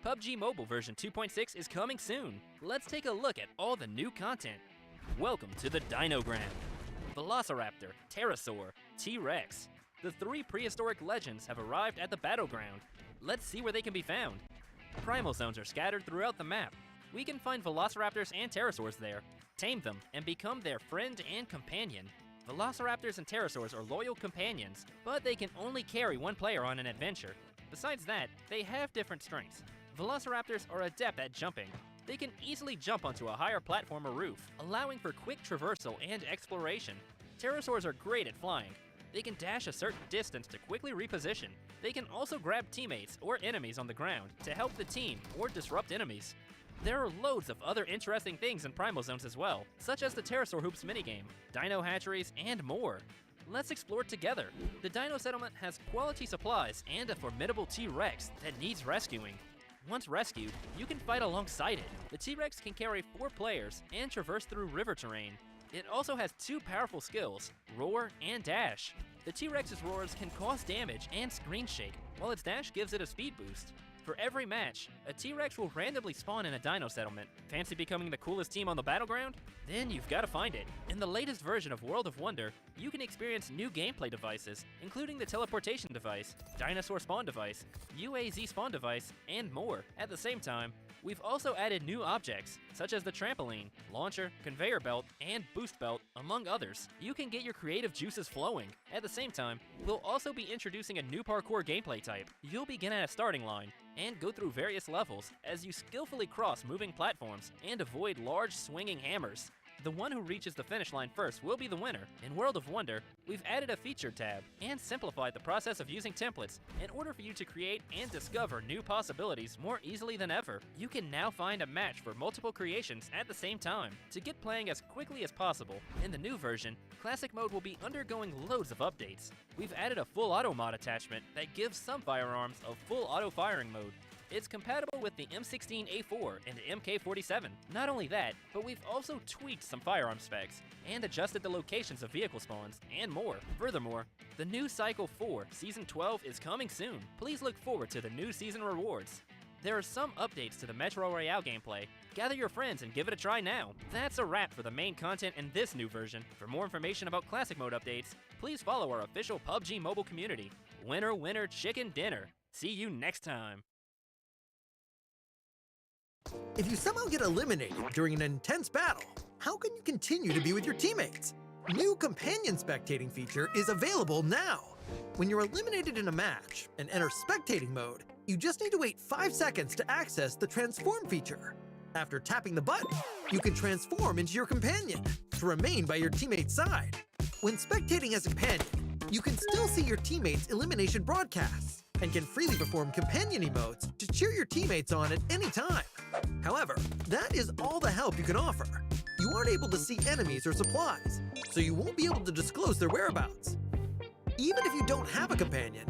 PUBG Mobile version 2.6 is coming soon. Let's take a look at all the new content. Welcome to the Dinogram. Velociraptor, Pterosaur, T-Rex. The three prehistoric legends have arrived at the battleground. Let's see where they can be found. Primal zones are scattered throughout the map. We can find velociraptors and pterosaurs there, tame them, and become their friend and companion. Velociraptors and pterosaurs are loyal companions, but they can only carry one player on an adventure. Besides that, they have different strengths. Velociraptors are adept at jumping. They can easily jump onto a higher platform or roof, allowing for quick traversal and exploration. Pterosaurs are great at flying. They can dash a certain distance to quickly reposition. They can also grab teammates or enemies on the ground to help the team or disrupt enemies. There are loads of other interesting things in Primal Zones as well, such as the Pterosaur Hoops minigame, dino hatcheries, and more. Let's explore together. The Dino Settlement has quality supplies and a formidable T-Rex that needs rescuing. Once rescued, you can fight alongside it. The T-Rex can carry 4 players and traverse through river terrain. It also has 2 powerful skills, Roar and Dash. The T-Rex's roars can cause damage and screen shake, while its dash gives it a speed boost. For every match, a T-Rex will randomly spawn in a dino settlement. Fancy becoming the coolest team on the battleground? Then you've got to find it. In the latest version of World of Wonder, you can experience new gameplay devices, including the teleportation device, dinosaur spawn device, UAZ spawn device, and more. At the same time, we've also added new objects, such as the trampoline, launcher, conveyor belt, and boost belt, among others. You can get your creative juices flowing. At the same time, we'll also be introducing a new parkour gameplay type. You'll begin at a starting line and go through various levels as you skillfully cross moving platforms and avoid large swinging hammers. The one who reaches the finish line first will be the winner. In World of Wonder, we've added a feature tab and simplified the process of using templates in order for you to create and discover new possibilities more easily than ever. You can now find a match for multiple creations at the same time to get playing as quickly as possible. In the new version, Classic Mode will be undergoing loads of updates. We've added a full auto mod attachment that gives some firearms a full auto firing mode. It's compatible with the M16A4 and the MK47. Not only that, but we've also tweaked some firearm specs and adjusted the locations of vehicle spawns and more. Furthermore, the new Cycle 4 Season 12 is coming soon. Please look forward to the new season rewards. There are some updates to the Metro Royale gameplay. Gather your friends and give it a try now. That's a wrap for the main content in this new version. For more information about Classic Mode updates, please follow our official PUBG mobile community. Winner, winner, chicken dinner. See you next time. If you somehow get eliminated during an intense battle, how can you continue to be with your teammates? New companion spectating feature is available now. When you're eliminated in a match and enter spectating mode, you just need to wait 5 seconds to access the transform feature. After tapping the button, you can transform into your companion to remain by your teammate's side. When spectating as a companion, you can still see your teammates' elimination broadcasts and can freely perform companion emotes to cheer your teammates on at any time. However, that is all the help you can offer. You aren't able to see enemies or supplies, so you won't be able to disclose their whereabouts. Even if you don't have a companion,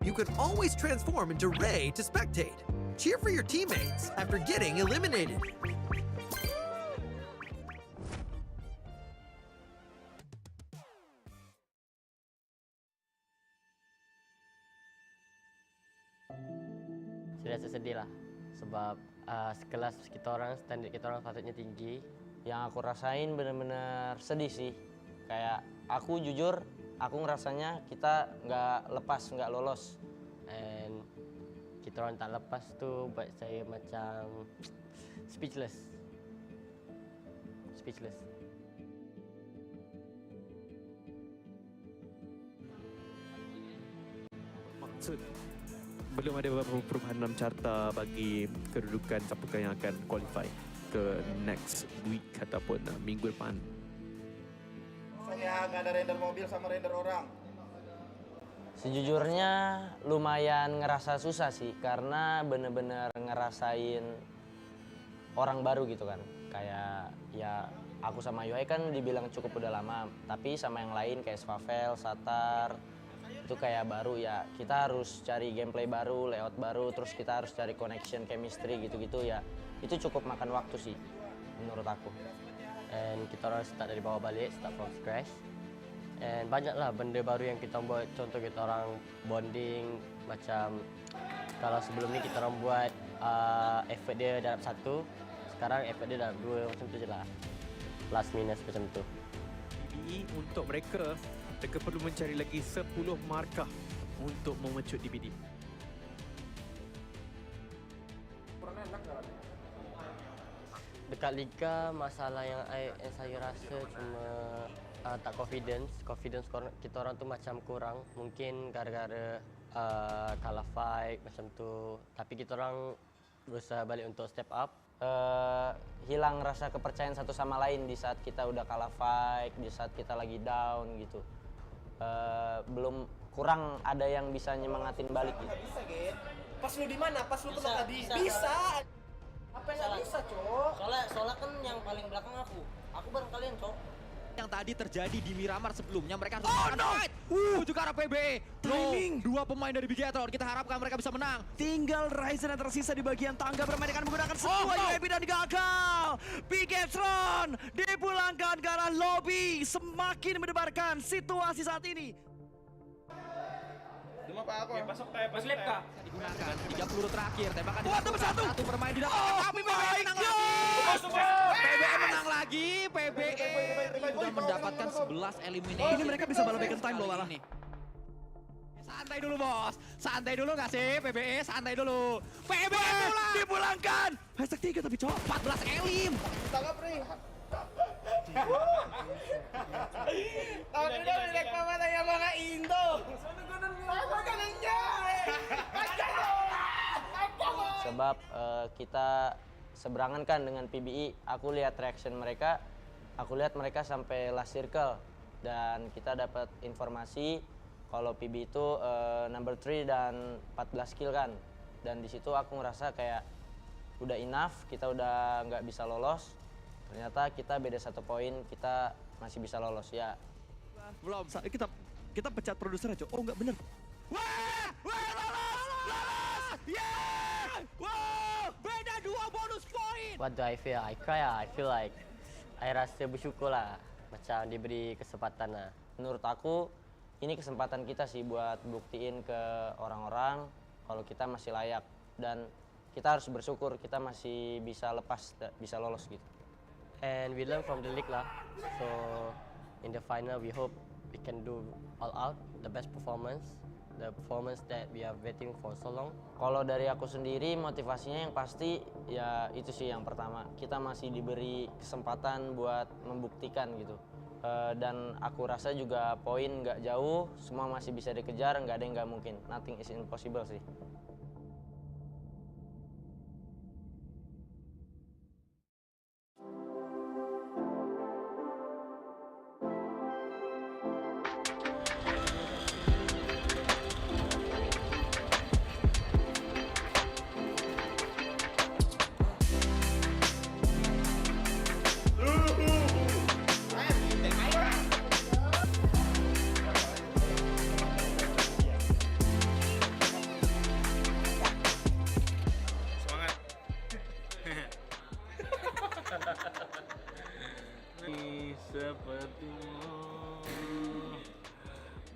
you can always transform into Ray to spectate. Cheer for your teammates after getting eliminated. Saya rasa sedih lah, sebab sekelas kita orang, standar kita orang patutnya tinggi. Yang aku rasain benar-benar sedih sih. Kayak aku jujur, aku ngerasanya kita nggak lolos. And kita orang tak lepas tuh buat saya macam speechless. Maksud belum ada beberapa perubahan dalam carta bagi kedudukan siapakah yang akan qualify ke next week ataupun minggu depan. Rasanya nggak ada render mobil sama render orang. Sejujurnya lumayan ngerasa susah sih, karena bener-bener ngerasain orang baru gitu kan. Kayak ya aku sama Yohai kan dibilang cukup udah lama, tapi sama yang lain kayak Swavel, Satar, itu kayak baru ya. Kita harus cari gameplay baru, layout baru, terus kita harus cari connection, chemistry gitu-gitu ya. Itu cukup makan waktu sih menurut aku. Dan kita harus start dari bawah balik, start from scratch. And banyaklah benda baru yang kita buat. Contoh kita orang bonding, macam kalau sebelum ni kita orang buat effort dia dalam 1, sekarang effort dia dalam 2, macam tu je lah. Plus minus macam tu. DBE untuk mereka perlu mencari lagi 10 markah untuk memecut DBD. Dekat Liga, masalah yang saya rasa cuma tak confidence kita orang tu macam kurang. Mungkin gara-gara kalah fight macam tu. Tapi kita orang berusaha balik untuk step up. Hilang rasa kepercayaan satu sama lain di saat kita udah kalah fight, di saat kita lagi down gitu. Belum kurang ada yang bisa nyemangatin balik gitu. Bisa, Gen. Pas lu di mana? Pas lu kena tadi. Bisa. Apa yang nggak bisa, Cok? Soalnya kan yang paling belakang aku bareng kalian, Cok. Yang tadi terjadi di Myanmar sebelumnya, mereka harus menang fight. Juga arah PBE. Timing. Dua pemain dari Bigetron, kita harapkan mereka bisa menang. Tinggal Ryzen yang tersisa di bagian tangga bermain dengan menggunakan semua UAV dan gagal. Bigetron dipulangkan ke arah lobby, semakin mendebarkan situasi saat ini. Digunakan 3 peluru terakhir, tembakan satu bermain di dalam. Tapi PBE menang lagi. PBE menang lagi. PBE sudah mendapatkan 11 eliminasi. Ini mereka bisa balabakan time loh malah. Santai dulu, Bos. Santai dulu nggak sih PBE? Santai dulu. PBE Dipulangkan. Hashtag 3 tapi cok. 14 elim. Tangkap, Ring. Tapi udah direk mama tanya mga Indo. Apa kanannya? Sebab kita seberangan kan dengan PBE. Aku lihat reaction mereka, aku lihat mereka sampai last circle. Dan kita dapat informasi kalau PBE itu number 3 dan 14 kill kan. Dan di situ aku ngerasa kayak udah enough, kita udah nggak bisa lolos. Ternyata kita beda 1 poin, kita masih bisa lolos ya. Belum. Kita pecat produser aja. Oh nggak bener. Wah, lolos. Yeah! Wow, beda 2 bonus poin. What do I feel? I cry lah. I feel like I rasa bersyukur lah. Macam diberi kesempatan lah. Menurut aku ini kesempatan kita sih buat buktiin ke orang-orang kalau kita masih layak. Dan kita harus bersyukur kita masih bisa lepas, bisa lolos gitu. And we learn from the league lah. So in the final we hope we can do all out the best performance, the performance that we are waiting for so long. Kalau dari aku sendiri motivasinya yang pasti ya itu sih yang pertama. Kita masih diberi kesempatan buat membuktikan gitu. Dan aku rasa juga poin nggak jauh, semua masih bisa dikejar, nggak ada yang nggak mungkin. Nothing is impossible sih. Sepertimu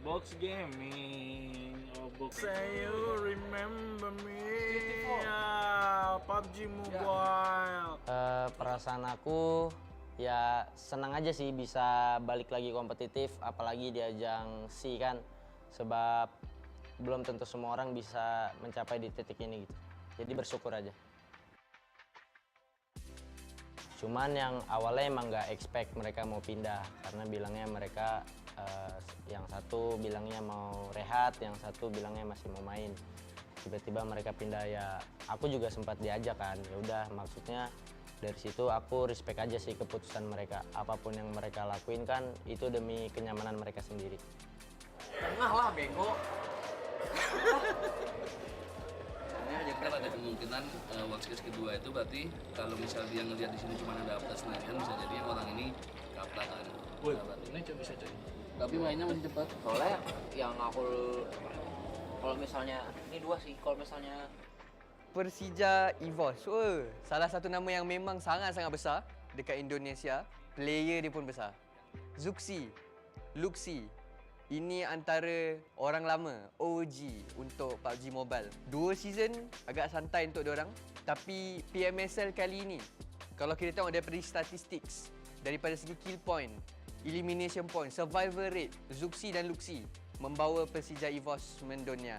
Box Gaming, oh box. Say you remember me, PUBG Mobile. Perasaan aku ya senang aja sih bisa balik lagi kompetitif, apalagi di ajang SEA kan. Sebab belum tentu semua orang bisa mencapai di titik ini gitu. Jadi bersyukur aja. Cuman yang awalnya emang nggak expect mereka mau pindah, karena bilangnya mereka yang satu bilangnya mau rehat, yang satu bilangnya masih mau main. Tiba-tiba mereka pindah, ya aku juga sempat diajak kan. Ya udah, maksudnya dari situ aku respect aja sih keputusan mereka. Apapun yang mereka lakuin kan itu demi kenyamanan mereka sendiri. Tengah lah, bego. Kan ada kemungkinan workspace kedua itu berarti kalau misal dia ngelihat di sini cuma ada update Senayan, bisa jadi yang orang ini kapla kan. Ini cuma bisa coy. Tapi mainnya masih cepat. Soalnya yang aku kalau misalnya ini 2 sih, kalau misalnya Persija Esports, salah satu nama yang memang sangat-sangat besar dekat Indonesia. Player dia pun besar. Zuxi, Luxi. Ini antara orang lama, OG untuk PUBG Mobile. 2 season agak santai untuk diorang. Tapi PMSL kali ini, kalau kita tengok daripada statistik, daripada segi kill point, elimination point, survival rate, Zuxi dan Luxi membawa Persija EVOS mendonya.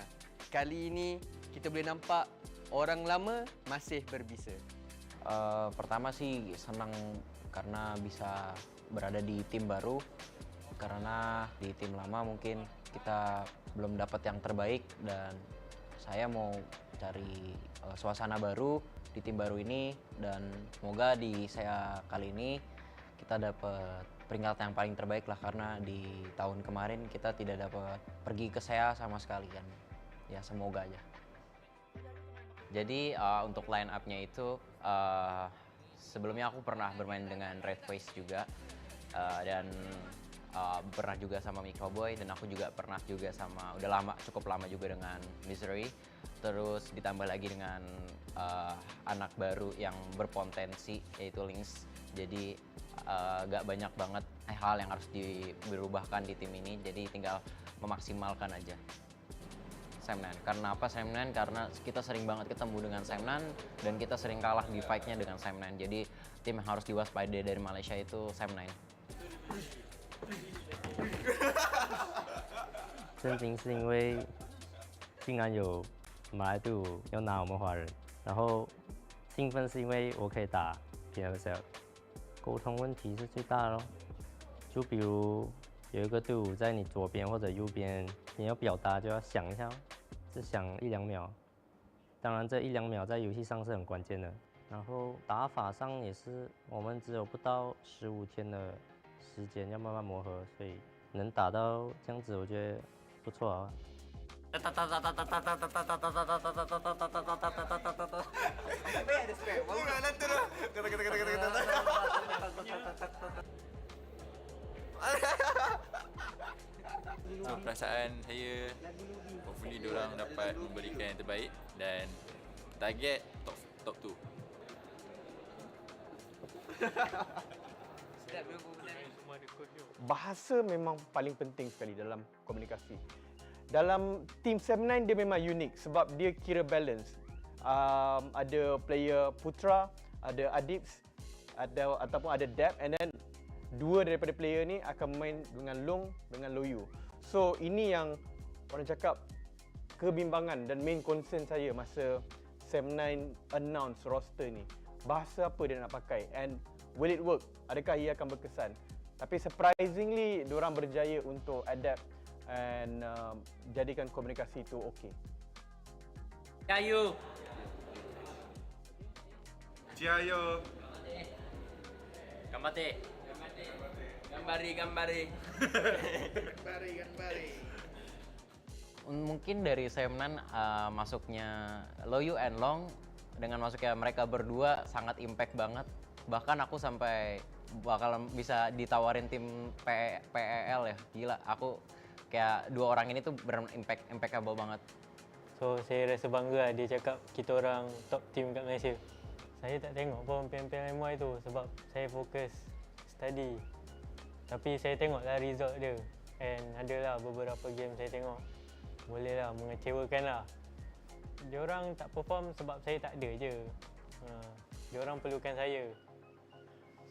Kali ini kita boleh nampak orang lama masih berbisa. Pertama sih senang karena bisa berada di tim baru. Karena di tim lama mungkin kita belum dapat yang terbaik dan saya mau cari suasana baru di tim baru ini dan semoga di saya kali ini kita dapat peringkat yang paling terbaik lah karena di tahun kemarin kita tidak dapat pergi ke SEA sama sekali kan. Ya semoga aja. Jadi untuk line up-nya itu sebelumnya aku pernah bermain dengan Red Face juga dan pernah juga sama Microboy dan aku juga pernah juga sama cukup lama juga dengan Misery, terus ditambah lagi dengan anak baru yang berpotensi yaitu Lynx. Jadi gak banyak banget hal yang harus dirubahkan di tim ini, jadi tinggal memaksimalkan aja. Sam9. Karena apa Sam9? Karena kita sering banget ketemu dengan Sam9 dan kita sering kalah di fight-nya dengan Sam9. Jadi tim yang harus diwaspadai dari Malaysia itu Sam9. 震惊是因为竟然有马来队伍要拿我们华人，然后兴奋是因为我可以打 PMPL， 沟通问题是最大的咯。就比如有一个队伍在你左边或者右边，你要表达就要想一下，只想1-2秒。当然这1-2秒在游戏上是很关键的，然后打法上也是我们只有不到15天的时间要慢慢磨合，所以能打到这样子，我觉得不错啊。So, perasaan saya hopefully diorang dapat memberikan yang terbaik dan target top 2. Bahasa memang paling penting sekali dalam komunikasi. Dalam team Sam9 dia memang unik sebab dia kira balance. Ada player Putra, ada Adips, ataupun ada Dap, and then 2 daripada player ni akan main dengan Long dengan Loyu. So ini yang orang cakap kebimbangan dan main concern saya masa Sam9 announce roster ni. Bahasa apa dia nak pakai and will it work? Adakah ia akan berkesan? Tapi surprisingly diorang berjaya untuk adapt and jadikan komunikasi itu okey. Ciao. Ciao. Gambate. Gambari. Mungkin dari Sam9 masuknya Loyu and Long dengan masuknya mereka berdua sangat impact banget. Bahkan aku sampai bakal bisa ditawarin tim PEL ya. Gila, aku kayak 2 orang ini tuh impeccable banget. So saya rasa bangga dia cakap kita orang top team kat Malaysia. Saya tak tengok pun PMPL MY tu sebab saya fokus study. Tapi saya tengoklah result dia and adalah beberapa game saya tengok. Bolehlah mengecewakan lah. Diorang tak perform sebab saya tak ada je. Diorang perlukan saya.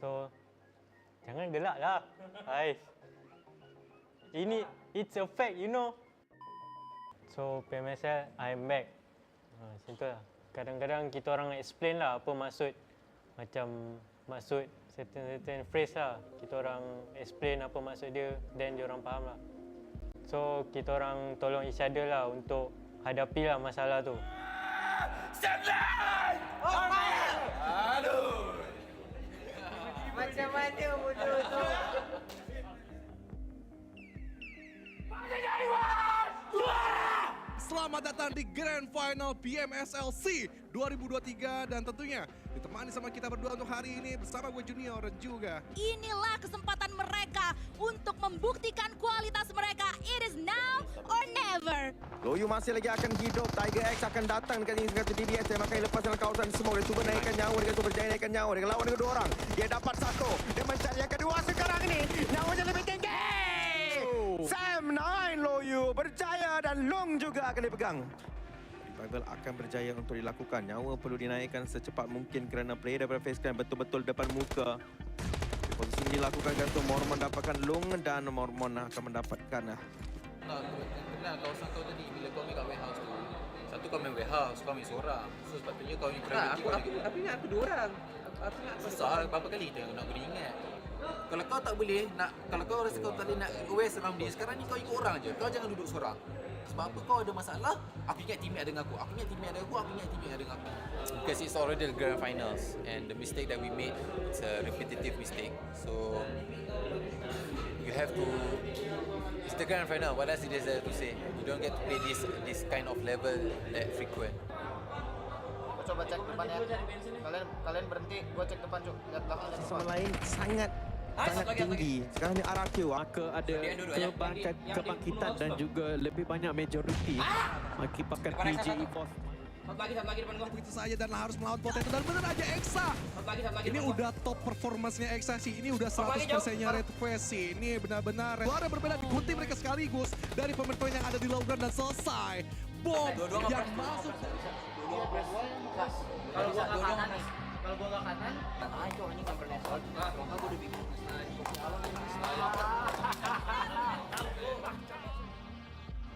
So jangan gelak lah. Ais. Ini it's a fact, you know. So PMSL I'm back. Macam tu lah. Kadang-kadang kita orang explain lah apa maksud. Macam maksud certain phrase lah. Kita orang explain apa maksud dia, then dia orang faham lah. So kita orang tolong each other lah untuk hadapi lah masalah tu. Sam9! Aduh! Macam mana bodoh tu? Selamat datang di Grand Final PMSL SEA 2023 dan tentunya ditemani sama kita berdua untuk hari ini bersama gue Junior dan juga inilah kesempatan mereka untuk membuktikan kualitas mereka. It is now or never. Loyu masih lagi akan hidup. Tiger X akan datang dekat sini dengan DBS. Dia makan lepas dalam kawasan semua. Dia cuba naikkan nyawa. Dia cuba berjaya naikkan nyawa. Dia lawan dengan 2 orang. Dia dapat 1. Dia mencari yang kedua sekarang ini. Nyawanya lebih tinggi. Sam9 Loyu berjaya dan Long juga akan dipegang. Revival akan berjaya untuk dilakukan. Nyawa perlu dinaikkan secepat mungkin kerana player daripada face clan betul-betul depan muka. Posisi ini dilakukan gantung. Mormon dapatkan Long dan Mormon akan mendapatkan Kenal kawasan kau tadi bila kau main kat warehouse tu. Satu kau main warehouse, kau main seorang. So sepatutnya kau ni priority kau lagi. Aku ingat aku 2 orang. Aku ingat Susah berapa kali kita nak kena ingat. Kalau kau tak boleh nak, kalau kau rasa kau tak boleh nak aware surround dia, sekarang ni kau ikut orang je. Kau jangan duduk seorang. Sebab apa kau ada masalah, aku ingat teammate ada dengan aku. Aku ingat teammate ada dengan aku, aku ingat teammate ada dengan aku. Because it's already the grand finals and the mistake that we made, it's a repetitive mistake. So you have to, it's the grand final, what else it is there to say? You don't get to play this kind of level that frequent. Coba cek depan ya. Kalian berhenti, gua cek depan, Cuk. Lihat belakang dan depan. Sama lain sangat tinggi. Sekarang ni RRQ maka ada kebangkitan dan juga lebih banyak majority mengakibatkan PG Esports. Satu lagi depan gua. Begitu saja dan harus melawan Potato dan benar aja Exa. Ini udah top performance-nya Exa sih. Ini udah 100%-nya Red Face sih. Ini benar-benar suara berbeda digunting mereka sekaligus dari pemain-pemain yang ada di low ground dan selesai. Bom yang masuk. Kalau gua ke kanan nih. Kalau gua ke kanan, itu anjing enggak pernah shot. Kalau enggak gua udah bingung.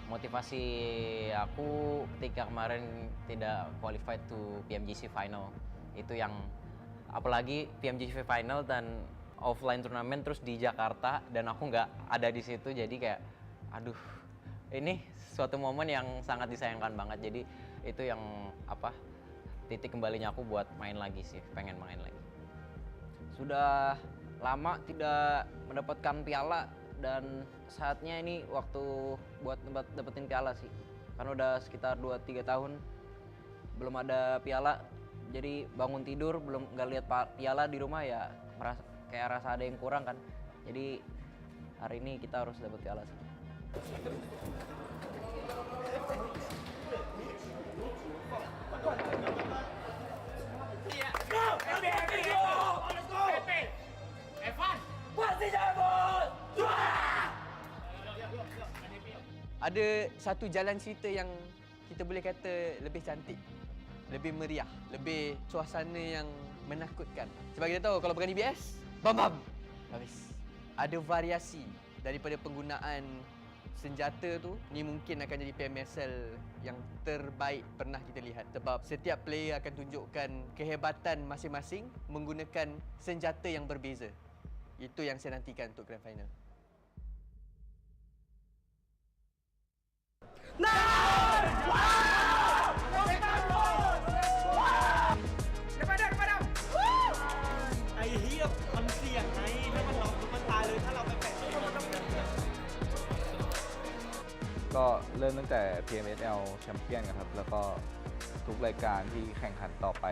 Motivasi aku ketika kemarin tidak qualified to PMGC final itu yang apalagi PMGC final dan offline turnamen terus di Jakarta dan aku nggak ada di situ jadi kayak aduh ini suatu momen yang sangat disayangkan banget jadi itu yang apa titik kembalinya aku buat main lagi sih pengen main lagi sudah lama tidak mendapatkan piala dan saatnya ini waktu buat dapetin piala sih karena udah sekitar 2-3 tahun belum ada piala jadi bangun tidur belum nggak lihat piala di rumah ya merasa kayak rasa ada yang kurang kan jadi hari ini kita harus dapet piala sih. Ada satu jalan cerita yang kita boleh kata lebih cantik, lebih meriah, lebih suasana yang menakutkan. Sebab kita tahu kalau bukan DBS, bam habis. Ada variasi daripada penggunaan senjata tu, ni mungkin akan jadi PMSL yang terbaik pernah kita lihat. Sebab setiap player akan tunjukkan kehebatan masing-masing menggunakan senjata yang berbeza. Itu yang saya nantikan untuk Grand Final.ก็เริ่มตั้งแต่ PMPL แชมเปี้ยนครับแล้วก็ทุกรายการที่แข่งขันต่อไป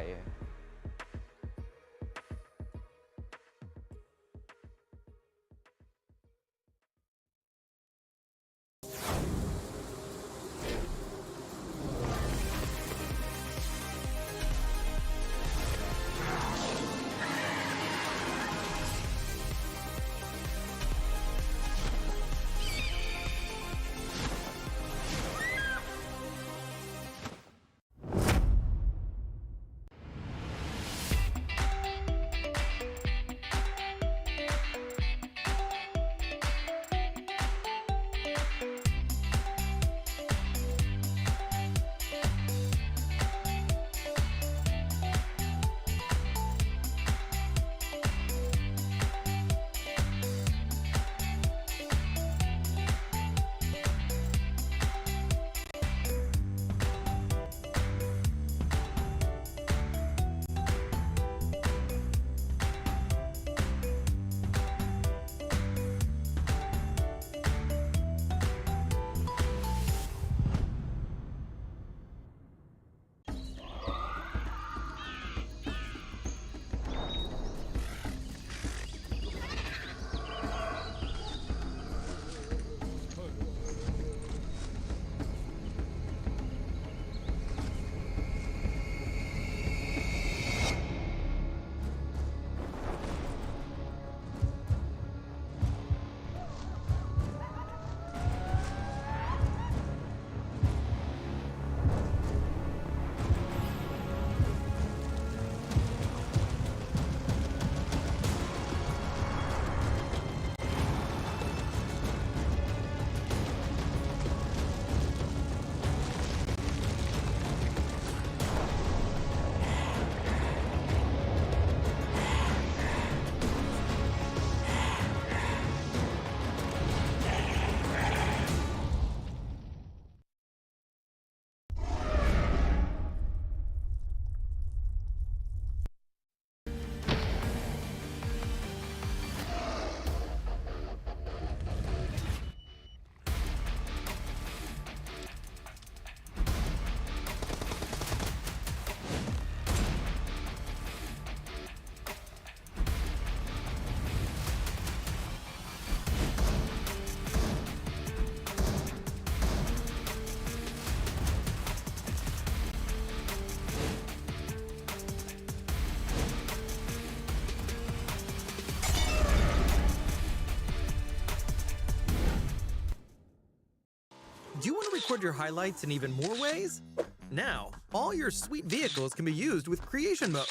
download your highlights in even more ways? Now, all your sweet vehicles can be used with creation mode.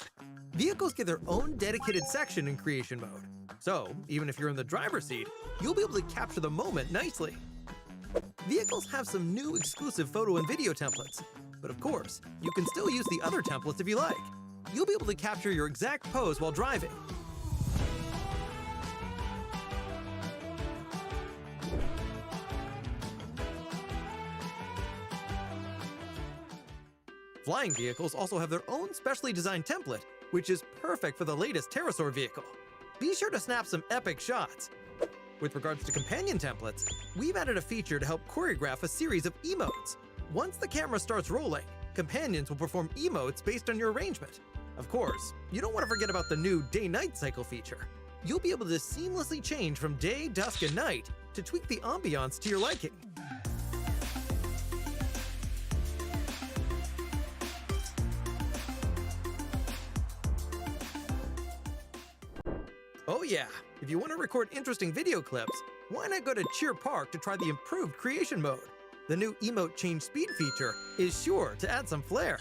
Vehicles get their own dedicated section in creation mode. So, even if you're in the driver's seat, you'll be able to capture the moment nicely. Vehicles have some new exclusive photo and video templates. But of course, you can still use the other templates if you like. You'll be able to capture your exact pose while driving. Flying vehicles also have their own specially designed template, which is perfect for the latest pterosaur vehicle. Be sure to snap some epic shots. With regards to companion templates, we've added a feature to help choreograph a series of emotes. Once the camera starts rolling, companions will perform emotes based on your arrangement. Of course, you don't want to forget about the new day-night cycle feature. You'll be able to seamlessly change from day, dusk, and night to tweak the ambiance to your liking. Oh yeah, if you want to record interesting video clips, why not go to Cheer Park to try the improved creation mode? The new emote change speed feature is sure to add some flair.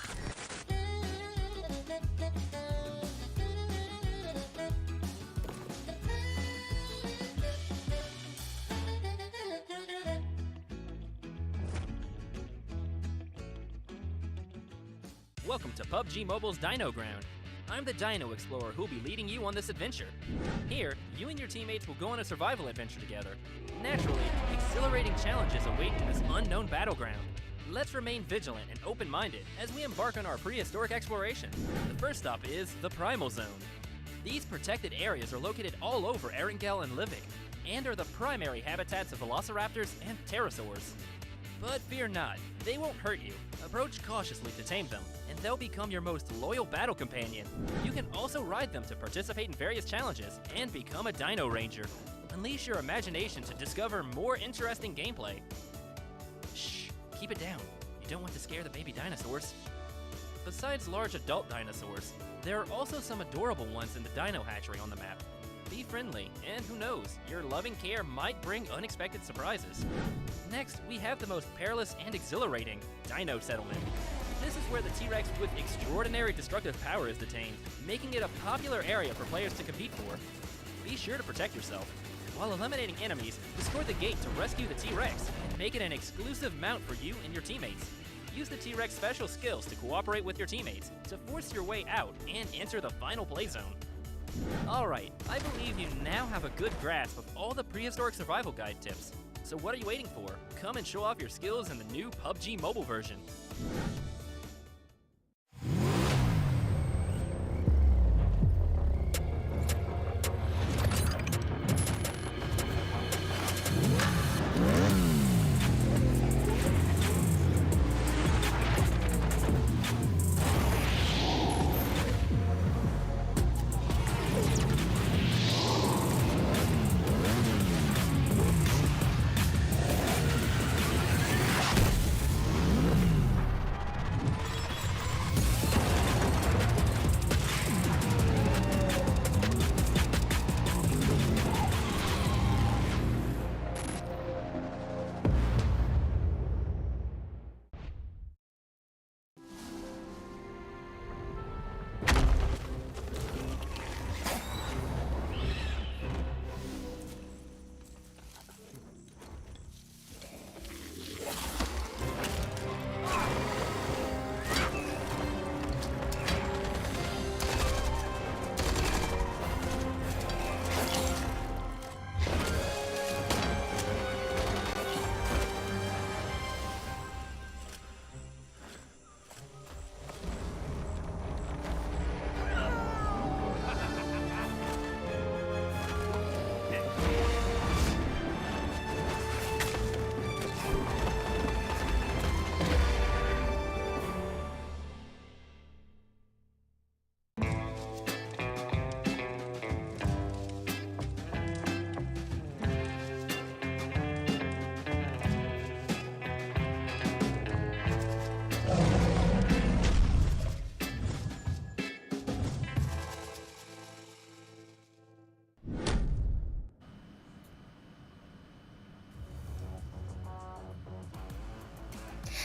Welcome to PUBG Mobile's Dino Ground. I'm the Dino Explorer who'll be leading you on this adventure. Here, you and your teammates will go on a survival adventure together. Naturally, exhilarating challenges await in this unknown battleground. Let's remain vigilant and open-minded as we embark on our prehistoric exploration. The first stop is the Primal Zone. These protected areas are located all over Erangel and Livik, and are the primary habitats of velociraptors and pterosaurs. But fear not, they won't hurt you. Approach cautiously to tame them, and they'll become your most loyal battle companion. You can also ride them to participate in various challenges and become a Dino Ranger. Unleash your imagination to discover more interesting gameplay. Shh, keep it down. You don't want to scare the baby dinosaurs. Besides large adult dinosaurs, there are also some adorable ones in the Dino Hatchery on the map. Be friendly, and who knows, your loving care might bring unexpected surprises. Next, we have the most perilous and exhilarating Dino Settlement. This is where the T-Rex with extraordinary destructive power is detained, making it a popular area for players to compete for. Be sure to protect yourself. While eliminating enemies, destroy the gate to rescue the T-Rex and make it an exclusive mount for you and your teammates. Use the T-Rex special skills to cooperate with your teammates to force your way out and enter the final play zone. Alright, I believe you now have a good grasp of all the prehistoric survival guide tips. So what are you waiting for? Come and show off your skills in the new PUBG mobile version.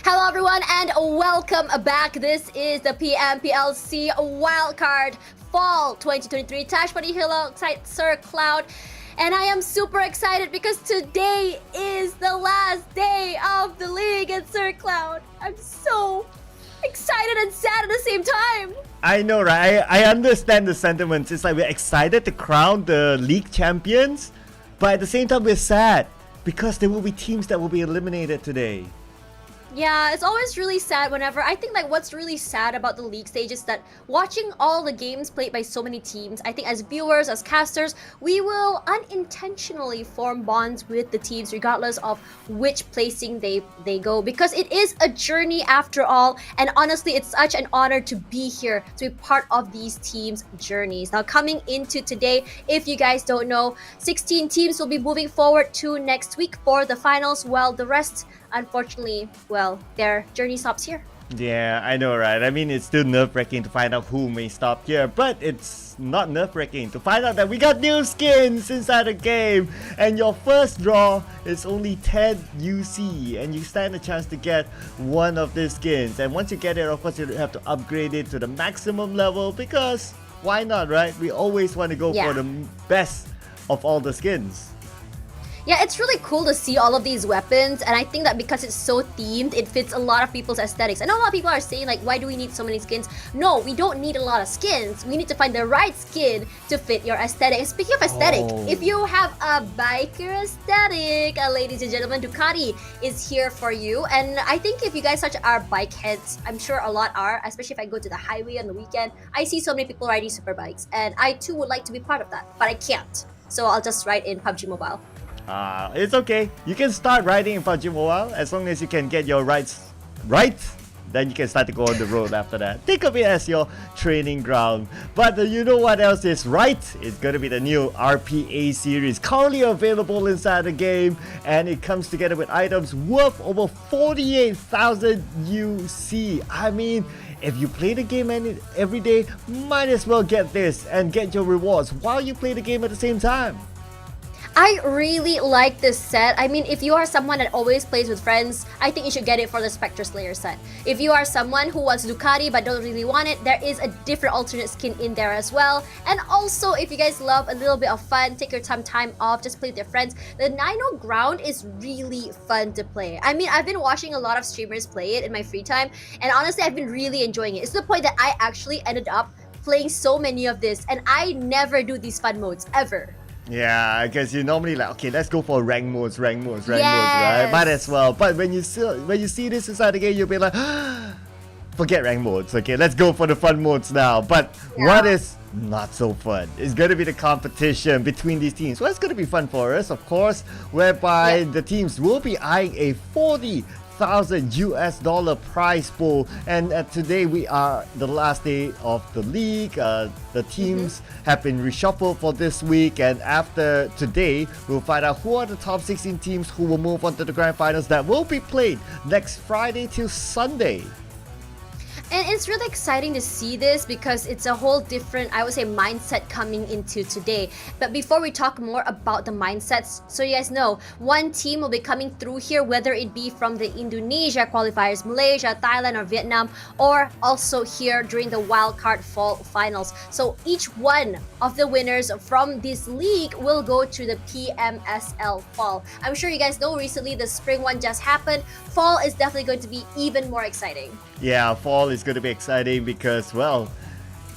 Hello everyone and welcome back. This is the PMPL SEA Wildcard Fall 2023 Tash Party Hilo Sir Cloud. And I am super excited because today is the last day of the league at Sir Cloud. I'm so excited and sad at the same time. I know, right? I understand the sentiments. It's like we're excited to crown the league champions, but at the same time we're sad because there will be teams that will be eliminated today. Yeah, it's always really sad whenever, I think like what's really sad about the league stage is that watching all the games played by so many teams, I think as viewers, as casters, we will unintentionally form bonds with the teams regardless of which placing they go, because it is a journey after all, and honestly it's such an honor to be here, to be part of these teams' journeys. Now coming into today, if you guys don't know, 16 teams will be moving forward to next week for the finals, while the rest, unfortunately, well, their journey stops here. Yeah, I know, right? I mean, it's still nerve-wracking to find out who may stop here, but it's not nerve-wracking to find out that we got new skins inside the game, and your first draw is only 10 UC, and you stand a chance to get one of these skins. And once you get it, of course, you have to upgrade it to the maximum level, because why not, right? We always want to go for the best of all the skins. Yeah, it's really cool to see all of these weapons, and I think that because it's so themed, it fits a lot of people's aesthetics. I know a lot of people are saying like, why do we need so many skins? No, we don't need a lot of skins. We need to find the right skin to fit your aesthetic. And speaking of aesthetic, if you have a biker aesthetic, ladies and gentlemen, Ducati is here for you. And I think if you guys such are bike heads, I'm sure a lot are, especially if I go to the highway on the weekend, I see so many people riding super bikes, and I too would like to be part of that, but I can't. So I'll just ride in PUBG Mobile. It's okay. You can start riding in PUBG Mobile as long as you can get your rides right. Then you can start to go on the road after that. Think of it as your training ground. But you know what else is right? It's going to be the new RPA series, currently available inside the game, and it comes together with items worth over 48,000 UC. I mean, if you play the game every day, might as well get this and get your rewards while you play the game at the same time. I really like this set. I mean, if you are someone that always plays with friends, I think you should get it for the Spectre Slayer set. If you are someone who wants Ducati but don't really want it, there is a different alternate skin in there as well. And also, if you guys love a little bit of fun, take your time off, just play with your friends, the Nino Ground is really fun to play. I mean, I've been watching a lot of streamers play it in my free time, and honestly, I've been really enjoying it. It's to the point that I actually ended up playing so many of this, and I never do these fun modes, ever. Yeah, because you're normally like, okay, let's go for rank modes, right? Might as well. But when you see this inside the game, you'll be like, forget rank modes. Okay, let's go for the fun modes now. But what is not so fun is going to be the competition between these teams. Well, it's going to be fun for us, of course, whereby the teams will be eyeing a 40,000 US dollar prize pool, and today we are the last day of the league. The teams have been reshuffled for this week, and after today we'll find out who are the top 16 teams who will move on to the grand finals that will be played next Friday till Sunday. And it's really exciting to see this because it's a whole different, I would say, mindset coming into today. But before we talk more about the mindsets, so you guys know, one team will be coming through here, whether it be from the Indonesia qualifiers, Malaysia, Thailand, or Vietnam, or also here during the Wildcard Fall Finals. So each one of the winners from this league will go to the PMSL Fall. I'm sure you guys know recently the spring one just happened. Fall is definitely going to be even more exciting. Yeah, fall is going to be exciting because, well,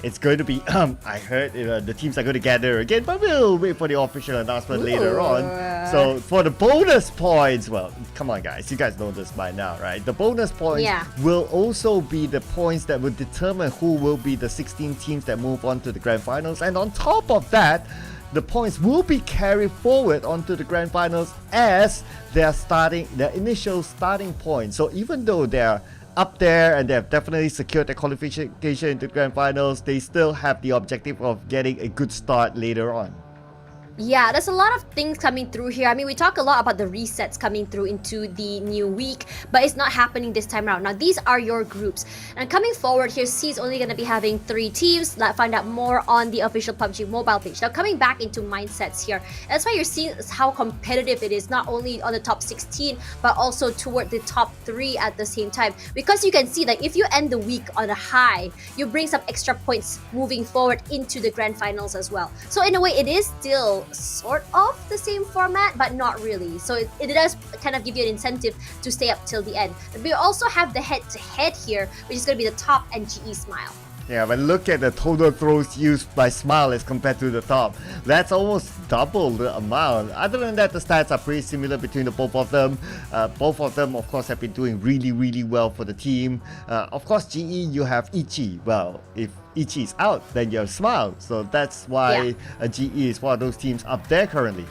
it's going to be, I heard the teams are going to gather again, but we'll wait for the official announcement later on. So for the bonus points, well, come on guys, you guys know this by now, right? The bonus points will also be the points that will determine who will be the 16 teams that move on to the grand finals. And on top of that, the points will be carried forward onto the grand finals as their initial starting point. So even though they're up there and they have definitely secured their qualification into grand finals, they still have the objective of getting a good start later on. Yeah, there's a lot of things coming through here. I mean, we talk a lot about the resets coming through into the new week, but it's not happening this time around. Now, these are your groups. And coming forward here, C is only going to be having 3 teams. Let's find out more on the official PUBG mobile page. Now, coming back into mindsets here, that's why you're seeing how competitive it is, not only on the top 16, but also toward the top 3 at the same time. Because you can see that if you end the week on a high, you bring some extra points moving forward into the grand finals as well. So in a way, it is still sort of the same format, but not really. So it does kind of give you an incentive to stay up till the end. But we also have the head-to-head here, which is going to be the top and GE Smile. Yeah, but look at the total throws used by Smile as compared to the top. That's almost double the amount. Other than that, the stats are pretty similar between the both of them. Both of them, of course, have been doing really, really well for the team. Of course, GE, you have Ichi. Well, if Ichi is out, then you have Smile. So that's why GE is one of those teams up there currently.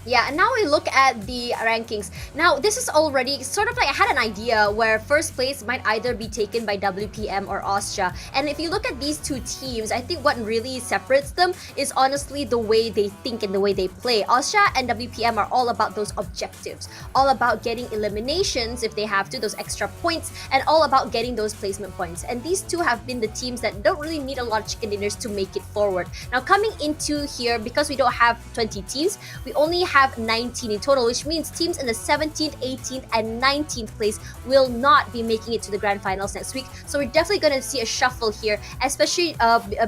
Yeah, and now we look at the rankings. Now, this is already sort of like I had an idea where first place might either be taken by WPM or Austria. And if you look at these two teams, I think what really separates them is honestly the way they think and the way they play. Austria and WPM are all about those objectives, all about getting eliminations if they have to, those extra points, and all about getting those placement points. And these two have been the teams that don't really need a lot of chicken dinners to make it forward. Now, coming into here, because we don't have 20 teams, we only have 19 in total, which means teams in the 17th, 18th, and 19th place will not be making it to the grand finals next week. So we're definitely going to see a shuffle here, especially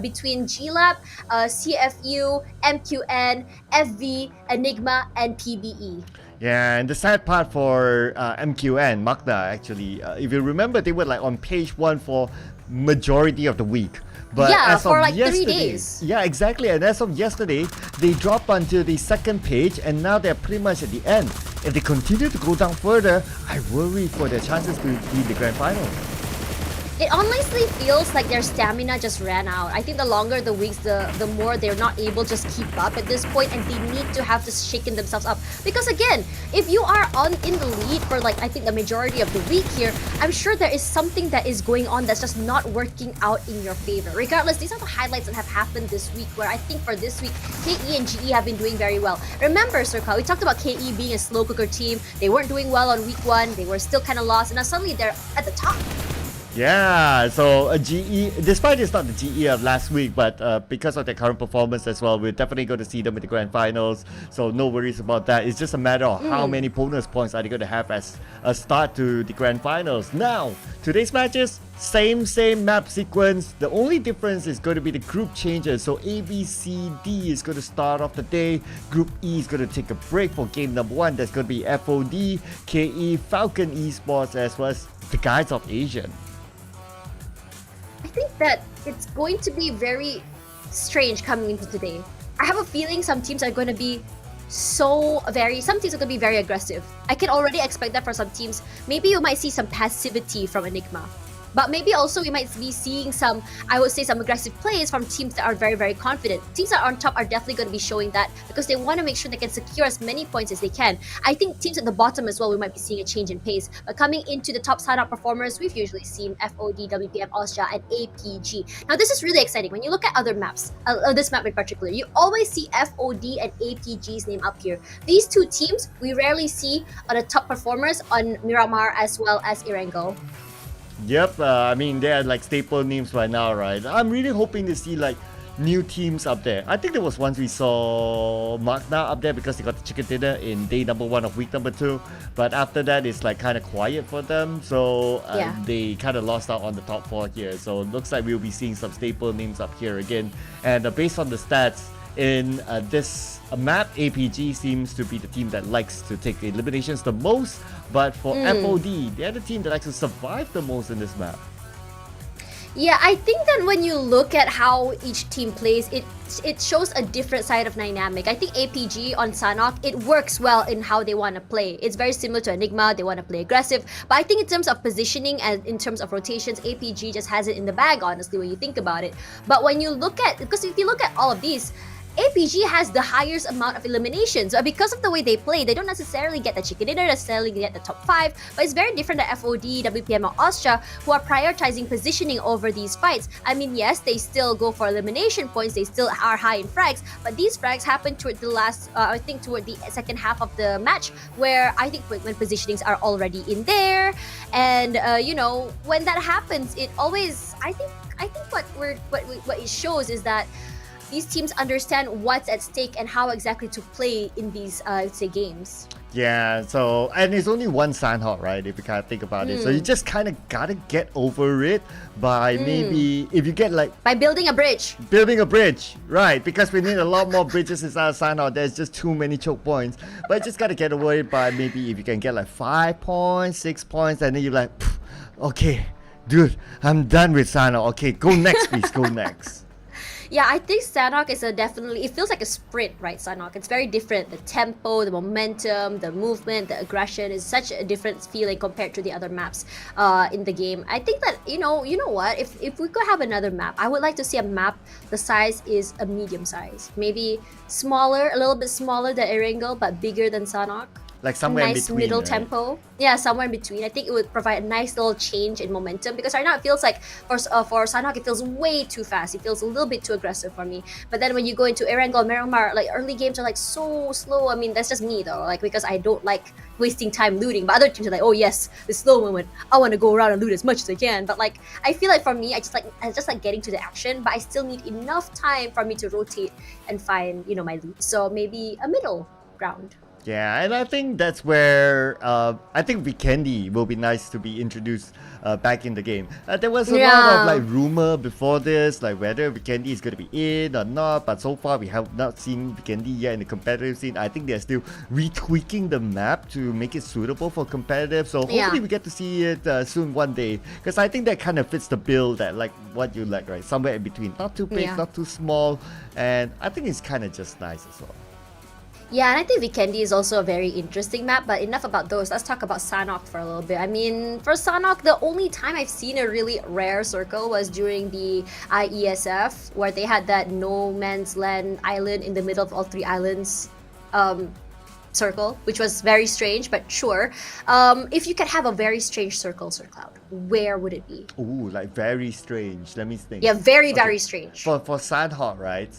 between GLAB, CFU, MQN, FV, Enigma, and PBE. Yeah, and the sad part for MQN, Magda, actually, if you remember, they were like on page 1 for majority of the week. But yeah, as for of like yesterday, 3 days. Yeah, exactly. And as of yesterday, they dropped onto the second page, and now they're pretty much at the end. If they continue to go down further, I worry for their chances to be the grand final. It honestly feels like their stamina just ran out. I think the longer the weeks, the more they're not able to just keep up at this point, and they need to have to shaken themselves up. Because again, if you are in the lead for like I think the majority of the week here, I'm sure there is something that is going on that's just not working out in your favor. Regardless, these are the highlights that have happened this week, where I think for this week, KE and GE have been doing very well. Remember, Sirka, we talked about KE being a slow cooker team. They weren't doing well on week 1. They were still kind of lost, and now suddenly they're at the top. Yeah, so GE, despite it's not the GE of last week, but because of their current performance as well, we're definitely going to see them in the grand finals. So no worries about that. It's just a matter of how many bonus points are they going to have as a start to the grand finals. Now, today's matches, same map sequence. The only difference is going to be the group changes. So A, B, C, D is going to start off the day. Group E is going to take a break for game number 1. That's going to be FOD, KE, Falcon Esports, as well as the Guides of Asian. I think that it's going to be very strange coming into today. I have a feeling some teams are going to be some teams are going to be very aggressive. I can already expect that for some teams. Maybe you might see some passivity from Enigma. But maybe also we might be seeing some, I would say, some aggressive plays from teams that are very, very confident. Teams that are on top are definitely going to be showing that because they want to make sure they can secure as many points as they can. I think teams at the bottom as well, we might be seeing a change in pace. But coming into the top sign-up performers, we've usually seen FOD, WPM, Austria, and APG. Now, this is really exciting. When you look at other maps, this map in particular, you always see FOD and APG's name up here. These two teams, we rarely see on the top performers on Myanmar as well as Irengo. Yep, I mean, they're like staple names right now, right? I'm really hoping to see like new teams up there. I think there was once we saw Magna up there because they got the chicken dinner in day number 1 of week number 2. But after that, it's like kind of quiet for them. So they kind of lost out on the top 4 here. So it looks like we'll be seeing some staple names up here again. And based on the stats in this map, APG seems to be the team that likes to take the eliminations the most. But for FOD, they're the team that likes to survive the most in this map. Yeah, I think that when you look at how each team plays, it shows a different side of dynamic. I think APG on Sanhok, it works well in how they want to play. It's very similar to Enigma, they want to play aggressive. But I think in terms of positioning and in terms of rotations, APG just has it in the bag, honestly, when you think about it. But when you look at, because if you look at all of these, APG has the highest amount of eliminations. Because of the way they play, they don't necessarily get the chicken dinner, necessarily get the top 5, but it's very different than FOD, WPM, or Austria, who are prioritizing positioning over these fights. I mean, yes, they still go for elimination points, they still are high in frags, but these frags happen toward the last, I think toward the second half of the match, where I think when positionings are already in there, and you know, when that happens, it always, I think what it shows is that these teams understand what's at stake and how exactly to play in these, say, games. Yeah, so, and it's only one Sandhawk, right, if you kind of think about it. So you just kind of gotta get over it by maybe, if you get like... By building a bridge. Building a bridge, right, because we need a lot more bridges inside of Sandhawk. There's just too many choke points. But you just gotta get over it by maybe if you can get like 5 points, 6 points, and then you're like, okay, dude, I'm done with Sandhawk. Okay, go next, please, go next. Yeah, I think Sanhok is definitely, it feels like a sprint, right, Sanhok? It's very different. The tempo, the momentum, the movement, the aggression is such a different feeling compared to the other maps in the game. I think that, you know what, if we could have another map, I would like to see a map, the size is a medium size. Maybe smaller, a little bit smaller than Erangel, but bigger than Sanhok. Like somewhere nice in between, middle right? tempo. Yeah, somewhere in between. I think it would provide a nice little change in momentum, because right now it feels like for Sanhok it feels way too fast. It feels a little bit too aggressive for me. But then when you go into Erangel, Myanmar, like early games are like so slow. I mean, that's just me though, like because I don't like wasting time looting. But other teams are like, oh yes, the slow moment. I want to go around and loot as much as I can. But like I feel like for me, I just like getting to the action, but I still need enough time for me to rotate and find, you know, my loot. So maybe a middle ground. Yeah, and I think that's where I think Vikendi will be nice to be introduced back in the game. There was a lot of like rumor before this, like whether Vikendi is going to be in or not, but so far we have not seen Vikendi yet in the competitive scene. I think they're still retweaking the map to make it suitable for competitive, so hopefully we get to see it soon one day, because I think that kind of fits the bill that like what you like, right? Somewhere in between, not too big, not too small, and I think it's kind of just nice as well. Yeah, and I think Vikendi is also a very interesting map, but enough about those. Let's talk about Sanhok for a little bit. I mean, for Sanhok, the only time I've seen a really rare circle was during the IESF, where they had that no man's land island in the middle of all 3 islands circle, which was very strange, but sure. If you could have a very strange circle, Sir Cloud, where would it be? Ooh, like very strange. Let me think. Yeah, very strange. For Sandhawk, right?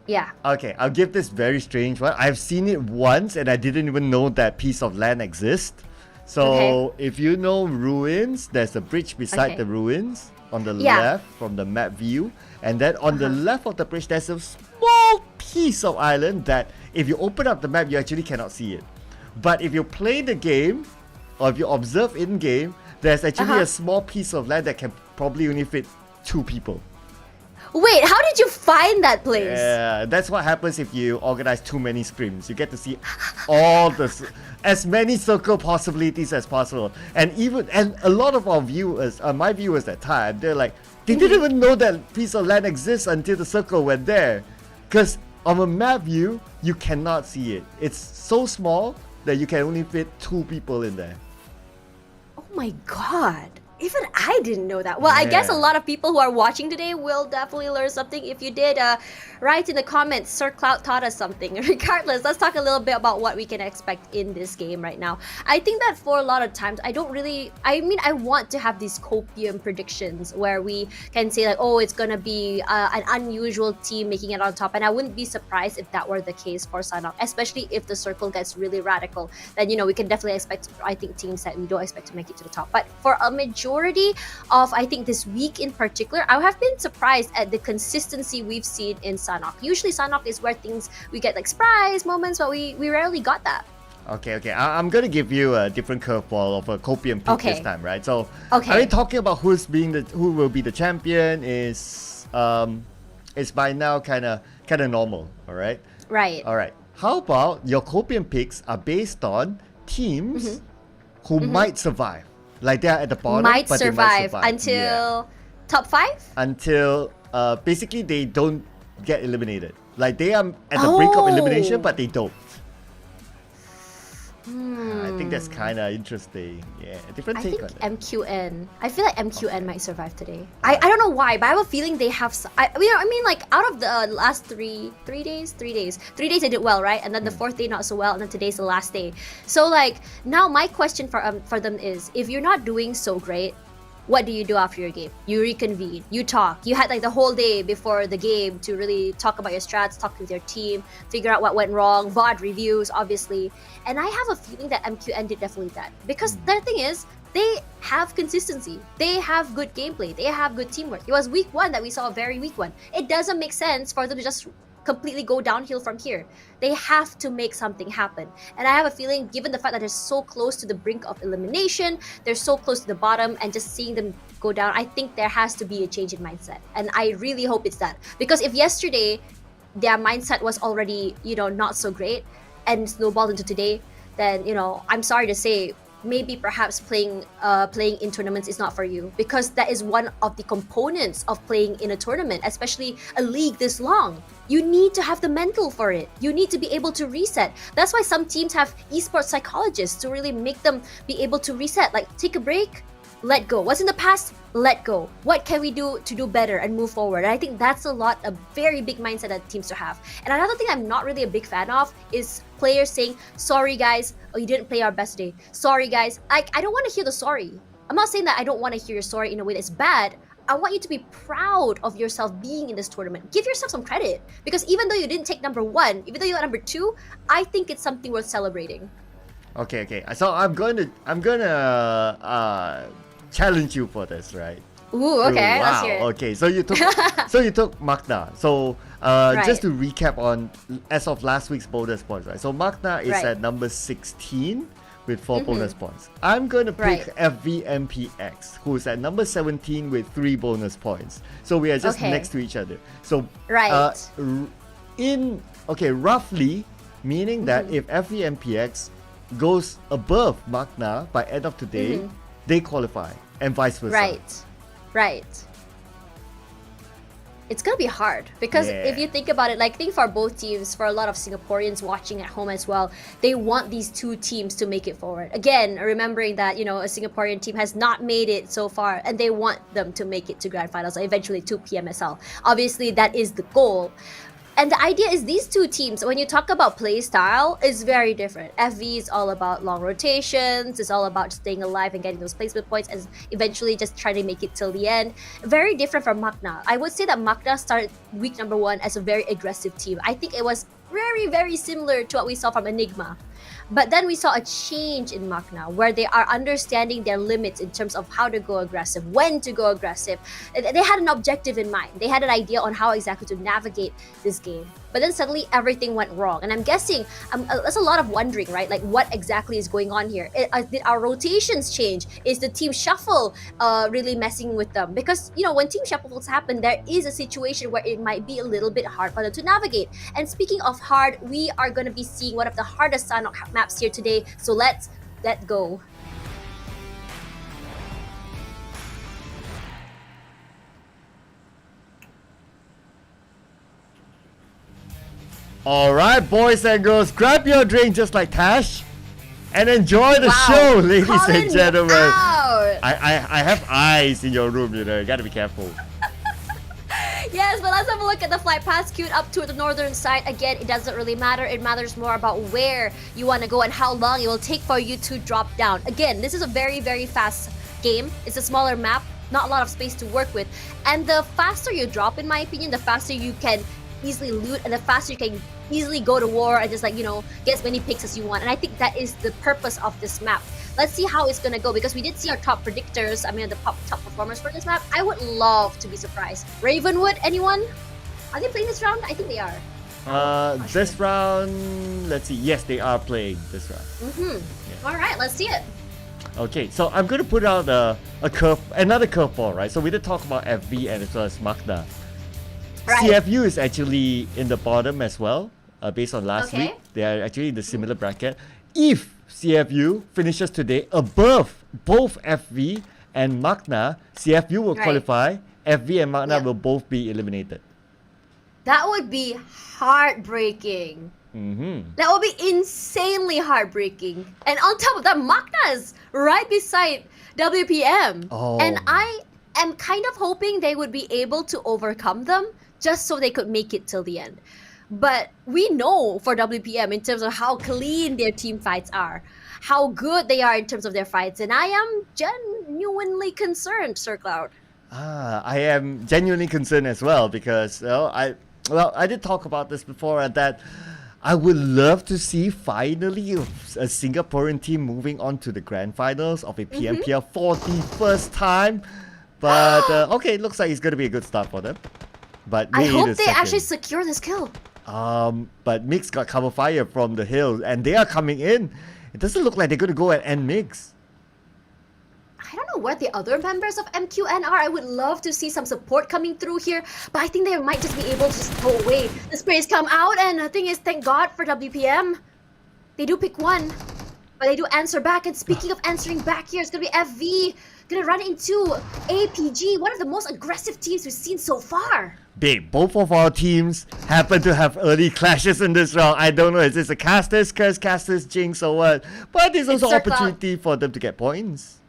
Yeah. Okay, I'll give this very strange one. I've seen it once and I didn't even know that piece of land exists. So if you know ruins, there's a bridge beside the ruins on the left from the map view. And then on the left of the bridge, there's a small piece of island that if you open up the map, you actually cannot see it. But if you play the game, or if you observe in-game, there's actually a small piece of land that can probably only fit 2 people. Wait, how did you find that place? Yeah, that's what happens if you organize too many scrims. You get to see all as many circle possibilities as possible. And a lot of our viewers, my viewers at time, they're like, they didn't even know that piece of land exists until the circle went there. Because on a map view, you cannot see it. It's so small that you can only fit 2 people in there. Oh my god. Even I didn't know that. Well, I guess a lot of people who are watching today will definitely learn something. If you did, write in the comments, Sir Cloud taught us something. Regardless, let's talk a little bit about what we can expect in this game right now. I think that for a lot of times, I want to have these copium predictions where we can say like, oh, it's gonna be an unusual team making it on top. And I wouldn't be surprised if that were the case for Sanhok, especially if the circle gets really radical. Then, you know, we can definitely expect, I think, teams that we don't expect to make it to the top. But for a majority of, I think, this week in particular, I have been surprised at the consistency we've seen in Sanhok. Usually Sanhok is where we get like surprise moments, but we rarely got that. Okay. I'm gonna give you a different curveball of a copium pick this time, right? So, are we talking about who will be the champion? Is by now kind of normal, all right? Right. All right. How about your copium picks are based on teams who might survive? Like they're at the bottom, might but survive they might survive until top 5? Until basically they don't get eliminated. Like they are at the brink of elimination, but they don't. I think that's kind of interesting. Yeah, different I take think on it. MQN. I feel like MQN might survive today. I don't know why, but I have a feeling they have. I mean, like out of the last three days they did well, right? And then the fourth day not so well, and then today's the last day. So like now my question for them is, if you're not doing so great, what do you do after your game? You reconvene, you talk. You had like the whole day before the game to really talk about your strats, talk with your team, figure out what went wrong, VOD reviews, obviously. And I have a feeling that MQN did definitely that. Because the thing is, they have consistency. They have good gameplay. They have good teamwork. It was week 1 that we saw a very weak one. It doesn't make sense for them to just completely go downhill from here. They have to make something happen. And I have a feeling, given the fact that they're so close to the brink of elimination, they're so close to the bottom, and just seeing them go down, I think there has to be a change in mindset. And I really hope it's that. Because if yesterday their mindset was already, not so great and snowballed into today, then, I'm sorry to say, maybe perhaps playing in tournaments is not for you, because that is one of the components of playing in a tournament, especially a league this long. You need to have the mental for it. You need to be able to reset. That's why some teams have esports psychologists to really make them be able to reset, like take a break, let go. What's in the past, let go. What can we do to do better and move forward? And I think that's a very big mindset that teams to have. And another thing I'm not really a big fan of is players saying, sorry guys, you didn't play our best day. Sorry guys. I don't want to hear the sorry. I'm not saying that I don't want to hear your sorry in a way that's bad. I want you to be proud of yourself being in this tournament. Give yourself some credit. Because even though you didn't take number 1, even though you got number 2, I think it's something worth celebrating. Okay. So I'm gonna challenge you for this, right? Ooh, okay. Wow. Let's hear it. Okay, so you took Magna. So just to recap on as of last week's bonus points, right? So Magna is at number 16 with 4 bonus points. I'm gonna pick FVMPX, who's at number 17 with 3 bonus points. So we are just next to each other. So roughly meaning that if FVMPX goes above Magna by end of today, they qualify, and vice versa. Right. It's gonna be hard because if you think about it, like, I think for both teams, for a lot of Singaporeans watching at home as well, they want these two teams to make it forward. Again, remembering that, a Singaporean team has not made it so far, and they want them to make it to Grand Finals, eventually to PMSL. Obviously, that is the goal. And the idea is these two teams, when you talk about play style, is very different. FV is all about long rotations, it's all about staying alive and getting those placement points and eventually just trying to make it till the end. Very different from Magna. I would say that Magna started week number 1 as a very aggressive team. I think it was very, very similar to what we saw from Enigma. But then we saw a change in Magna where they are understanding their limits in terms of how to go aggressive, when to go aggressive. They had an objective in mind. They had an idea on how exactly to navigate this game. But then suddenly everything went wrong. And I'm guessing, there's a lot of wondering, right? Like, what exactly is going on here? Did our rotations change? Is the team shuffle really messing with them? Because, when team shuffles happen, there is a situation where it might be a little bit hard for them to navigate. And speaking of hard, we are going to be seeing one of the hardest Sanok maps here today. So let's go. Alright, boys and girls, grab your drink just like Tash and enjoy the show, ladies and gentlemen. I have eyes in your room, you gotta be careful. Yes, but let's have a look at the flight path queued up to the northern side. Again, it doesn't really matter. It matters more about where you want to go and how long it will take for you to drop down. Again, this is a very, very fast game. It's a smaller map, not a lot of space to work with. And the faster you drop, in my opinion, the faster you can easily loot and the faster you can easily go to war and just, get as many picks as you want. And I think that is the purpose of this map. Let's see how it's gonna go, because we did see our top predictors, the top performers for this map. I would love to be surprised. Ravenwood, anyone? Are they playing this round? I think they are. This round, let's see. Yes, they are playing this round. All right, let's see it. Okay, so I'm going to put out another curveball, right? So we did talk about FV and as well as Magna. CFU is actually in the bottom as well, based on last week. They are actually in the similar bracket. If CFU finishes today above both FV and Magna, CFU will qualify. FV and Magna will both be eliminated. That would be heartbreaking. That would be insanely heartbreaking. And on top of that, Magna's right beside WPM. And I am kind of hoping they would be able to overcome them just so they could make it till the end. But we know for WPM in terms of how clean their team fights are, how good they are in terms of their fights, and I am genuinely concerned, Sir Cloud. I am genuinely concerned as well because I did talk about this before that I would love to see finally a Singaporean team moving on to the grand finals of a PMPL for the first time. But okay, looks like it's going to be a good start for them. But I hope they actually secure this kill. But Mix got cover fire from the hill and they are coming in. It doesn't look like they're going to go and end Mix. I don't know where the other members of MQN are. I would love to see some support coming through here, but I think they might just be able to just go away. The sprays come out, and the thing is, thank God for WPM. They do pick one, but they do answer back. And speaking of answering back here, it's going to be FV. Going to run into APG, one of the most aggressive teams we've seen so far. Babe, both of our teams happen to have early clashes in this round. I don't know, is this a caster's curse, caster's jinx, or what? But there's also opportunity for them to get points.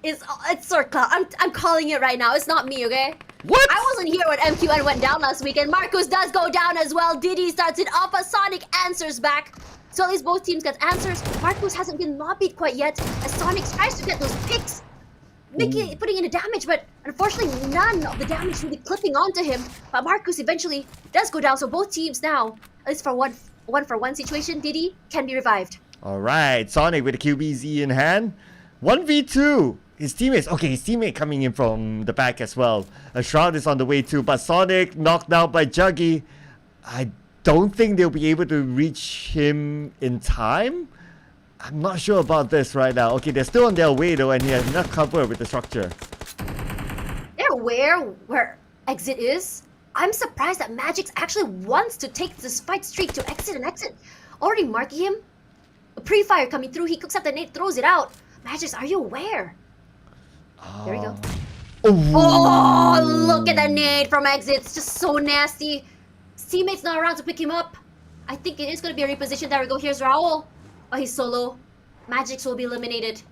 It's Sir Cloud. I'm calling it right now. It's not me, okay? What? I wasn't here when MQN went down last week, and Marcus does go down as well. Diddy starts it off, a Sonic answers back. So at least both teams get answers. Marcus hasn't been lobbied quite yet, as Sonic tries to get those picks, putting in the damage, but unfortunately none of the damage really clipping onto him. But Marcus eventually does go down, so both teams now, at least for one situation, Diddy can be revived. Alright, Sonic with the QBZ in hand. 1v2. His teammate coming in from the back as well. A Shroud is on the way too, but Sonic knocked out by Juggy. I don't think they'll be able to reach him in time. I'm not sure about this right now. Okay, they're still on their way though, and he has enough cover with the structure. They're aware where exit is. I'm surprised that Magix actually wants to take this fight streak to exit and exit. Already marking him. A pre-fire coming through, he cooks up the nade, throws it out. Magix, are you aware? There we go. Oh, look at that nade from exit. It's just so nasty. His teammate's not around to pick him up. I think it is going to be a reposition. There we go. Here's Raul. Oh, he's solo. Magix will be eliminated.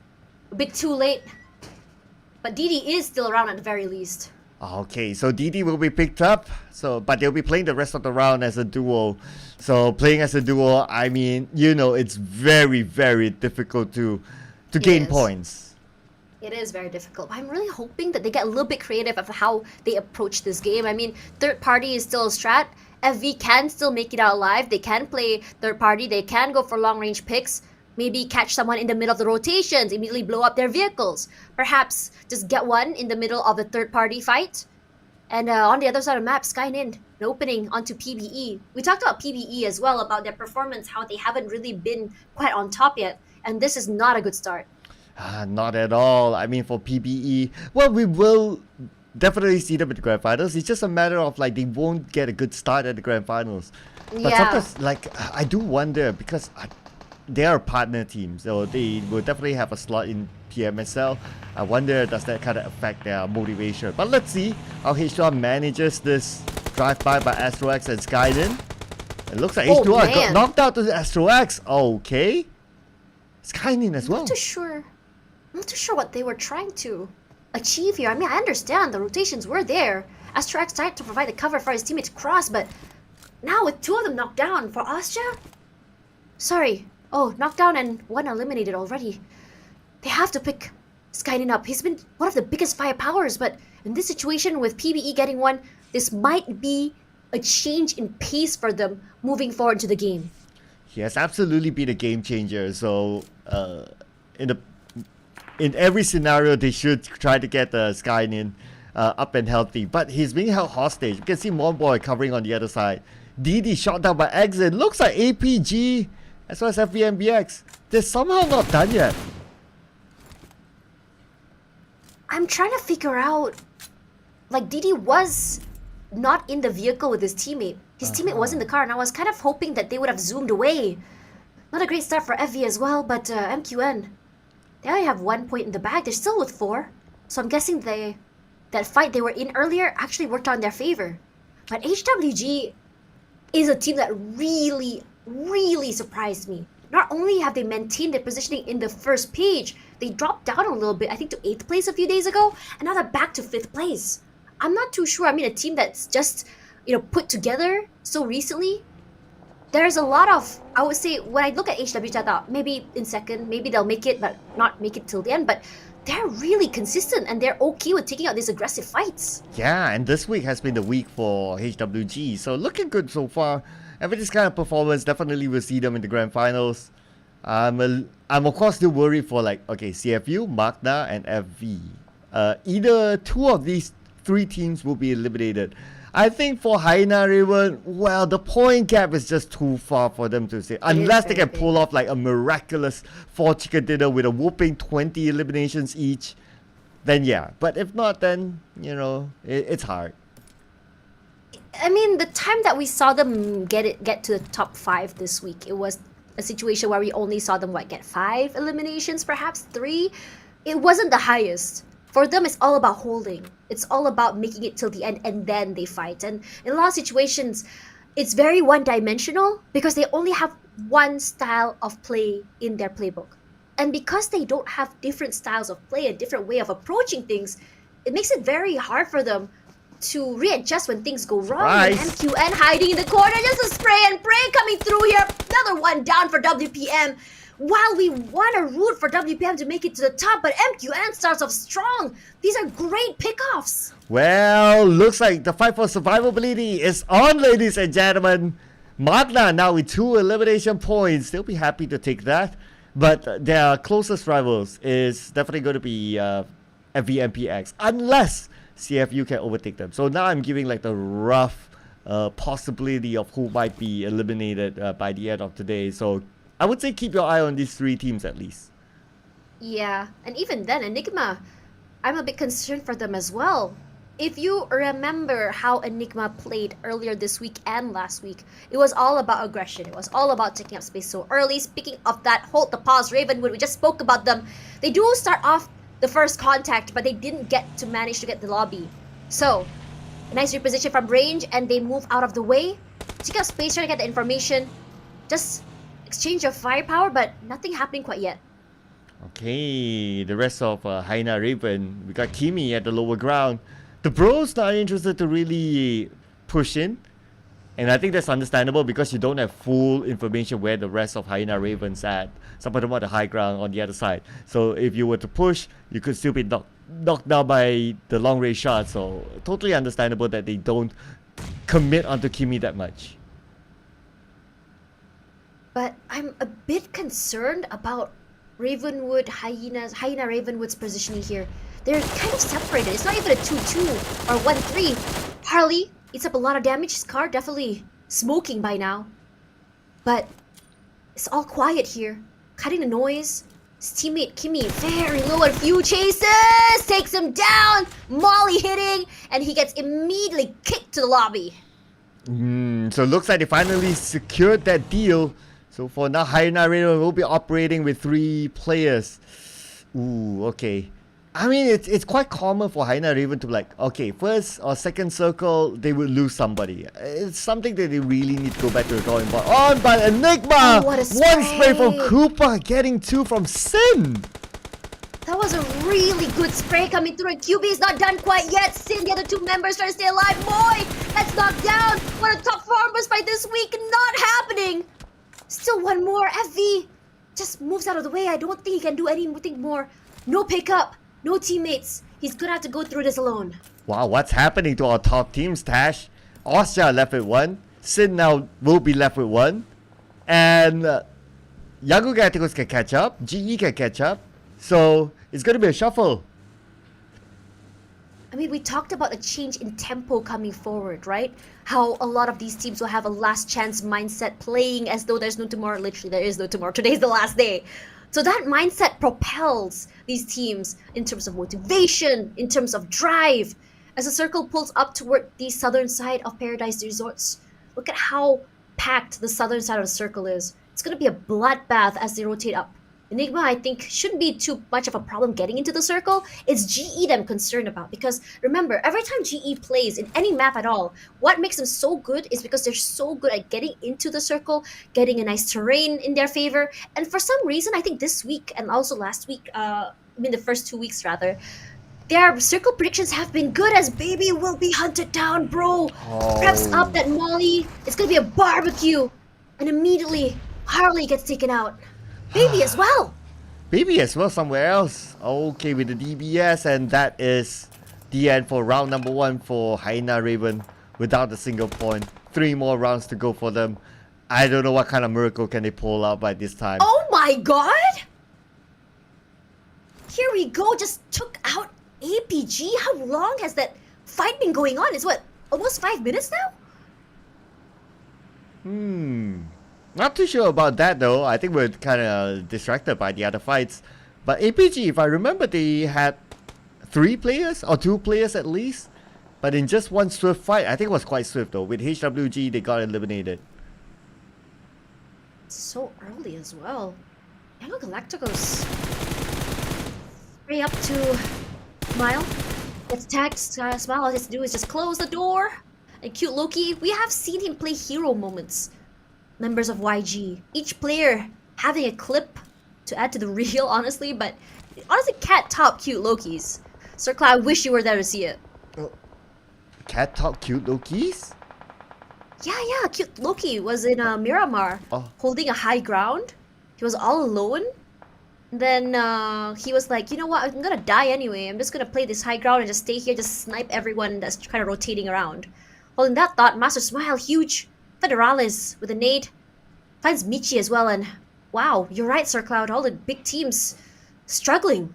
A bit too late. But Didi is still around at the very least. Okay, so Didi will be picked up. But they'll be playing the rest of the round as a duo. So playing as a duo, I mean, you know, it's very, very difficult to gain points. It is very difficult. I'm really hoping that they get a little bit creative of how they approach this game. I mean, third party is still a strat. FV can still make it out alive. They can play third party. They can go for long range picks. Maybe catch someone in the middle of the rotations, immediately blow up their vehicles. Perhaps just get one in the middle of the third party fight. And on the other side of the map, Skynin, an opening onto PBE. We talked about PBE as well, about their performance, how they haven't really been quite on top yet. And this is not a good start. Not at all. I mean, for PBE, well, we will definitely see them at the grand finals. It's just a matter of like they won't get a good start at the grand finals. But sometimes, like, I do wonder because they are a partner team, so they will definitely have a slot in PMSL. I wonder, does that kind of affect their motivation? But let's see how H2R manages this drive-by by AstroX and Skyden. It looks like H2R got knocked out to the AstroX. Okay. Skyden as well. I'm not too sure what they were trying to achieve here. I mean, I understand the rotations were there. Astrox tried to provide the cover for his teammate to cross, but now with two of them knocked down for Astra? Sorry. Oh, knocked down and one eliminated already. They have to pick Skyden up. He's been one of the biggest firepowers, but in this situation with PBE getting one, this might be a change in pace for them moving forward to the game. He has absolutely been a game changer, so in every scenario, they should try to get the Skynin up and healthy. But he's being held hostage. You can see Monboy covering on the other side. Didi shot down by Exit. Looks like APG as well as FVMBX. They're somehow not done yet. I'm trying to figure out... Like, Didi was not in the vehicle with his teammate. His teammate was in the car, and I was kind of hoping that they would have zoomed away. Not a great start for FV as well, but MQN... They only have 1 point in the bag. They're still with 4. So I'm guessing that fight they were in earlier actually worked out in their favor. But HWG is a team that really, really surprised me. Not only have they maintained their positioning in the first page, they dropped down a little bit, I think to 8th place a few days ago, and now they're back to 5th place. I'm not too sure. I mean, a team that's just, put together so recently, there's a lot of, I would say, when I look at HW Chata, maybe in second, maybe they'll make it, but not make it till the end, but they're really consistent and they're okay with taking out these aggressive fights. Yeah, and this week has been the week for HWG, so looking good so far. And with this kind of performance, definitely we'll see them in the grand finals. I'm of course still worried for CFU, Magna, and FV. Either two of these three teams will be eliminated. I think for Haina Raven, well, the point gap is just too far for them to say. Unless they can pull off like a miraculous 4 chicken dinner with a whooping 20 eliminations each, then yeah. But if not, then, it's hard. I mean, the time that we saw them get to the top 5 this week, it was a situation where we only saw them, get 5 eliminations, perhaps 3? It wasn't the highest. For them, it's all about holding. It's all about making it till the end, and then they fight. And in a lot of situations, it's very one-dimensional because they only have one style of play in their playbook. And because they don't have different styles of play, a different way of approaching things, it makes it very hard for them to readjust when things go wrong. And MQN hiding in the corner, just a spray and pray coming through here. Another one down for WPM. While we want to root for WPM to make it to the top, but MQN starts off strong. These are great pickoffs. Well, looks like the fight for survivability is on, ladies and gentlemen. Magna now with 2 elimination points. They'll be happy to take that. But their closest rivals is definitely going to be FVMPX, unless CFU can overtake them. So now I'm giving the rough possibility of who might be eliminated by the end of today. So I would say keep your eye on these 3 teams at least. Yeah, and even then, Enigma, I'm a bit concerned for them as well. If you remember how Enigma played earlier this week and last week, it was all about aggression. It was all about taking up space so early. Speaking of that, hold the pause, Ravenwood, we just spoke about them. They do start off the first contact, but they didn't manage to get the lobby. So, a nice reposition from range, and they move out of the way. Take up space, trying to get the information. Just exchange of firepower, but nothing happening quite yet. Okay, the rest of Haina Raven. We got Kimi at the lower ground. The bros not interested to really push in. And I think that's understandable because you don't have full information where the rest of Haina Raven's at. Some of them are the high ground on the other side. So if you were to push, you could still be knocked down by the long range shot. So totally understandable that they don't commit onto Kimi that much. But I'm a bit concerned about Haina Ravenwood's positioning here. They're kind of separated. It's not even a 2-2 or 1-3. Harley eats up a lot of damage. Scar definitely smoking by now. But it's all quiet here. Cutting the noise. His teammate Kimi very low, and few chases. Takes him down. Molly hitting. And he gets immediately kicked to the lobby. So it looks like they finally secured that deal. So for now, Haina Raven will be operating with 3 players. Ooh, okay. I mean, it's quite common for Haina Raven to first or second circle, they will lose somebody. It's something that they really need to go back to the drawing board. On by Enigma! Oh, what a One spray from Koopa, getting 2 from Sin! That was a really good spray coming through, and QB is not done quite yet. Sin, the other 2 members trying to stay alive. Boy, that's knocked down. One of the top performers by this week, not happening. Still one more. FV just moves out of the way. I don't think he can do anything more. No pickup, no teammates. He's gonna have to go through this alone. Wow, what's happening to our top teams, Tash? Austria left with 1. Sin now will be left with 1. And Yagu Galacticos can catch up. GE can catch up. So it's gonna be a shuffle. I mean, we talked about a change in tempo coming forward, right? How a lot of these teams will have a last chance mindset, playing as though there's no tomorrow. Literally, there is no tomorrow. Today's the last day. So that mindset propels these teams in terms of motivation, in terms of drive. As the circle pulls up toward the southern side of Paradise Resorts, look at how packed the southern side of the circle is. It's going to be a bloodbath as they rotate up. Enigma, I think, shouldn't be too much of a problem getting into the circle. It's GE that I'm concerned about because remember, every time GE plays in any map at all, what makes them so good is because they're so good at getting into the circle, getting a nice terrain in their favor. And for some reason, I think this week and also last week, the first 2 weeks rather, their circle predictions have been good as Baby will be hunted down, bro. Preps up that Molly. It's gonna be a barbecue. And immediately, Harley gets taken out. Baby as well. Baby as well somewhere else. Okay, with the DBS, and that is the end for round number 1 for Hyena Raven without a single point. 3 more rounds to go for them. I don't know what kind of miracle can they pull out by this time. Oh my god! Here we go, just took out APG. How long has that fight been going on? It's what, almost 5 minutes now? Not too sure about that though. I think we're kind of distracted by the other fights. But APG, if I remember, they had 3 players or 2 players at least. But in just one swift fight, I think it was quite swift though. With HWG, they got eliminated. So early as well. Hello Galacticos. Hurry up to Smile. Gets tagged. Smile, all he has to do is just close the door. And cute Loki, we have seen him play hero moments. Members of YG. Each player having a clip to add to the reel, honestly, but honestly, cat top cute Lokis. Circle, I wish you were there to see it. Cat top cute Lokis? Yeah, cute Loki was in Miramar, holding a high ground. He was all alone. Then he was like, you know what, I'm gonna die anyway. I'm just gonna play this high ground and just stay here, just snipe everyone that's kind of rotating around. Holding that thought, Master Smile, huge. Federales with a nade. Finds Michi as well, and wow, you're right, Sir Cloud. All the big teams struggling.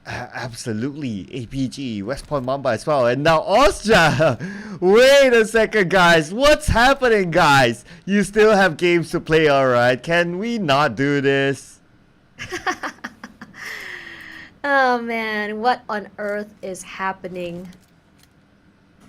Absolutely. APG, West Point Mamba as well. And now Austria. Wait a second, guys. What's happening, guys? You still have games to play, alright? Can we not do this? Oh man, what on earth is happening?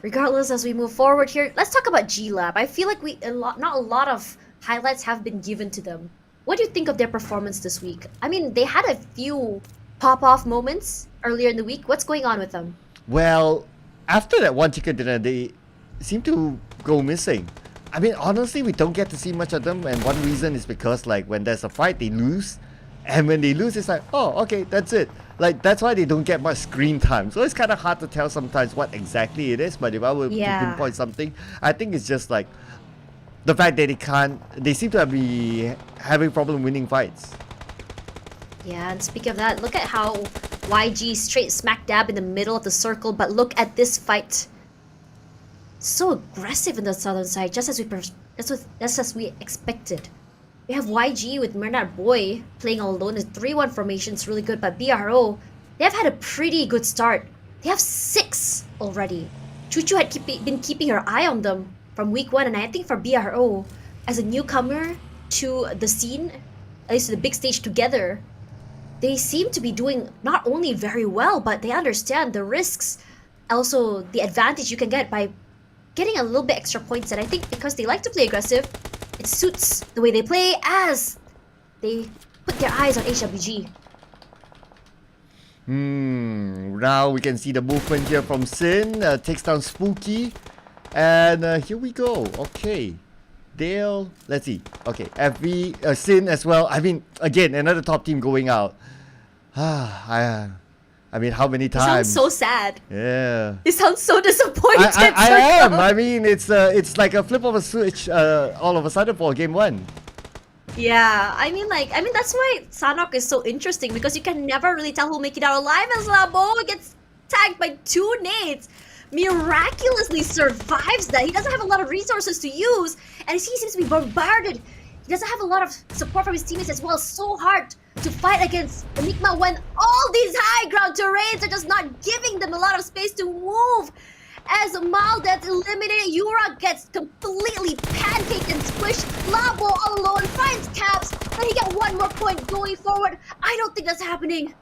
Regardless, as we move forward here, let's talk about G-Lab. I feel like not a lot of highlights have been given to them. What do you think of their performance this week? I mean, they had a few pop-off moments earlier in the week. What's going on with them? Well, after that one chicken dinner, they seem to go missing. I mean, honestly, we don't get to see much of them, and one reason is because, like, when there's a fight, they lose. And when they lose, it's like, oh, okay, that's it. Like, that's why they don't get much screen time. So it's kind of hard to tell sometimes what exactly it is. But if I were to pinpoint something, I think it's just like the fact that they seem to be having problem winning fights. Yeah, and speaking of that, look at how YG straight smack dab in the middle of the circle. But look at this fight. So aggressive in the southern side, just as we expected. We have YG with Bernard Boy playing all alone. The 3-1 formation is really good, but BRO, they've had a pretty good start. They have 6 already. Chuchu had been keeping her eye on them from week 1, and I think for BRO, as a newcomer to the scene, at least to the big stage together, they seem to be doing not only very well, but they understand the risks, also the advantage you can get by getting a little bit extra points. And I think because they like to play aggressive, it suits the way they play as they put their eyes on HWG. Now we can see the movement here from Sin. Takes down Spooky. And here we go. Okay. Dale. Let's see. Okay. FV. Sin as well. I mean, again, another top team going out. I mean, how many times? It sounds so sad. Yeah. It sounds so disappointed. I am. I mean, it's like a flip of a switch all of a sudden for game 1. Yeah, I mean that's why Sanok is so interesting, because you can never really tell who'll make it out alive as Labo gets tagged by 2 nades. Miraculously survives that. He doesn't have a lot of resources to use, and he seems to be bombarded. He doesn't have a lot of support from his teammates as well. So hard to fight against Enigma when all these high ground terrains are just not giving them a lot of space to move. As Maldet eliminated, Yura gets completely pancaked and squished. Labo all alone finds Caps, and he got 1 more point going forward. I don't think that's happening.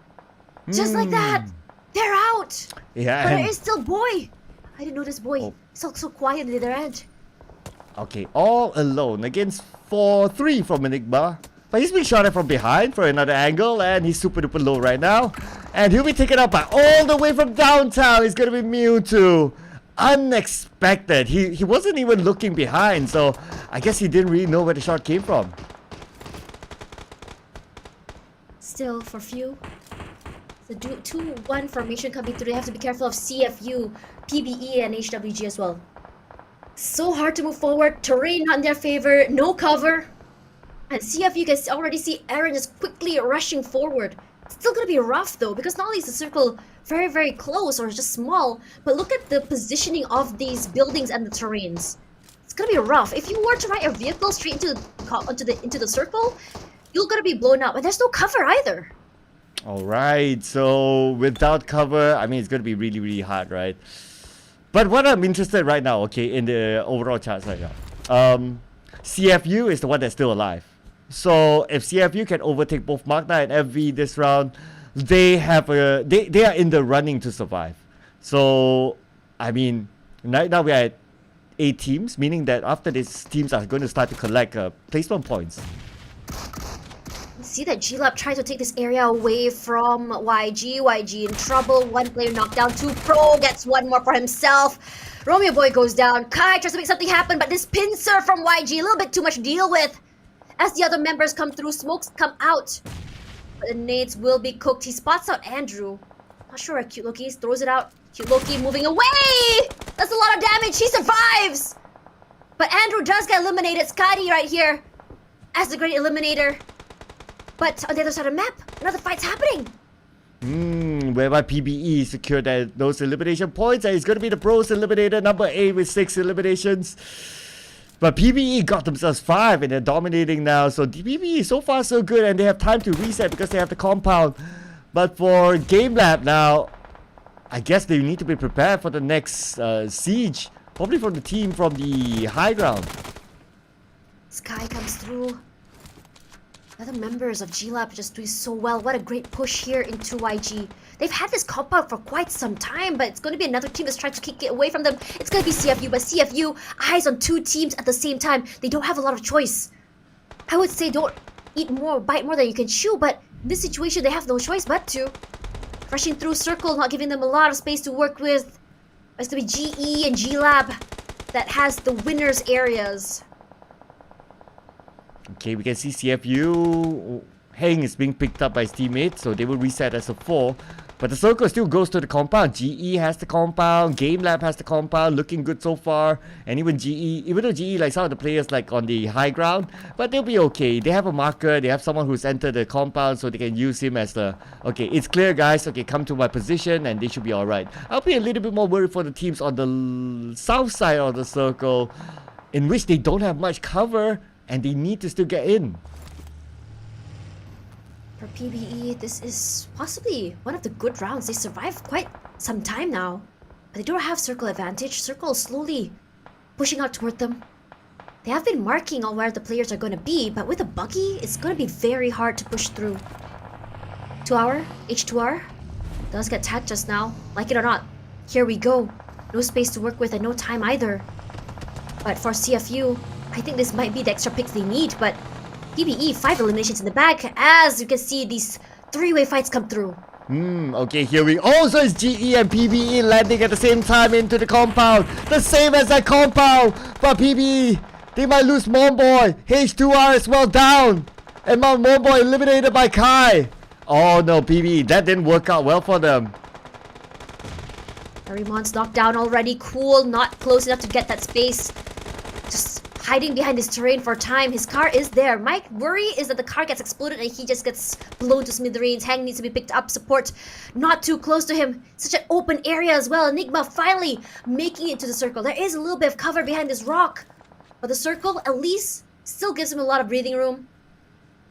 Just like that, they're out. Yeah, but there is still Boy. I didn't notice Boy. It's all so quiet on the other end. Okay, all alone against 4-3 from Enigma. But he's being shot at from behind for another angle, and he's super duper low right now. And he'll be taken out by all the way from downtown. It's gonna be Mewtwo. Unexpected. He wasn't even looking behind, so I guess he didn't really know where the shot came from. Still, for few, the 2-1 formation coming through. They have to be careful of CFU, PBE, and HWG as well. So hard to move forward. Terrain not in their favor. No cover. And CFU, you can already see Aaron just quickly rushing forward. It's still gonna be rough though, because not only is the circle very, very close or just small, but look at the positioning of these buildings and the terrains. It's gonna be rough. If you were to ride your vehicle straight into the circle, you're gonna be blown up, and there's no cover either. Alright, so without cover, I mean, it's gonna be really, really hard, right? But what I'm interested right now, okay, in the overall charts right now, CFU is the one that's still alive. So if CFU can overtake both Magna and FV this round, they have they are in the running to survive. So I mean, right now we are at 8 teams, meaning that after these teams are going to start to collect placement points. See that G-Lab tried to take this area away from YG. YG in trouble. One player knocked down. 2 Pro gets one more for himself. Romeo Boy goes down. Kai tries to make something happen, but this pincer from YG, a little bit too much to deal with. As the other members come through, smokes come out. But the nades will be cooked. He spots out Andrew. Not sure where Cute Loki is. Throws it out. Cute Loki moving away! That's a lot of damage. He survives! But Andrew does get eliminated. Scotty right here as the great eliminator. But on the other side of the map, another fight's happening. Whereby PBE secured those elimination points, and it's going to be the Pros eliminator, number 8 with 6 eliminations. But PBE got themselves 5, and they're dominating now. So PBE so far so good, and they have time to reset because they have the compound. But for Game Lab now, I guess they need to be prepared for the next siege. Probably from the team from the high ground. Sky comes through. The other members of G-Lab are just doing so well. What a great push here into YG. They've had this compound for quite some time, but it's going to be another team that's trying to kick it away from them. It's going to be CFU, but CFU eyes on 2 teams at the same time. They don't have a lot of choice. I would say don't bite more than you can chew, but in this situation, they have no choice but to. Rushing through circle, not giving them a lot of space to work with. It's going to be GE and G-Lab that has the winners areas. Okay, we can see CFU. Heng is being picked up by his teammates, so they will reset as a 4. But the circle still goes to the compound. GE has the compound. Game Lab has the compound. Looking good so far. And even though GE, like some of the players like on the high ground, but they'll be okay. They have a marker. They have someone who's entered the compound, so they can use him as the, okay, it's clear guys. Okay, come to my position and they should be alright. I'll be a little bit more worried for the teams on the south side of the circle, in which they don't have much cover and they need to still get in. For PBE, this is possibly one of the good rounds. They survived quite some time now, but they don't have circle advantage. Circle is slowly pushing out toward them. They have been marking on where the players are going to be, but with a buggy, it's going to be very hard to push through. 2R, H2R, does get tagged just now. Like it or not, here we go. No space to work with and no time either. But for CFU, I think this might be the extra picks they need, but PBE, 5 eliminations in the bag, as you can see these 3-way fights come through. Okay, here we go. So it's GE and PBE landing at the same time into the compound. The same as that compound. But PBE, they might lose Momboy. H2R is well down. And Momboy eliminated by Kai. Oh no, PBE, that didn't work out well for them. Arimon's knocked down already. Cool, not close enough to get that space. Just hiding behind this terrain for time. His car is there. My worry is that the car gets exploded and he just gets blown to smithereens. Hang needs to be picked up. Support not too close to him. Such an open area as well. Enigma finally making it to the circle. There is a little bit of cover behind this rock, but the circle at least still gives him a lot of breathing room.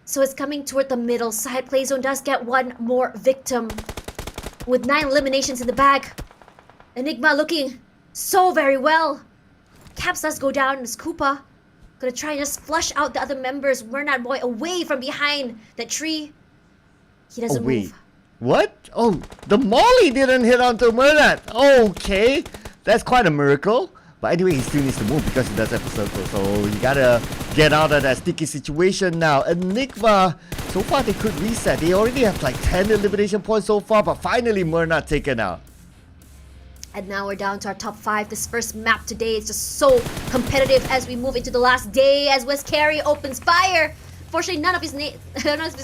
So it's coming toward the middle side. Playzone does get one more victim with 9 eliminations in the bag. Enigma looking so very well. Caps does go down. It's Koopa gonna try and just flush out the other members. Mernat Boy away from behind that tree. He doesn't move. What? Oh, the molly didn't hit onto Mernat. Okay, that's quite a miracle. But anyway, he still needs to move because he does have a circle. So you gotta get out of that sticky situation now. Enigma, so far they could reset. They already have like 10 elimination points so far, but finally Myrna taken out. And now we're down to our top 5. This first map today is just so competitive as we move into the last day as West Carey opens fire. Fortunately, none of his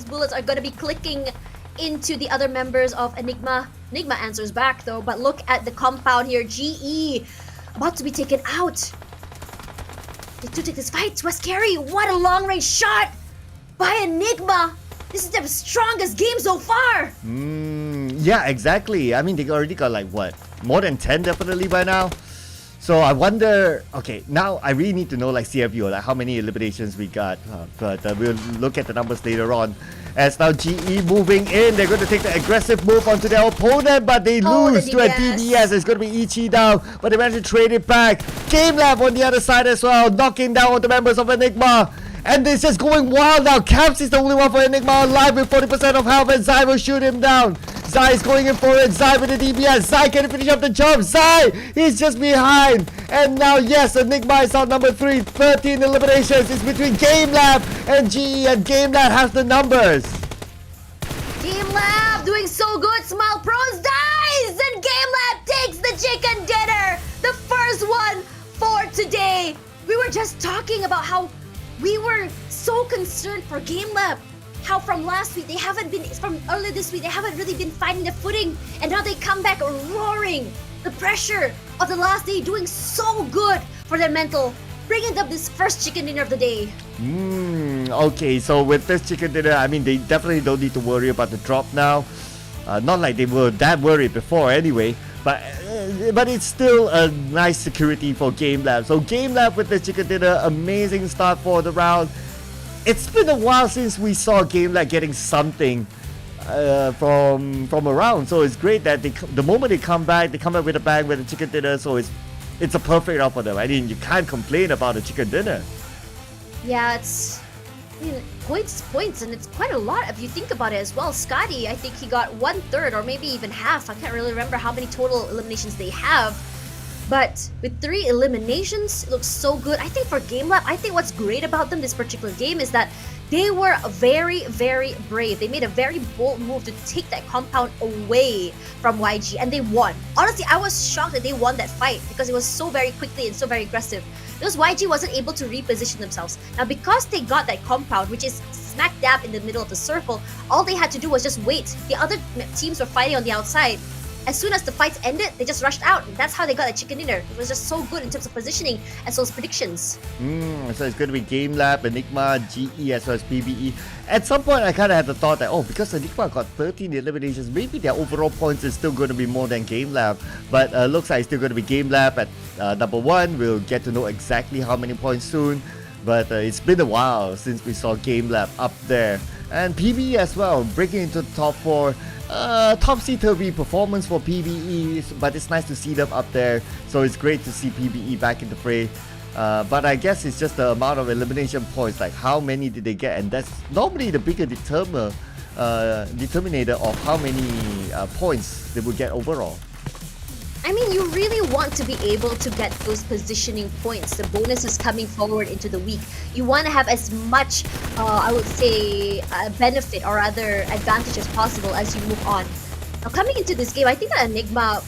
bullets are going to be clicking into the other members of Enigma. Enigma answers back though, but look at the compound here. GE about to be taken out. They do take this fight. West Carey, what a long range shot by Enigma. This is their strongest game so far. Yeah, exactly. I mean, they already got like what? More than 10 definitely by now. So I wonder, okay, now I really need to know like CFU, like how many eliminations we got. But we'll look at the numbers later on. As now GE moving in, they're going to take the aggressive move onto their opponent, but they lose to a DBS. It's going to be Ichi down, but they managed to trade it back. Game Lab on the other side as well, knocking down all the members of Enigma. And it's just going wild now. Caps is the only one for Enigma alive with 40% of health, and Zai will shoot him down. Zai is going in for it. Zai with the DBS. Zai can finish up the job. Zai, he's just behind. And now, yes, Enigma is out number 3. 13 eliminations. It's between Game Lab and GE, and Game Lab has the numbers. Game Lab doing so good. Smile Pros dies, and Game Lab takes the chicken dinner. The first one for today. We were just talking about how we were so concerned for Game Lab. How from last week, from earlier this week, they haven't really been finding their footing. And now they come back roaring. The pressure of the last day doing so good for their mental. Bringing up this first chicken dinner of the day. Okay, so with this chicken dinner, I mean, they definitely don't need to worry about the drop now. Not like they were that worried before anyway. But it's still a nice security for Game Lab. So Game Lab with the chicken dinner, amazing start for the round. It's been a while since we saw Game Lab getting something from a round. So it's great that the moment they come back with a bang with the chicken dinner. So it's a perfect round for them. I mean, you can't complain about a chicken dinner. Yeah, it's points, and it's quite a lot if you think about it as well. Scotty, I think he got 1/3 or maybe even half. I can't really remember how many total eliminations they have. But with 3 eliminations, it looks so good. I think for Game Lab, I think what's great about them this particular game is that they were very, very brave. They made a very bold move to take that compound away from YG, and they won. Honestly, I was shocked that they won that fight because it was so very quickly and so very aggressive. Because YG wasn't able to reposition themselves. Now, because they got that compound, which is smack dab in the middle of the circle, all they had to do was just wait. The other teams were fighting on the outside. As soon as the fights ended, they just rushed out. And that's how they got that chicken dinner. It was just so good in terms of positioning as well as predictions. So it's going to be Game Lab, Enigma, GE as well as PBE. At some point, I kind of had the thought that, because Enigma got 13 eliminations, maybe their overall points is still going to be more than Game Lab. But looks like it's still going to be Game Lab at number 1. We'll get to know exactly how many points soon. But it's been a while since we saw Game Lab up there. And PBE as well, breaking into the top 4. Topsy-turvy performance for PBE, but it's nice to see them up there. So it's great to see PBE back in the fray. But I guess it's just the amount of elimination points, like how many did they get, and that's normally the bigger determinator of how many points they would get overall. I mean, you really want to be able to get those positioning points, the bonuses coming forward into the week. You want to have as much, I would say, benefit or rather advantage as possible as you move on. Now, coming into this game, I think that Enigma,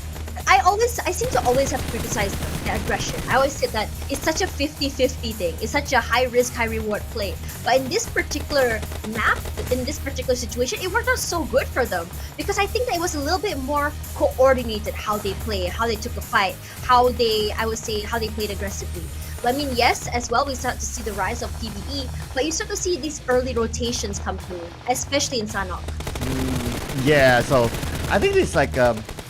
I seem to always have criticized their aggression. I always said that it's such a 50-50 thing. It's such a high risk, high reward play. But in this particular map, in this particular situation, it worked out so good for them. Because I think that it was a little bit more coordinated how they play, how they took a fight, how they played aggressively. But I mean, yes, as well, we start to see the rise of PBE, but you start to see these early rotations come through, especially in Sanhok. Yeah, so I think it's like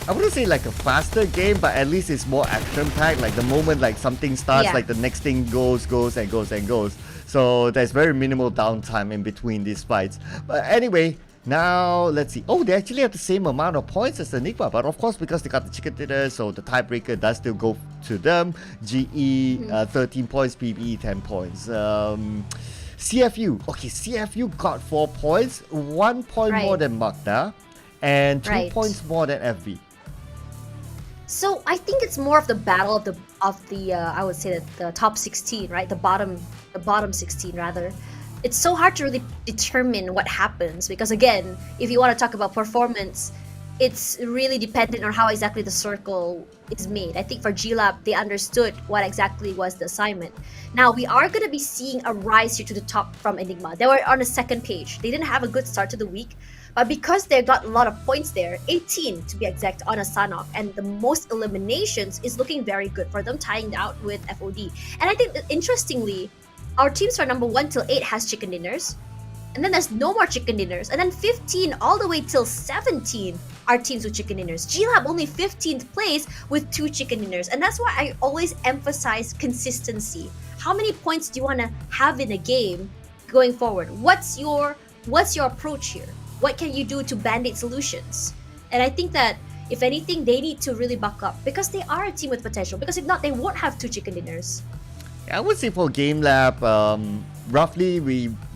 I wouldn't say like a faster game, but at least it's more action-packed. Like the moment like something starts, like the next thing goes and goes. So there's very minimal downtime in between these fights. But anyway, now let's see. Oh, they actually have the same amount of points as Enigma, but of course because they got the chicken dinner, so the tiebreaker does still go to them. GE 13 points, PBE 10 points. CFU, okay, CFU got 4 points, 1 point more than Magda, and 2 points more than FB. So I think it's more of the battle of the I would say that the top 16, right? The bottom 16 rather. It's so hard to really determine what happens because again, if you want to talk about performance, it's really dependent on how exactly the circle is made. I think for GLab, they understood what exactly was the assignment. Now we are going to be seeing a rise here to the top from Enigma. They were on the second page. They didn't have a good start to the week. But because they got a lot of points there, 18 to be exact on a Sanok, and the most eliminations is looking very good for them, tying out with FOD. And I think that interestingly, our teams from number 1 till 8 has chicken dinners. And then there's no more chicken dinners. And then 15 all the way till 17 are teams with chicken dinners. GLab only 15th place with 2 chicken dinners. And that's why I always emphasize consistency. How many points do you want to have in a game going forward? What's your approach here? What can you do to band-aid solutions? And I think that, if anything, they need to really buck up because they are a team with potential. Because if not, they won't have 2 chicken dinners. I would say for Game Lab, roughly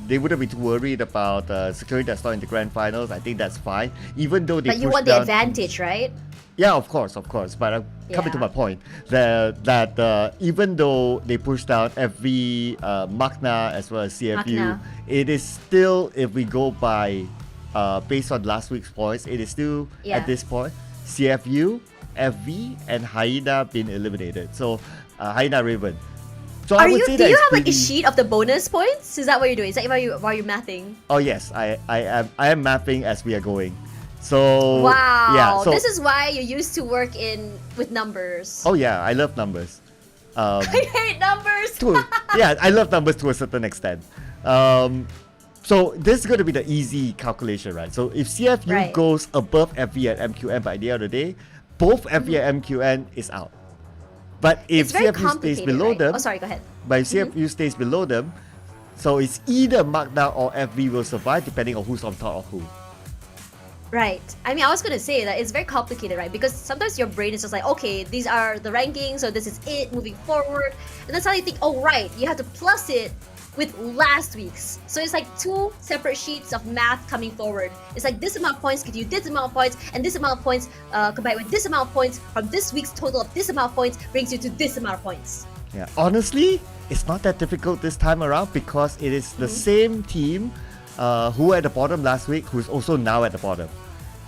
they wouldn't be too worried about securing their slot in the grand finals. I think that's fine. Even though they But you want the advantage, right? Yeah, of course. But I'm coming to my point that even though they pushed down every Magna as well as CFU, Magna. it is still, if we go by based on last week's points, it is still at this point CFU, FV, and Hyena been eliminated. So Hyena Raven. So I would say do that you it's have like a pretty- sheet of the bonus points? Is that what you're doing? Is that why you're mathing? Oh yes, I am mapping as we are going. So Wow. yeah. So this is why you used to work with numbers. oh yeah, I love numbers. I hate numbers. Yeah, I love numbers to a certain extent. So this is going to be the easy calculation, right? So if CFU Right. goes above FV and MQN by the end of the day, both FV and MQN is out. But if It's very CFU stays complicated, below right? them, Oh, sorry, go ahead. but if CFU stays below them, so it's either Magna or FV will survive depending on who's on top of who. Right. I mean, I was gonna say that it's very complicated, right? Because sometimes your brain is just like, okay, these are the rankings, so this is it moving forward, and then suddenly you think, oh right, you have to plus it with last week's. So it's like 2 separate sheets of math coming forward. It's like this amount of points gives you this amount of points, and this amount of points combined with this amount of points from this week's total of this amount of points brings you to this amount of points. Yeah, honestly, it's not that difficult this time around because it is the same team who were at the bottom last week who's also now at the bottom.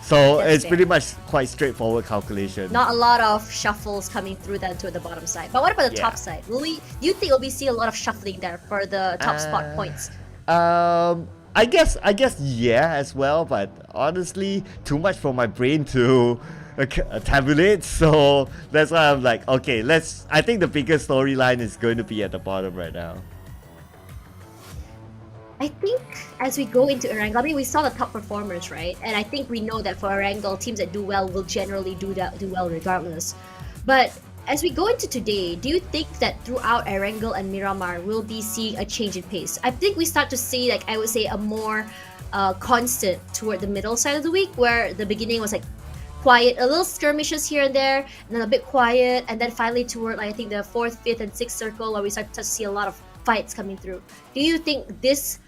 So That's it's fair. pretty much quite straightforward calculation. Not a lot of shuffles coming through then to the bottom side. But what about the Yeah. top side? Do you think we'll be seeing a lot of shuffling there for the top spot points? I guess yeah as well, but honestly, too much for my brain to tabulate. So that's why I'm like, okay, I think the biggest storyline is going to be at the bottom right now. I think as we go into Erangel, I mean, we saw the top performers, right? And I think we know that for Erangel, teams that do well will generally do well regardless. But as we go into today, do you think that throughout Erangel and Miramar, we'll be seeing a change in pace? I think we start to see, like, I would say, a more constant toward the middle side of the week, where the beginning was like quiet, a little skirmishes here and there, and then a bit quiet, and then finally toward, like, I think the 4th, 5th, and 6th circle, where we start to see a lot of fights coming through. Do you think this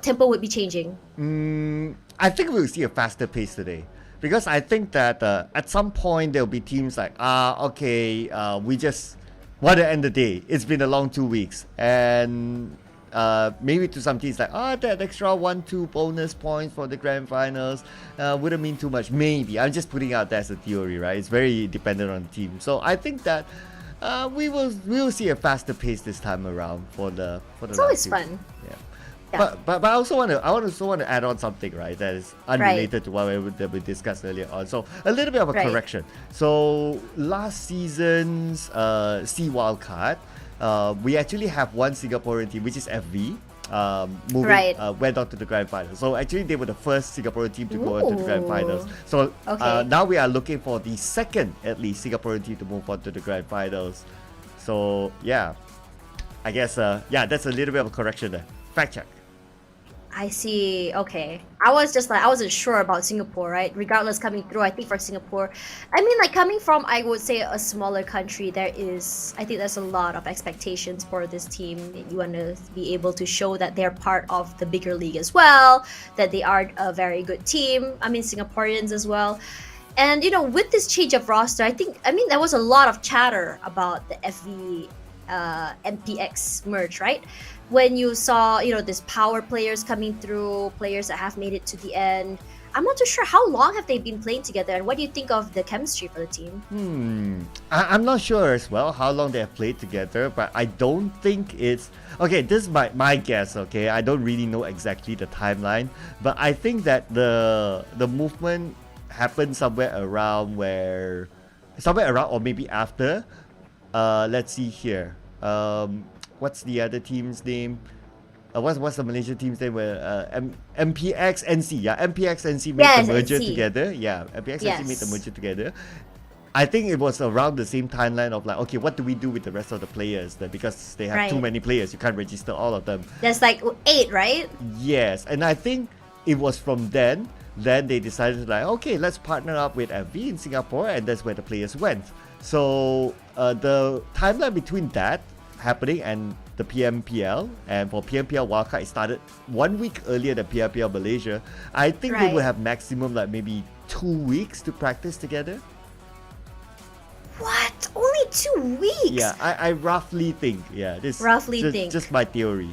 tempo would be changing? I think we'll see a faster pace today. Because I think that at some point there'll be teams like, we just want to end the day. It's been a long 2 weeks. And maybe to some teams like, that extra 1-2 bonus points for the grand finals wouldn't mean too much. Maybe. I'm just putting out that as a theory, right? It's very dependent on the team. So I think that we will see a faster pace this time around for the It's always last fun. Yeah. But I also want to add on something, right, that is unrelated to what we discussed earlier on. So a little bit of a correction. So last season's SEA Wildcard, we actually have one Singaporean team, which is FV, went on to the grand finals. So actually they were the first Singaporean team to go on to the grand finals. So now we are looking for the second, at least, Singaporean team to move on to the grand finals. So yeah, I guess that's a little bit of a correction there. Fact check. I see. Okay. I wasn't sure about Singapore, right? Regardless, coming through, I think for Singapore, I mean, like, coming from, I would say, a smaller country, I think there's a lot of expectations for this team. You want to be able to show that they're part of the bigger league as well, that they are a very good team. I mean, Singaporeans as well. And with this change of roster, I mean there was a lot of chatter about the FV MPX merge, right? When you saw this power players coming through, players that have made it to the end. I'm not too sure how long have they been playing together, and what do you think of the chemistry for the team? I'm not sure as well how long they have played together, but I don't think it's okay. This is my guess. Okay, I don't really know exactly the timeline, but I think that the movement happened somewhere around or maybe after. Let's see here. What's the other team's name? What's the Malaysia team's name? MPX NC. Yeah, MPX NC made the merger together. Yeah, MPX NC made the merger together. I think it was around the same timeline of like, okay, what do we do with the rest of the players? That because they have too many players, you can't register all of them. There's like 8, right? Yes, and I think it was from then they decided like, okay, let's partner up with FV in Singapore, and that's where the players went. So the timeline between that happening and the PMPL, and for PMPL Wildcard, it started 1 week earlier than PMPL Malaysia. I think they will have maximum like maybe 2 weeks to practice together. What? Only 2 weeks? Yeah, I roughly think. Yeah, this think. Just my theory.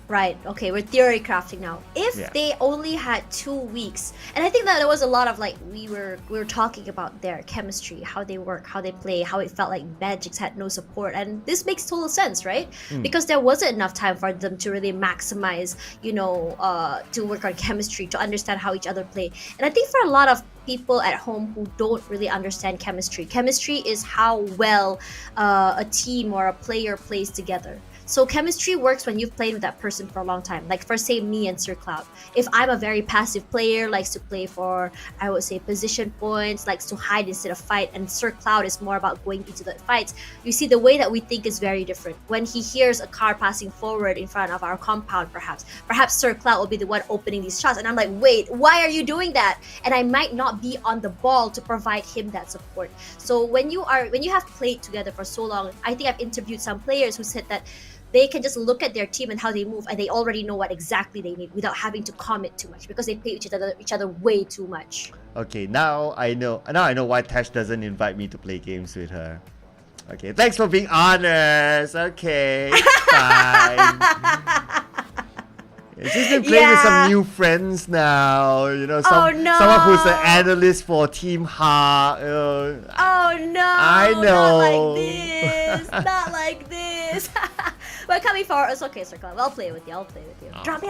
Right, okay, we're theory crafting now. If they only had 2 weeks, and I think that there was a lot of like, we were talking about their chemistry, how they work, how they play, how it felt like Magix had no support, and this makes total sense, right? Because there wasn't enough time for them to really maximize, to work on chemistry, to understand how each other play. And I think for a lot of people at home who don't really understand chemistry is how well a team or a player plays together. So chemistry works when you've played with that person for a long time. Like for say me and Sir Cloud. If I'm a very passive player, likes to play for, I would say, position points, likes to hide instead of fight, and Sir Cloud is more about going into the fights, you see the way that we think is very different. When he hears a car passing forward in front of our compound, perhaps Sir Cloud will be the one opening these shots, and I'm like, wait, why are you doing that? And I might not be on the ball to provide him that support. So when you have played together for so long, I think I've interviewed some players who said that they can just look at their team and how they move, and they already know what exactly they need without having to commit too much, because they play each other way too much. Okay, now I know why Tash doesn't invite me to play games with her. Okay, thanks for being honest. Okay, fine. She's been playing with some new friends now. Someone who's an analyst for Team Ha. Oh no! I know. Not like this. Not like this. But coming forward, it's okay, Sir Cloud. I'll play with you. Drop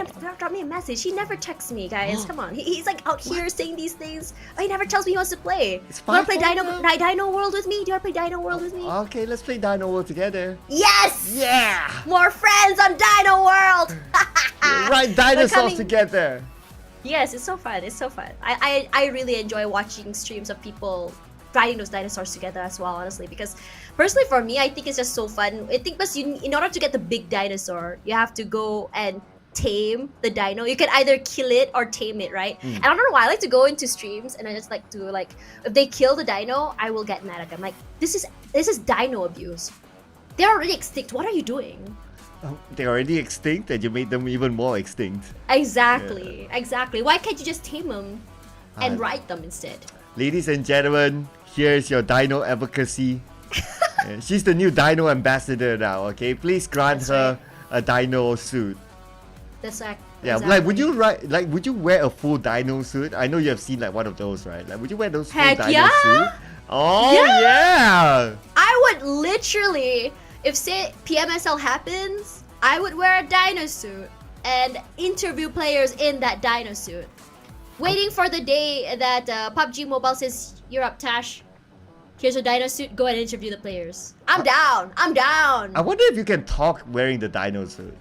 me a message. He never texts me, guys. Come on. He's like out here saying these things. Oh, he never tells me he wants to play. It's you want to play Dino World with me? Do you want to play Dino World with me? Okay, let's play Dino World together. Yes! Yeah! More friends on Dino World! Right, dinosaurs together. Yes, it's so fun. I really enjoy watching streams of people riding those dinosaurs together as well, honestly, because personally for me, I think it's just so fun. I think because in order to get the big dinosaur, you have to go and tame the dino. You can either kill it or tame it, right? And I don't know why, I like to go into streams and I just like to if they kill the dino, I will get mad at them. Like, this is dino abuse. They're already extinct. What are you doing? They're already extinct and you made them even more extinct. Exactly. Why can't you just tame them and ride them instead? Ladies and gentlemen, here's your dino advocacy. She's the new dino ambassador now, okay? Please grant her a dino suit. That's right. Yeah, exactly. would you wear a full dino suit? I know you have seen like one of those, right? Like, would you wear those full Heck dino suit? Oh yeah! I would literally, if say PMSL happens, I would wear a dino suit and interview players in that dino suit. Waiting for the day that PUBG Mobile says, you're up, Tash. Here's a dino suit, go and interview the players. I'm down. I wonder if you can talk wearing the dino suit.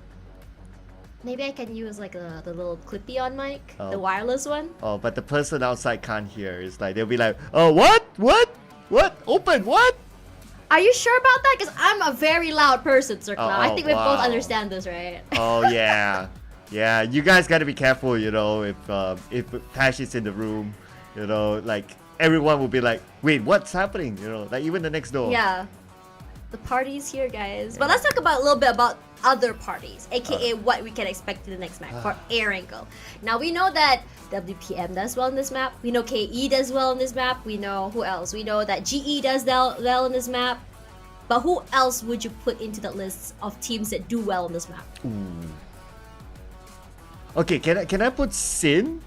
Maybe I can use like the little clippy on mic, the wireless one. Oh, but the person outside can't hear. It's like, they'll be like, oh, what? Open, what? Are you sure about that? Because I'm a very loud person, Sir Cloud. I think we both understand this, right? Oh, yeah. Yeah, you guys gotta be careful, if Tash is in the room, like everyone will be like, wait, what's happening? Like even the next door. Yeah. the parties here, guys. But let's talk about a little bit about other parties, aka what we can expect in the next map for Air Angle. Now we know that WPM does well in this map. We know KE does well in this map. We know who else? We know that GE does well in this map. But who else would you put into the list of teams that do well in this map? Okay, can I put Sin?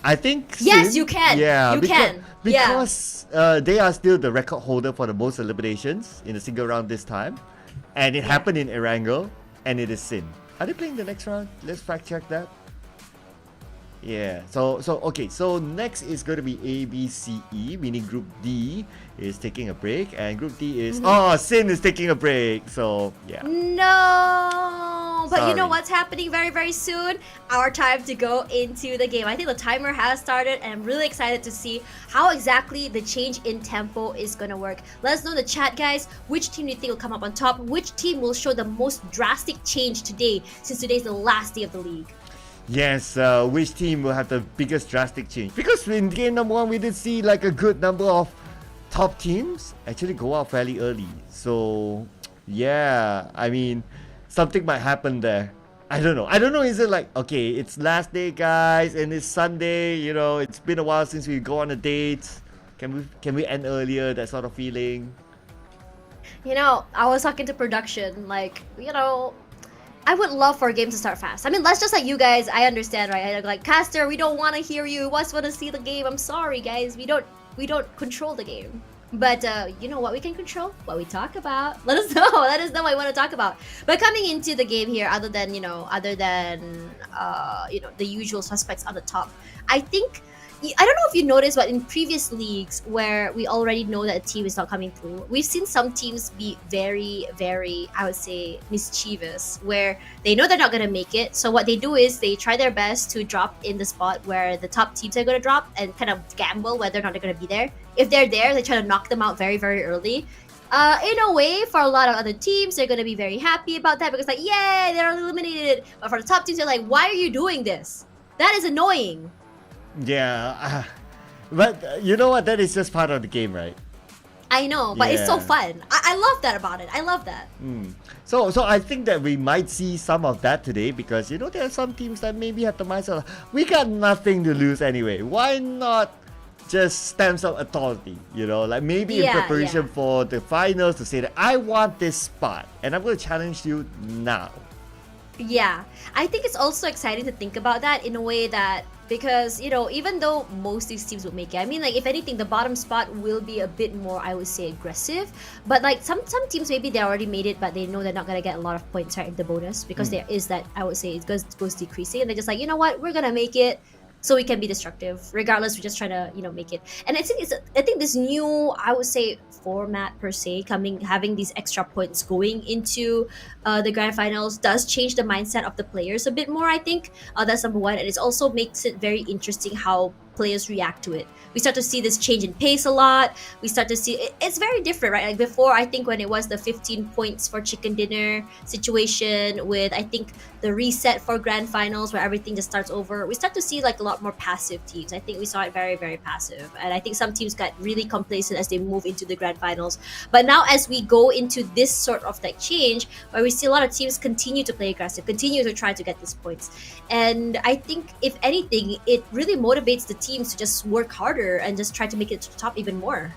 I think Yes, Sin, you can. Yeah, You can. because they are still the record holder for the most eliminations in a single round this time, and it happened in Erangel, and it is Sin. Are they playing the next round? Let's fact check that. Yeah. So okay. So next is going to be ABCE, meaning Group D is taking a break, and Group D is Sin is taking a break. So yeah. No, but you know Sorry. what's happening very, very soon? Our time to go into the game. I think the timer has started, and I'm really excited to see how exactly the change in tempo is gonna work. Let us know in the chat, guys. Which team do you think will come up on top? Which team will show the most drastic change today, since today's the last day of the league? Yes, which team will have the biggest drastic change? Because in game number 1, we did see like a good number of top teams actually go out fairly early. So, yeah, I mean, something might happen there. I don't know, is it like, okay, it's last day, guys, and it's Sunday, you know, it's been a while since we go on a date. Can we end earlier, that sort of feeling? You know, I was talking to production, like, you know, I would love for a game to start fast. I mean, let's just like you guys, I understand, right? Like, Caster, we don't want to hear you. We just want to see the game. I'm sorry, guys. We don't control the game. But you know what we can control? What we talk about. Let us know. Let us know what you want to talk about. But coming into the game here, other than you know, the usual suspects on the top, I think. I don't know if you noticed, but in previous leagues where we already know that a team is not coming through, we've seen some teams be very, very, I would say, mischievous, where they know they're not going to make it. So what they do is they try their best to drop in the spot where the top teams are going to drop and kind of gamble whether or not they're going to be there. If they're there, they try to knock them out very, very early. In a way, for a lot of other teams, they're going to be very happy about that because like, yay, they're eliminated. But for the top teams, they're like, why are you doing this? That is annoying. Yeah, but you know what? That is just part of the game, right? I know, but it's so Yeah. fun. I love that about it. I love that. So I think that we might see some of that today because you know there are some teams that maybe have the mindset of, we got nothing to lose anyway. Why not just stamp some authority? You know, like maybe in preparation for the finals to say that I want this spot and I'm going to challenge you now. Yeah, I think it's also exciting to think about that in a way that because you know even though most of these teams will make it, I mean like if anything the bottom spot will be a bit more I would say aggressive, but like some teams maybe they already made it but they know they're not gonna get a lot of points right in the bonus because there is that I would say it goes decreasing and they're just like you know what we're gonna make it so we can be destructive regardless we're just trying to you know make it. And I think this new I would say format per se having these extra points going into the grand finals does change the mindset of the players a bit more. I think that's number one, and it also makes it very interesting how players react to it. We start to see this change in pace a lot. We start to see it's very different, right? Like before, I think when it was the 15 points for chicken dinner situation with I think the reset for grand finals where everything just starts over, we start to see like a lot more passive teams. I think we saw it very, very passive, and I think some teams got really complacent as they move into the grand finals. But now as we go into this sort of like change where we see a lot of teams continue to play aggressive, continue to try to get these points, and I think if anything it really motivates the teams to just work harder and just try to make it to the top even more.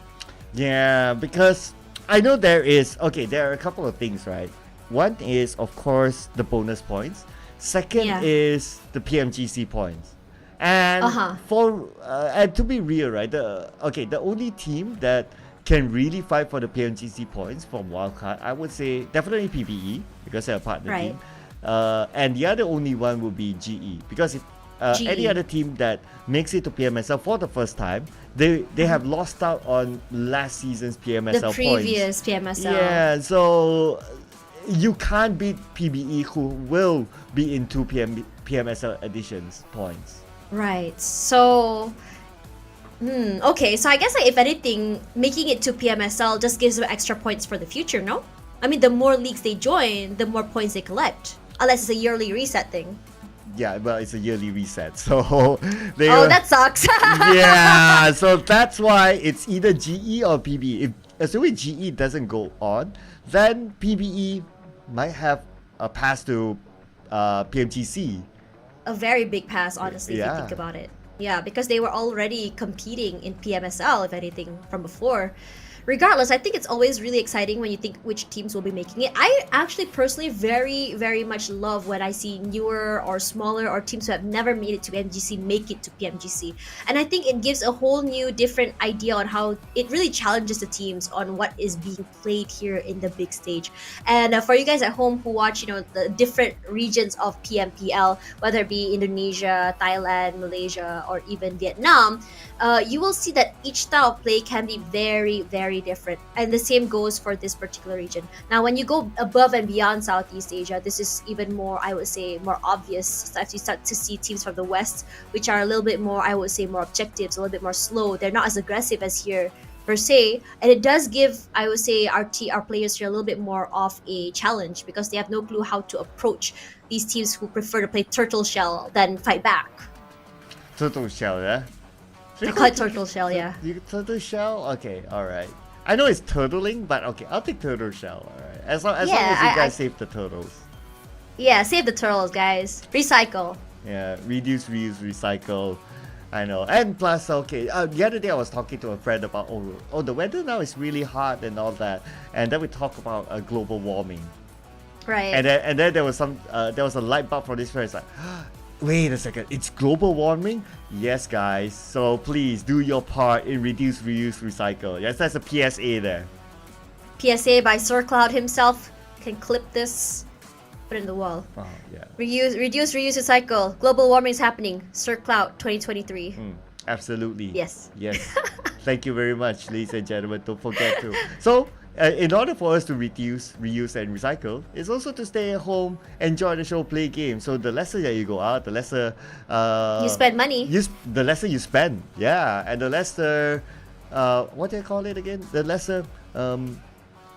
Yeah, because I know there are a couple of things, right? One is of course the bonus points. Second is the PMGC points. And and to be real, right? The only team that can really fight for the PMGC points from Wildcard, I would say definitely PBE because they're a partner team. And the other only one will be GE because if any other team that makes it to PMSL for the first time, they have lost out on last season's PMSL the previous points. PMSL. Yeah, so you can't beat PBE who will be in two PMSL editions points. Right. So okay, so I guess like if anything, making it to PMSL just gives them extra points for the future, no? I mean, the more leagues they join, the more points they collect. Unless it's a yearly reset thing. Yeah, well, it's a yearly reset, so that sucks. Yeah, so that's why it's either GE or PBE. assuming GE doesn't go on, then PBE might have a pass to PMGC. A very big pass, honestly, if you think about it. Yeah, because they were already competing in PMSL, if anything, from before. Regardless, I think it's always really exciting when you think which teams will be making it. I actually personally very, very much love when I see newer or smaller or teams who have never made it to MGC make it to PMGC. And I think it gives a whole new different idea on how it really challenges the teams on what is being played here in the big stage. And for you guys at home who watch, you know, the different regions of PMPL, whether it be Indonesia, Thailand, Malaysia, or even Vietnam, you will see that each style of play can be very, very different, and the same goes for this particular region. Now, when you go above and beyond Southeast Asia, this is even more, I would say, more obvious as you start to see teams from the West, which are a little bit more, I would say, more objectives, a little bit more slow. They're not as aggressive as here per se, and it does give, I would say, our players here a little bit more of a challenge because they have no clue how to approach these teams who prefer to play turtle shell than fight back. Turtle shell, yeah. I call it turtle shell, yeah. Turtle shell? Okay, alright. I know it's turtling, but okay, I'll take turtle shell, alright. As long as you guys save the turtles. Yeah, save the turtles, guys. Recycle. Yeah, reduce, reuse, recycle. I know. And plus, okay, the other day I was talking to a friend about, oh, the weather now is really hot and all that. And then we talk about global warming. Right. And then there was a light bulb from this friend. It's like, wait a second, it's global warming? Yes, guys. So please do your part in reduce, reuse, recycle. Yes, that's a PSA there. PSA by Sir Cloud himself. Can clip this, put it in the wall. Oh, yeah. Reduce, reuse, recycle. Global warming is happening. Sir Cloud 2023. Absolutely. Yes. Yes. Thank you very much, ladies and gentlemen. Don't forget to. So, in order for us to reduce, reuse, and recycle, it's also to stay at home, enjoy the show, play games. So the lesser that you go out, the lesser you spend money. The lesser you spend, yeah, and the lesser what do you call it again? The lesser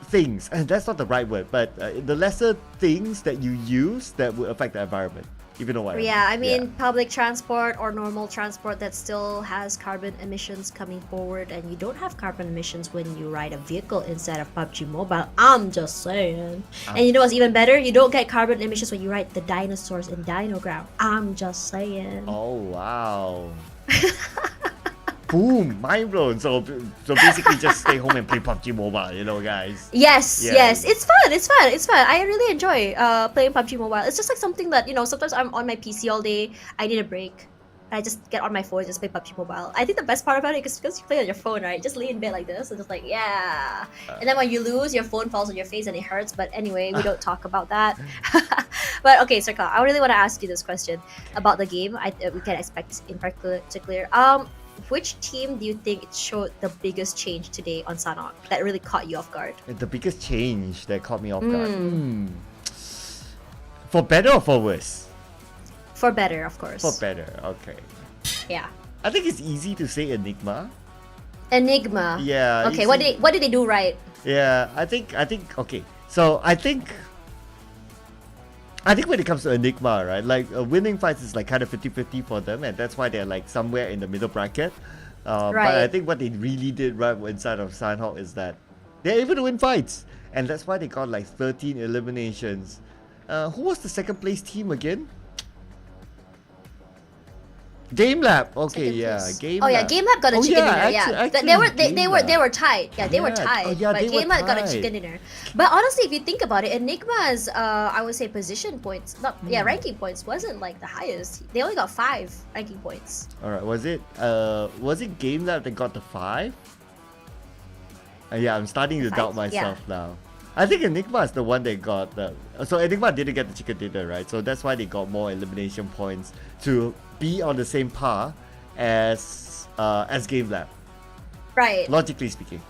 things, and that's not the right word, but the lesser things that you use that will affect the environment. If you know what I mean. Yeah, I mean public transport or normal transport that still has carbon emissions coming forward, and you don't have carbon emissions when you ride a vehicle inside of PUBG Mobile. I'm just saying. And you know what's even better? You don't get carbon emissions when you ride the dinosaurs in Dino Ground. I'm just saying. Oh wow. Boom, mind blown. So basically just stay home and play PUBG Mobile, you know, guys. Yes. It's fun. I really enjoy playing PUBG Mobile. It's just like something that, you know, sometimes I'm on my PC all day, I need a break. I just get on my phone and just play PUBG Mobile. I think the best part about it is because you play on your phone, right? Just lay in bed like this and just like, yeah. And then when you lose, your phone falls on your face and it hurts. But anyway, we don't talk about that. But okay, Sirka, I really want to ask you this question about the game. We can expect in particular. Which team do you think it showed the biggest change today on Sanhok that really caught you off guard? The biggest change that caught me off guard. For better or for worse? For better, of course. For better, okay. Yeah. I think it's easy to say Enigma. Enigma. Yeah. Okay, what did they do right? Yeah, I think okay. So I think when it comes to Enigma, right, like winning fights is like kind of 50-50 for them, and that's why they're like somewhere in the middle bracket. But I think what they really did right inside of Sanhok is that they're able to win fights, and that's why they got like 13 eliminations. Who was the second place team again? Game Lab. Okay, yeah, Game Lab. Oh yeah, Game Lab got a chicken dinner. Yeah, they were tied. Yeah, they were tied. Oh, yeah, but Game Lab got a chicken dinner. But honestly, if you think about it, Enigma's I would say position points, ranking points wasn't like the highest. They only got 5 ranking points. All right, was it Game Lab that got the 5? Yeah, I'm starting to doubt myself now. I think Enigma is the one that got the. So Enigma didn't get the chicken dinner, right? So that's why they got more elimination points to be on the same par as Game Lab. Right. Logically speaking.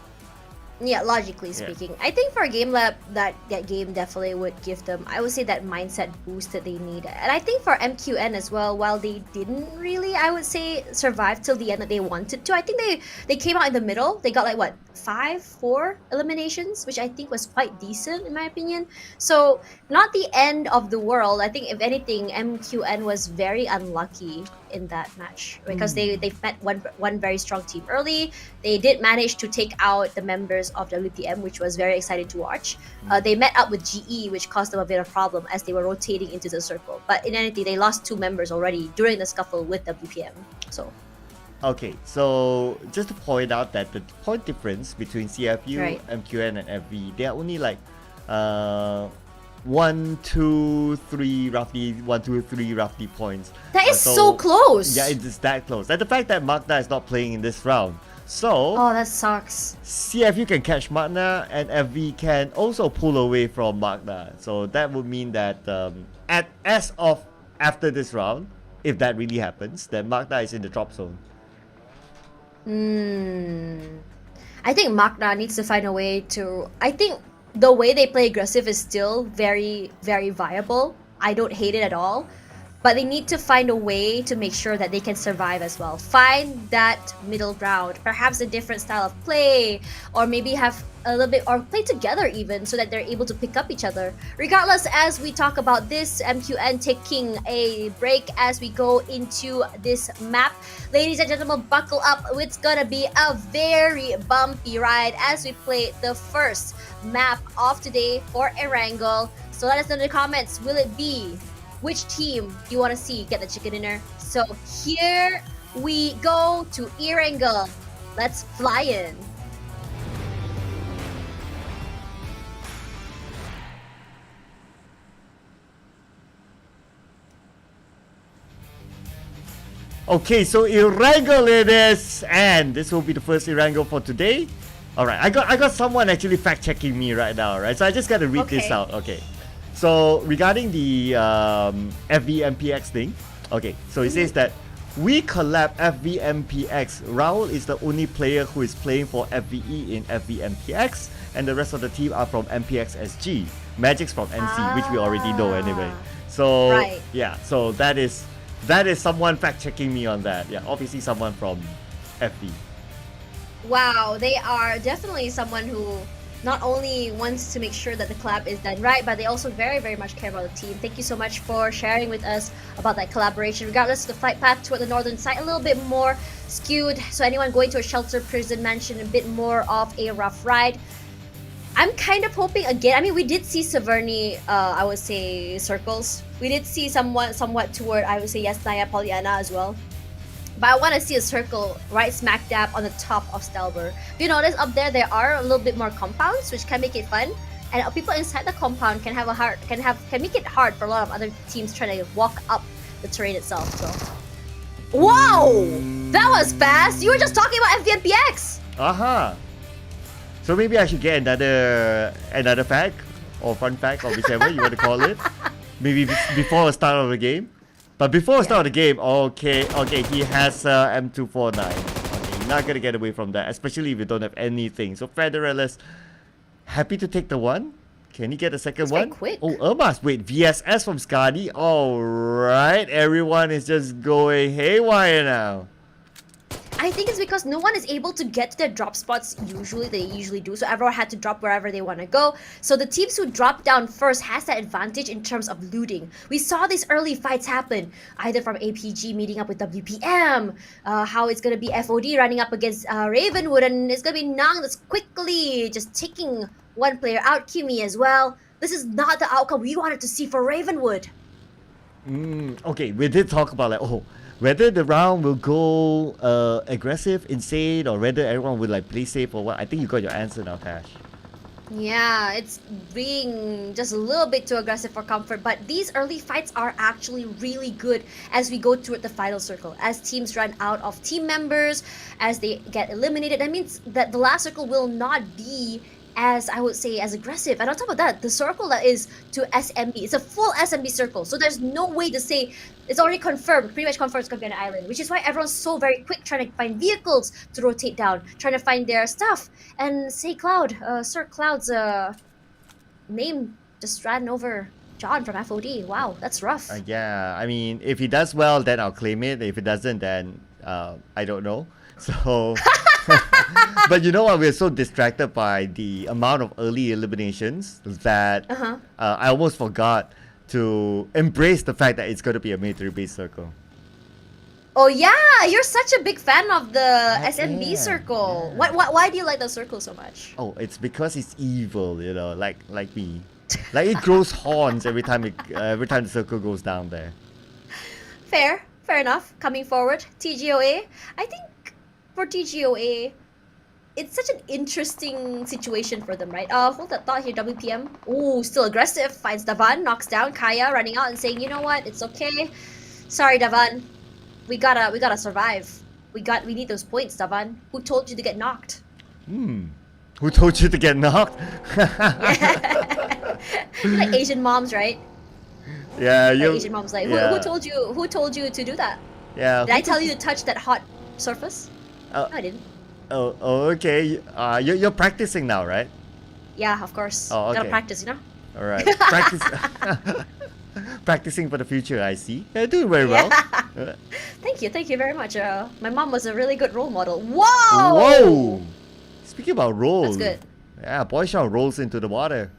Yeah, logically speaking. I think for Game Lab, that game definitely would give them, I would say, that mindset boost that they need. And I think for MQN as well, while they didn't really, I would say, survive till the end that they wanted to, I think they came out in the middle. They got like, what, 4 eliminations, which I think was quite decent in my opinion. So, not the end of the world. I think if anything, MQN was very unlucky in that match because they met one very strong team early. They did manage to take out the members members of WPM, which was very exciting to watch. They met up with GE, which caused them a bit of problem as they were rotating into the circle. But in anything, they lost 2 members already during the scuffle with WPM. So. Okay, so just to point out that the point difference between CFU, Right. MQN, and FV, they are only like 1, 2, 3 roughly points. That is so close. Yeah, it is that close. And the fact that Magna is not playing in this round. So, Oh, that sucks. CFU can catch Magna and FV can also pull away from Magna. So that would mean that as of after this round, if that really happens, then Magna is in the drop zone. I think Magna needs to find a way to. I think the way they play aggressive is still very, very viable. I don't hate it at all. But they need to find a way to make sure that they can survive as well. Find that middle ground. Perhaps a different style of play. Or maybe have a little bit, or play together even, so that they're able to pick up each other. Regardless, as we talk about this, MQN taking a break as we go into this map. Ladies and gentlemen, buckle up. It's gonna be a very bumpy ride as we play the first map of today for Erangel. So let us know in the comments, will it be which team do you want to see get the chicken dinner? So here we go to Erangel. Let's fly in. Okay, so Erangel it is, and this will be the first Erangel for today. All right, I got someone actually fact checking me right now, right? So I just gotta read this out. Okay, so regarding the FVMPX thing, okay, so it says that we collab FVMPX. Raul is the only player who is playing for FVE in FVMPX, and the rest of the team are from MPX SG. Magic's from NC, which we already know anyway. So Right. yeah, so that is someone fact checking me on that. Yeah, obviously someone from FV. Wow, they are definitely someone who not only wants to make sure that the collab is done right, but they also very, very much care about the team. Thank you so much for sharing with us about that collaboration. Regardless, the flight path toward the northern side, a little bit more skewed. So anyone going to a shelter, prison, mansion, a bit more of a rough ride. I'm kind of hoping again. I mean, we did see Severny, I would say, circles. We did see somewhat toward, I would say, Yasnaya, Pollyanna as well. But I want to see a circle right smack dab on the top of Stelber. If you notice up there, there are a little bit more compounds, which can make it fun. And people inside the compound can make it hard for a lot of other teams trying to walk up the terrain itself. So, wow, that was fast. You were just talking about FVMPX. So maybe I should get another fact or fun fact or whichever you want to call it. Maybe before the start of the game. But before the start of the game, okay, he has M249. Okay, you're not gonna get away from that, especially if you don't have anything. So Federalist, happy to take the one. Can he get the second one? Quick. Oh, Irmas, wait, VSS from Skadi. All right, everyone is just going haywire now. I think it's because no one is able to get to their drop spots they usually do. So everyone had to drop wherever they want to go. So the teams who drop down first has that advantage in terms of looting. We saw these early fights happen, either from APG meeting up with WPM, how it's going to be FOD running up against Ravenwood, and it's going to be Nang that's quickly just taking one player out, Kimi as well. This is not the outcome we wanted to see for Ravenwood. Okay, we did talk about whether the round will go aggressive, insane, or whether everyone will play safe or what. I think you got your answer now, Tash. Yeah, it's being just a little bit too aggressive for comfort, but these early fights are actually really good as we go toward the final circle. As teams run out of team members, as they get eliminated, that means that the last circle will not be as, I would say, as aggressive. And on top of that, the circle that is to SMB, it's a full SMB circle, so there's no way to say. It's already confirmed, pretty much confirmed it's going to be an island, which is why everyone's so very quick trying to find vehicles to rotate down, trying to find their stuff. And say Cloud, Sir Cloud's name just ran over John from FOD. Wow, that's rough. Yeah, I mean, if he does well, then I'll claim it. If he doesn't, then I don't know. So, but you know what? We're so distracted by the amount of early eliminations that I almost forgot to embrace the fact that it's going to be a military-based circle. Oh yeah, you're such a big fan of the Heck SMB yeah, circle. Why do you like the circle so much? Oh, it's because it's evil, you know, like me. Like it grows horns every time the circle goes down there. Fair enough. Coming forward, TGOA. I think for TGOA, it's such an interesting situation for them, right? Hold that thought here, WPM. Ooh, still aggressive. Finds Davan, knocks down Kaya, running out and saying, you know what, it's okay. Sorry, Davan. We gotta survive. We need those points, Davan. Who told you to get knocked? Who told you to get knocked? Like Asian moms, right? Yeah, Like you. Asian moms, like yeah. who told you to do that? Yeah. Did I tell you to touch that hot surface? No, I didn't. Oh, okay. You're practicing now, right? Yeah, of course. Oh, okay. Gotta practice, you know? All right. Practice. Practicing for the future, I see. You're doing very well. Thank you very much. My mom was a really good role model. Whoa! Whoa! Speaking about rolls. That's good. Yeah, Boyshaw rolls into the water.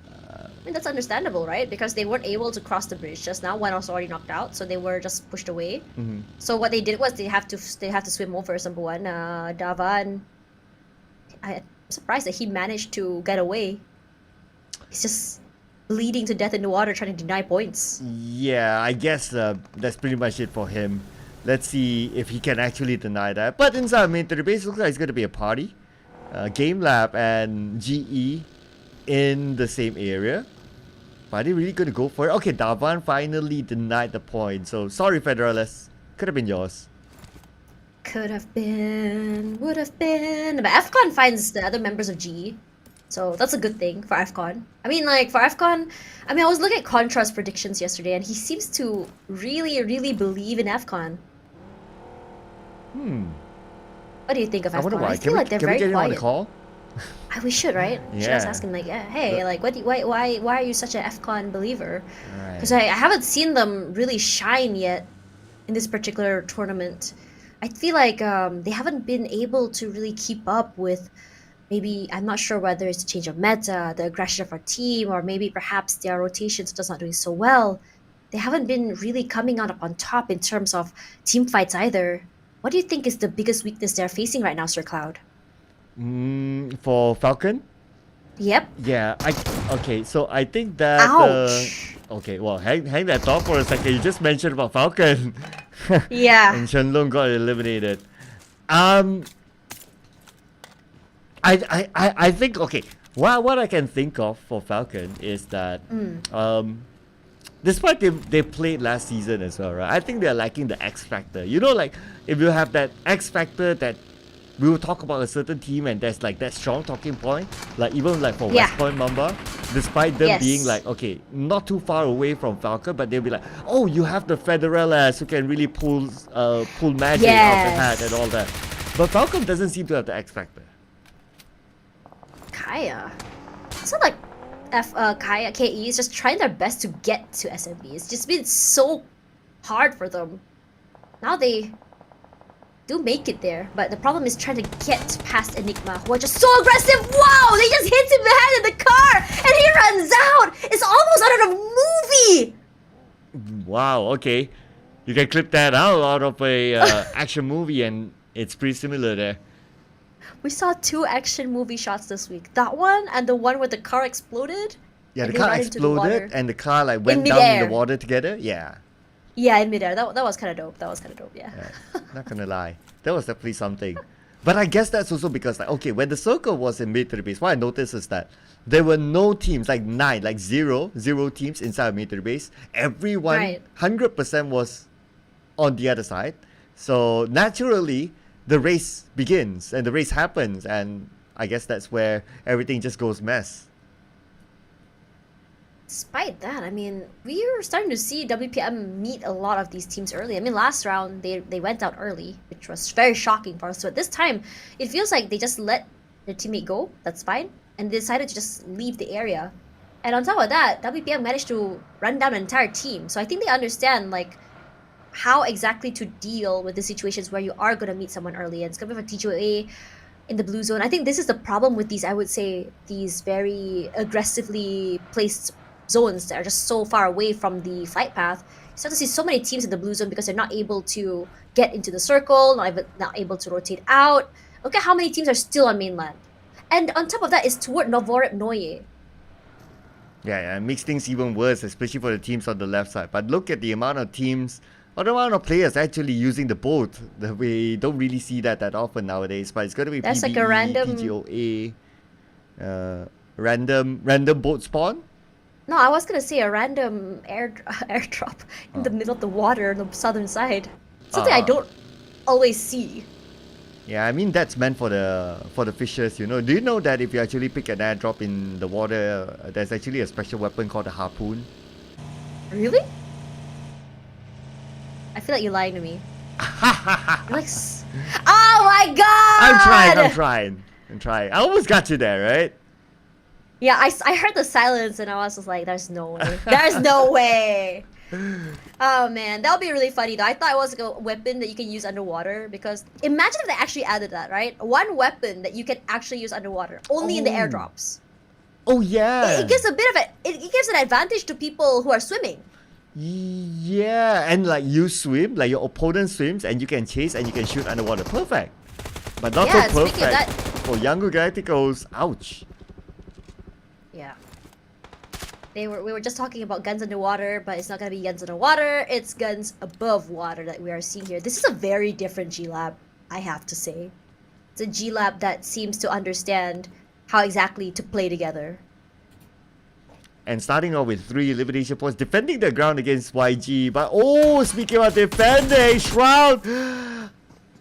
I mean, that's understandable, right? Because they weren't able to cross the bridge just now. One was already knocked out, so they were just pushed away. So what they did was they have to swim over number one. Davan. I'm surprised that he managed to get away. He's just bleeding to death in the water, trying to deny points. Yeah, I guess that's pretty much it for him. Let's see if he can actually deny that. But inside the base looks like it's going to be a party. Game Lab and GE in the same area. But are they really going to go for it? Okay, Davan finally denied the point. So sorry, Federalists. Could have been yours. Could have been, would have been. But AFCON finds the other members of GE. So that's a good thing for AFCON. I mean, like, for AFCON, I mean, I was looking at Contra's predictions yesterday, and he seems to really believe in AFCON. What do you think of AFCON? I wonder why. I feel like they're very Can we get him on the quiet. call? We should, right? We should just Yeah. ask him, like, hey, like, why are you such an AFCON believer? Right. Because I haven't seen them really shine yet in this particular tournament. I feel like they haven't been able to really keep up with, maybe, I'm not sure whether it's a change of meta, the aggression of our team, or maybe perhaps their rotations just not doing so well. They haven't been really coming out on top in terms of team fights either. What do you think is the biggest weakness they're facing right now, Sir Cloud? For Falcon? Yep. Yeah, okay, so I think that okay, well, hang that thought for a second. You just mentioned about Falcon. Yeah. And Shenlong got eliminated. I think, okay, what I can think of for Falcon is that despite they played last season as well, right? I think they're lacking the X factor. You know, like if you have that X factor that we will talk about a certain team and there's like that strong talking point, like even like for West Point Mamba, despite them being like, okay, not too far away from Falcon, but they'll be like, oh, you have the Federales who can really pull magic out the hat and all that. But Falcon doesn't seem to have the X factor. Kaya. It's not like Kaya, KE is just trying their best to get to SMB. It's just been so hard for them. Now they do make it there, but the problem is trying to get past Enigma, who are just so aggressive. Wow, they just hit him in the head in the car, and he runs out. It's almost out of a movie. Wow, okay. You can clip that out of a action movie and it's pretty similar there. We saw 2 action movie shots this week. That one and the one where the car exploded. Yeah, and the they car ran into the water. exploded and the car like went down in the water together. Yeah. Yeah, in midair. That was kind of dope. That was kind of dope, yeah. Not gonna lie, that was definitely something. But I guess that's also because, like, okay, when the circle was in military base, what I noticed is that there were no teams, like zero teams inside of military base. Everyone, 100% was on the other side. So naturally, the race begins and the race happens, and I guess that's where everything just goes mess. Despite that, I mean, we are starting to see WPM meet a lot of these teams early. I mean, last round, they went out early, which was very shocking for us. So at this time, it feels like they just let their teammate go, that's fine, and they decided to just leave the area. And on top of that, WPM managed to run down an entire team. So I think they understand, like, how exactly to deal with the situations where you are going to meet someone early. And it's going to be for TGOA in the blue zone. I think this is the problem with these, I would say, these very aggressively placed zones that are just so far away from the flight path, you start to see so many teams in the blue zone because they're not able to get into the circle, not able to rotate out. Look at how many teams are still on mainland. And on top of that is toward Novorep Noye. Yeah, it makes things even worse, especially for the teams on the left side. But look at the amount of teams, or the amount of players actually using the boat. We don't really see that often nowadays. But it's going to be That's PBE, like a random... PGOA, random boat spawn? No, I was going to say a random airdrop in the middle of the water on the southern side. Something I don't always see. Yeah, I mean that's meant for the fishers, you know. Do you know that if you actually pick an airdrop in the water, there's actually a special weapon called a harpoon? Really? I feel like you're lying to me. Like, oh my god! I'm trying. I almost got you there, right? Yeah, I heard the silence and I was just like, there's no way. There's no way. Oh man, that would be really funny though. I thought it was like a weapon that you can use underwater, because imagine if they actually added that, right? One weapon that you can actually use underwater, only in the airdrops. Oh yeah. It gives a bit of it gives an advantage to people who are swimming. Yeah, and like you swim, like your opponent swims, and you can chase and you can shoot underwater. Perfect. But not so perfect for younger Galacticos. Ouch. Yeah. We were just talking about guns underwater, but it's not gonna be guns underwater, it's guns above water that we are seeing here. This is a very different G-Lab, I have to say. It's a G-Lab that seems to understand how exactly to play together. And starting off with 3 elimination points, defending the ground against YG. But oh, speaking about defending, Shroud!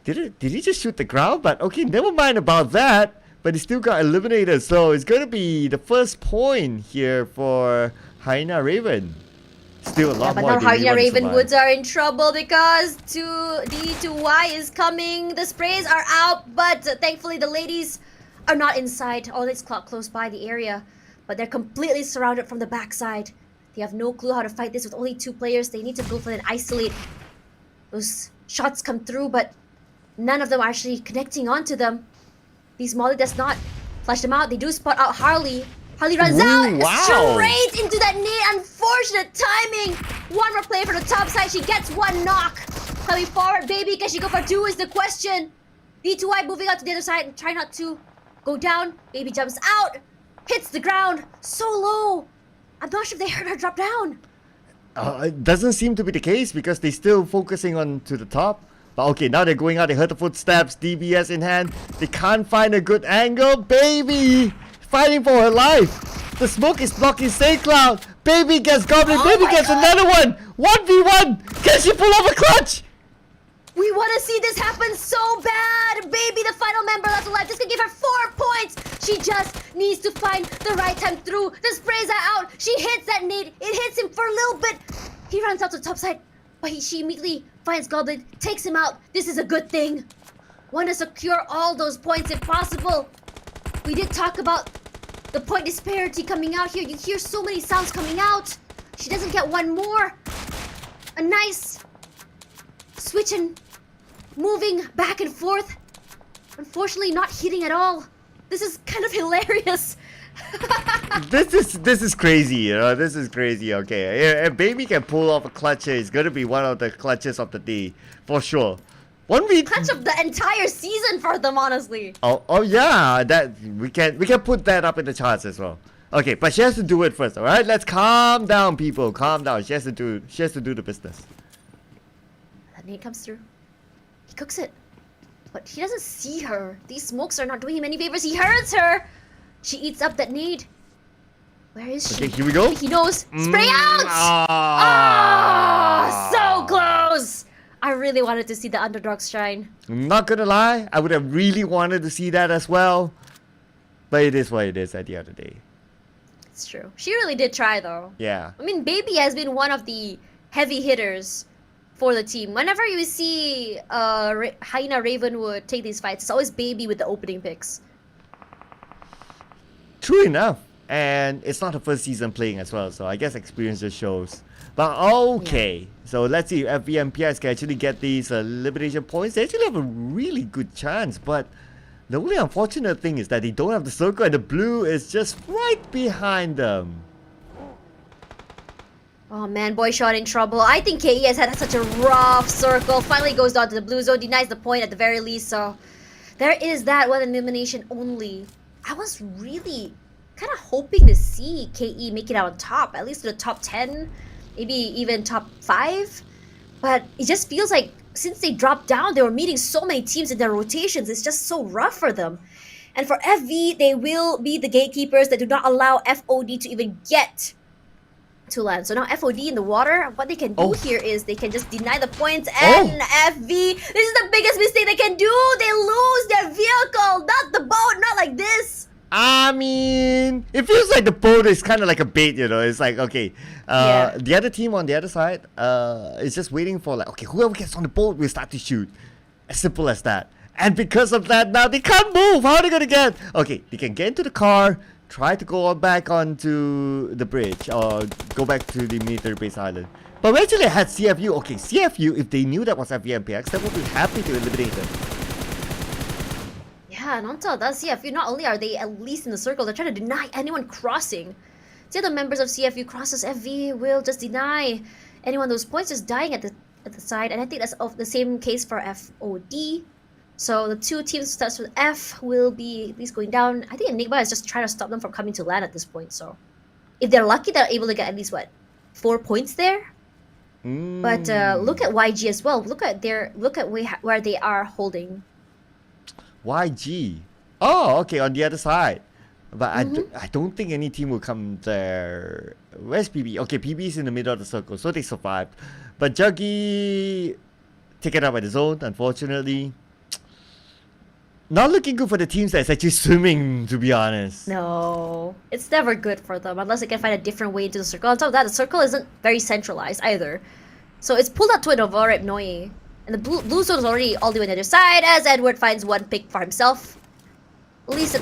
Did he just shoot the ground? But okay, never mind about that. But he still got eliminated, so it's going to be the first point here for Hyena Raven. Still a lot more. But now Hyena Ravenwoods are in trouble because D2Y is coming. The sprays are out, but thankfully the ladies are not inside. Oh, it's close by the area, but they're completely surrounded from the backside. They have no clue how to fight this with only 2 players. They need to go for an isolate. Those shots come through, but none of them are actually connecting onto them. These Molly does not flush them out. They do spot out Harley. Harley runs out straight into that nade. Unfortunate timing. One more play for the top side. She gets 1 knock. Coming forward, baby. Can she go for 2 is the question. D2Y moving out to the other side and try not to go down. Baby jumps out. Hits the ground. So low. I'm not sure if they heard her drop down. It doesn't seem to be the case because they're still focusing on to the top. But okay, now they're going out, they heard the footsteps, DBS in hand. They can't find a good angle. Baby! Fighting for her life. The smoke is blocking St. Cloud. Baby gets Goblin, Baby gets another one. 1v1! Can she pull off a clutch? We want to see this happen so bad. Baby, the final member left alive. This could give her 4 points. She just needs to find the right time through. The sprays are out. She hits that nade. It hits him for a little bit. He runs out to the top side, but she immediately finds Goblin, takes him out. This is a good thing. Want to secure all those points if possible. We did talk about the point disparity coming out here. You hear so many sounds coming out. She doesn't get 1 more. A nice switch and moving back and forth. Unfortunately, not hitting at all. This is kind of hilarious. This is crazy, you know. This is crazy. Okay, if Baby can pull off a clutch, it's gonna be one of the clutches of the day for sure. Clutch of the entire season for them, honestly. Oh yeah, that we can put that up in the charts as well. Okay, but she has to do it first. All right, let's calm down, people. Calm down. She has to do the business. That nade comes through. He cooks it, but he doesn't see her. These smokes are not doing him any favors. He hurts her. She eats up that nade. Where is she? Okay, here we go. He knows. Spray out! Ah, so close! I really wanted to see the Underdog Shrine. I'm not gonna lie, I would have really wanted to see that as well. But it is what it is at the end of the day. It's true. She really did try though. Yeah. I mean, Baby has been one of the heavy hitters for the team. Whenever you see Hyena Ravenwood take these fights, it's always Baby with the opening picks. True enough. And it's not the first season playing as well, so I guess experience just shows. But okay, so let's see if PMPS can actually get these elimination points. They actually have a really good chance, but the only unfortunate thing is that they don't have the circle and the blue is just right behind them. Oh man, Boy Shot in trouble. I think KE has had such a rough circle. Finally goes down to the blue zone, denies the point at the very least, so there is that one elimination only. I was really kind of hoping to see KE make it out on top, at least to the top 10, maybe even top 5. But it just feels like since they dropped down, they were meeting so many teams in their rotations. It's just so rough for them. And for FV, they will be the gatekeepers that do not allow FOD to even get to land. So now FOD in the water, what they can do here is they can just deny the points, and FV, this is the biggest mistake they can do. They lose their vehicle, not the boat, not like this. I mean, it feels like the boat is kind of like a bait, you know. It's like, okay, the other team on the other side is just waiting for like, okay, whoever gets on the boat will start to shoot. As simple as that. And because of that, now they can't move. How are they going to get? Okay, they can get into the car, try to go back onto the bridge or go back to the military base island. But we actually had CFU. Okay, CFU, if they knew that was FVMPX, they would be happy to eliminate them. Yeah, and on top of that, CFU, not only are they at least in the circle, they're trying to deny anyone crossing. The other members of CFU crosses, FV will just deny anyone those points, just dying at the side. And I think that's of the same case for FOD. So the two teams starts with F will be at least going down. I think Enigma is just trying to stop them from coming to land at this point. So if they're lucky, they're able to get at least, what, 4 points there? But look at YG as well. Look at where they are holding. YG. Oh, okay, on the other side. But I don't think any team will come there. Where's PB? Okay, PB is in the middle of the circle, so they survived. But Juggy taken out by the zone, unfortunately. Not looking good for the teams that's actually swimming, to be honest. No, it's never good for them unless they can find a different way into the circle. On top of that, the circle isn't very centralized either. So it's pulled out to an Overrep Noe. And the blue zone is already all the way on the other side as Edward finds one pick for himself. At least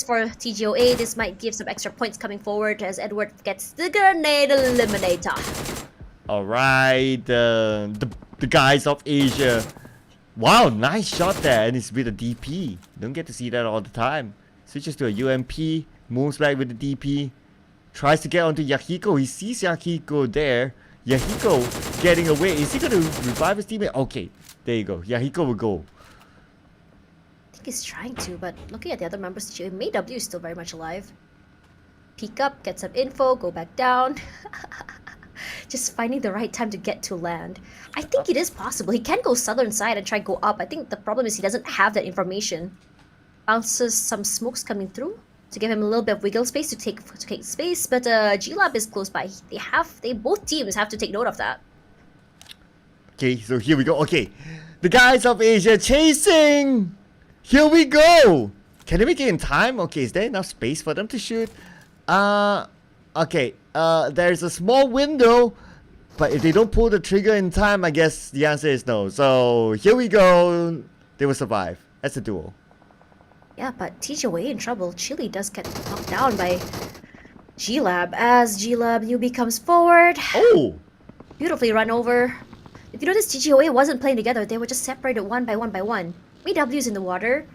for TGOA, this might give some extra points coming forward as Edward gets the grenade eliminator. Alright, the guys of Asia. Wow, nice shot there, and it's with a DP. Don't get to see that all the time. Switches to a UMP, moves back with the DP. Tries to get onto Yahiko. He sees Yahiko there. Yahiko getting away. Is he going to revive his teammate? Okay, there you go. Yahiko will go. I think he's trying to, but looking at the other members, MayW is still very much alive. Peek up, get some info, go back down. Just finding the right time to get to land. I think it is possible. He can go southern side and try go up. I think the problem is he doesn't have that information. Bounces some smokes coming through to give him a little bit of wiggle space to take space, but G-Lab is close by. Both teams have to take note of that. Okay, so here we go. Okay, the guys of Asia chasing. Here we go. Can they make it in time? Okay, is there enough space for them to shoot? Okay, there's a small window, but if they don't pull the trigger in time, I guess the answer is no. So here we go. They will survive. That's a duo. Yeah, but TGOA in trouble. Chile does get knocked down by G-Lab as G-Lab newbie comes forward. Oh! Beautifully run over. If you notice, TGOA wasn't playing together. They were just separated one by one by one. MayW's in the water.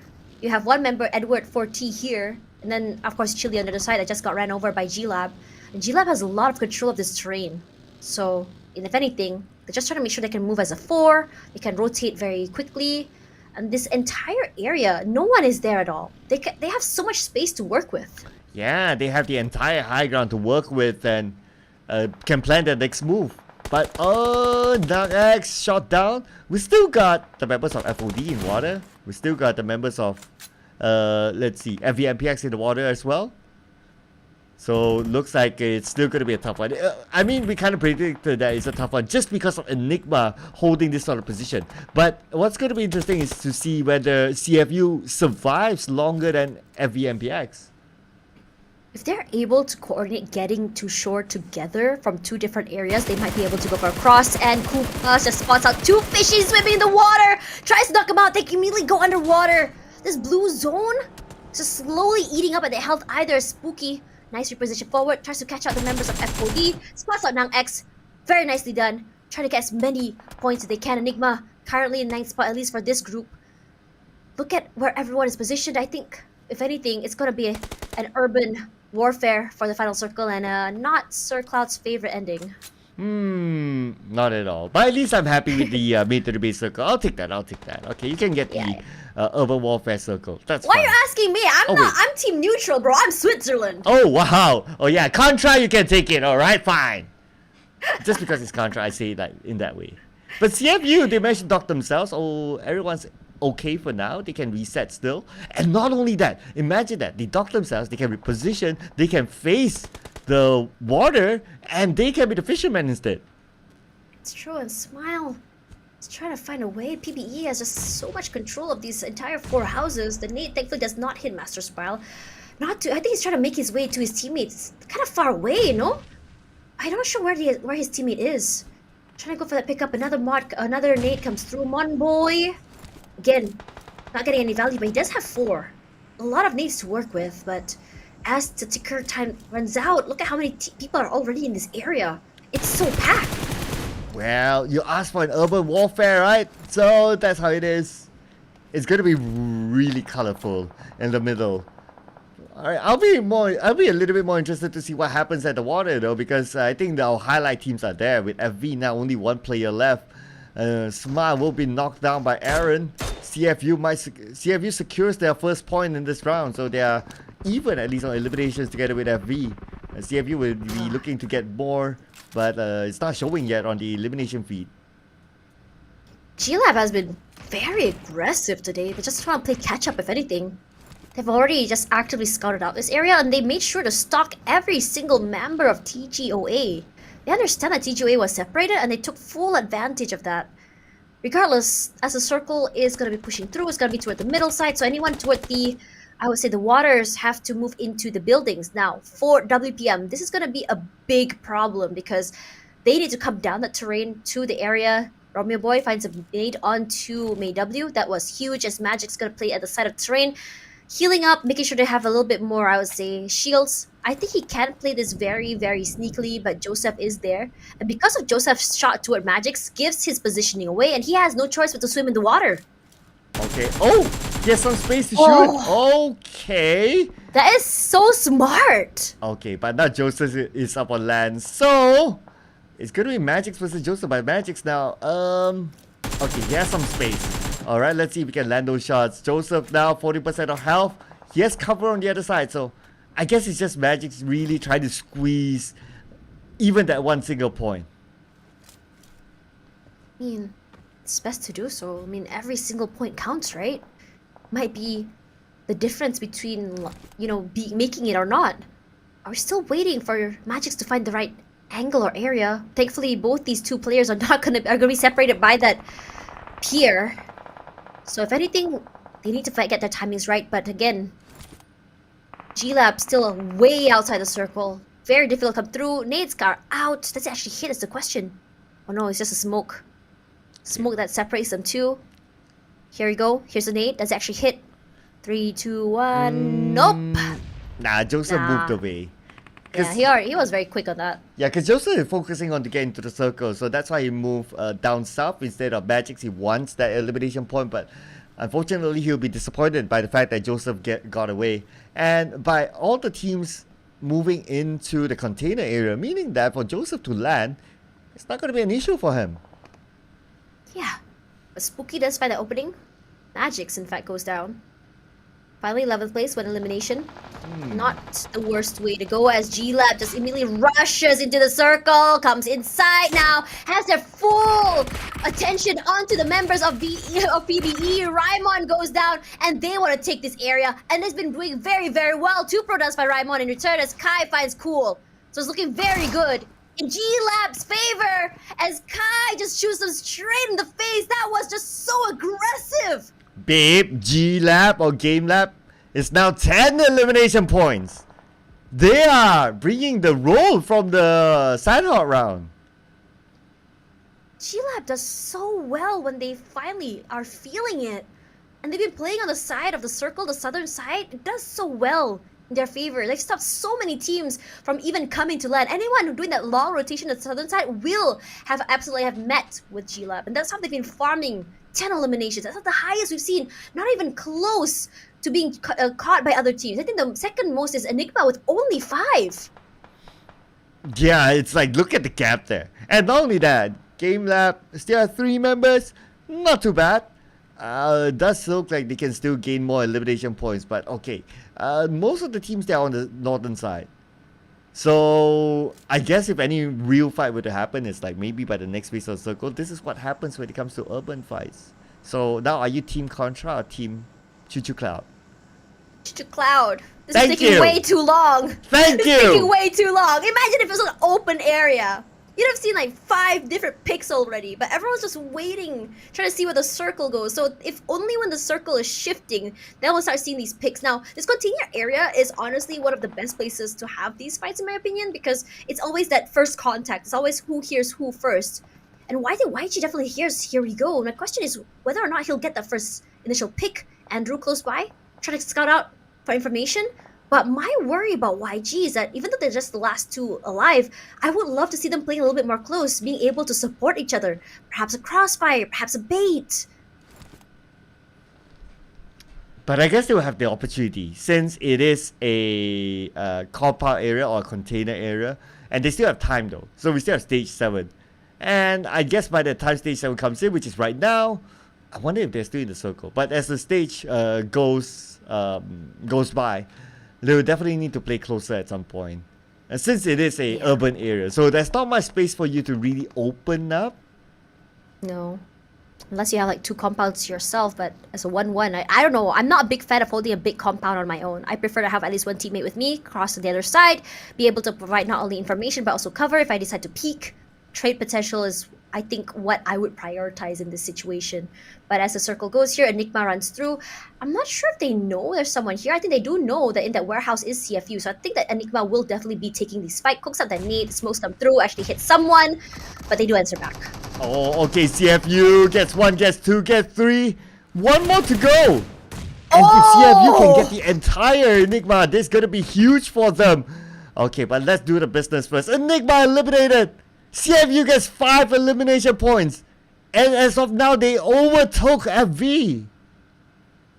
You have one member, Edward 4T here. And then, of course, Chile on the other side that just got ran over by G-Lab. And G-Lab has a lot of control of this terrain. So, if anything, they're just trying to make sure they can move as a 4. They can rotate very quickly. And this entire area, no one is there at all. They have so much space to work with. Yeah, they have the entire high ground to work with and can plan their next move. But, NUX shot down. We still got the members of FOD in water. We still got the members of, let's see, FVMPX in the water as well. So, looks like it's still going to be a tough one. I mean, we kind of predicted that it's a tough one just because of Enigma holding this sort of position. But what's going to be interesting is to see whether CFU survives longer than FVMPX. If they're able to coordinate getting to shore together from 2 different areas, they might be able to go for a cross. And Koopa just spots out 2 fishies swimming in the water. Tries to knock them out. They can immediately go underwater. This blue zone is just slowly eating up at their health. Either spooky. Nice reposition forward. Tries to catch out the members of FOD. Spots out NUX. Very nicely done. Trying to get as many points as they can. Enigma currently in 9th spot, at least for this group. Look at where everyone is positioned. I think, if anything, it's going to be an urban warfare for the final circle and not Sir Cloud's favorite ending. Not at all. But at least I'm happy with the military base circle. I'll take that. Okay, you can get the urban warfare circle. That's Why fine. are you asking me? I'm team neutral, bro. I'm Switzerland. Oh, wow. Oh, yeah. Contra, you can take it. All right, fine. Just because it's Contra, I say that in that way. But CFU, they managed to dock themselves. Oh, everyone's okay for now. They can reset still. And not only that, imagine that. They dock themselves. They can reposition. They can face the water. And they can be the fishermen instead. It's true. And Smile is trying to find a way. PBE has just so much control of these entire 4 houses. The nade thankfully does not hit Master Smile. I think he's trying to make his way to his teammates. Kind of far away, you know? I'm not sure where his teammate is. Trying to go for that pickup. Another nade comes through. Mon boy. Again, not getting any value, but he does have 4. A lot of nades to work with, but as the ticker time runs out, look at how many people are already in this area. It's so packed. Well, you asked for an urban warfare, right? So that's how it is. It's gonna be really colorful in the middle. Alright, I'll be a little bit more interested to see what happens at the water though, because I think our highlight teams are there. With FV now only 1 player left. Smile will be knocked down by Aaron. CFU secures their first point in this round, so they are even at least on eliminations together with FV. CFU will be looking to get more, but it's not showing yet on the elimination feed. G-Lab has been very aggressive today. They just want to play catch up if anything. They've already just actively scouted out this area, and they made sure to stalk every single member of TGOA. They understand that TGOA was separated, and they took full advantage of that. Regardless, as the circle is going to be pushing through, it's going to be toward the middle side, so anyone toward the waters have to move into the buildings. Now, for WPM, this is going to be a big problem because they need to come down that terrain to the area. Romeo Boy finds a nade onto May W. That was huge, as Magic's going to play at the side of the terrain. Healing up, making sure they have a little bit more, I would say, shields. I think he can play this very, very sneakily, but Joseph is there. And because of Joseph's shot toward Magic's, gives his positioning away, and he has no choice but to swim in the water. Okay. Oh! He has some space to shoot. Okay. That is so smart. Okay, but now Joseph is up on land. So, it's going to be Magic's versus Joseph, but Magic's now, okay, he has some space. Alright, let's see if we can land those shots. Joseph now 40% of health. He has cover on the other side, so I guess it's just Magic's really trying to squeeze even that one single point. I mean, it's best to do so. I mean, every single point counts, right? Might be the difference between, making it or not. Are we still waiting for Magic's to find the right angle or area? Thankfully, both these 2 players are gonna be separated by that pier. So if anything, they need to get their timings right. But again, G-Lab still way outside the circle. Very difficult to come through. Nades are out. Does it actually hit is the question. Oh no, it's just a smoke. Smoke that separates them too. Here we go. Here's the nade. Does it actually hit? 3, 2, 1. Nope. Nah, Joseph moved away. Yeah, he was very quick on that. Yeah, because Joseph is focusing on to get into the circle, so that's why he moved down south instead of Magic's. He wants that elimination point, but unfortunately he'll be disappointed by the fact that Joseph got away. And by all the teams moving into the container area, meaning that for Joseph to land, it's not going to be an issue for him. Yeah, but Spooky does find the opening. Magic's, in fact, goes down. Finally, 11th place, 1 elimination. Not the worst way to go, as G-Lab just immediately rushes into the circle, comes inside now, has their full attention onto the members of PBE. Raimon goes down, and they want to take this area, and it's been doing very, very well. 2 products by Raimon in return, as Kai finds Cool. So it's looking very good in G-Lab's favor, as Kai just shoots them straight in the face. That was just so aggressive. Babe, G-Lab or Game Lab is now 10 elimination points. They are bringing the roll from the Sandhawk round. G-Lab does so well when they finally are feeling it. And they've been playing on the side of the circle, the southern side. It does so well in their favor. They've stopped so many teams from even coming to land. Anyone doing that long rotation on the southern side will absolutely have met with G-Lab. And that's how they've been farming 10 eliminations. That's not the highest we've seen. Not even close to being caught by other teams. I think the second most is Enigma with only 5. Yeah, it's like, look at the gap there. And not only that, Game Lab still have 3 members. Not too bad. Does look like they can still gain more elimination points, but okay. Most of the teams there are on the northern side. So I guess if any real fight were to happen, it's like maybe by the next phase of circle. This is what happens when it comes to urban fights. So now are you Team Contra or Team Choo Choo Cloud? Choo Choo Cloud. This Thank is taking you. way too long. Thank This you. is taking way too long. Imagine if it was an open area. You'd have seen like 5 different picks already, but everyone's just waiting, trying to see where the circle goes. So if only when the circle is shifting, then we'll start seeing these picks. Now, this container area is honestly one of the best places to have these fights, in my opinion, because it's always that first contact. It's always who hears who first. And why did YG definitely hears, here we go. My question is whether or not he'll get the first initial pick. Andrew close by, trying to scout out for information. But my worry about YG is that even though they're just the last 2 alive, I would love to see them playing a little bit more close, being able to support each other. Perhaps a crossfire, perhaps a bait. But I guess they will have the opportunity since it is a compound area or a container area, and they still have time though. So we still have stage 7, and I guess by the time stage 7 comes in, which is right now, I wonder if they're still in the circle. But as the stage goes by, they will definitely need to play closer at some point. And since it is a urban area, so there's not much space for you to really open up. No. Unless you have like 2 compounds to yourself, but as a 1-1, I don't know. I'm not a big fan of holding a big compound on my own. I prefer to have at least 1 teammate with me, cross to the other side, be able to provide not only information but also cover if I decide to peek. Trade potential is, I think, what I would prioritize in this situation. But as the circle goes here, Enigma runs through. I'm not sure if they know there's someone here. I think they do know that in that warehouse is CFU. So I think that Enigma will definitely be taking this fight. Cooks out that nade, smokes them through, actually hits someone. But they do answer back. Oh, okay, CFU gets 1, gets 2, gets 3. 1 more to go. And if CFU can get the entire Enigma, this is going to be huge for them. Okay, but let's do the business first. Enigma eliminated. CFU gets 5 elimination points. And as of now, they overtook FV.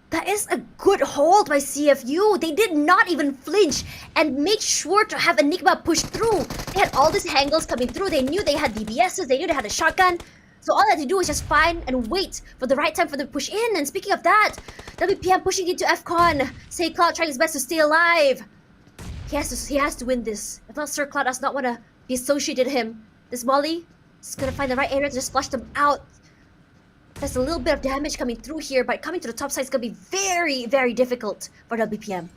That is a good hold by CFU. They did not even flinch and make sure to have Enigma push through. They had all these angles coming through. They knew they had DBSs. They knew they had a shotgun. So all they had to do was just find and wait for the right time for them to push in. And speaking of that, WPM pushing into FCon. Say Cloud trying his best to stay alive. He has to win this. If not, Sir Cloud does not want to be associated with him. This Molly is going to find the right area to just flush them out. There's a little bit of damage coming through here, but coming to the top side is going to be very, very difficult for WPM.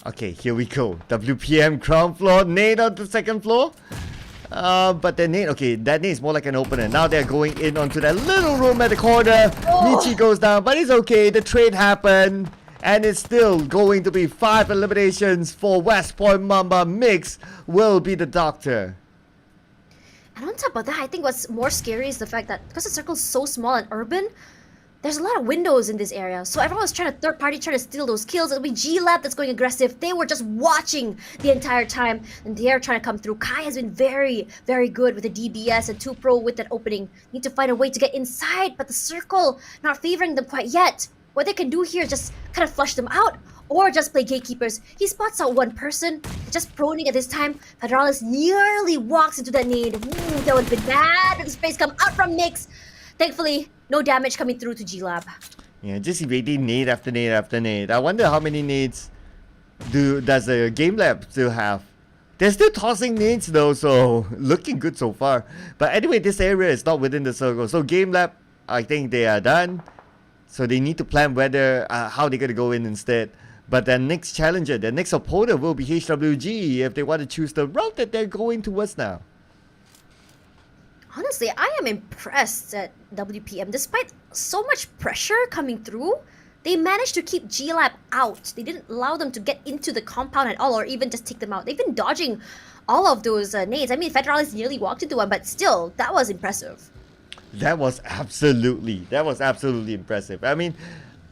Okay, here we go. WPM ground floor, nade on the second floor. But the nade, okay, that nade is more like an opener. Now they're going in onto that little room at the corner. Michi goes down, but it's okay. The trade happened. And it's still going to be 5 eliminations for West Point Mamba. Mix will be the doctor. And on top of that, I think what's more scary is the fact that because the circle is so small and urban, there's a lot of windows in this area. So everyone's trying to third party, trying to steal those kills. It'll be G-Lab that's going aggressive. They were just watching the entire time, and they're trying to come through. Kai has been very, very good with the DBS and 2 Pro with that opening. Need to find a way to get inside, but the circle not favoring them quite yet. What they can do here is just kind of flush them out, or just play gatekeepers. He spots out 1 person, just proning at this time. Federalis nearly walks into that nade. Ooh, that would have been bad. The space come out from Mix. Thankfully, no damage coming through to G-Lab. Yeah, just evading nade after nade after nade. I wonder how many nades does the Game Lab still have. They're still tossing nades though, so looking good so far. But anyway, this area is not within the circle. So Game Lab, I think they are done. So they need to plan whether how they're going to go in instead. But their next challenger, their next opponent will be HWG if they want to choose the route that they're going towards now. Honestly, I am impressed at WPM. Despite so much pressure coming through, they managed to keep G-Lab out. They didn't allow them to get into the compound at all or even just take them out. They've been dodging all of those nades. I mean, Federalis nearly walked into one, but still, that was impressive. That was absolutely impressive. I mean,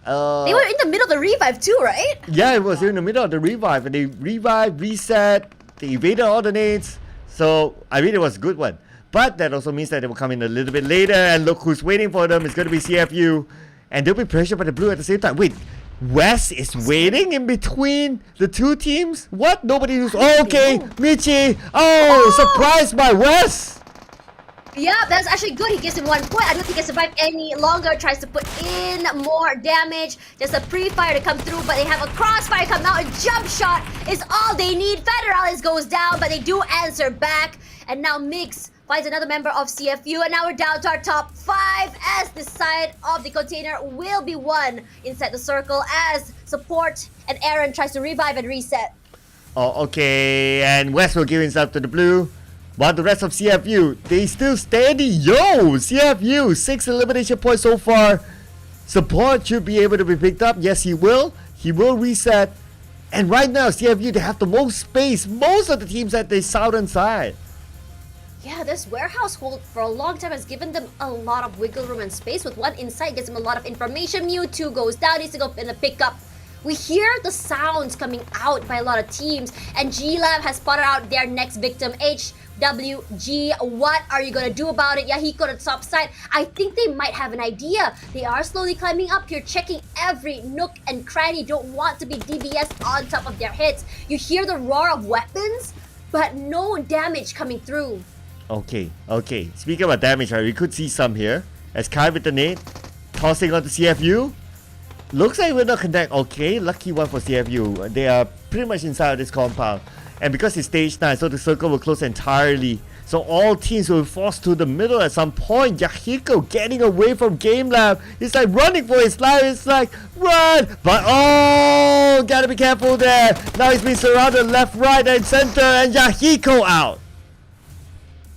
they were in the middle of the revive too, right? Yeah, it was in the middle of the revive, and they revived, reset, they evaded all the nades. So I mean, it was a good one. But that also means that they will come in a little bit later, and look who's waiting for them. It's going to be CFU, and they'll be pressured by the blue at the same time. Wait, West is waiting in between the 2 teams? What? Nobody knows. Oh, okay, Michi. Oh, surprised by West. Yeah, that's actually good. He gives him 1 point. I don't think he can survive any longer. Tries to put in more damage. Just a pre-fire to come through, but they have a crossfire come out. A jump shot is all they need. Federalis goes down, but they do answer back. And now Mix finds another member of CFU, and now we're down to our top 5 as this side of the container will be won inside the circle as Support and Aaron tries to revive and reset. Oh, okay, and West will give himself to the blue. While the rest of CFU, they still steady. Yo, CFU, 6 elimination points so far. Support should be able to be picked up. Yes, he will. He will reset. And right now, CFU, they have the most space. Most of the teams at the southern side. Yeah, this warehouse hold for a long time has given them a lot of wiggle room and space. With one inside, gives them a lot of information. Mewtwo goes down, needs to go in the pickup. We hear the sounds coming out by a lot of teams, and G-Lab has spotted out their next victim, HWG. What are you gonna do about it? Yahiko to the top side. I think they might have an idea. They are slowly climbing up here, checking every nook and cranny. Don't want to be DBS on top of their hits. You hear the roar of weapons, but no damage coming through. Okay. Speaking about damage, right, we could see some here. As Kai with the nade, tossing onto CFU. Looks like we're not connect. Okay, lucky one for CFU. They are pretty much inside of this compound. And because it's stage 9, so the circle will close entirely. So all teams will be forced to the middle at some point. Yahiko getting away from Game Lab. He's like running for his life. It's like, run! But oh, gotta be careful there. Now he's being surrounded left, right, and center. And Yahiko out.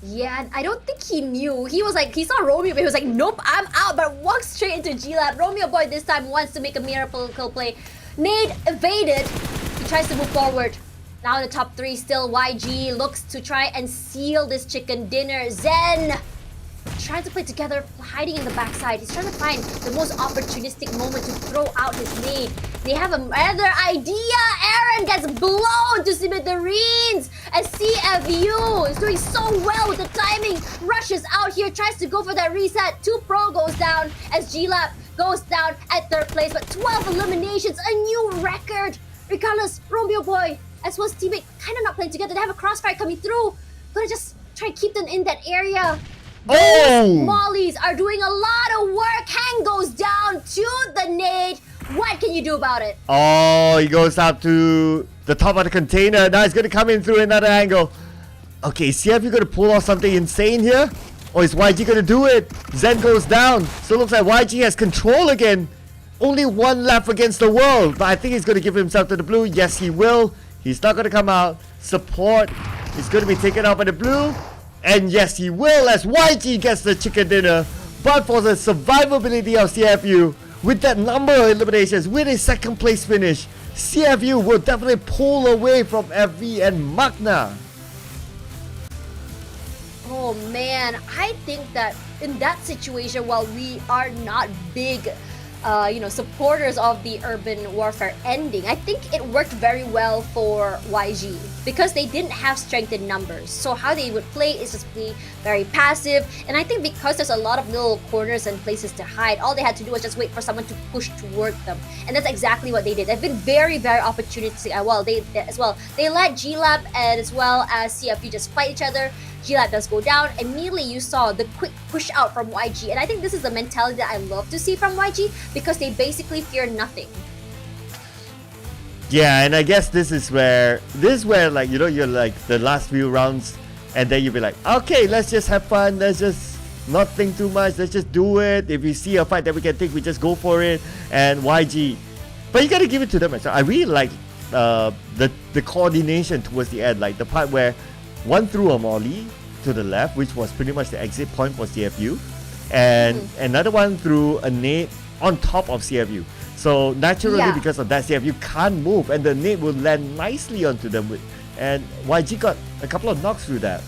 Yeah, and I don't think he knew. He was like, he saw Romeo, but he was like, nope, I'm out. But walks straight into G-Lab. Romeo Boy this time wants to make a miracle play. Nade evaded. He tries to move forward. Now in the top 3, still YG looks to try and seal this chicken dinner. Zen trying to play together, hiding in the backside. He's trying to find the most opportunistic moment to throw out his nade. They have another idea. Aaron gets blown to smithereens. And CFU is doing so well with the timing. Rushes out here, tries to go for that reset. 2 Pro goes down as G-Lab goes down at 3rd place. But 12 eliminations, a new record. Regardless, Romeo Boy as well as teammate kind of not playing together. They have a crossfire coming through. Gonna just try to keep them in that area. Those mollies are doing a lot of work. Hang goes down to the nade. What can you do about it? Oh, he goes up to the top of the container. Now he's going to come in through another angle. Okay, CFU going to pull off something insane here? Or is YG going to do it? Zen goes down. So it looks like YG has control again. Only 1 left against the world. But I think he's going to give himself to the blue. Yes, he will. He's not going to come out. Support is going to be taken out by the blue. And yes, he will as YG gets the chicken dinner. But for the survivability of CFU, with that number of eliminations, with a 2nd place finish, CFU will definitely pull away from FV and Magna. Oh man, I think that in that situation, while we are not big supporters of the urban warfare ending, I think it worked very well for YG because they didn't have strength in numbers. So how they would play is just be very passive. And I think because there's a lot of little corners and places to hide, all they had to do was just wait for someone to push toward them. And that's exactly what they did. They've been very, very opportunistic. They let G-Lab and as well as CFU just fight each other. G-Lab does go down. Immediately you saw the quick push out from YG. And I think this is the mentality that I love to see from YG because they basically fear nothing. Yeah, and I guess this is where like, you know, you're like the last few rounds and then you'll be like, okay, let's just have fun. Let's just not think too much. Let's just do it. If we see a fight that we can take, we just go for it. And YG. But you got to give it to them. So I really like the coordination towards the end. Like the part where one threw a molly to the left, which was pretty much the exit point for CFU, and another one threw a nade on top of CFU. So naturally, because of that, CFU can't move, and the nade will land nicely onto them. And YG got a couple of knocks through that.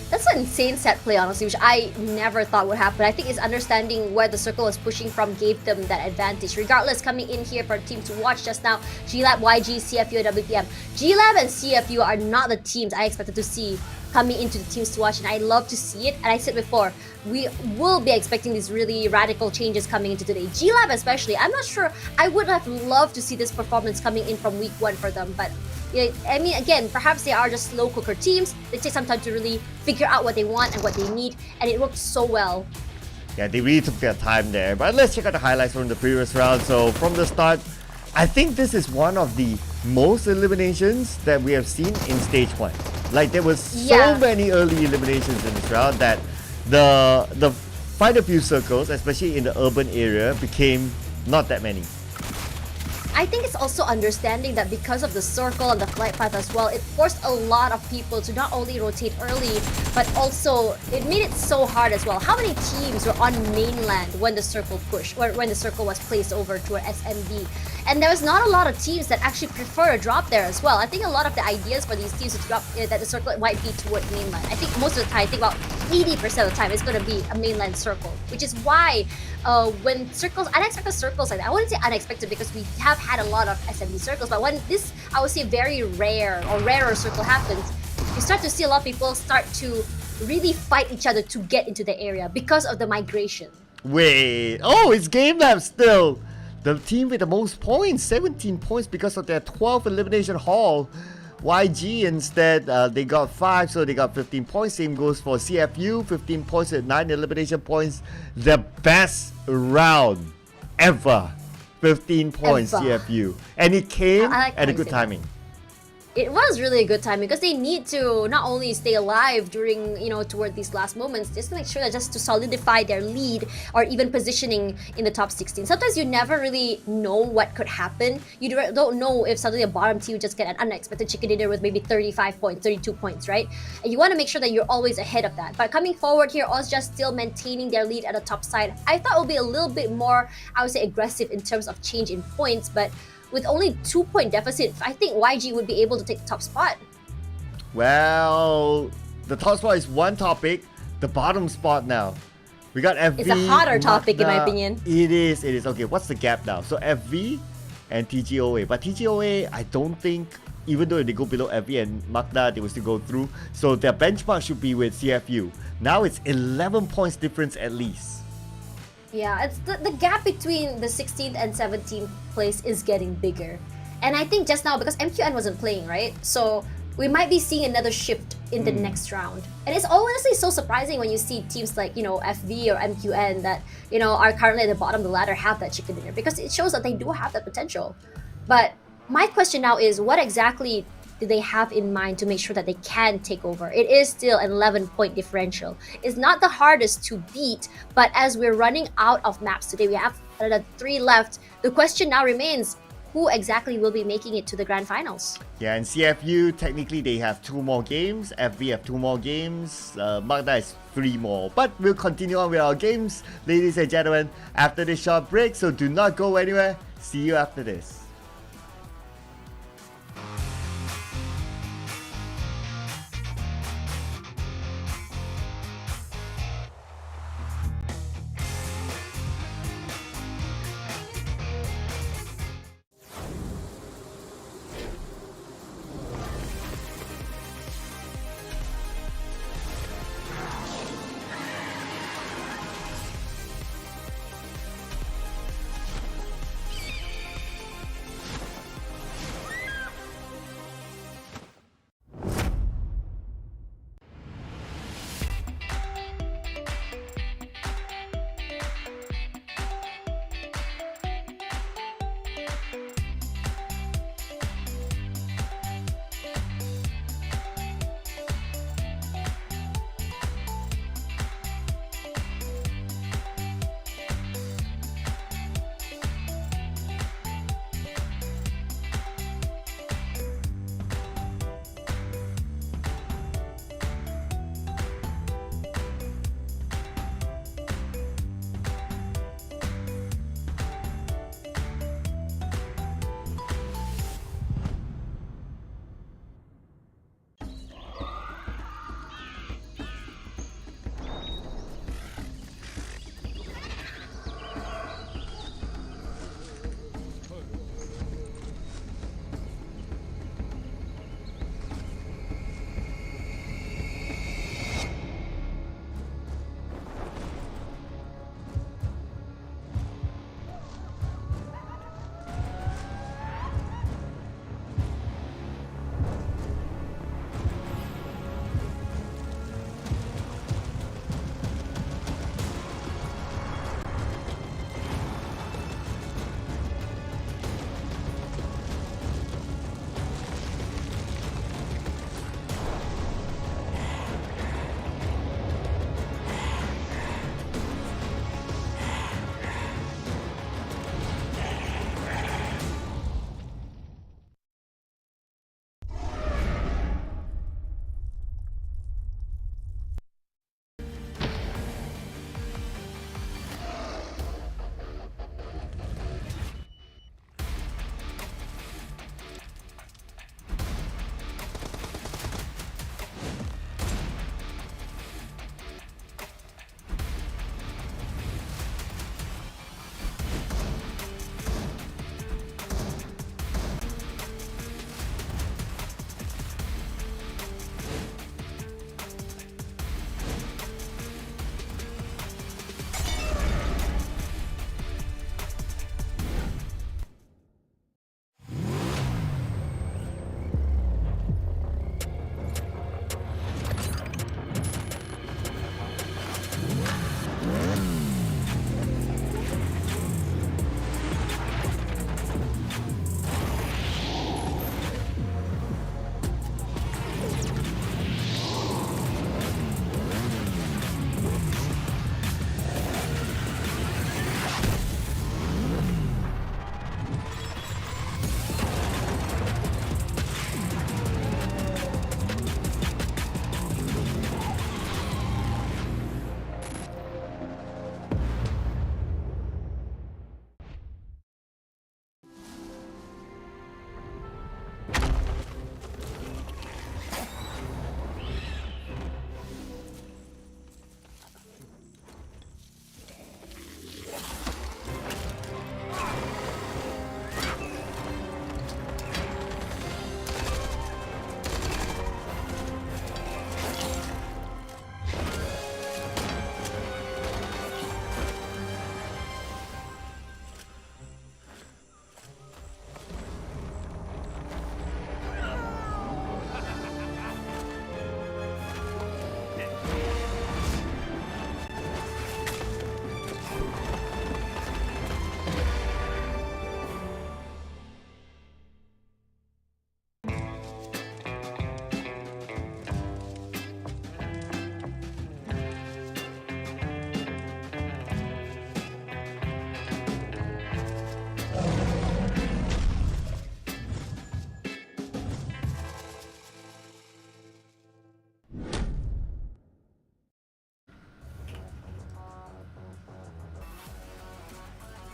That's an insane set play, honestly, which I never thought would happen. I think it's understanding where the circle was pushing from gave them that advantage. Regardless, coming in here for a team to watch just now, G-Lab, YG, CFU, and WPM. G-Lab and CFU are not the teams I expected to see coming into the teams to watch, and I love to see it. And I said before, we will be expecting these really radical changes coming into today. G-Lab especially, I'm not sure, I would have loved to see this performance coming in from week 1 for them, but I mean, again, perhaps they are just slow cooker teams. They take some time to really figure out what they want and what they need, and it worked so well. Yeah, they really took their time there. But let's check out the highlights from the previous round. So from the start, I think this is one of the most eliminations that we have seen in stage 1. Like, there was so many early eliminations in this round that the find a few circles, especially in the urban area, became not that many. I think it's also understanding that because of the circle and the flight path as well, it forced a lot of people to not only rotate early, but also it made it so hard as well. How many teams were on mainland when the circle pushed, or when the circle was placed over to an SMB? And there was not a lot of teams that actually prefer a drop there as well. I think a lot of the ideas for these teams to drop that the circle might be toward mainland. I think most of the time, I think about 80% of the time, it's going to be a mainland circle, which is why when circles, unexpected circles like that, I wouldn't say unexpected because we have had a lot of SMB circles, but when this, I would say, very rare or rarer circle happens, you start to see a lot of people start to really fight each other to get into the area because of the migration. Wait, oh, it's Game Lab still. The team with the most points, 17 points because of their 12 elimination haul. YG instead, they got 5, so they got 15 points. Same goes for CFU, 15 points with 9 elimination points. The best round ever. 15 points, Ever. CFU. And it came I like at a how good you say that. timing. It was really a good time because they need to not only stay alive during, toward these last moments, just to make sure that just to solidify their lead or even positioning in the top 16. Sometimes you never really know what could happen. You don't know if suddenly a bottom team just get an unexpected chicken dinner with maybe 35 points, 32 points, right? And you want to make sure that you're always ahead of that. But coming forward here, Ozja still maintaining their lead at the top side. I thought it would be a little bit more, I would say, aggressive in terms of change in points, but with only 2-point deficit, I think YG would be able to take the top spot. Well, the top spot is one topic. The bottom spot now. We got FV. It's a hotter topic in my Magda. opinion. It is. Okay, what's the gap now? So FV and TGOA. But TGOA, I don't think, even though they go below FV and Magda, they will still go through. So their benchmark should be with CFU. Now it's 11 points difference at least. Yeah, it's the gap between the 16th and 17th place is getting bigger. And I think just now, because MQN wasn't playing, right? So we might be seeing another shift in the next round. And it's honestly so surprising when you see teams like, FV or MQN that, are currently at the bottom of the ladder have that chicken dinner, because it shows that they do have that potential. But my question now is, what exactly do they have in mind to make sure that they can take over? It is still an 11-point differential. It's not the hardest to beat, but as we're running out of maps today, we have 3 left. The question now remains, who exactly will be making it to the grand finals? Yeah, and CFU, technically they have 2 more games. FV have 2 more games. Magda is 3 more. But we'll continue on with our games, ladies and gentlemen, after this short break. So do not go anywhere. See you after this.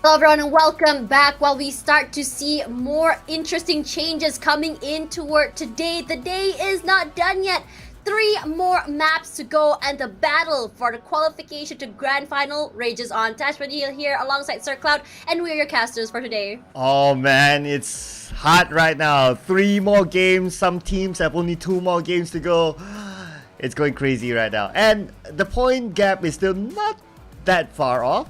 Hello everyone and welcome back while we start to see more interesting changes coming in toward today. The day is not done yet. 3 more maps to go and the battle for the qualification to grand final rages on. Tash Padilla here alongside Sir Cloud and we're your casters for today. Oh man, it's hot right now. 3 more games. Some teams have only 2 more games to go. It's going crazy right now. And the point gap is still not that far off.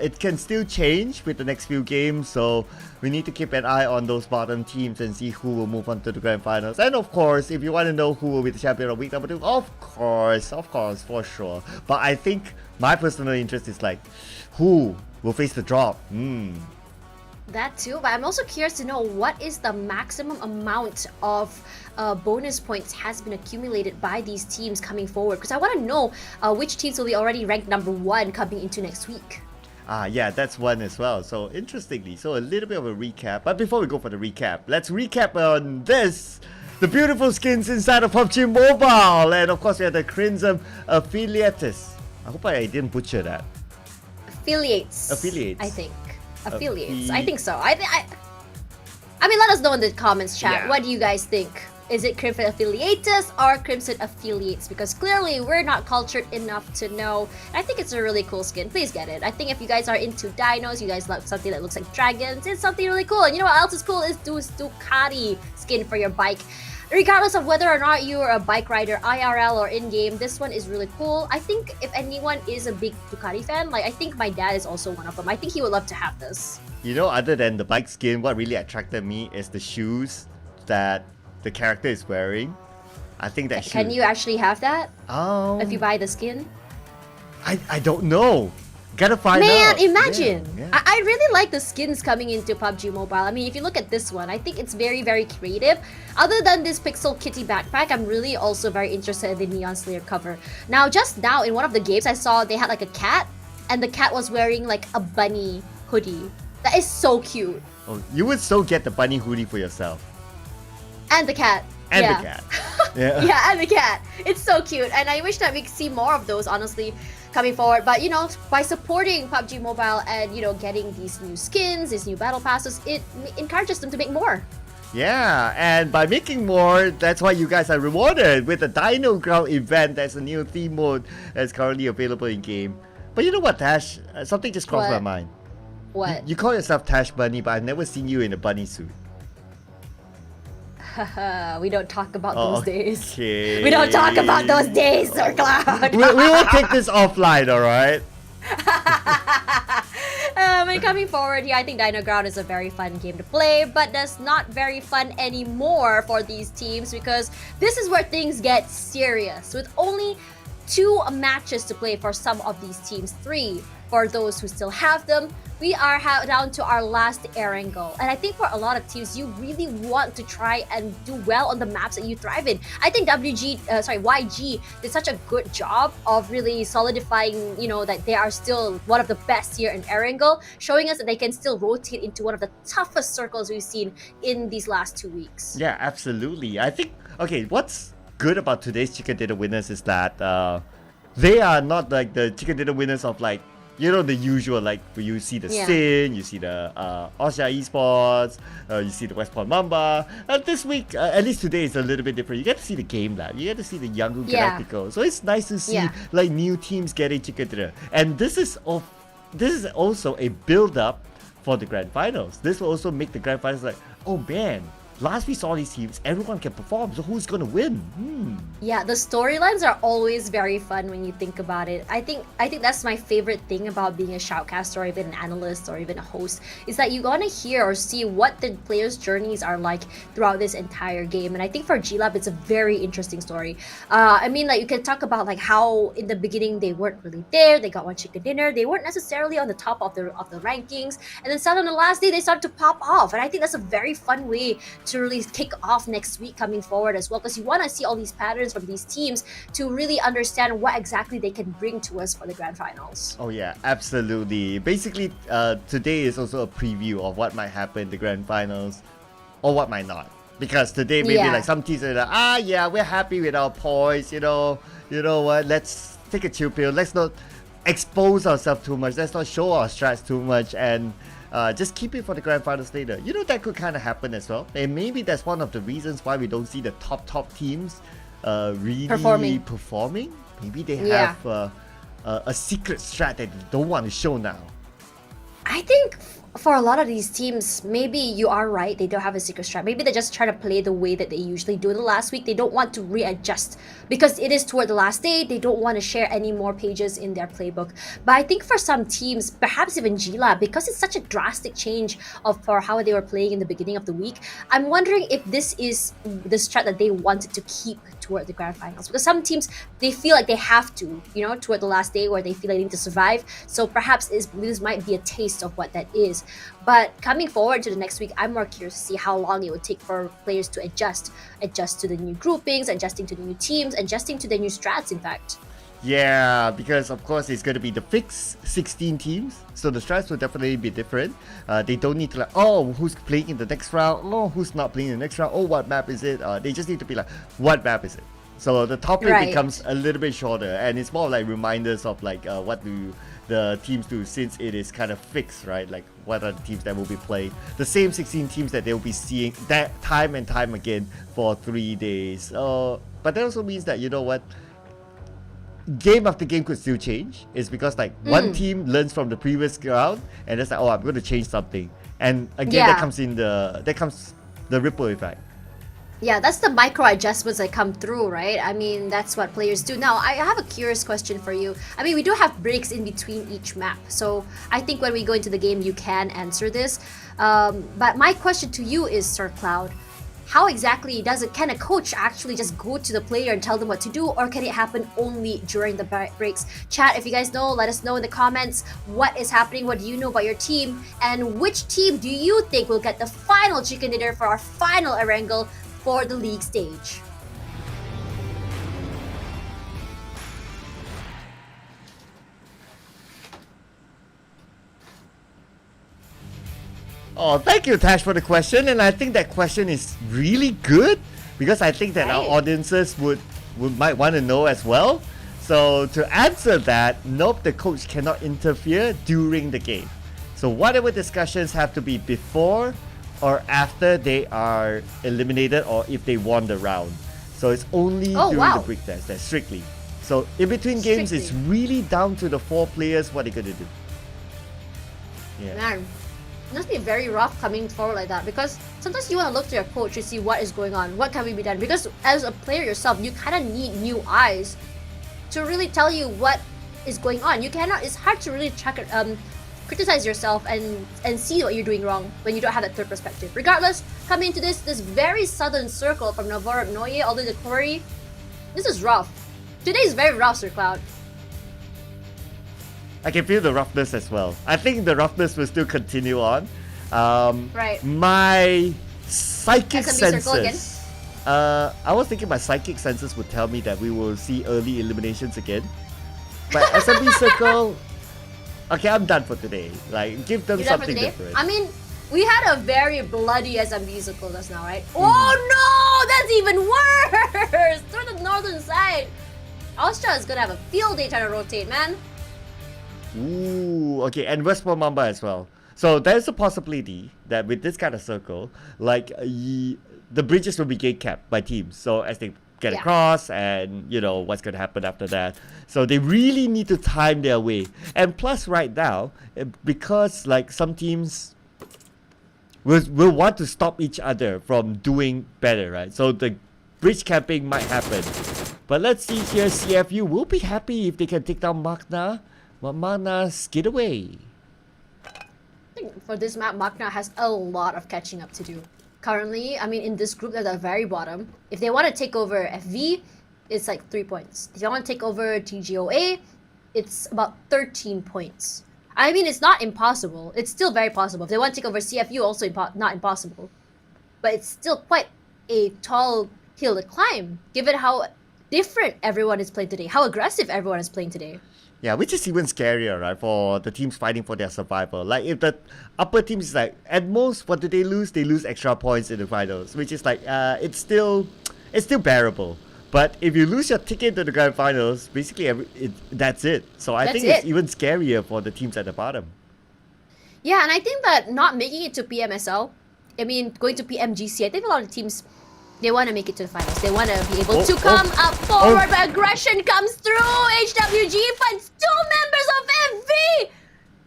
It can still change with the next few games, so we need to keep an eye on those bottom teams and see who will move on to the grand finals. And of course, if you want to know who will be the champion of week number 2, of course, for sure. But I think my personal interest is like, who will face the drop? That too, but I'm also curious to know what is the maximum amount of bonus points has been accumulated by these teams coming forward, because I want to know which teams will be already ranked number 1 coming into next week. Yeah, that's one as well. So interestingly, so a little bit of a recap. But before we go for the recap, let's recap on this. The beautiful skins inside of PUBG Mobile. And of course, we have the Crimson Affiliates. I hope I didn't butcher that. Affiliates. Affiliates. I think. Affiliates. I think so. I mean, let us know in the comments chat. Yeah. What do you guys think? Is it Crimson Affiliates or Crimson Affiliates? Because clearly we're not cultured enough to know. I think it's a really cool skin. Please get it. I think if you guys are into dinos, you guys love something that looks like dragons, it's something really cool. And you know what else is cool? Is Ducati skin for your bike. Regardless of whether or not you're a bike rider, IRL or in-game, this one is really cool. I think if anyone is a big Ducati fan, like I think my dad is also one of them. I think he would love to have this. You know, other than the bike skin, what really attracted me is the shoes that the character is wearing. I think that Can you actually have that? If you buy the skin? I don't know. Gotta find Man, out. imagine. Yeah. I really like the skins coming into PUBG Mobile. I mean, if you look at this one, I think it's very, very creative. Other than this Pixel Kitty backpack, I'm really also very interested in the Neon Slayer cover. Now, just now in one of the games, I saw they had like a cat, and the cat was wearing like a bunny hoodie. That is so cute. Oh, you would so get the bunny hoodie for yourself. And the cat. And yeah. the cat. Yeah. Yeah, and the cat. It's so cute. And I wish that we could see more of those, honestly, coming forward. But, you know, by supporting PUBG Mobile and, you know, getting these new skins, these new battle passes, it encourages them to make more. Yeah, and by making more, that's why you guys are rewarded with the Dino Ground event. That's a new theme mode that's currently available in game. But you know what, Tash? Something just crossed my mind. What? You call yourself Tash Bunny, but I've never seen you in a bunny suit. We don't talk about those days. Okay. We don't talk about those days, Sir Cloud. we will take this offline, alright? And coming forward here, I think Dino Ground is a very fun game to play, but that's not very fun anymore for these teams because this is where things get serious. With only 2 matches to play for some of these teams, 3 for those who still have them, we are down to our last Erangel. And I think for a lot of teams, you really want to try and do well on the maps that you thrive in. I think YG did such a good job of really solidifying, you know, that they are still one of the best here in Erangel, showing us that they can still rotate into one of the toughest circles we've seen in these last 2 weeks. Yeah, absolutely. I think, okay, what's good about today's Chicken Dinner winners is that they are not like the Chicken Dinner winners of like, you know, the usual, like you see the Sin, you see the Asia Esports, you see the West Point Mamba. This week, at least today, is a little bit different. You get to see the Game Lab, you get to see the Yangon Galactical. So it's nice to see like new teams getting Chicken Dinner. And this is also a build-up for the Grand Finals. This will also make the Grand Finals like, oh man, last we saw these teams, everyone can perform, so who's gonna win? Yeah, the storylines are always very fun when you think about it. I think that's my favorite thing about being a shoutcaster or even an analyst or even a host, is that you gonna hear or see what the players' journeys are like throughout this entire game. And I think for G-Lab, it's a very interesting story. I mean, like you can talk about like how in the beginning they weren't really there, they got 1 Chicken Dinner, they weren't necessarily on the top of the rankings, and then suddenly on the last day they started to pop off. And I think that's a very fun way to really kick off next week coming forward as well, because you want to see all these patterns from these teams to really understand what exactly they can bring to us for the grand finals. Oh yeah, absolutely. Basically, today is also a preview of what might happen in the grand finals or what might not. Because today maybe like some teams are like, we're happy with our points, you know what, let's take a chill pill, let's not expose ourselves too much. Let's not show our strats too much, and just keep it for the grand finals later. You know, that could kind of happen as well. And maybe that's one of the reasons why we don't see the top teams really performing. Maybe they have a secret strat that they don't want to show now. I think for a lot of these teams, maybe you are right, they don't have a secret strat. Maybe they're just trying to play the way that they usually do the last week. They don't want to readjust because it is toward the last day. They don't want to share any more pages in their playbook. But I think for some teams, perhaps even Gila, because it's such a drastic change for how they were playing in the beginning of the week, I'm wondering if this is the strat that they wanted to keep toward the grand finals. Because some teams, they feel like they have to, you know, toward the last day where they feel like they need to survive. So perhaps this might be a taste of what that is. But coming forward to the next week, I'm more curious to see how long it would take for players to adjust to the new groupings, adjusting to the new teams, adjusting to the new strats, in fact. Yeah, because of course it's going to be the fixed 16 teams, so the strats will definitely be different. They don't need to like, oh, who's playing in the next round? Oh, who's not playing in the next round? Oh, what map is it? They just need to be like, what map is it? So the top lane becomes a little bit shorter, and it's more like reminders of like what do the teams do, since it is kind of fixed, right? Like what are the teams that will be playing? The same 16 teams that they'll be seeing that time and time again for 3 days. But that also means that, you know what? Game after game could still change. It's because like one team learns from the previous round and it's like, oh, I'm going to change something, and again that comes the ripple effect. Yeah, that's the micro adjustments that come through, right? I mean, that's what players do. Now, I have a curious question for you. I mean, we do have breaks in between each map, so I think when we go into the game, you can answer this. But my question to you is, Sir Cloud, how exactly can a coach actually just go to the player and tell them what to do, or can it happen only during the breaks? Chat, if you guys know, let us know in the comments what is happening, what do you know about your team, and which team do you think will get the final chicken dinner for our final Erangel for the league stage? Oh, thank you, Tash, for the question. And I think that question is really good because I think that our audiences might want to know as well. So to answer that, nope, the coach cannot interfere during the game. So whatever discussions have to be before or after they are eliminated, or if they won the round. So it's only during the break test, that's strictly. So in between games, it's really down to the 4 players what they're going to do. Yeah. Man, it must be very rough coming forward like that, because sometimes you want to look to your coach to see what is going on, what can be done, because as a player yourself, you kind of need new eyes to really tell you what is going on. You cannot, it's hard to really criticize yourself and see what you're doing wrong when you don't have that third perspective. Regardless, coming into this very southern circle from Navarre Noye all the way to Quarry, this is rough. Today is very rough, Sir Cloud. I can feel the roughness as well. I think the roughness will still continue on. Right. My psychic SMB senses. circle again? I was thinking my psychic senses would tell me that we will see early eliminations again. But SMB circle, okay, I'm done for today. Like, give them something different. I mean, we had a very bloody SMB circle just now, right? Oh no, that's even worse! Through the northern side. Austria is gonna have a field day trying to rotate, man. Ooh, okay, and West Mamba as well. So there's a possibility that with this kind of circle, like the bridges will be gate capped by teams. So as they get across, and you know what's going to happen after that. So they really need to time their way. And plus, right now, because like some teams will want to stop each other from doing better, right? So the bridge camping might happen. But let's see here, CFU will be happy if they can take down Magna. But Magna skid away. I think for this map, Magna has a lot of catching up to do. Currently, I mean, in this group, they're at the very bottom. If they want to take over FV, it's like 3 points. If they want to take over TGOA, it's about 13 points. I mean, it's not impossible. It's still very possible. If they want to take over CFU, also not impossible. But it's still quite a tall hill to climb, given how different everyone is playing today, how aggressive everyone is playing today. Yeah, which is even scarier, right, for the teams fighting for their survival. Like, if the upper teams is like, at most, what do they lose? They lose extra points in the finals, which is like, it's still bearable. But if you lose your ticket to the grand finals, basically that's it. So I think it's even scarier for the teams at the bottom. Yeah, and I think that not making it to PMSL, I mean, going to PMGC, I think a lot of teams, they want to make it to the finals. They want to be able to come up forward, but aggression comes through. HWG finds 2 members of FV!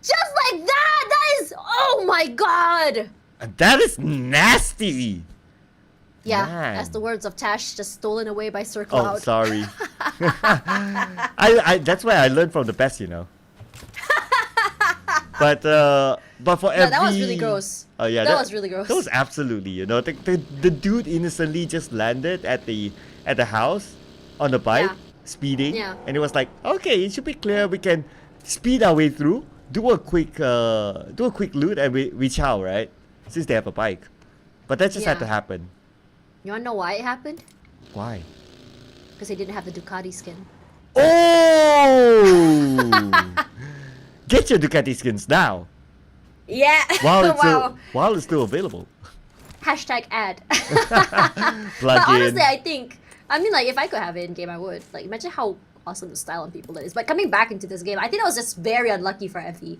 Just like that! That is, oh my god! That is nasty! Yeah, Man. that's the words of Tash, just stolen away by Sir Oh, Cloud. sorry. That's why I learned from the best, you know. But for FV... that was really gross. Oh yeah, that was really gross. That was absolutely, you know, the dude innocently just landed at the house on the bike, speeding, and it was like, okay, it should be clear. We can speed our way through, do a quick loot, and we chow, right? Since they have a bike, but that just had to happen. You wanna know why it happened? Why? Because they didn't have the Ducati skin. Oh! Get your Ducati skins now. Yeah. While it's still available. Hashtag ad. Plug but honestly, in. I think, I mean, like, if I could have it in game, I would. Like, imagine how awesome the style on people that is. But coming back into this game, I think that was just very unlucky for FE.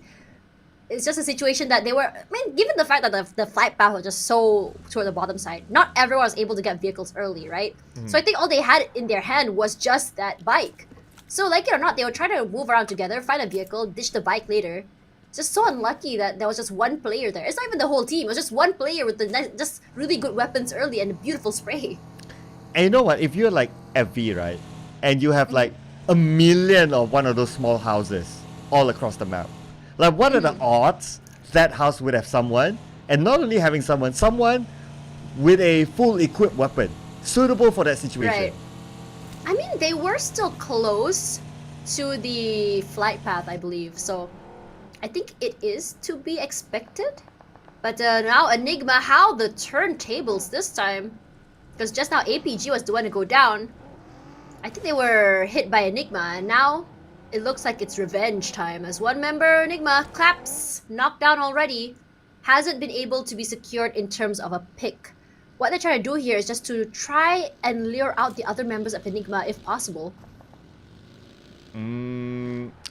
It's just a situation that they were, I mean, given the fact that the flight path was just so toward the bottom side, not everyone was able to get vehicles early, right? So I think all they had in their hand was just that bike. So like it or not, they were trying to move around together, find a vehicle, ditch the bike later. It's just so unlucky that there was just one player there. It's not even the whole team. It was just one player with just really good weapons early and a beautiful spray. And you know what? If you're like FV, right? And you have like a million of one of those small houses all across the map. Like, what are the odds that house would have someone, and not only having someone with a full equipped weapon suitable for that situation? Right. I mean, they were still close to the flight path, I believe. So I think it is to be expected. But now Enigma, how the turntables this time? Because just now APG was the one to go down. I think they were hit by Enigma, and now it looks like it's revenge time as one member, Enigma, claps, knocked down already, hasn't been able to be secured in terms of a pick. What they're trying to do here is just to try and lure out the other members of Enigma if possible.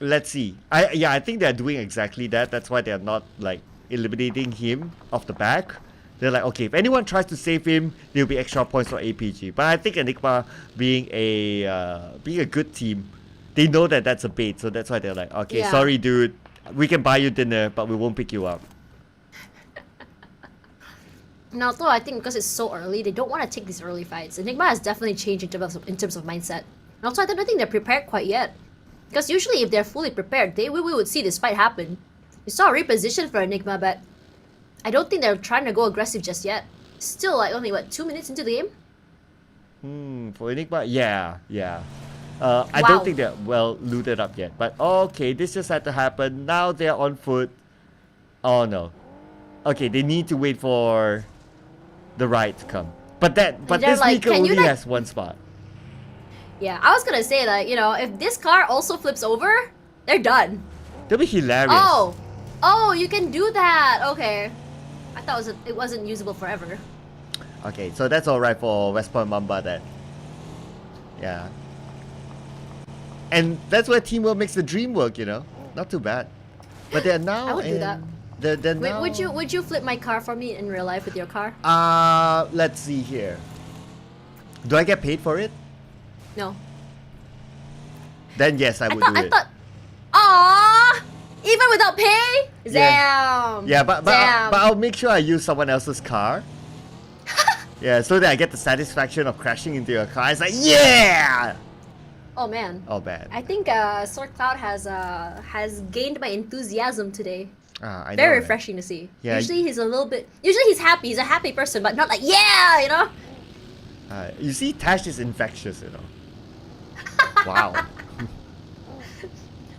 Let's see. I think they're doing exactly that. That's why they're not like eliminating him off the back. They're like, okay, if anyone tries to save him, there'll be extra points for APG. But I think Enigma being a good team, they know that that's a bait, so that's why they're like, okay, sorry dude, we can buy you dinner, but we won't pick you up. And although I think because it's so early, they don't want to take these early fights. Enigma has definitely changed in terms of mindset. And also, I don't think they're prepared quite yet. Because usually if they're fully prepared, we would see this fight happen. We saw a reposition for Enigma, but I don't think they're trying to go aggressive just yet. Still, like, only, 2 minutes into the game? For Enigma, yeah. I don't think they're well looted up yet. But okay, this just had to happen. Now they're on foot. Oh no. Okay, they need to wait for the ride to come. But this vehicle only has one spot. Yeah, I was gonna say that, you know, if this car also flips over, they're done. That'd be hilarious. Oh, you can do that. Okay. I thought it wasn't usable forever. Okay, so that's alright for West Point Mamba then. Yeah. And that's where teamwork makes the dream work, you know? Not too bad. But they're now... I would do that. They're Wait, now... would you flip my car for me in real life with your car? Let's see here. Do I get paid for it? No. Then yes, I would do it. Aww! Even without pay? Damn! Yeah, but I'll make sure I use someone else's car. Yeah, so that I get the satisfaction of crashing into your car. It's like, yeah! Oh man. Oh bad. I think Sword Cloud has gained my enthusiasm today. I Very know, refreshing to see. Yeah, usually he's happy. He's a happy person, but not like, yeah, you know? You see, Tash is infectious, you know. Wow.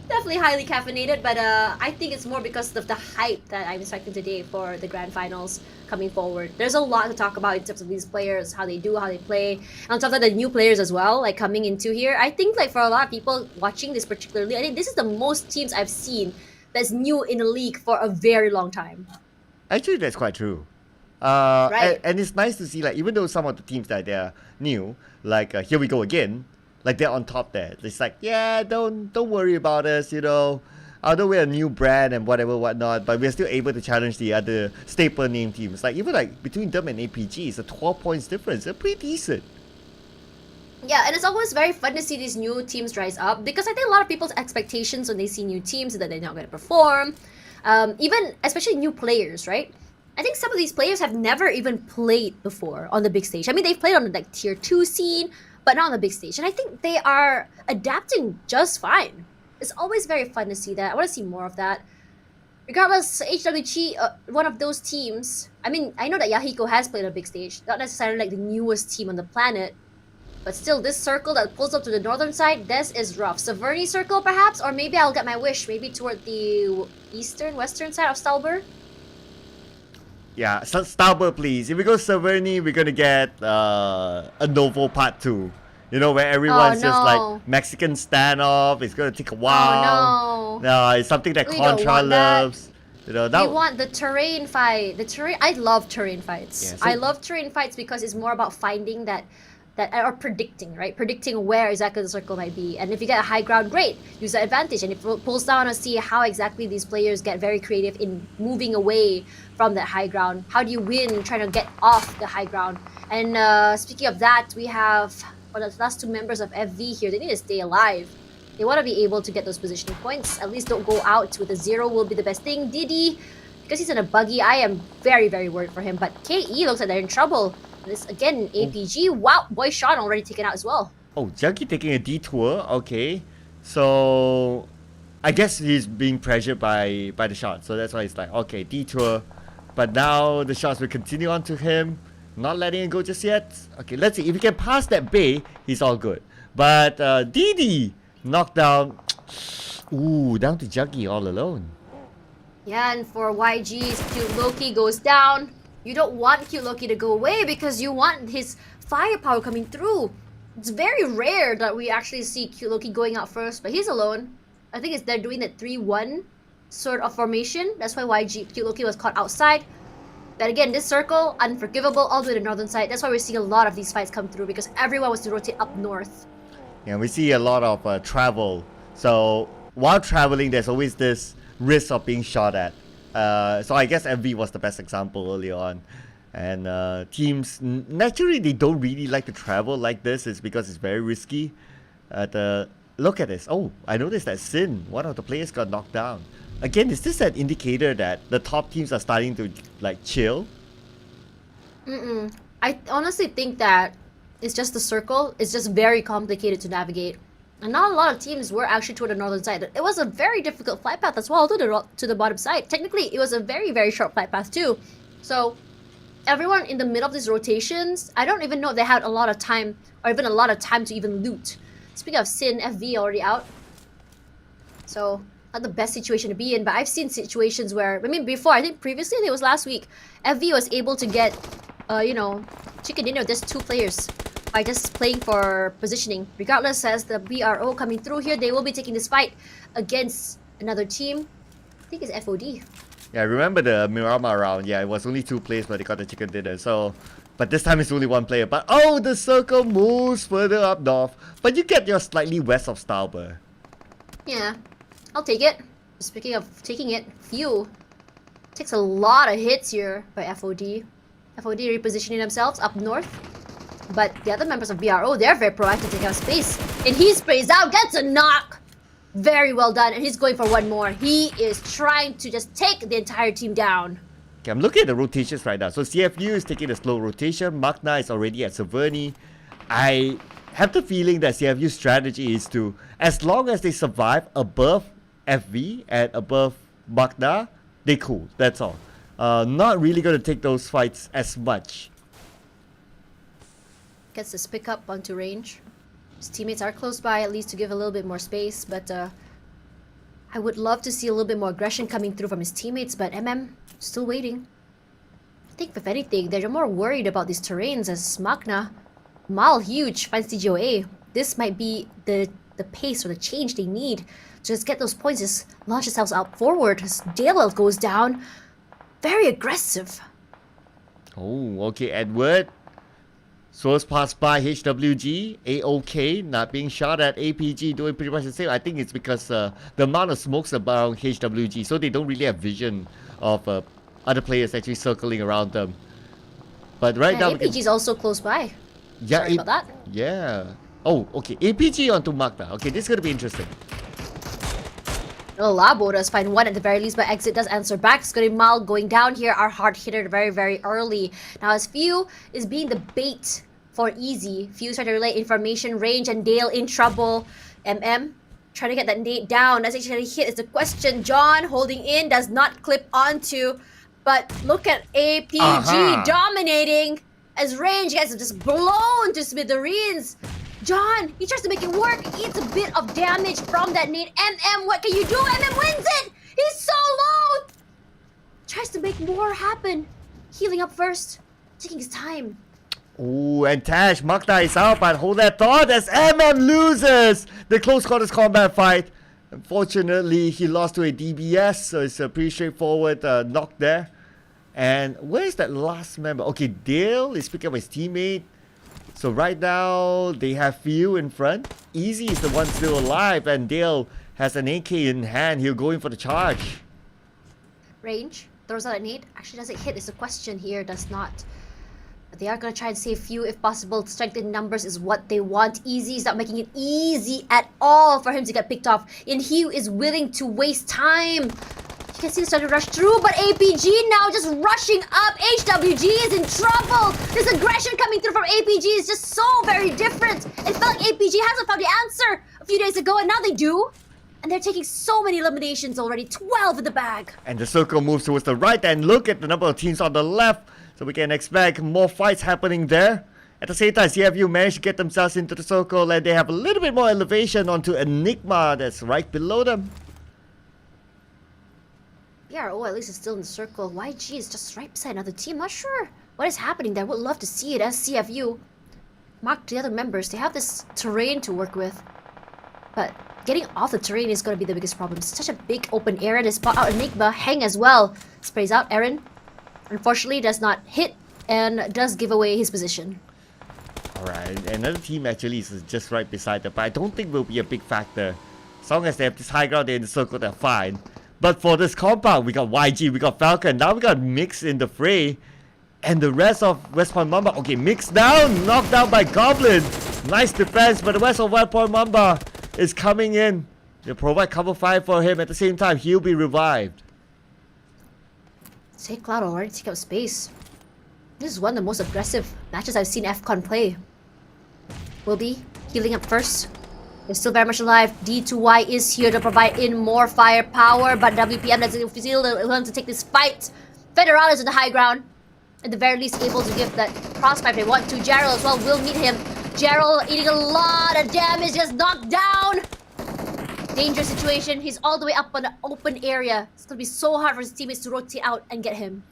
Definitely highly caffeinated, but I think it's more because of the hype that I'm expecting today for the grand finals coming forward. There's a lot to talk about in terms of these players, how they do, how they play, and on top of that, the new players as well, like coming into here. I think like for a lot of people watching this particularly, I think this is the most teams I've seen that's new in the league for a very long time. Actually, that's quite true. Right. And it's nice to see, like, even though some of the teams that they're new, like Here We Go Again, like they're on top there. It's like, yeah, don't worry about us, you know. Although we're a new brand and whatnot, but we're still able to challenge the other staple name teams. Like even like between them and APG, it's a 12 points difference. They're pretty decent. Yeah, and it's always very fun to see these new teams rise up because I think a lot of people's expectations when they see new teams is that they're not going to perform. Even especially new players, right? I think some of these players have never even played before on the big stage. I mean, they've played on the like tier 2 scene, but not on the big stage. And I think they are adapting just fine. It's always very fun to see that. I want to see more of that. Regardless, HWG, one of those teams. I mean, I know that Yahiko has played on a big stage, not necessarily like the newest team on the planet, but still, this circle that pulls up to the northern side, this is rough. Saverny circle, perhaps, or maybe I'll get my wish, maybe toward the western side of Stalber. Yeah, Stalber, please. If we go Saverny, we're gonna get a Novo Part 2. You know, where everyone's just like Mexican standoff. It's gonna take a while. Oh no! No, it's something that We Contra don't want that. loves. You know, that We want the terrain fight. I love terrain fights. Yeah, so- I love terrain fights because it's more about finding that or predicting, right? Predicting where exactly the circle might be. And if you get a high ground, great. Use that advantage. And if it pulls down and see how exactly these players get very creative in moving away from that high ground. How do you win trying to get off the high ground? And speaking of that, we have the last two members of FV here. They need to stay alive. They want to be able to get those positioning points. At least don't go out with a 0 will be the best thing. Didi, because he's in a buggy, I am very, very worried for him. But KE looks like they're in trouble. This again, APG. Wow, Boy Sean already taken out as well. Oh, Junkie taking a detour. Okay, so I guess he's being pressured by the shot. So that's why it's like, okay, detour. But now the shots will continue on to him. Not letting it go just yet. Okay, let's see. If he can pass that bay, he's all good. But Didi knocked down. Ooh, down to Junkie all alone. Yeah, and for YG's Cute Loki goes down. You don't want Cute Loki to go away because you want his firepower coming through. It's very rare that we actually see Cute Loki going out first, but he's alone. I think they're doing that 3-1 sort of formation. That's why Cute Loki was caught outside. But again, this circle, unforgivable all the way to the northern side. That's why we're seeing a lot of these fights come through because everyone wants to rotate up north. Yeah, we see a lot of travel. So while traveling, there's always this risk of being shot at. So I guess MV was the best example early on. And teams, naturally, they don't really like to travel like this. It's because it's very risky. Look at this. Oh, I noticed that Sin, one of the players, got knocked down. Again, is this an indicator that the top teams are starting to like chill? I honestly think that it's just the circle. It's just very complicated to navigate. And not a lot of teams were actually toward the northern side. It was a very difficult flight path as well to the bottom side. Technically, it was a very, very short flight path too. So everyone in the middle of these rotations, I don't even know if they had a lot of time or even a lot of time to even loot. Speaking of Sin, FV already out. So not the best situation to be in, but I've seen situations where, I mean, before, I think previously, it was last week, FV was able to get, chicken dinner with just 2 players by just playing for positioning. Regardless, as the BRO coming through here, they will be taking this fight against another team. I think it's FOD. Yeah, remember the Myanmar round? Yeah, it was only 2 players, but they got the chicken dinner. So, but this time it's only 1 player. But oh, the circle moves further up north. But you get your slightly west of Stalber. Yeah, I'll take it. Speaking of taking it, Few takes a lot of hits here by FOD. FOD repositioning themselves up north. But the other members of BRO, they're very proactive taking out space. And he sprays out, gets a knock. Very well done, and he's going for 1 more. He is trying to just take the entire team down. Okay, I'm looking at the rotations right now. So CFU is taking a slow rotation. Magna is already at Saverny. I have the feeling that CFU's strategy is to, as long as they survive above FV and above Magna, they cool. That's all. Not really going to take those fights as much. Gets this pick up onto range. His teammates are close by, at least to give a little bit more space, but I would love to see a little bit more aggression coming through from his teammates, but MM, still waiting. I think if anything, they're more worried about these terrains as Magna, Mal huge, finds DGOA. This might be the pace or the change they need to just get those points, just launch themselves out forward as JLL goes down. Very aggressive. Oh, okay, Edward. Source passed by HWG, AOK, not being shot at. APG doing pretty much the same. I think it's because the amount of smokes around HWG, so they don't really have vision of other players actually circling around them. But right now... APG is also close by. Yeah, Sorry about that. Yeah. Oh, okay. APG onto Magda. Okay, this is going to be interesting. Labo does find one at the very least, but Exit does answer back. It's going to be Mal going down here. Our hard hitter very, very early. Now, as Few is being the bait for Easy. Few's trying to relay information. Range and Dale in trouble. MM trying to get that nade down. That's actually hit. It's a question. John holding in, does not clip onto. But look at APG dominating as Range gets just blown to smithereens. John, he tries to make it work. Eats a bit of damage from that nade. MM, what can you do? MM wins it! He's so low! Tries to make more happen. Healing up first. Taking his time. Ooh, and Tash, Magda is out, but hold that thought as MM loses the close quarters combat fight. Unfortunately, he lost to a DBS, so it's a pretty straightforward knock there. And where's that last member? Okay, Dale is picking up his teammate. So right now, they have Few in front. Easy is the one still alive, and Dale has an AK in hand. He'll go in for the charge. Range throws out a nade. Actually, does it hit? Is the question here. Does not. But they are going to try and save Few if possible. Strength in numbers is what they want. Easy is not making it easy at all for him to get picked off. And Hugh is willing to waste time. You can see this trying to rush through, but APG now just rushing up. HWG is in trouble. This aggression coming through from APG is just so very different. It felt like APG hasn't found the answer a few days ago, and now they do. And they're taking so many eliminations already. 12 in the bag. And the circle moves towards the right, and look at the number of teams on the left. So we can expect more fights happening there. At the same time, CFU managed to get themselves into the circle, and they have a little bit more elevation onto Enigma that's right below them. PRO at least is still in the circle. YG is just right beside another team. Not sure what is happening there. Would love to see it as CFU mark the other members. They have this terrain to work with. But getting off the terrain is going to be the biggest problem. It's such a big open area. They spot out Enigma. Hang as well. Sprays out Aaron. Unfortunately, does not hit and does give away his position. Alright, another team actually is just right beside them, but I don't think will be a big factor. As long as they have this high ground, they're in the circle, they're fine. But for this compound, we got YG, we got Falcon, now we got Mix in the fray. And the rest of West Point Mamba, okay, Mix down, knocked down by Goblin. Nice defense, but the rest of West Point Mamba is coming in. They provide cover fire for him. At the same time, he'll be revived. Say Cloud already take up space. This is one of the most aggressive matches I've seen FCON play. Will be healing up first. They're still very much alive. D2Y is here to provide in more firepower, but WPM doesn't feel willing to take this fight. Federal is on the high ground. At the very least, able to give that crossfire if they want to. Gerald as well will meet him. Gerald eating a lot of damage, just knocked down. Dangerous situation. He's all the way up on the open area. It's going to be so hard for his teammates to rotate out and get him.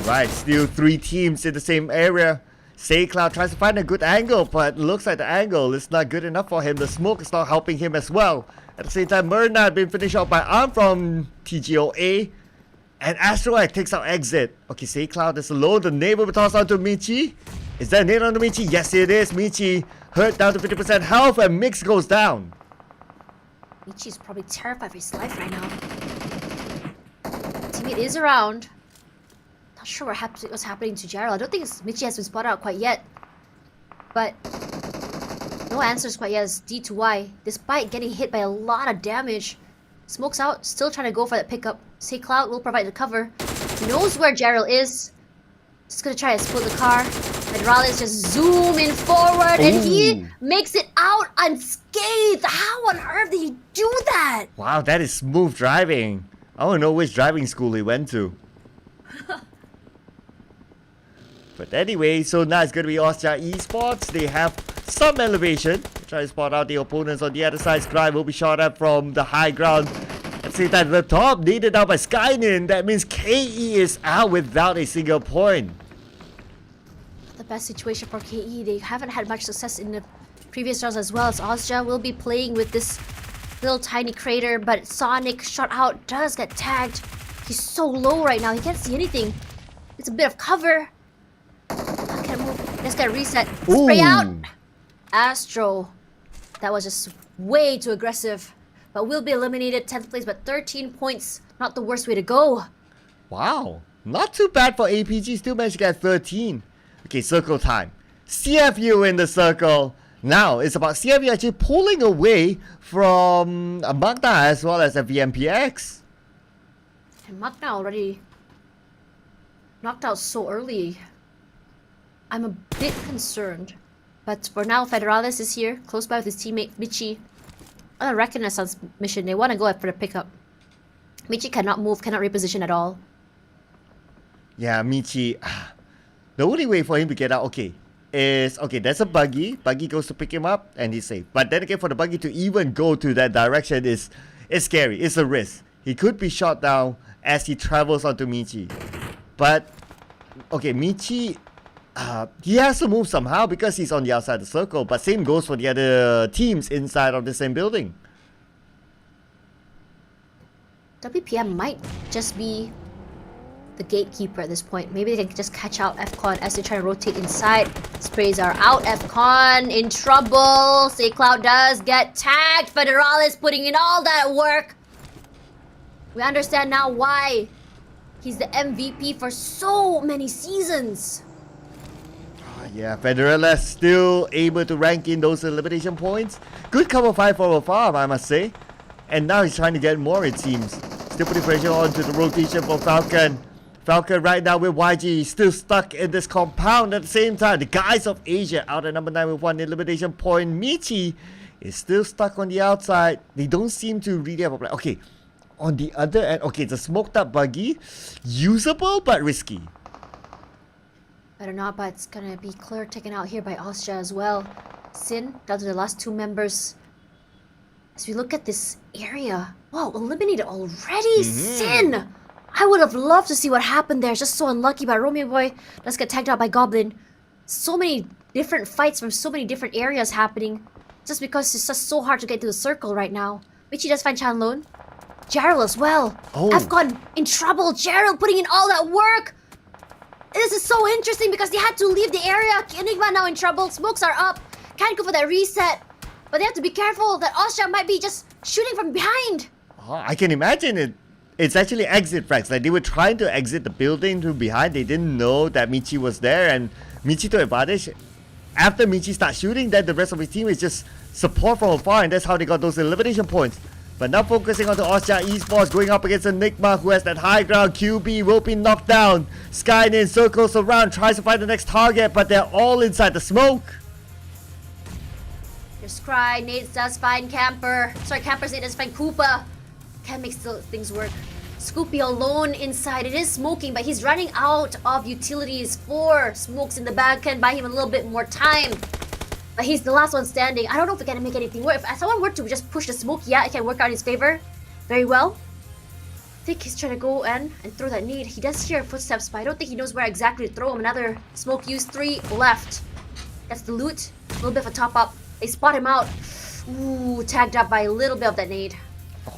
Right, still 3 teams in the same area. SayCloud tries to find a good angle, but looks like the angle is not good enough for him. The smoke is not helping him as well. At the same time, Myrna been finished off by Arm from TGOA. And Asteroid takes out Exit. Okay, SayCloud is alone. The neighbor will toss out to Michi. Is that a nade on the Michi? Yes, it is. Michi hurt down to 50% health, and Mix goes down. Michi's probably terrified for his life right now. Teammate is around. Not sure what's happening to Gerald. I don't think Michi has been spotted out quite yet. But no answers quite yet as D2Y, despite getting hit by a lot of damage. Smokes out, still trying to go for that pickup. SayCloud will provide the cover. He knows where Gerald is. Just gonna try to split the car. Hydraulics just zooming forward, and he makes it out unscathed. How on earth did he do that? Wow, that is smooth driving. I want to know which driving school he went to. But anyway, so now it's going to be Austria Esports. They have some elevation. Try to spot out the opponents on the other side. Scribe will be shot at from the high ground. At the same time, the top needed out by Skynin. That means KE is out without a single point. The best situation for KE. They haven't had much success in the previous rounds as well, as Austria will be playing with this little tiny crater, but Sonic shot out does get tagged. He's so low right now, he can't see anything. It's a bit of cover. Let's get reset. Spray out. Astro. That was just way too aggressive. But will be eliminated 10th place, but 13 points. Not the worst way to go. Wow. Not too bad for APG. Still managed to get 13. Okay, circle time. CFU in the circle. Now, it's about CFU actually pulling away from Magna as well as a VMPX. And Magna already knocked out so early. I'm a bit concerned. But for now, Federalis is here, close by with his teammate Michi. On a reconnaissance mission, they want to go for the pickup. Michi cannot move, cannot reposition at all. Yeah, Michi. The only way for him to get out, is, there's a buggy. Buggy goes to pick him up, and he's safe. But then again, for the buggy to even go to that direction is scary. It's a risk. He could be shot down as he travels onto Michi. But, Michi, he has to move somehow because he's on the outside of the circle. But same goes for the other teams inside of the same building. WPM might just be the gatekeeper at this point. Maybe they can just catch out FCon as they try to rotate inside. Sprays are out. FCon in trouble. Say Cloud does get tagged. Federalis putting in all that work. We understand now why he's the MVP for so many seasons. Yeah, Federalis still able to rank in those elimination points. Good cover 5 over farm, I must say. And now he's trying to get more, it seems. Still putting pressure onto the rotation for Falcon. Falcon right now with YG still stuck in this compound at the same time. The guys of Asia out at number 9 with 1 elimination point. Michi is still stuck on the outside. They don't seem to really have a plan. Okay, on the other end, it's a smoked up buggy. Usable but risky. Better not, but it's gonna be clear taken out here by Austria as well. Sin down to the last 2 members. As we look at this area, wow, eliminated already. Sin! I would have loved to see what happened there. Just so unlucky, but Romeo Boy does get tagged out by Goblin. So many different fights from so many different areas happening. Just because it's just so hard to get to the circle right now. Michi does find Chanlone. Gerald as well. FCon in trouble. Gerald putting in all that work. This is so interesting because they had to leave the area. Enigma now in trouble. Smokes are up. Can't go for that reset. But they have to be careful that Austria might be just shooting from behind. I can imagine it. It's actually exit frags. Like they were trying to exit the building from behind. They didn't know that Michi was there, and Michi took advantage. After Michi starts shooting, then the rest of his team is just support from afar, and that's how they got those elimination points. But now focusing on the Austria Esports, going up against Enigma, who has that high ground. QB will be knocked down. Skynin circles around, tries to find the next target, but they're all inside the smoke. There's Cry, Nate does find Camper. Sorry, Camper's Nate does find Koopa. Can't make things work. Scoopy alone inside. It is smoking, but he's running out of utilities. 4 smokes in the bag can buy him a little bit more time. But he's the last one standing. I don't know if it can make anything work. If someone were to just push the smoke, yeah, it can work out in his favor. Very well. I think he's trying to go and throw that nade. He does hear footsteps, but I don't think he knows where exactly to throw him. Another smoke used. 3 left. That's the loot. A little bit of a top up. They spot him out. Ooh, tagged up by a little bit of that nade.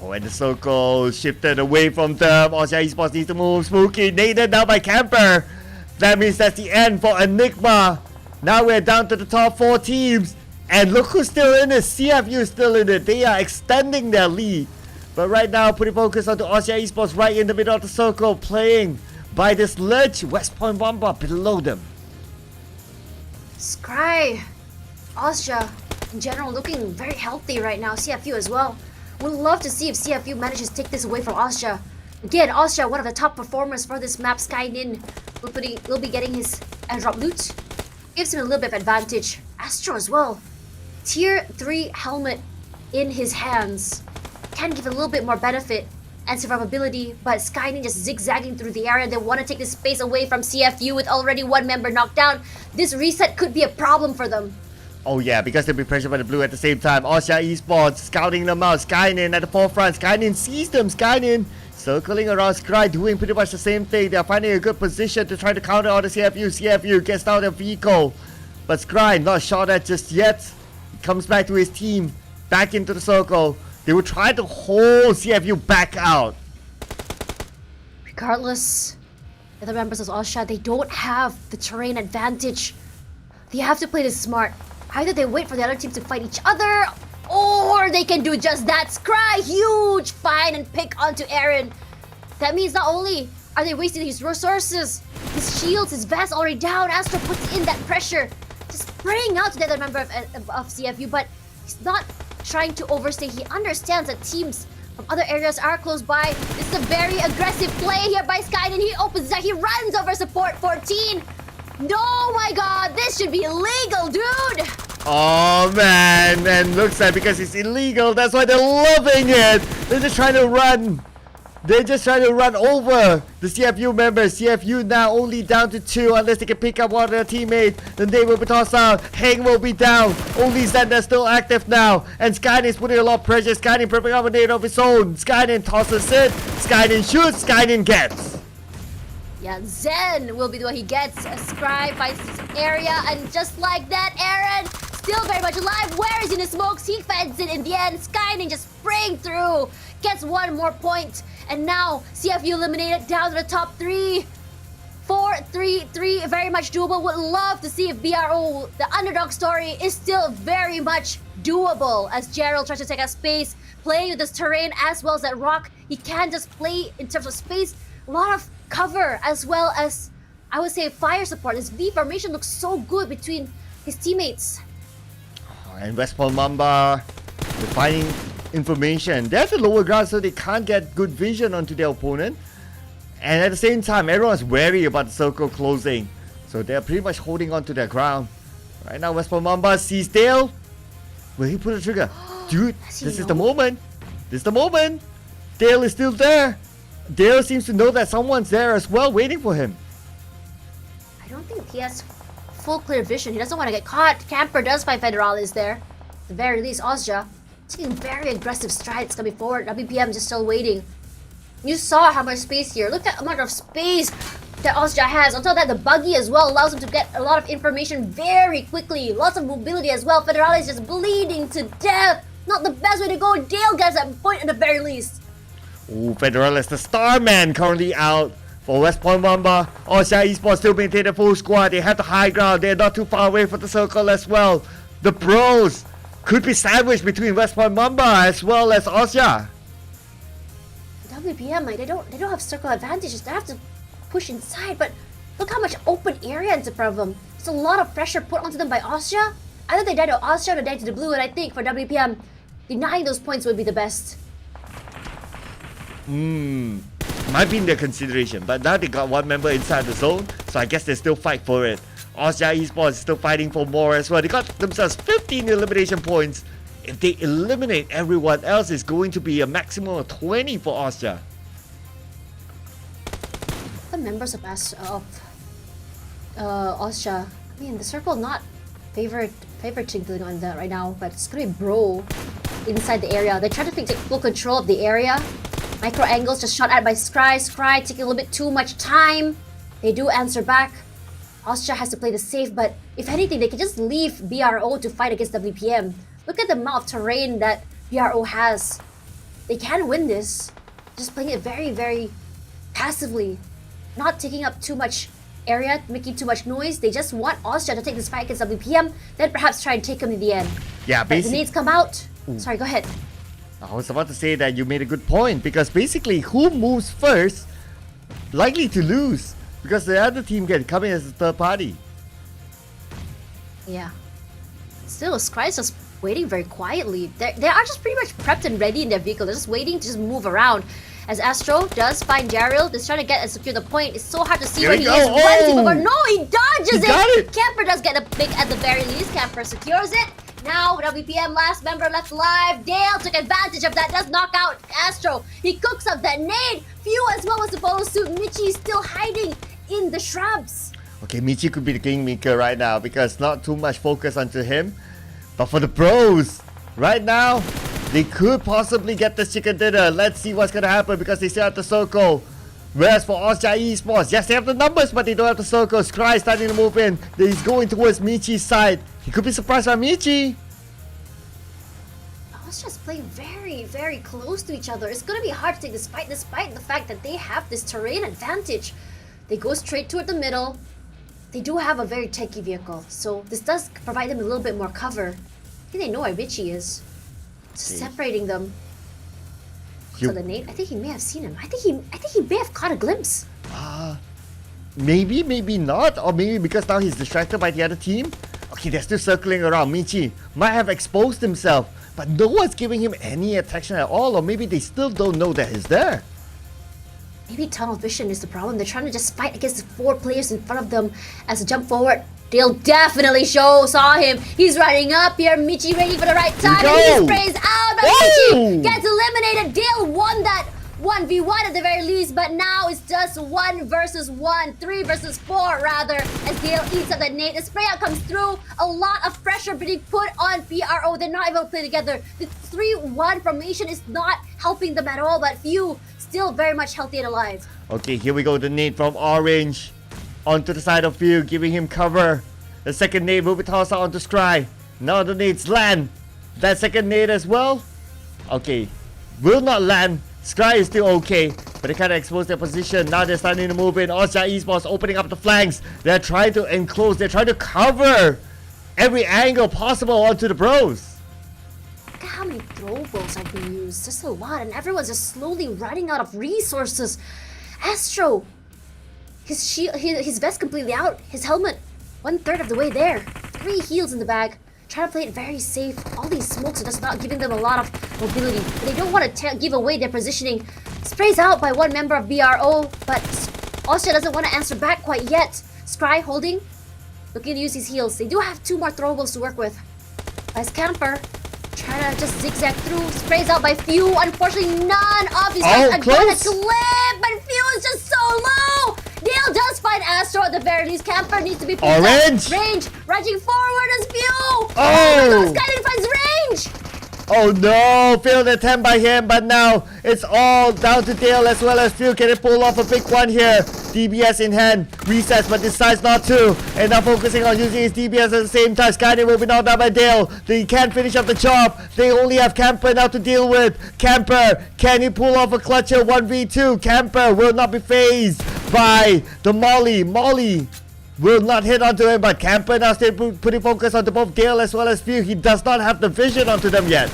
Oh, and the circle shifted away from them. Austria Esports needs to move. Spooky naded now by Camper. That means that's the end for Enigma. Now we're down to the top 4 teams. And look who's still in it. CFU is still in it. They are extending their lead. But right now, putting focus on the Austria Esports right in the middle of the circle. Playing by this ledge. West Point Bomber below them. Scry. Austria, in general, looking very healthy right now. CFU as well. Would love to see if CFU manages to take this away from Austria. Again, Austria, one of the top performers for this map. Skynin will be getting his airdrop loot. Gives him a little bit of advantage. Astro as well. Tier 3 helmet in his hands. Can give a little bit more benefit and survivability, but Skynin just zigzagging through the area. They want to take this space away from CFU with already 1 member knocked down. This reset could be a problem for them. Oh yeah, because they'll be pressured by the blue at the same time. Austria Esports scouting them out. Skynin at the forefront. Skynin sees them. Skynin circling around Scry, doing pretty much the same thing. They're finding a good position to try to counter all the CFU. CFU gets out of vehicle. But Scry not shot at just yet. He comes back to his team. Back into the circle. They will try to hold CFU back out. Regardless, the other members of Austria, they don't have the terrain advantage. They have to play this smart. Either they wait for the other team to fight each other, or they can do just that. Scry, huge find and pick onto Aaron. That means not only are they wasting his resources, his shields, his vest already down. Astro puts in that pressure, just spraying out to the other member of CFU, but he's not trying to overstay. He understands that teams from other areas are close by. This is a very aggressive play here by Skyden. He opens that, he runs over support 14. No, my god, this should be illegal, dude! Oh man, and looks like because it's illegal, that's why they're loving it. They're just trying to run. They're just trying to run over the CFU members. CFU now only down to 2 unless they can pick up one of their teammates. Then they will be tossed out. Heng will be down. Only Xander still active now. And Skyden is putting a lot of pressure. Skyden prepping up a nade of his own. Skyden tosses it. Skyden shoots. Skyden gets. Yeah, Zen will be the one he gets. A Scry finds this area, and just like that, Aaron still very much alive. Where is he in the smokes? He fends it in the end. Skyden just spraying through. Gets one more point. And now, CFU eliminated down to the top 3. 4-3-3, very much doable. Would love to see if BRO, the underdog story, is still very much doable. As Gerald tries to take up space, playing with this terrain as well as that rock. He can just play in terms of space. A lot of cover as well as, I would say, fire support. His V formation looks so good between his teammates. And West Paul Mamba, they're finding information. They're at the lower ground, so they can't get good vision onto their opponent. And at the same time, everyone's wary about the circle closing. So they're pretty much holding on to their ground. Right now, West Paul Mamba sees Dale. Will he pull the trigger? Dude, this is the moment. This is the moment. Dale is still there. Dale seems to know that someone's there as well, waiting for him. I don't think he has full clear vision. He doesn't want to get caught. Camper does find Federalis there. At the very least, Ozja taking very aggressive strides coming forward. WPM just still waiting. You saw how much space here. Look at the amount of space that Ozja has. On top of that, the buggy as well allows him to get a lot of information very quickly. Lots of mobility as well. Federalis just bleeding to death. Not the best way to go. Dale gets that point at the very least. Ooh, Federalis, the star man, currently out for West Point Mamba. Ozja Esports still maintain a full squad. They have the high ground. They're not too far away from the circle as well. The pros could be sandwiched between West Point Mamba as well as Ozja. WPM, like, they don't have circle advantages. They have to push inside, but look how much open area in front of them. There's a lot of pressure put onto them by Ozja. Either they die to Ozja or they die to the blue, and I think for WPM, denying those points would be the best. Might be in their consideration, but now they got one member inside the zone, so I guess they still fight for it. Ozja Esports is still fighting for more as well. They got themselves 15 elimination points. If they eliminate everyone else, it's going to be a maximum of 20 for Ozja. The members of Ozja, I mean, the circle not favoriting on that right now, but it's gonna be Bro inside the area. They try to take full control of the area. Micro angles just shot at by Scry. Scry taking a little bit too much time. They do answer back. Ozja has to play the safe, but if anything, they can just leave BRO to fight against WPM. Look at the amount of terrain that BRO has. They can win this. Just playing it very, very passively. Not taking up too much area, making too much noise. They just want Ozja to take this fight against WPM, then perhaps try and take him in the end. Yeah, basically. The nades come out. Ooh. Sorry, go ahead. I was about to say that you made a good point, because basically who moves first likely to lose, because the other team can come in as a third party. Yeah. Still, Scry's just waiting very quietly. They are just pretty much prepped and ready in their vehicle. They're just waiting to just move around. As Astro does find Jarrell, just trying to get and secure the point. It's so hard to see where he is. No, he dodges it! Camper does get a pick at the very least. Camper secures it. Now, WPM, last member left alive. Dale took advantage of that, does knock out Astro. He cooks up that nade. Few as well was supposed to. Michi still hiding in the shrubs. Okay, Michi could be the kingmaker right now, because not too much focus onto him. But for the pros, right now, they could possibly get the chicken dinner. Let's see what's going to happen, because they still have the circle. Whereas for Ozja Esports, yes, they have the numbers, but they don't have the circle. Scry starting to move in. He's going towards Michi's side. He could be surprised by Michi. Ozja's playing very, very close to each other. It's going to be hard to take this fight, despite the fact that they have this terrain advantage. They go straight toward the middle. They do have a very techy vehicle, so this does provide them a little bit more cover. I think they know where Richie is. Just separating them. So the Nate, I think he may have seen him. I think he may have caught a glimpse. Maybe, maybe not, or maybe because now he's distracted by the other team. Okay, they're still circling around. Michi might have exposed himself, but no one's giving him any attention at all, or maybe they still don't know that he's there. Maybe tunnel vision is the problem. They're trying to just fight against the 4 players in front of them as a jump forward. They'll definitely saw him. He's running up here. Michi ready for the right time, and he sprays out, but Michi gets eliminated. Dale won that 1v1 at the very least, but now it's just 1 versus 1, 3 versus 4 rather, as Dale eats up that nade. The spray out comes through, a lot of pressure being put on PRO. They're not able to play together. The 3-1 formation is not helping them at all, but Few still very much healthy and alive. Okay, here we go, the nade from Orange onto the side of Few, giving him cover. The second nade will be tossed out onto Scry. Now the nades land. That second nade as well. Okay, will not land. Scry is still okay, but they kind of exposed their position. Now they're starting to move in. Osha Esports opening up the flanks. They're trying to enclose. They're trying to cover every angle possible onto the pros. Look at how many throwables have been used. Just a lot, and everyone's just slowly running out of resources. Astro, his vest completely out. His helmet, 1/3 of the way there. 3 heals in the bag. Trying to play it very safe. All these smokes are just not giving them a lot of mobility. They don't want to give away their positioning. Sprays out by 1 member of BRO, but Austria doesn't want to answer back quite yet. Scry holding, looking to use his heals. They do have 2 more throwables to work with. As Camper, trying to just zigzag through. Sprays out by Few. Unfortunately, none of these guys are gonna clip, but Few is just so low. Dale does find Astro at the very least. Camper needs to be picked Orange! up. Range, rushing forward as Few. Oh! Skyline finds range. Oh no, failed attempt by him, but now it's all down to Dale as well as Phil. Can they pull off a big one here? DBS in hand, resets but decides not to. And now focusing on using his DBS at the same time. Skynet will be knocked down by Dale. They can't finish up the job. They only have Camper now to deal with. Camper, can he pull off a clutcher 1v2? Camper will not be phased by the Molly. Molly will not hit onto him, but Camper now still putting focus onto both Gale as well as Few. He does not have the vision onto them yet.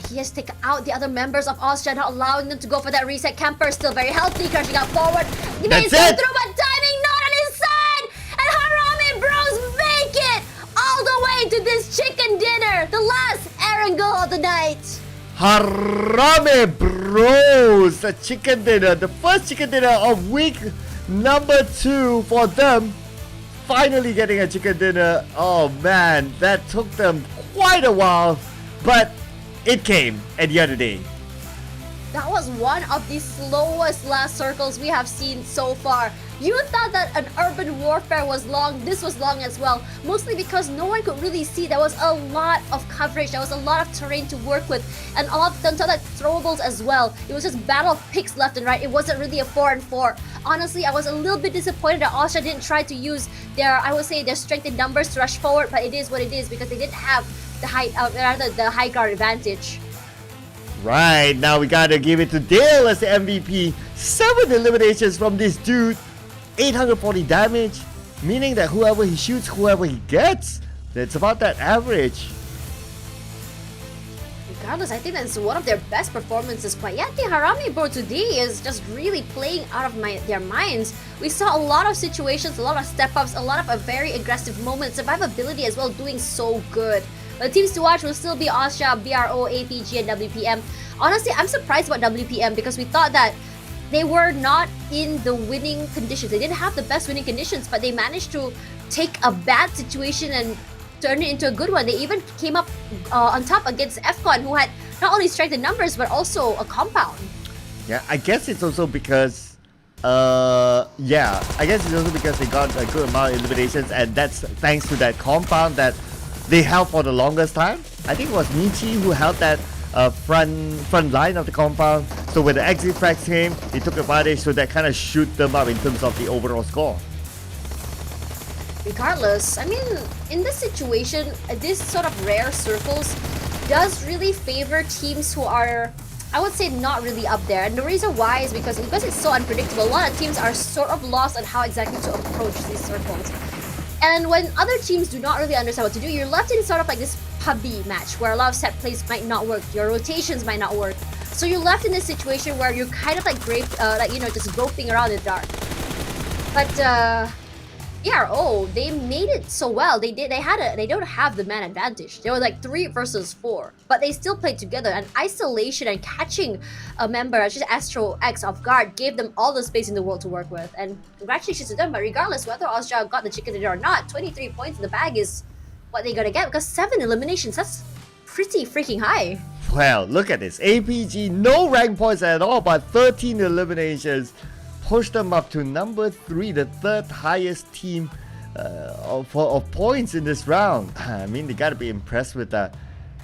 He has taken out the other members of Austria, not allowing them to go for that reset. Camper is still very healthy, crashing out forward. He makes it through, but timing not on his side! And Harame Bros make it all the way to this chicken dinner, the last Erangel of the night. Harame Bros, the chicken dinner, the first chicken dinner of week number 2 for them. Finally getting a chicken dinner. Oh man, that took them quite a while, but it came at the other day. That was one of the slowest last circles we have seen so far. You thought that an urban warfare was long, this was long as well. Mostly because no one could really see. There was a lot of coverage, there was a lot of terrain to work with. And all of them that throwables as well. It was just battle of picks left and right. It wasn't really a 4-on-4. Honestly, I was a little bit disappointed that Austria didn't try to use their, I would say, their strength in numbers to rush forward. But it is what it is because they didn't have the high ground advantage. Right, now we gotta give it to Dale as the MVP. 7 eliminations from this dude. 840 damage, meaning that whoever he shoots, whoever he gets, that's about that average. Regardless, I think that's one of their best performances quite yet. The Harame Bro today is just really playing out of their minds. We saw a lot of situations, a lot of step-ups, a lot of very aggressive moments, survivability as well, doing so good. But the teams to watch will still be Austria, BRO, APG, and WPM. Honestly, I'm surprised about WPM because we thought that they were not in the winning conditions. They didn't have the best winning conditions, but they managed to take a bad situation and turn it into a good one. They even came up on top against FCON, who had not only strength in numbers, but also a compound. Yeah, I guess it's also because I guess it's also because they got a good amount of eliminations, and that's thanks to that compound that they held for the longest time. I think it was Michi who held that front line of the compound. So when the exit frags came, he took advantage, so that kind of shoot them up in terms of the overall score. Regardless, I mean, in this situation, this sort of rare circles does really favor teams who are, I would say not really up there. And the reason why is because it's so unpredictable. A lot of teams are sort of lost on how exactly to approach these circles. And when other teams do not really understand what to do, you're left in sort of like this PUBG match where a lot of set plays might not work, your rotations might not work. So you're left in this situation where you're kind of like just groping around in the dark. But ERO, they made it so well. They don't have the man advantage. They were like 3 versus 4, but they still played together. And isolation and catching a member, such as Astro X off guard, gave them all the space in the world to work with. And congratulations to them. But regardless whether Austria got the chicken dinner or not, 23 points in the bag is what they gotta get, because 7 eliminations, that's pretty freaking high. Well, look at this. APG, no rank points at all, but 13 eliminations. Pushed them up to number 3, the 3rd highest team of points in this round. I mean, they gotta be impressed with that.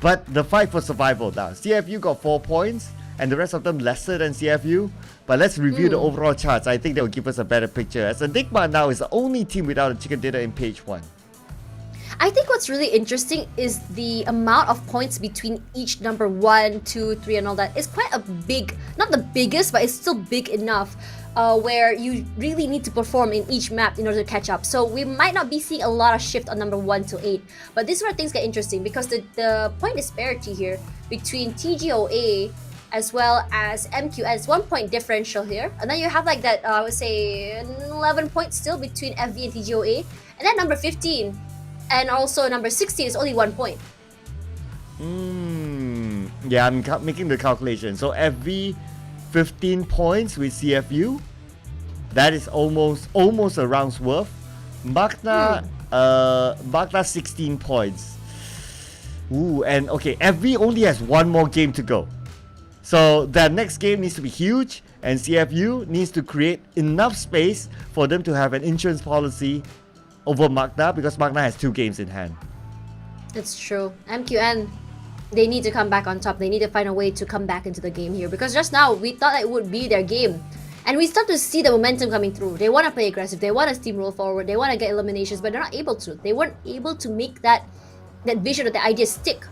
But the fight for survival now. CFU got 4 points, and the rest of them lesser than CFU. But let's review the overall charts. I think that will give us a better picture, as Enigma now is the only team without a chicken dinner in page 1. I think what's really interesting is the amount of points between each number 1, 2, 3 and all that. It's quite a big, not the biggest, but it's still big enough where you really need to perform in each map in order to catch up. So we might not be seeing a lot of shift on number 1 to 8. But this is where things get interesting, because the point disparity here between TGOA as well as MQN is 1 point differential here. And then you have like that, I would say 11 points still between FV and TGOA. And then number 15 and also number 16 is only 1 point. Yeah, I'm making the calculation. So FV 15 points with CFU. That is almost a round's worth. Magna 16 points. Ooh, and okay, FV only has 1 more game to go. So that next game needs to be huge, and CFU needs to create enough space for them to have an insurance policy over Magna, because Magna has 2 games in hand. It's true. MQN, they need to come back on top. They need to find a way to come back into the game here, because just now we thought it would be their game, and we start to see the momentum coming through. They want to play aggressive, they want to steamroll forward, they want to get eliminations, but they're not able to. They weren't able to make that vision or the idea stick.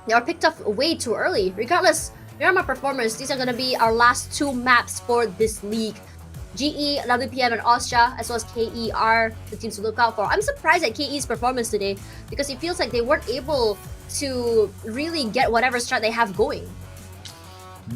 They are picked up way too early. Regardless, Myanmar performers, these are going to be our last 2 maps for this league. GE, WPM, and Austria, as well as KE are the teams to look out for. I'm surprised at KE's performance today, because it feels like they weren't able to really get whatever strat they have going.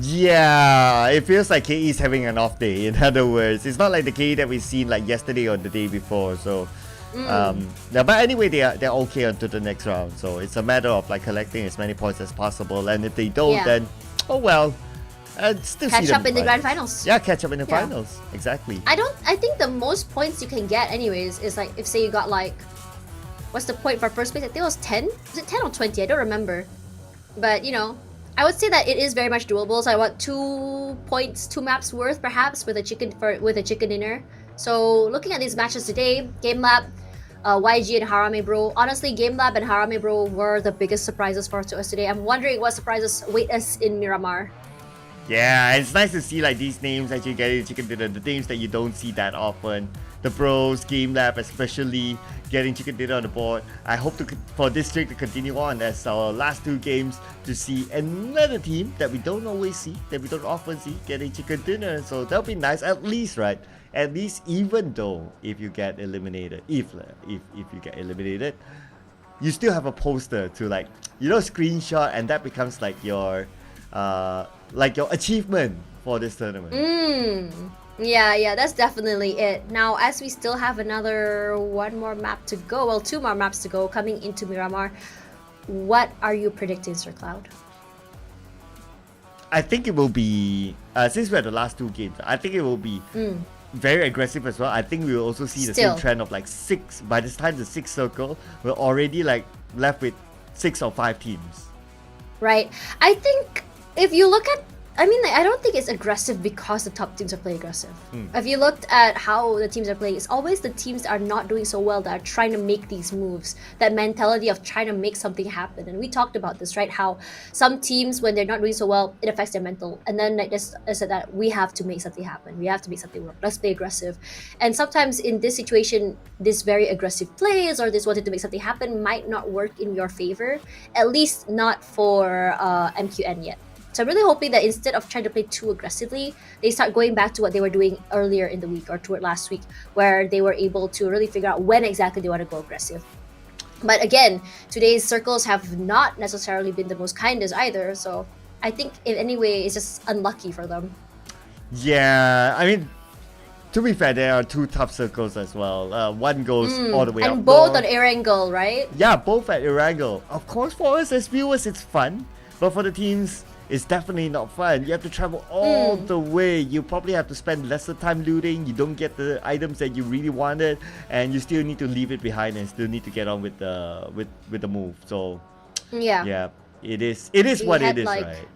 Yeah, it feels like KE is having an off day. In other words, it's not like the KE that we've seen like yesterday or the day before. So, yeah, but anyway, they're okay onto the next round. So it's a matter of like collecting as many points as possible. And if they don't, then oh well. Still catch up in the grand finals. Yeah, catch up in the finals. Exactly. I think the most points you can get anyways is like, if say you got like, what's the point for first place? I think it was 10. Was it 10 or 20? I don't remember. But you know, I would say that it is very much doable. So I want 2 points, 2 maps worth perhaps with a chicken dinner. So looking at these matches today, Game Lab, YG and Harame Bro. Honestly, Game Lab and Harame Bro were the biggest surprises for us today. I'm wondering what surprises wait us in Myanmar. Yeah, it's nice to see like these names actually getting chicken dinner, the names that you don't see that often. The Bros, Game Lab especially getting chicken dinner on the board. I hope for this streak to continue on as our last 2 games to see another team that we don't always see, that we don't often see getting chicken dinner. So that'll be nice, at least, right? At least, even though if you get eliminated, if you get eliminated, you still have a poster to like, you know, screenshot, and that becomes like your achievement for this tournament. Yeah, that's definitely it. Now, as we still have another 1 more map to go, well, 2 more maps to go coming into Myanmar, what are you predicting, Sir Cloud? I think it will be, since we're the last 2 games, I think it will be very aggressive as well. I think we will also see the same trend of like 6, by this time the 6th circle, we're already like left with 6 or 5 teams. Right. I think if you look at, I mean, I don't think it's aggressive because the top teams are playing aggressive. If you looked at how the teams are playing, it's always the teams that are not doing so well that are trying to make these moves. That mentality of trying to make something happen. And we talked about this, right? How some teams, when they're not doing so well, it affects their mental. And then like this, I said that we have to make something happen. We have to make something work. Let's play aggressive. And sometimes in this situation, this very aggressive plays or this wanting to make something happen might not work in your favor. At least not for MQN yet. So I'm really hoping that instead of trying to play too aggressively, they start going back to what they were doing earlier in the week or toward last week, where they were able to really figure out when exactly they want to go aggressive. But again, today's circles have not necessarily been the most kindest either. So I think in any way, it's just unlucky for them. Yeah, I mean, to be fair, there are two tough circles as well. One goes all the way up. And both on air angle, right? Yeah, both at Erangel. Of course, for us as viewers, it's fun. But for the teams, it's definitely not fun. You have to travel all the way. You probably have to spend lesser time looting. You don't get the items that you really wanted. And you still need to leave it behind and still need to get on with the move. So, yeah, it is what it is, right?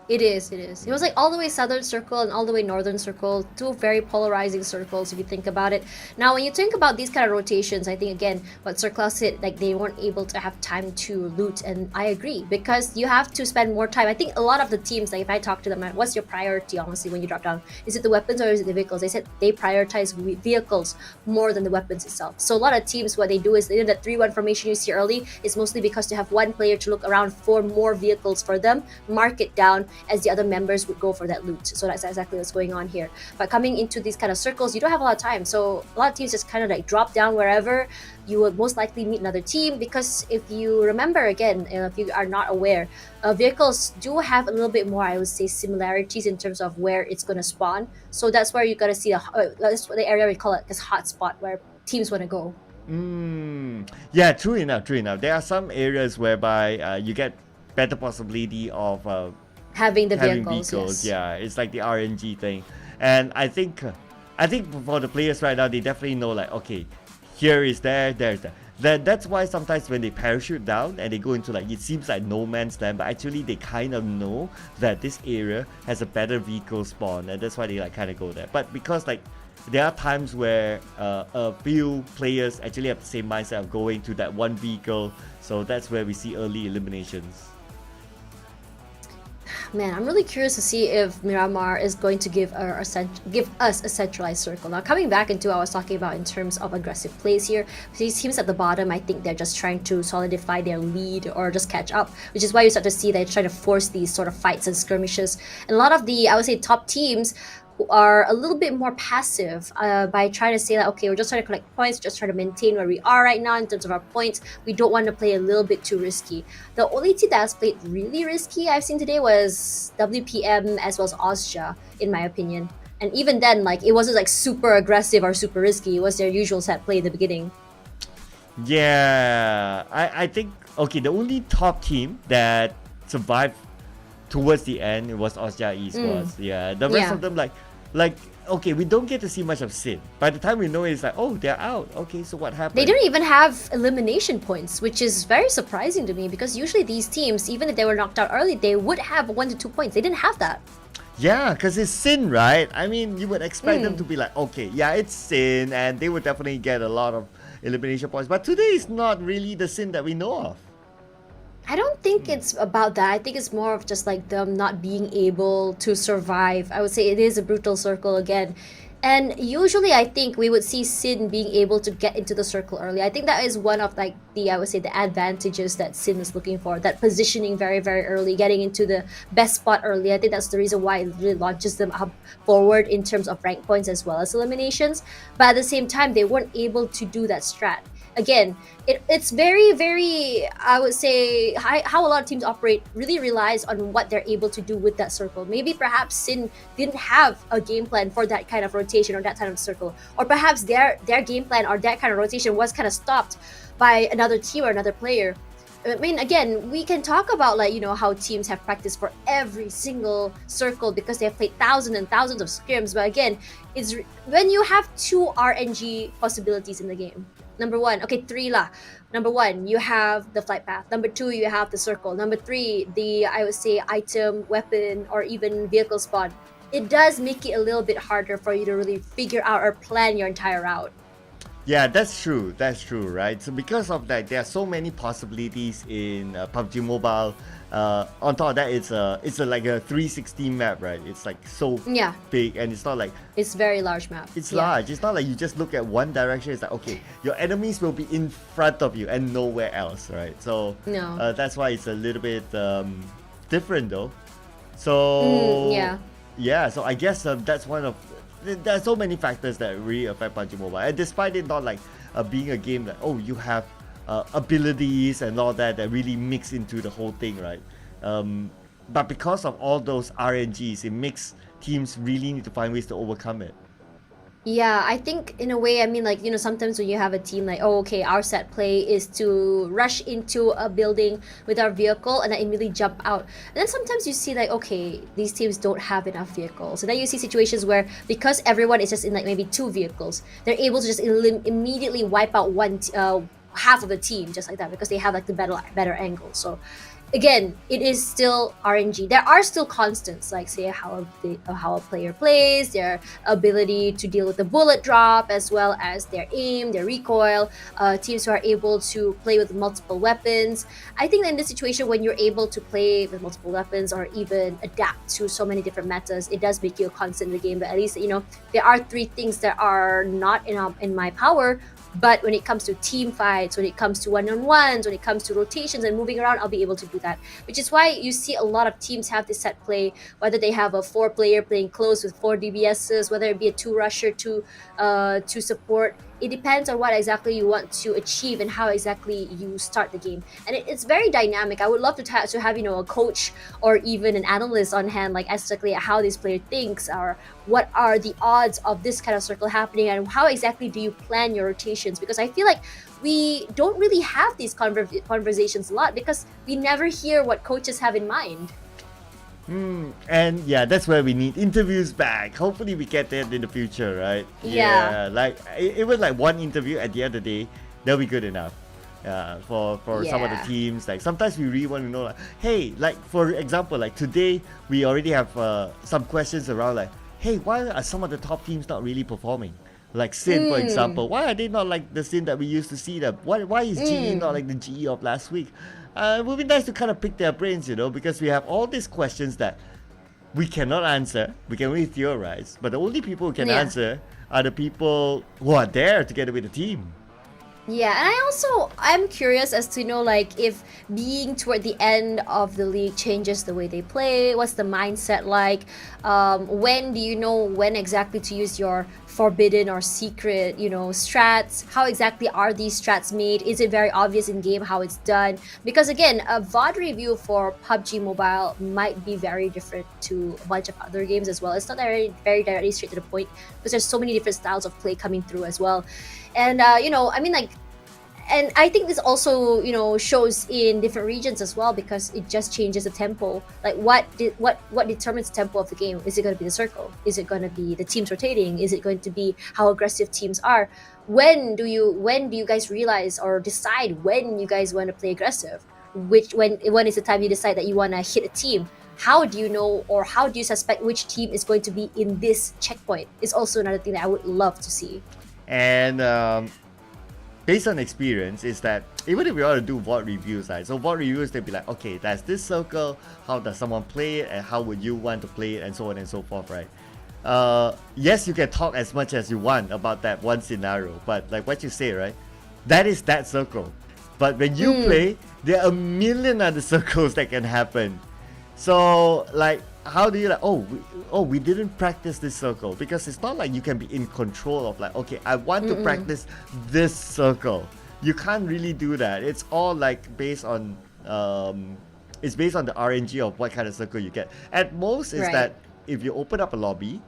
It is. It was like all the way southern circle and all the way northern circle, two very polarizing circles if you think about it. Now, when you think about these kind of rotations, I think again, what Circle said, like they weren't able to have time to loot, and I agree because you have to spend more time. I think a lot of the teams, like if I talk to them, what's your priority honestly when you drop down? Is it the weapons or is it the vehicles? They said they prioritize vehicles more than the weapons itself. So a lot of teams, what they do is they do that 3-1 formation you see early is mostly because they have one player to look around for more vehicles for them, mark it down, as the other members would go for that loot. So that's exactly what's going on here. But coming into these kind of circles, you don't have a lot of time. So a lot of teams just kind of like drop down wherever. You would most likely meet another team because if you remember again, if you are not aware, vehicles do have a little bit more, I would say, similarities in terms of where it's going to spawn. So that's where you got to see that's the area we call it as hotspot where teams want to go. Yeah, true enough. There are some areas whereby you get better possibility of having vehicles. Yes. Yeah, it's like the RNG thing. And I think for the players right now, they definitely know like, okay, here is there's that. That's why sometimes when they parachute down and they go into like, it seems like no man's land, but actually they kind of know that this area has a better vehicle spawn, and that's why they like kind of go there. But because like there are times where a few players actually have the same mindset of going to that one vehicle, so that's where we see early eliminations. Man, I'm really curious to see if Myanmar is going to give us a centralized circle. Now, coming back into what I was talking about in terms of aggressive plays here, these teams at the bottom, I think they're just trying to solidify their lead or just catch up, which is why you start to see they're trying to force these sort of fights and skirmishes. And a lot of the, I would say, top teams are a little bit more passive by trying to say that, okay, we're just trying to collect points, just trying to maintain where we are right now in terms of our points. We don't want to play a little bit too risky. The only team that has played really risky I've seen today was WPM as well as Austria, in my opinion. And even then, like, it wasn't like super aggressive or super risky. It was their usual set play at the beginning. Yeah, I think, okay, the only top team that survived towards the end was Austria Esports. Yeah, the rest of them like, okay, we don't get to see much of Sin. By the time we know it's like, oh, they're out. Okay, so what happened? They didn't even have elimination points, which is very surprising to me because usually these teams, even if they were knocked out early, they would have 1 to 2 points. They didn't have that. Yeah, because it's Sin, right? I mean, you would expect them to be like, okay, yeah, it's Sin, and they would definitely get a lot of elimination points. But today is not really the Sin that we know of. I don't think it's about that. I think it's more of just like them not being able to survive. I would say it is a brutal circle again. And usually I think we would see Sin being able to get into the circle early. I think that is one of like I would say the advantages that Sin is looking for. That positioning very, very early, getting into the best spot early. I think that's the reason why it really launches them up forward in terms of rank points as well as eliminations. But at the same time, they weren't able to do that strat. Again, it's very, very, I would say, how a lot of teams operate really relies on what they're able to do with that circle. Maybe perhaps Sin didn't have a game plan for that kind of rotation or that kind of circle. Or perhaps their game plan or that kind of rotation was kind of stopped by another team or another player. I mean, again, we can talk about like, you know, how teams have practiced for every single circle because they have played thousands and thousands of scrims. But again, it's when you have 2 RNG possibilities in the game. Number 1, okay, 3 lah. Number 1, you have the flight path. Number 2, you have the circle. Number 3, the, I would say, item, weapon, or even vehicle spawn. It does make it a little bit harder for you to really figure out or plan your entire route. Yeah, that's true, right? So because of that, there are so many possibilities in PUBG Mobile. On top of that, it's like a 360 map, right? It's like so big, and it's not like... It's very large map. It's large. It's not like you just look at one direction. It's like, okay, your enemies will be in front of you and nowhere else, right? So that's why it's a little bit different though. So yeah. So I guess that's one of there are so many factors that really affect PUBG Mobile, and despite it not like being a game that you have abilities and all that really mix into the whole thing, right? But because of all those RNGs, it makes teams really need to find ways to overcome it. Yeah, I think in a way, I mean, like, you know, sometimes when you have a team like, oh, okay, our set play is to rush into a building with our vehicle and then immediately jump out. And then sometimes you see like, okay, these teams don't have enough vehicles. So then you see situations where because everyone is just in like maybe 2 vehicles, they're able to just immediately wipe out half of the team just like that because they have like the better angle. So again, it is still RNG. There are still constants, like say how a player plays, their ability to deal with the bullet drop, as well as their aim, their recoil. Teams who are able to play with multiple weapons. I think in this situation, when you're able to play with multiple weapons or even adapt to so many different metas, it does make you a constant in the game. But at least, you know, there are 3 things that are not in my power. But when it comes to team fights, when it comes to one-on-ones, when it comes to rotations and moving around, I'll be able to do that. Which is why you see a lot of teams have this set play, whether they have a 4-player playing close with 4 DBSs, whether it be a 2-rusher to support. It depends on what exactly you want to achieve and how exactly you start the game. And it's very dynamic. I would love to have, you know, a coach or even an analyst on hand, like exactly how this player thinks, or what are the odds of this kind of circle happening, and how exactly do you plan your rotations? Because I feel like we don't really have these conversations a lot because we never hear what coaches have in mind. And yeah, that's where we need interviews back. Hopefully we get that in the future, right? Yeah. Like even like one interview at the end of the day, that'll be good enough. For some of the teams, like sometimes we really want to know, like, hey, like for example, like today we already have some questions around like, hey, why are some of the top teams not really performing? Like Sin, for example, why are they not like the Sin that we used to see them? Why is GE not like the GE of last week? It would be nice to kind of pick their brains, you know, because we have all these questions that we cannot answer. We can only theorize, but the only people who can answer are the people who are there together with the team. Yeah, and I'm curious as to know, like, if being toward the end of the league changes the way they play. What's the mindset like? When do you know when exactly to use your forbidden or secret, you know, strats? How exactly are these strats made? Is it very obvious in game how it's done? Because again, a VOD review for PUBG Mobile might be very different to a bunch of other games as well. It's not very directly straight to the point because there's so many different styles of play coming through as well. And you know, I mean, like, and I think this also, you know, shows in different regions as well because it just changes the tempo. Like, what determines the tempo of the game? Is it going to be the circle? Is it going to be the teams rotating? Is it going to be how aggressive teams are? When do you guys realize or decide when you guys want to play aggressive? When is the time you decide that you want to hit a team? How do you know, or how do you suspect which team is going to be in this checkpoint? Is also another thing that I would love to see. And based on experience, is that even if we want to do VOD reviews, right? So VOD reviews, they'll be like, okay, that's this circle. How does someone play it, and how would you want to play it, and so on and so forth, right? Yes, you can talk as much as you want about that one scenario, but like what you say, right? That is that circle. But when you play, there are a million other circles that can happen. So like, how do you like, we didn't practice this circle? Because it's not like you can be in control of like, okay, I want to practice this circle. You can't really do that. It's all like based on it's based on the RNG of what kind of circle you get. At most is that if you open up a lobby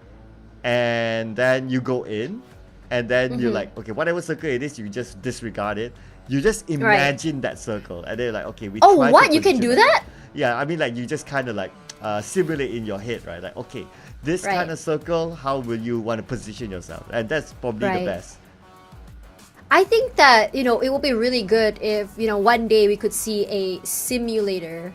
and then you go in and then you're like, okay, whatever circle it is, you just disregard it. You just imagine that circle and then you're like, okay, we try to you can do that? Yeah, I mean, like, you just kind of like simulate in your head, right? Like, okay, this kind of circle, how will you want to position yourself? And that's probably the best. I think that, you know, it would be really good if, you know, one day we could see a simulator,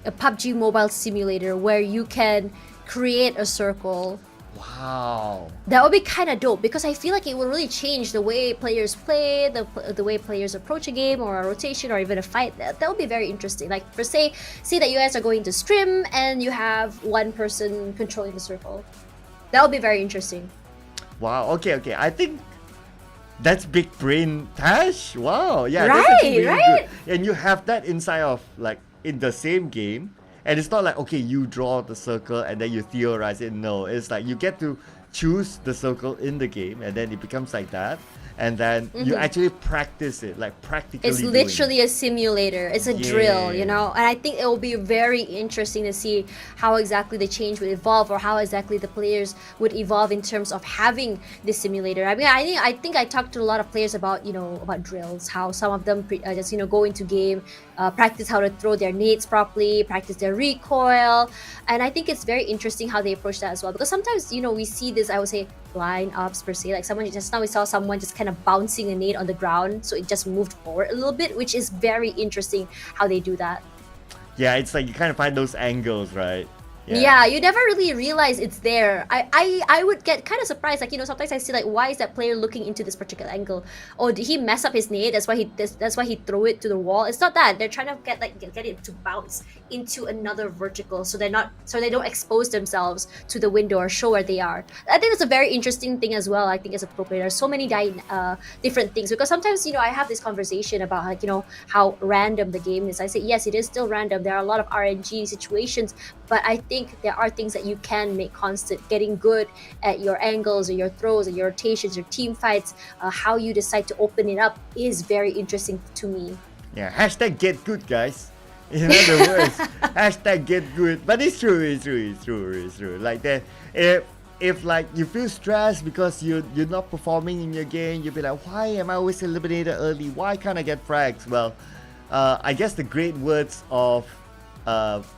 a PUBG mobile simulator where you can create a circle. Wow. That would be kind of dope because I feel like it would really change the way players play, the way players approach a game or a rotation or even a fight. That would be very interesting. Like, for say that you guys are going to scrim and you have one person controlling the circle. That would be very interesting. Wow. Okay. I think that's big brain, Tash. Wow. Yeah. Right. That's really good. And you have that inside of like in the same game. And it's not like, okay, you draw the circle and then you theorize it. No, it's like you get to choose the circle in the game and then it becomes like that. And then you actually practice it, like practically. It's literally a simulator. It's a drill, you know? And I think it will be very interesting to see how exactly the change would evolve or how exactly the players would evolve in terms of having this simulator. I mean, I think I talked to a lot of players about, about drills, how some of them just, go into game, practice how to throw their nades properly, practice their recoil. And I think it's very interesting how they approach that as well. Because sometimes, we see this, I would say, lineups per se, like just now we saw someone just kind of bouncing a nade on the ground, so it just moved forward a little bit, which is very interesting how they do that. Yeah, it's like you kind of find those angles, right? Yeah, you never really realize it's there. I would get kind of surprised, like, sometimes I see like, why is that player looking into this particular angle? Oh, did he mess up his nade? That's why he threw it to the wall. It's not that. They're trying to get it to bounce into another vertical, so they don't expose themselves to the window or show where they are. I think that's a very interesting thing as well. I think as a pro player, there's so many different things, because sometimes I have this conversation about like how random the game is. I say yes, it is still random. There are a lot of RNG situations, but I think there are things that you can make constant. Getting good at your angles or your throws or your rotations, your team fights, how you decide to open it up is very interesting to me. Yeah, hashtag get good, guys. In other words, hashtag get good. But it's true. Like that, if like you feel stressed because you're not performing in your game, you'll be like, why am I always eliminated early? Why can't I get frags? Well, I guess the great words of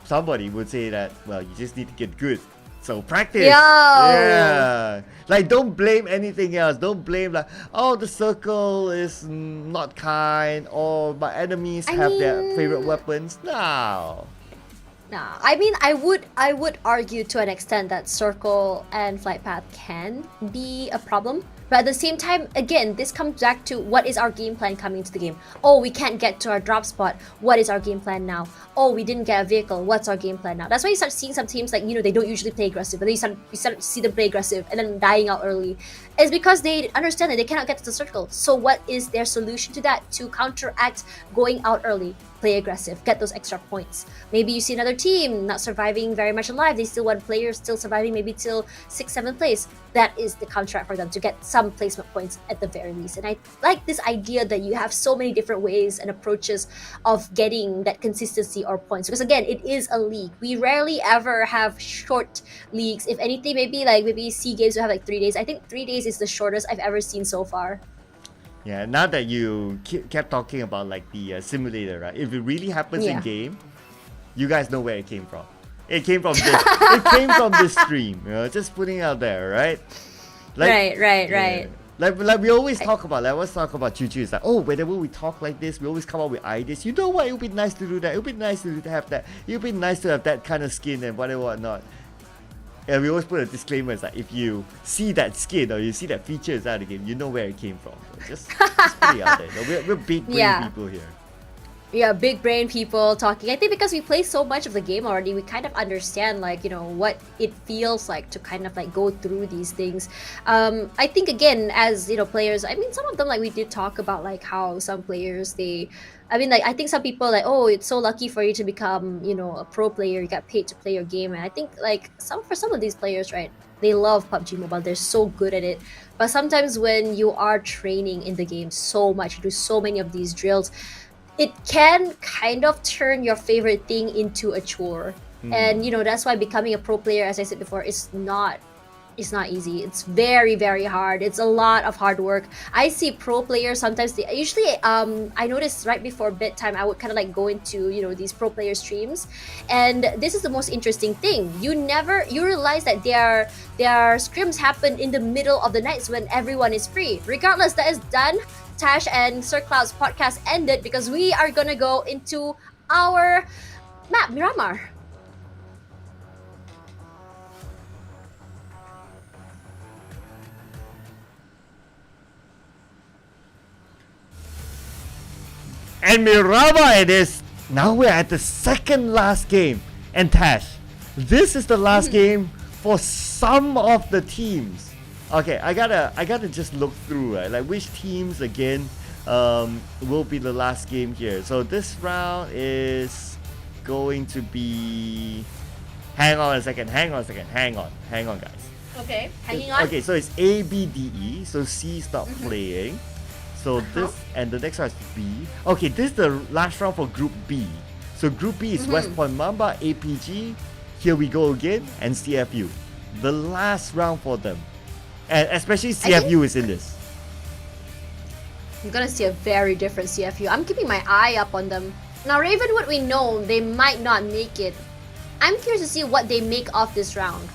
somebody would say that, well, you just need to get good. So practice. Yeah. Like, don't blame anything else. Don't blame like, oh, the circle is not kind, or my enemies have their favorite weapons. No. Nah, I mean, I would argue to an extent that circle and flight path can be a problem. But at the same time, again, this comes back to what is our game plan coming into the game. Oh, we can't get to our drop spot. What is our game plan now? Oh, we didn't get a vehicle. What's our game plan now? That's why you start seeing some teams like, they don't usually play aggressive, but then you start to see them play aggressive and then dying out early. It's because they understand that they cannot get to the circle. So what is their solution to that? To counteract going out early. Play aggressive, get those extra points. Maybe you see another team not surviving very much alive. They still want players still surviving maybe till 6th, 7th place. That is the contract for them to get some placement points at the very least. And I like this idea that you have so many different ways and approaches of getting that consistency or points. Because again, it is a league. We rarely ever have short leagues. If anything, maybe SEA Games will have like 3 days. I think 3 days is the shortest I've ever seen so far. Yeah, now that you kept talking about like the simulator, right? If it really happens in game, you guys know where it came from. It came from this. It came from this stream. Just putting it out there, right? Like, right. Like we always talk about. Like, let's talk about Choo-Choo. It's like, oh, whenever we talk like this, we always come up with ideas. You know what? It would be nice to do that. It would be nice to have that. It would be nice to have that kind of skin and whatnot. And we always put a disclaimer, it's like, if you see that skin or you see that feature inside the game, you know where it came from. So just put it out there. We're big brain people here. Yeah, big brain people talking. I think because we play so much of the game already, we kind of understand like, what it feels like to kind of like go through these things. I think again, as players, I mean, some of them, like we did talk about like how some players, I think some people like, oh, it's so lucky for you to become, a pro player. You got paid to play your game. And I think like for some of these players, right, they love PUBG Mobile. They're so good at it. But sometimes when you are training in the game so much, you do so many of these drills, it can kind of turn your favorite thing into a chore. And, that's why becoming a pro player, as I said before, is not easy. It's very, very hard. It's a lot of hard work. I see pro players sometimes, I noticed right before bedtime, I would kind of like go into, these pro player streams. And this is the most interesting thing. You realize that their scrims happen in the middle of the nights when everyone is free. Regardless, that is done. Tash and Sir Cloud's podcast ended because we are gonna go into our map, Myanmar. And Mirama it is. Now we're at the second last game. And Tash, this is the last game for some of the teams. Okay, I gotta just look through, right? Like which teams again will be the last game here. So this round is going to be... Hang on a second, hang on, guys. Okay, hanging on. Okay, so it's A, B, D, E. So C stopped playing. So this, and the next round is B. Okay, this is the last round for Group B. So Group B is West Point Mamba, APG, Here We Go Again, and CFU. The last round for them. And especially CFU is in this. You're gonna see a very different CFU. I'm keeping my eye up on them. Now, Ravenwood, we know they might not make it. I'm curious to see what they make of this round.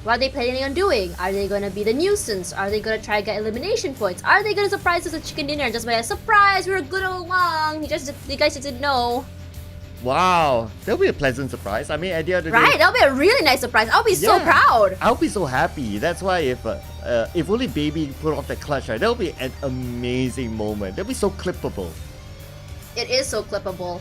What are they planning on doing? Are they gonna be the nuisance? Are they gonna try to get elimination points? Are they gonna surprise us with chicken dinner and just be a surprise? We were good all along. You guys just didn't know. Wow, that'll be a pleasant surprise. I mean, at the end of the day, Right? That'll be a really nice surprise. I'll be so proud. I'll be so happy. That's why if only Baby put off the clutch, right, that'll be an amazing moment. That'll be so clippable. It is so clippable.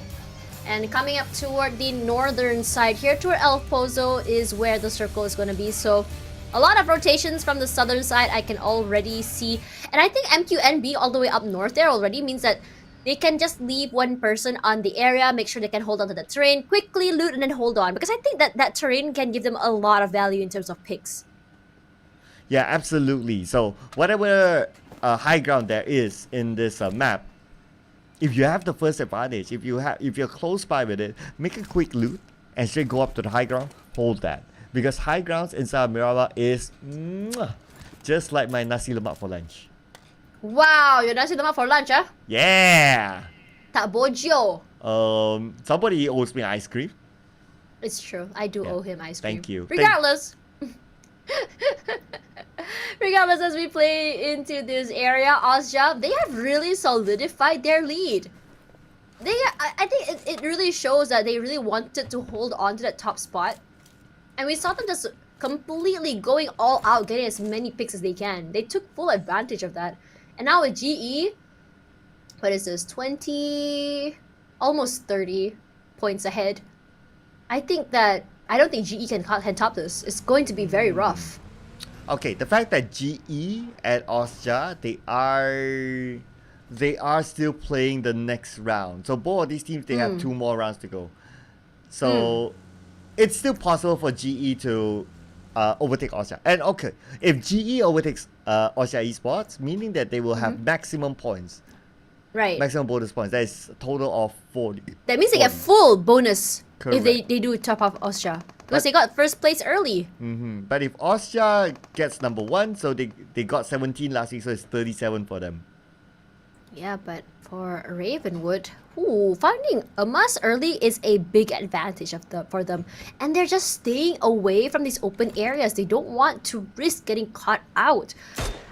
And coming up toward the northern side here, toward El Pozo, is where the circle is going to be. So a lot of rotations from the southern side I can already see. And I think MQNB all the way up north there already means that they can just leave one person on the area, make sure they can hold on to the terrain, quickly loot and then hold on. Because I think that terrain can give them a lot of value in terms of picks. Yeah, absolutely. So whatever high ground there is in this map, if you have the first advantage, if you're close by with it, make a quick loot and straight go up to the high ground, hold that. Because high grounds inside Miraba is just like my nasi lemak for lunch. Wow, your nasi lemak for lunch, huh? Yeah! Tak bojo. Somebody owes me ice cream. It's true. I do owe him ice cream. Thank you. Regardless. Regardless, as we play into this area, Ozja, they have really solidified their lead. I think it really shows that they really wanted to hold on to that top spot. And we saw them just completely going all out, getting as many picks as they can. They took full advantage of that. And now with GE, what is this, 20, almost 30 points ahead. I don't think GE can top this. It's going to be very rough. Okay, the fact that GE and Ozja, they are still playing the next round. So both of these teams, they have 2 more rounds to go. So it's still possible for GE to overtake Ozja. And okay, if GE overtakes Ozja Esports, meaning that they will have maximum points. Right. Maximum bonus points. That is a total of 40. That means they get full bonus. Correct. If they do top off Ozja. Because they got first place early. But if Ozja gets number 1, so they got 17 last week, so it's 37 for them. Yeah, but for Ravenwood, finding a Amas early is a big advantage for them. And they're just staying away from these open areas. They don't want to risk getting caught out.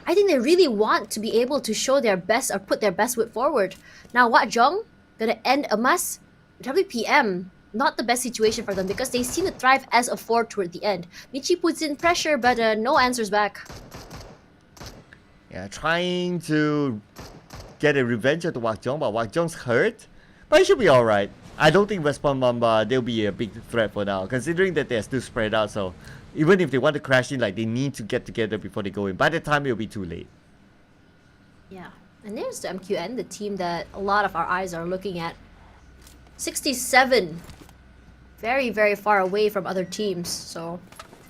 I think they really want to be able to show their best or put their best foot forward. Now, Wat Jong gonna end Amas, WPM. Not the best situation for them because they seem to thrive as a 4 toward the end. Michi puts in pressure, but no answers back. Yeah, trying to get a revenge at Wak Jong, but Wak Jong's hurt. But it should be alright. I don't think West Palm Mamba, they'll be a big threat for now, considering that they're still spread out. So even if they want to crash in, like, they need to get together before they go in. By the time, it'll be too late. Yeah, and there's the MQN, the team that a lot of our eyes are looking at. 67. Very, very far away from other teams. So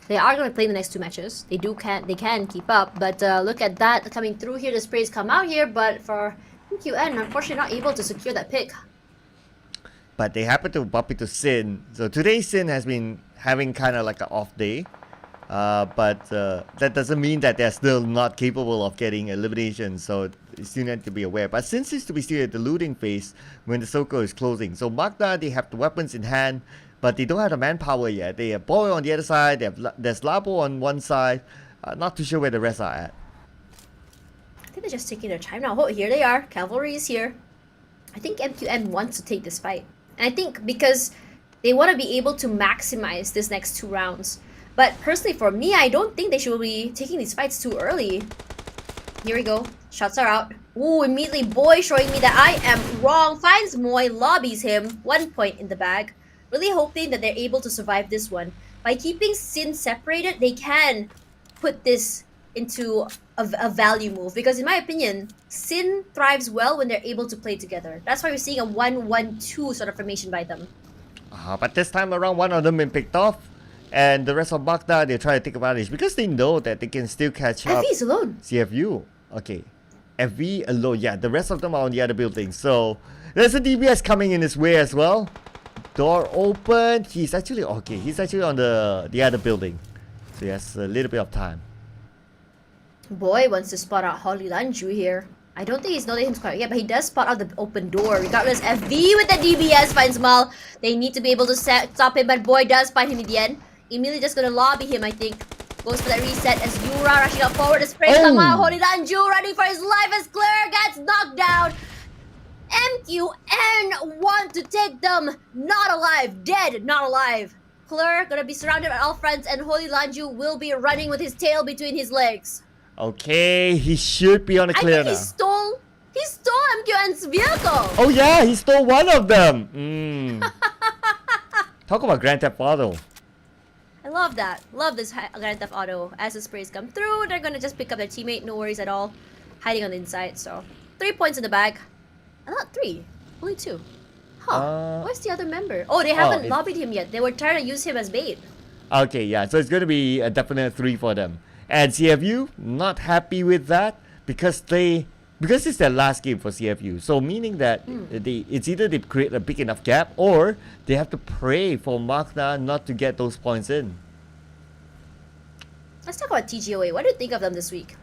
they are going to play the next 2 matches. They can keep up. But look at that coming through here. The sprays come out here. But for MQN, unfortunately not able to secure that pick. But they happen to bump into Sin. So today Sin has been having kind of like an off day. But that doesn't mean that they're still not capable of getting elimination. So you still need to be aware. But Sin seems to be still at the looting phase when the circle is closing. So Magda, they have the weapons in hand, but they don't have the manpower yet. They have Boy on the other side. There's Labo on one side. Not too sure where the rest are at. I think they're just taking their time now. Oh, here they are. Cavalry is here. I think MQN wants to take this fight. And I think because they want to be able to maximize this next 2 rounds. But personally for me, I don't think they should be taking these fights too early. Here we go. Shots are out. Ooh, immediately Boy showing me that I am wrong. Finds Moy, lobbies him. 1 point in the bag. Really hoping that they're able to survive this one. By keeping Sin separated, they can put this into a value move. Because in my opinion, Sin thrives well when they're able to play together. That's why we're seeing a 1-1-2 sort of formation by them. But this time around, one of them been picked off. And the rest of Magda, they try to take advantage because they know that they can still catch up. FV is alone. CFU. Okay. FV alone. Yeah, the rest of them are on the other building. So there's a DBS coming in his way as well. Door open. He's actually okay. He's actually on the other building. So he has a little bit of time. Boy wants to spot out Holly Lanju here. I don't think he's noticed him quite yet, but he does spot out the open door. Regardless, FV with the DBS finds Mal. They need to be able to stop him, but Boy does find him in the end. Immediately just gonna lobby him, I think. Goes for that reset as Yura rushing up forward. The spray come out. Holly Lanju running for his life as Claire gets knocked down. MQN want to take them. Not alive. Dead. Not alive. Claire gonna be surrounded by all friends, and Holy Lanju will be running with his tail between his legs. Okay, he should be on the clear now. He stole MQN's vehicle. Oh yeah, he stole one of them. Talk about Grand Theft Auto. I love that. Love this Grand Theft Auto. As the sprays come through, they're gonna just pick up their teammate. No worries at all. Hiding on the inside. So 3 points in the bag. Not 3, only 2. Huh? Where's the other member? Oh, they haven't lobbied him yet. They were trying to use him as bait. Okay, yeah. So it's gonna be a definite 3 for them. And CFU not happy with that because it's their last game for CFU. So meaning that it's either they create a big enough gap or they have to pray for Magna not to get those points in. Let's talk about TGOA. What do you think of them this week?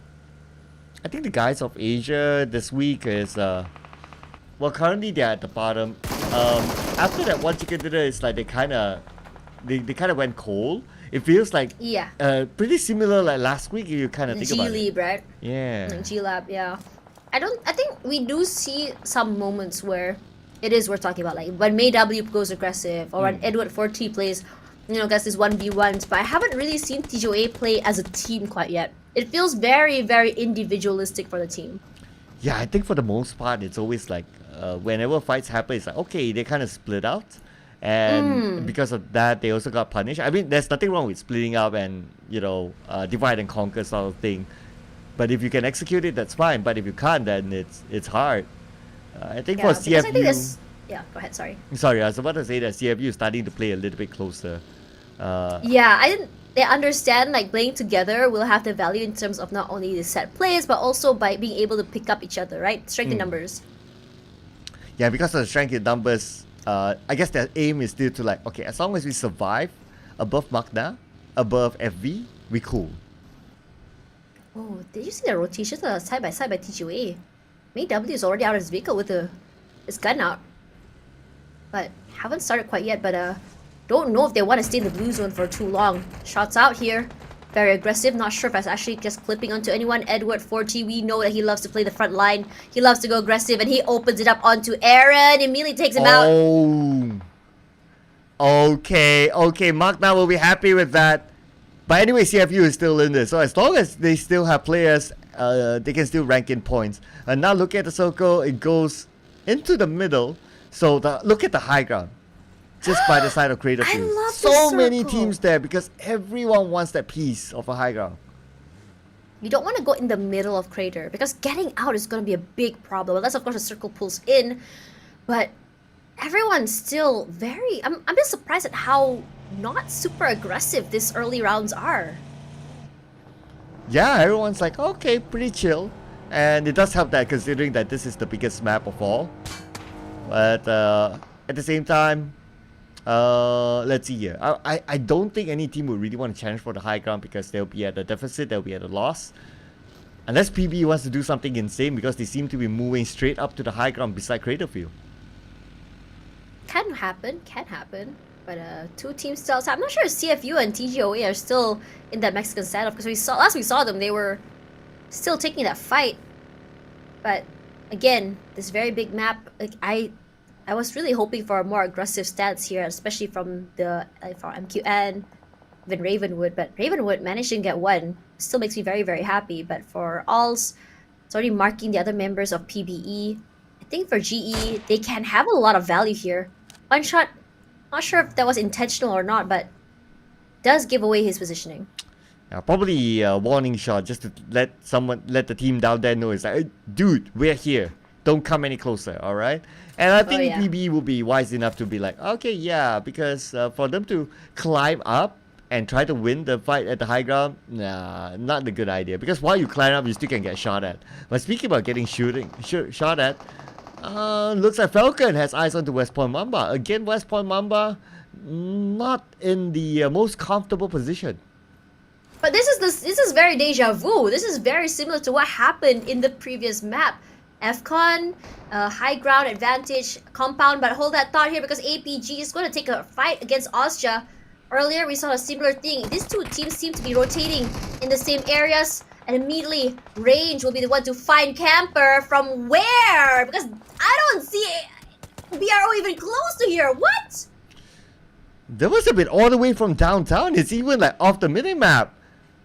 I think the guys of Asia this week is well, currently they're at the bottom. After that one chicken dinner, it's like they kind of went cold. It feels like pretty similar like last week if you kind of think about it. G-Lab, right? Yeah. G-Lab, yeah. I think we do see some moments where it is worth talking about, like when May W goes aggressive or when Edward 4T plays, gets his 1v1s, but I haven't really seen TGOA play as a team quite yet. It feels very, very individualistic for the team. Yeah, I think for the most part, it's always like whenever fights happen, it's like, okay, they kind of split out. And because of that, they also got punished. I mean, there's nothing wrong with splitting up and, divide and conquer sort of thing. But if you can execute it, that's fine. But if you can't, then it's hard. I think for CFU... Yeah, go ahead, sorry. Sorry, I was about to say that CFU is starting to play a little bit closer. They understand like playing together will have the value in terms of not only the set plays, but also by being able to pick up each other, right? Strength in numbers. Yeah, because of the strength in numbers, I guess their aim is still to like, okay, as long as we survive above Magna, above FV, we cool. Oh, did you see the rotations side by side by TGOA? May W is already out of his vehicle with his gun out. But haven't started quite yet, but don't know if they want to stay in the blue zone for too long. Shots out here. Very aggressive. Not sure if that's actually just clipping onto anyone. Edward 4T, we know that he loves to play the front line. He loves to go aggressive, and he opens it up onto Aaron. Immediately takes him out. Okay, Magna will be happy with that. But anyway, CFU is still in this. So as long as they still have players, they can still rank in points. And now look at the circle. It goes into the middle. So look at the high ground. Just by the side of Crater Field. So many teams there because everyone wants that piece of a high ground. You don't want to go in the middle of Crater because getting out is going to be a big problem. Unless, of course, the circle pulls in. But everyone's still very... I'm just surprised at how not super aggressive these early rounds are. Yeah, everyone's like, okay, pretty chill. And it does help that considering that this is the biggest map of all. But at the same time, let's see here. I don't think any team would really want to challenge for the high ground because they'll be at a deficit, they'll be at a loss. Unless PB wants to do something insane because they seem to be moving straight up to the high ground beside Craterfield. Can happen. But two teams still outside. I'm not sure if CFU and TGOA are still in that Mexican standoff because last we saw them, they were still taking that fight. But again, this very big map, like I was really hoping for a more aggressive stance here, especially from MQN, even Ravenwood. But Ravenwood managing to get one still makes me very, very happy. But for Alls, it's already marking the other members of PBE. I think for GE, they can have a lot of value here. One shot, not sure if that was intentional or not, but does give away his positioning. Yeah, probably a warning shot just to let the team down there know it's like, hey, dude, we're here. don't come any closer, all right? And I think yeah. PB will be wise enough to be like, okay, yeah, because for them to climb up and try to win the fight at the high ground, nah, not a good idea. Because while you climb up, you still can get shot at. But speaking about getting shot at, looks like Falcon has eyes on to West Point Mamba. Again, West Point Mamba, not in the most comfortable position. But this is very deja vu. This is very similar to what happened in the previous map. FCON, high ground advantage, compound, but hold that thought here because APG is going to take a fight against Austria. Earlier, we saw a similar thing. These two teams seem to be rotating in the same areas, and immediately, Range will be the one to find Camper from where? Because I don't see BRO even close to here. What? There was a bit all the way from downtown. It's even like off the minimap.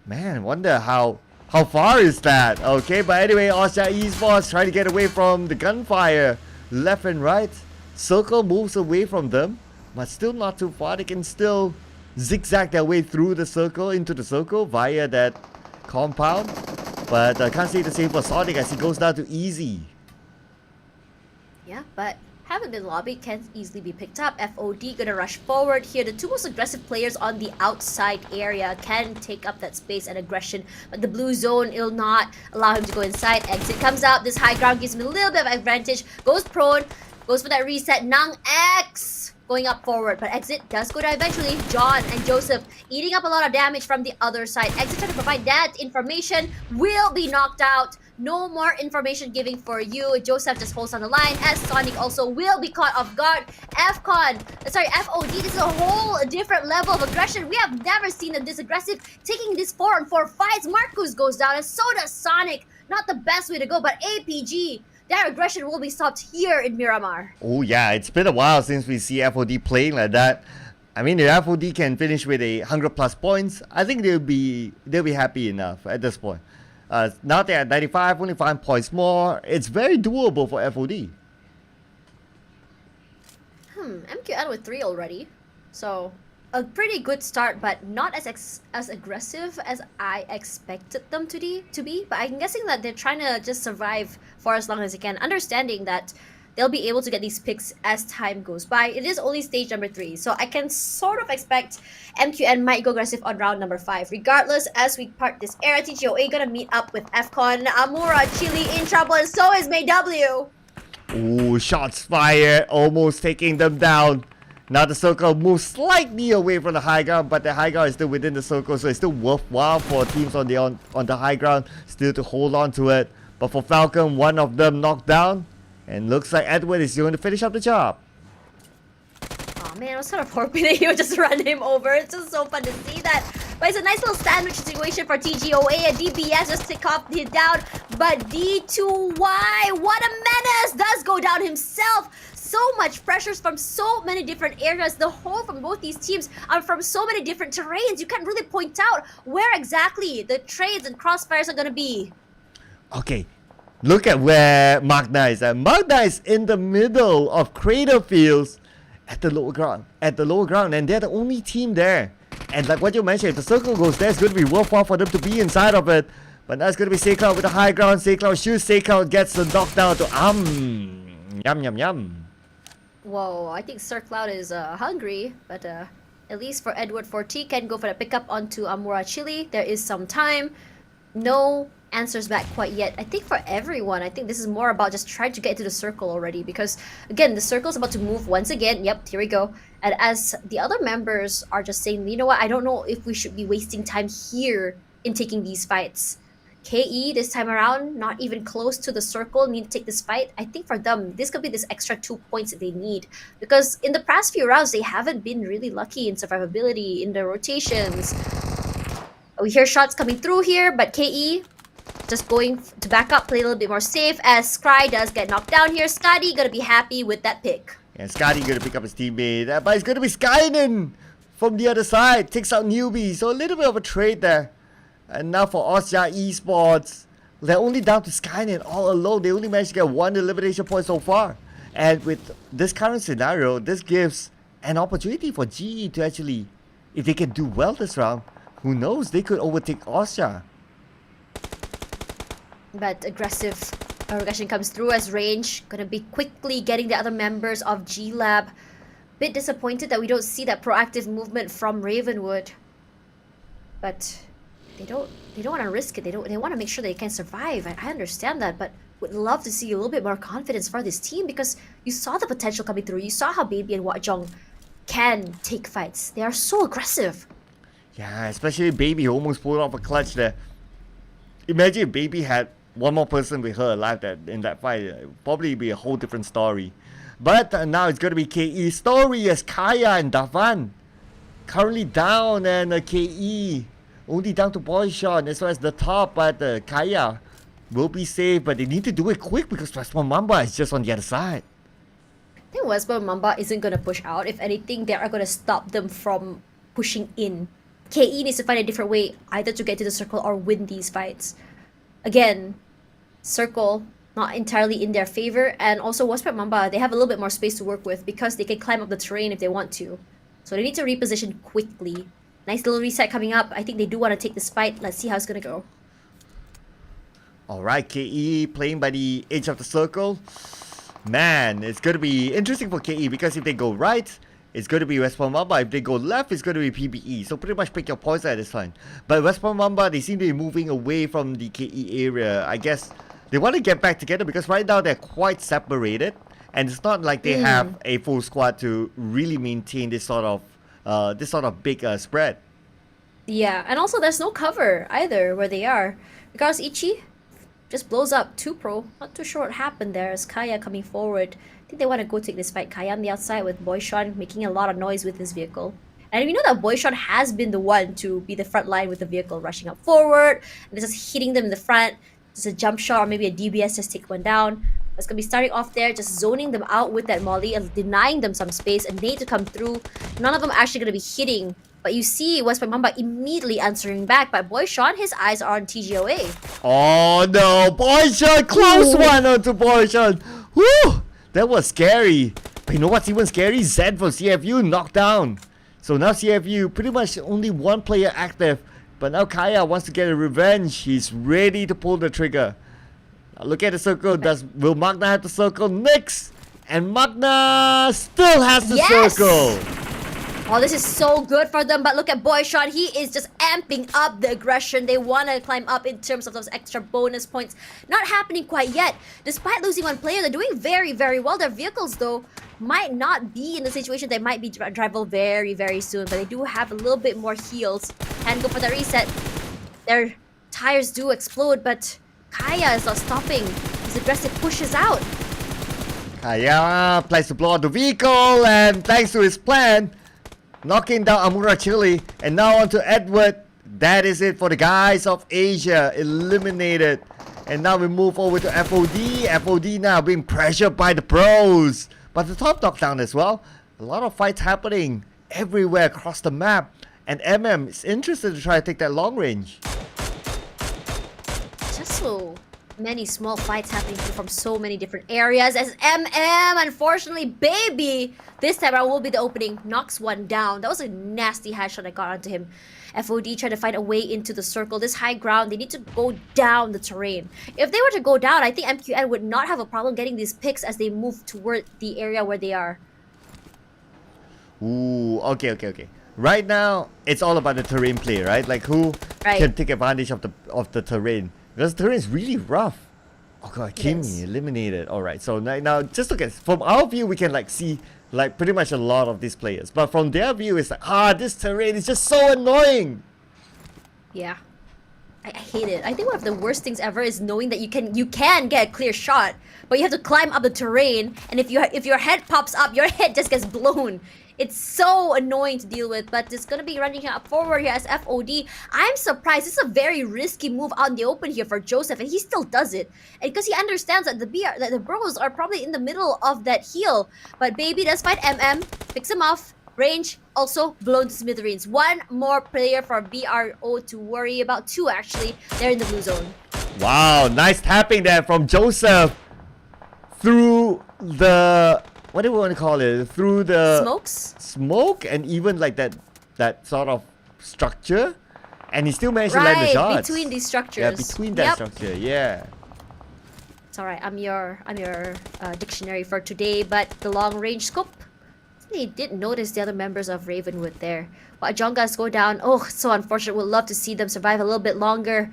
Man, wonder how far is that? Okay, but anyway, Austria Esports trying to get away from the gunfire left and right. Circle moves away from them, but still not too far. They can still zigzag their way through the circle into the circle via that compound. But I can't say the same for Sonic as he goes down to easy. Yeah, but haven't been lobbied, can easily be picked up. FOD gonna rush forward here. The two most aggressive players on the outside area can take up that space and aggression, but the blue zone will not allow him to go inside. Exit comes out. This high ground gives him a little bit of advantage. Goes prone, goes for that reset. Nang X going up forward, but Exit does go down eventually. John and Joseph eating up a lot of damage from the other side. Exit trying to provide that information, will be knocked out. No more information giving for you. Joseph just holds on the line as Sonic also will be caught off guard. FOD, this is a whole different level of aggression. We have never seen them this aggressive, taking this 4-on-4 fights. Marcus goes down and so does Sonic. Not the best way to go, but APG, their aggression will be stopped here in Miramar. Oh yeah, it's been a while since we see FOD playing like that. I mean, if FOD can finish with 100+ points, I think they'll be happy enough at this point. Now they're at 95, only 5 points more. It's very doable for FOD. MQN with 3 already. So, a pretty good start, but not as aggressive as I expected them to be. But I'm guessing that they're trying to just survive for as long as they can, understanding that they'll be able to get these picks as time goes by. It is only stage number 3, so I can sort of expect MQN might go aggressive on round number 5. Regardless, as we part this era, TGOA gonna meet up with FCON. Amura, Chile in trouble, and so is May W. Ooh, shots fired, almost taking them down. Now the circle moves slightly away from the high ground, but the high ground is still within the circle, so it's still worthwhile for teams on the high ground still to hold on to it. But for Falcon, one of them knocked down. And looks like Edward is going to finish up the job. Oh man, I was kind of hoping that he would just run him over. It's just so fun to see that. But it's a nice little sandwich situation for TGOA. And DBS just tick off him down. But D2Y, what a menace! Does go down himself. So much pressures from so many different areas. The whole from both these teams are from so many different terrains. You can't really point out where exactly the trades and crossfires are going to be. Okay. Look at where Magna is at. Magna is in the middle of Crater Fields at the lower ground. And they're the only team there. And like what you mentioned, if the circle goes there, it's going to be worthwhile for them to be inside of it. But that's going to be SayCloud with the high ground. SayCloud shoots. SayCloud gets the knockdown to Yum, yum, yum. Whoa, I think Sir Cloud is hungry. But at least for Edward 4T can go for the pickup onto Amura Chile. There is some time. No answers back quite yet. I think for everyone, I think this is more about just trying to get into the circle already, because again, the circle is about to move once again. Yep, here we go. And as the other members are just saying, you know what, I don't know if we should be wasting time here in taking these fights. KE this time around, not even close to the circle, need to take this fight. I think for them, this could be this extra 2 points that they need, because in the past few rounds, they haven't been really lucky in survivability, in the rotations. We hear shots coming through here, but KE just going to back up, play a little bit more safe, as Scry does get knocked down here. Scotty gonna be happy with that pick. And Scotty gonna pick up his teammate, but it's gonna be Skynen from the other side, takes out Newbie, so a little bit of a trade there. And now for Austria Esports, they're only down to Skynen all alone. They only managed to get 1 elimination point so far. And with this current scenario, this gives an opportunity for GE to actually, if they can do well this round, who knows, they could overtake Austria. But aggressive A regression comes through as range. Gonna be quickly getting the other members of G Lab. Bit disappointed that we don't see that proactive movement from Ravenwood. But they don't want to risk it. They want to make sure they can survive. I understand that, but would love to see a little bit more confidence for this team because you saw the potential coming through. You saw how Baby and Wajong can take fights. They are so aggressive. Yeah, especially Baby almost pulled off a clutch there. Imagine if Baby had one more person with her alive in that fight. It would probably be a whole different story. But now it's going to be KE's story as Kaya and Davan currently down, and KE only down to Boyshon as well as the top, but Kaya will be safe, but they need to do it quick because Westmore Mamba is just on the other side. I think Westmore Mamba isn't going to push out. If anything, they are going to stop them from pushing in. KE needs to find a different way, either to get to the circle or win these fights. Again, circle not entirely in their favor, and also Westmore Mamba, they have a little bit more space to work with because they can climb up the terrain if they want to. So they need to reposition quickly. Nice little reset coming up. I think they do want to take this fight. Let's see how it's going to go. Alright, KE playing by the edge of the circle. Man, it's going to be interesting for KE because if they go right, it's going to be Westmore Mamba. If they go left, it's going to be PBE. So pretty much pick your poison at this time. But Westmore Mamba, they seem to be moving away from the KE area. I guess they want to get back together because right now they're quite separated. And it's not like they have a full squad to really maintain this sort of big spread. Yeah, and also there's no cover either where they are. Because Ichi just blows up 2-pro. Not too sure what happened there as Kaya coming forward. I think they want to go take this fight. Kaya on the outside with Boyshon making a lot of noise with his vehicle. And we know that Boyshon has been the one to be the front line with the vehicle rushing up forward. And just hitting them in the front. Just a jump shot or maybe a DBS just take one down. It's going to be starting off there, just zoning them out with that molly and denying them some space. And nade to come through. None of them actually going to be hitting. But you see Westmore Mamba immediately answering back. But Boyshon, his eyes are on TGOA. Oh no, Boyshon, close one onto Boyshon. Woo! That was scary. But you know what's even scary? Zed for CFU knocked down. So now CFU, pretty much only one player active. But now Kaya wants to get a revenge. He's ready to pull the trigger. Now look at the circle. Will Magna have the circle next? And Magna still has the circle. Oh, this is so good for them, but look at Boyshon. He is just amping up the aggression. They want to climb up in terms of those extra bonus points. Not happening quite yet. Despite losing one player, they're doing very, very well. Their vehicles, though, might not be in the situation they might be drivable very, very soon, but they do have a little bit more heals. And go for the reset. Their tires do explode, but Kaya is not stopping. His aggressive pushes out. Kaya plans to blow out the vehicle, and thanks to his plan, knocking down Amura Chili, and now on to Edward. That is it for the guys of Asia, eliminated. And now we move over to FOD. FOD now being pressured by the pros. But the top knockdown as well. A lot of fights happening everywhere across the map. And MM is interested to try to take that long range. Just so many small fights happening from so many different areas as MM, unfortunately, Baby, this time around will be the opening, knocks one down. That was a nasty headshot that got onto him. FOD tried to find a way into the circle. This high ground, they need to go down the terrain. If they were to go down, I think MQN would not have a problem getting these picks as they move toward the area where they are. Ooh, okay. Right now, it's all about the terrain play, right? Like who can take advantage of the terrain. Because the terrain is really rough. Oh god, Kimmy eliminated. Alright, so now just look at, from our view, we can like see like pretty much a lot of these players. But from their view, it's like, this terrain is just so annoying. Yeah. I hate it. I think one of the worst things ever is knowing that you can get a clear shot, but you have to climb up the terrain, and if your head pops up, your head just gets blown. It's so annoying to deal with, but it's going to be running up forward here as FOD. I'm surprised. This is a very risky move out in the open here for Joseph, and he still does it. And because he understands that the bros are probably in the middle of that heal. But Baby does fight MM, picks him off. Range also blown to smithereens. One more player for BRO to worry about. Two, actually. They're in the blue zone. Wow, nice tapping there from Joseph through the... what do we want to call it? Through the smoke and even like that sort of structure, and he still managed to land the shots. Between these structures. Yeah, between that structure. Yeah. It's alright. I'm your dictionary for today. But the long range scope, they didn't notice the other members of Ravenwood there. But Ajongas go down. Oh, so unfortunate. Would love to see them survive a little bit longer.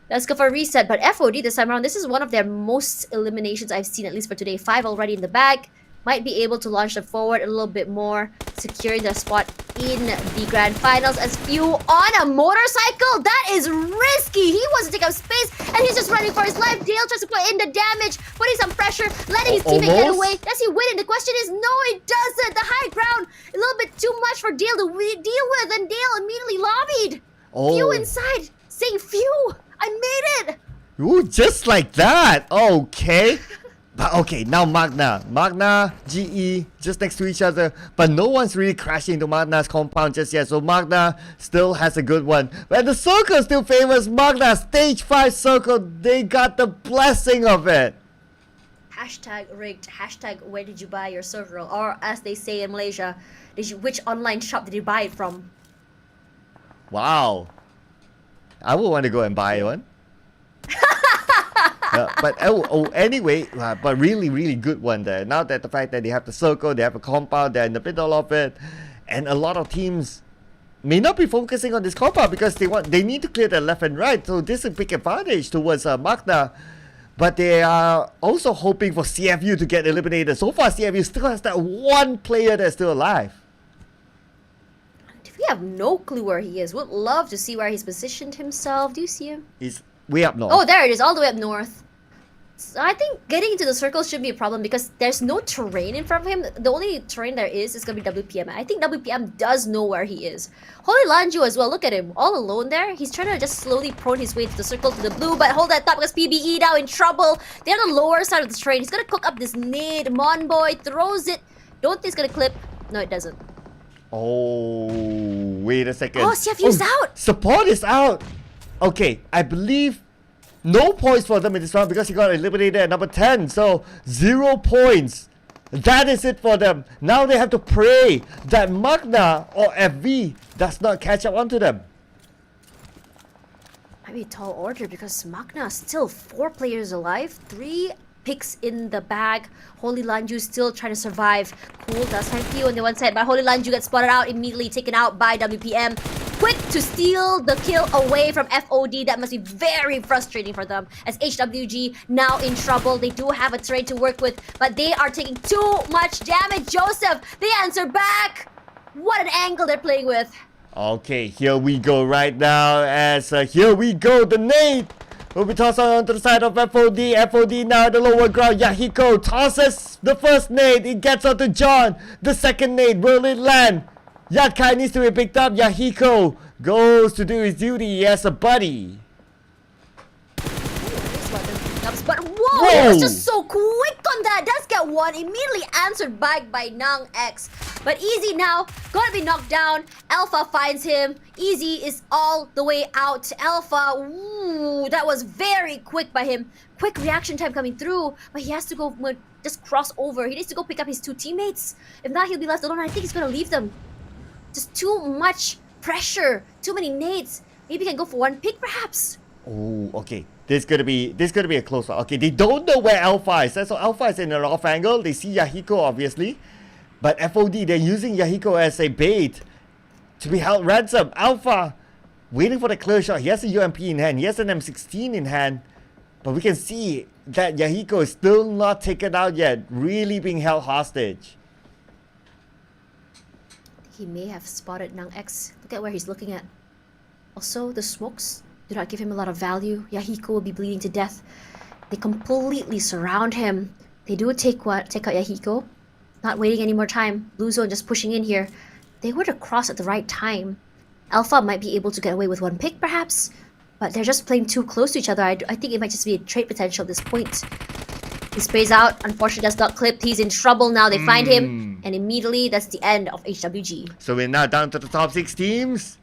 Let's go for a reset. But FOD this time around, this is one of their most eliminations I've seen, at least for today. 5 already in the bag. Might be able to launch them forward a little bit more, securing their spot in the grand finals. As Few on a motorcycle, that is risky. He wants to take up space, and he's just running for his life. Dale tries to put in the damage, putting some pressure, letting his teammate get away. Does he win it? The question is, no, he doesn't. The high ground, a little bit too much for Dale to deal with, and Dale immediately lobbied. Few inside, saying, Few, I made it. Ooh, just like that. Okay. But okay, now Magna, GE, just next to each other. But no one's really crashing into Magna's compound just yet. So Magna still has a good one. But the circle's still famous. Magna, stage 5 circle. They got the blessing of it. Hashtag rigged. Hashtag where did you buy your circle? Or as they say in Malaysia, which online shop did you buy it from? Wow. I would want to go and buy one. But anyway, but really good one there. Now that the fact that they have the circle, they have a compound, they're in the middle of it, and a lot of teams may not be focusing on this compound because they need to clear the left and right. So this is a big advantage towards Magna. But they are also hoping for CFU to get eliminated. So far, CFU still has that one player that's still alive. We have no clue where he is. Would love to see where he's positioned himself. Do you see him? He's way up north. Oh, there it is, all the way up north. So I think getting into the circle should be a problem because there's no terrain in front of him. The only terrain there is going to be WPM. I think WPM does know where he is. Holy Lanju as well, look at him, all alone there. He's trying to just slowly prone his way to the circle to the blue, but hold that thought because PBE now in trouble. They're on the lower side of the terrain. He's going to cook up this nade. Monboy throws it. Don't think it's going to clip. No, it doesn't. Oh, wait a second. Oh, CFU's out. Support is out. Okay, I believe no points for them in this round because he got eliminated at number 10. So 0 points. That is it for them. Now they have to pray that Magna or FV does not catch up onto them. Might be a tall order because Magna still 4 players alive, 3 picks in the bag. Holy Lanju still trying to survive. Cool does find Few on the one side, but Holy Lanju gets spotted out, immediately taken out by WPM. Quick to steal the kill away from FOD. That must be very frustrating for them as HWG now in trouble. They do have a terrain to work with, but they are taking too much damage. Joseph, they answer back. What an angle they're playing with. Okay, here we go right now as here we go. The nade will be tossed onto the side of FOD. FOD now at the lower ground. Yahiko tosses the first nade. It gets onto John. The second nade, will it land? Yatkai needs to be picked up. Yahiko goes to do his duty as a buddy. But whoa, he was just so quick on that. Does get one. Immediately answered back by Nang X. But Easy now, gonna be knocked down. Alpha finds him. Easy is all the way out. Alpha, ooh, that was very quick by him. Quick reaction time coming through. But he has to go just cross over. He needs to go pick up his 2 teammates. If not, he'll be left alone. I think he's gonna leave them. Just too much pressure. Too many nades. Maybe he can go for 1 pick perhaps. Oh, okay. This is gonna be a close one. Okay, they don't know where Alpha is. So Alpha is in an off angle. They see Yahiko obviously. But FOD, they're using Yahiko as a bait to be held ransom. Alpha waiting for the clear shot. He has a UMP in hand. He has an M16 in hand. But we can see that Yahiko is still not taken out yet. Really being held hostage. He may have spotted Nang X. Look at where he's looking at. Also, the smokes do not give him a lot of value. Yahiko will be bleeding to death. They completely surround him. They do take out Yahiko. Not waiting any more time. Blue Zone just pushing in here. They were to cross at the right time. Alpha might be able to get away with 1 pick perhaps. But they're just playing too close to each other. I think it might just be a trade potential at this point. He sprays out. Unfortunately, that's not clipped. He's in trouble now. They find him. And immediately, that's the end of HWG. So we're now down to the top 6 teams.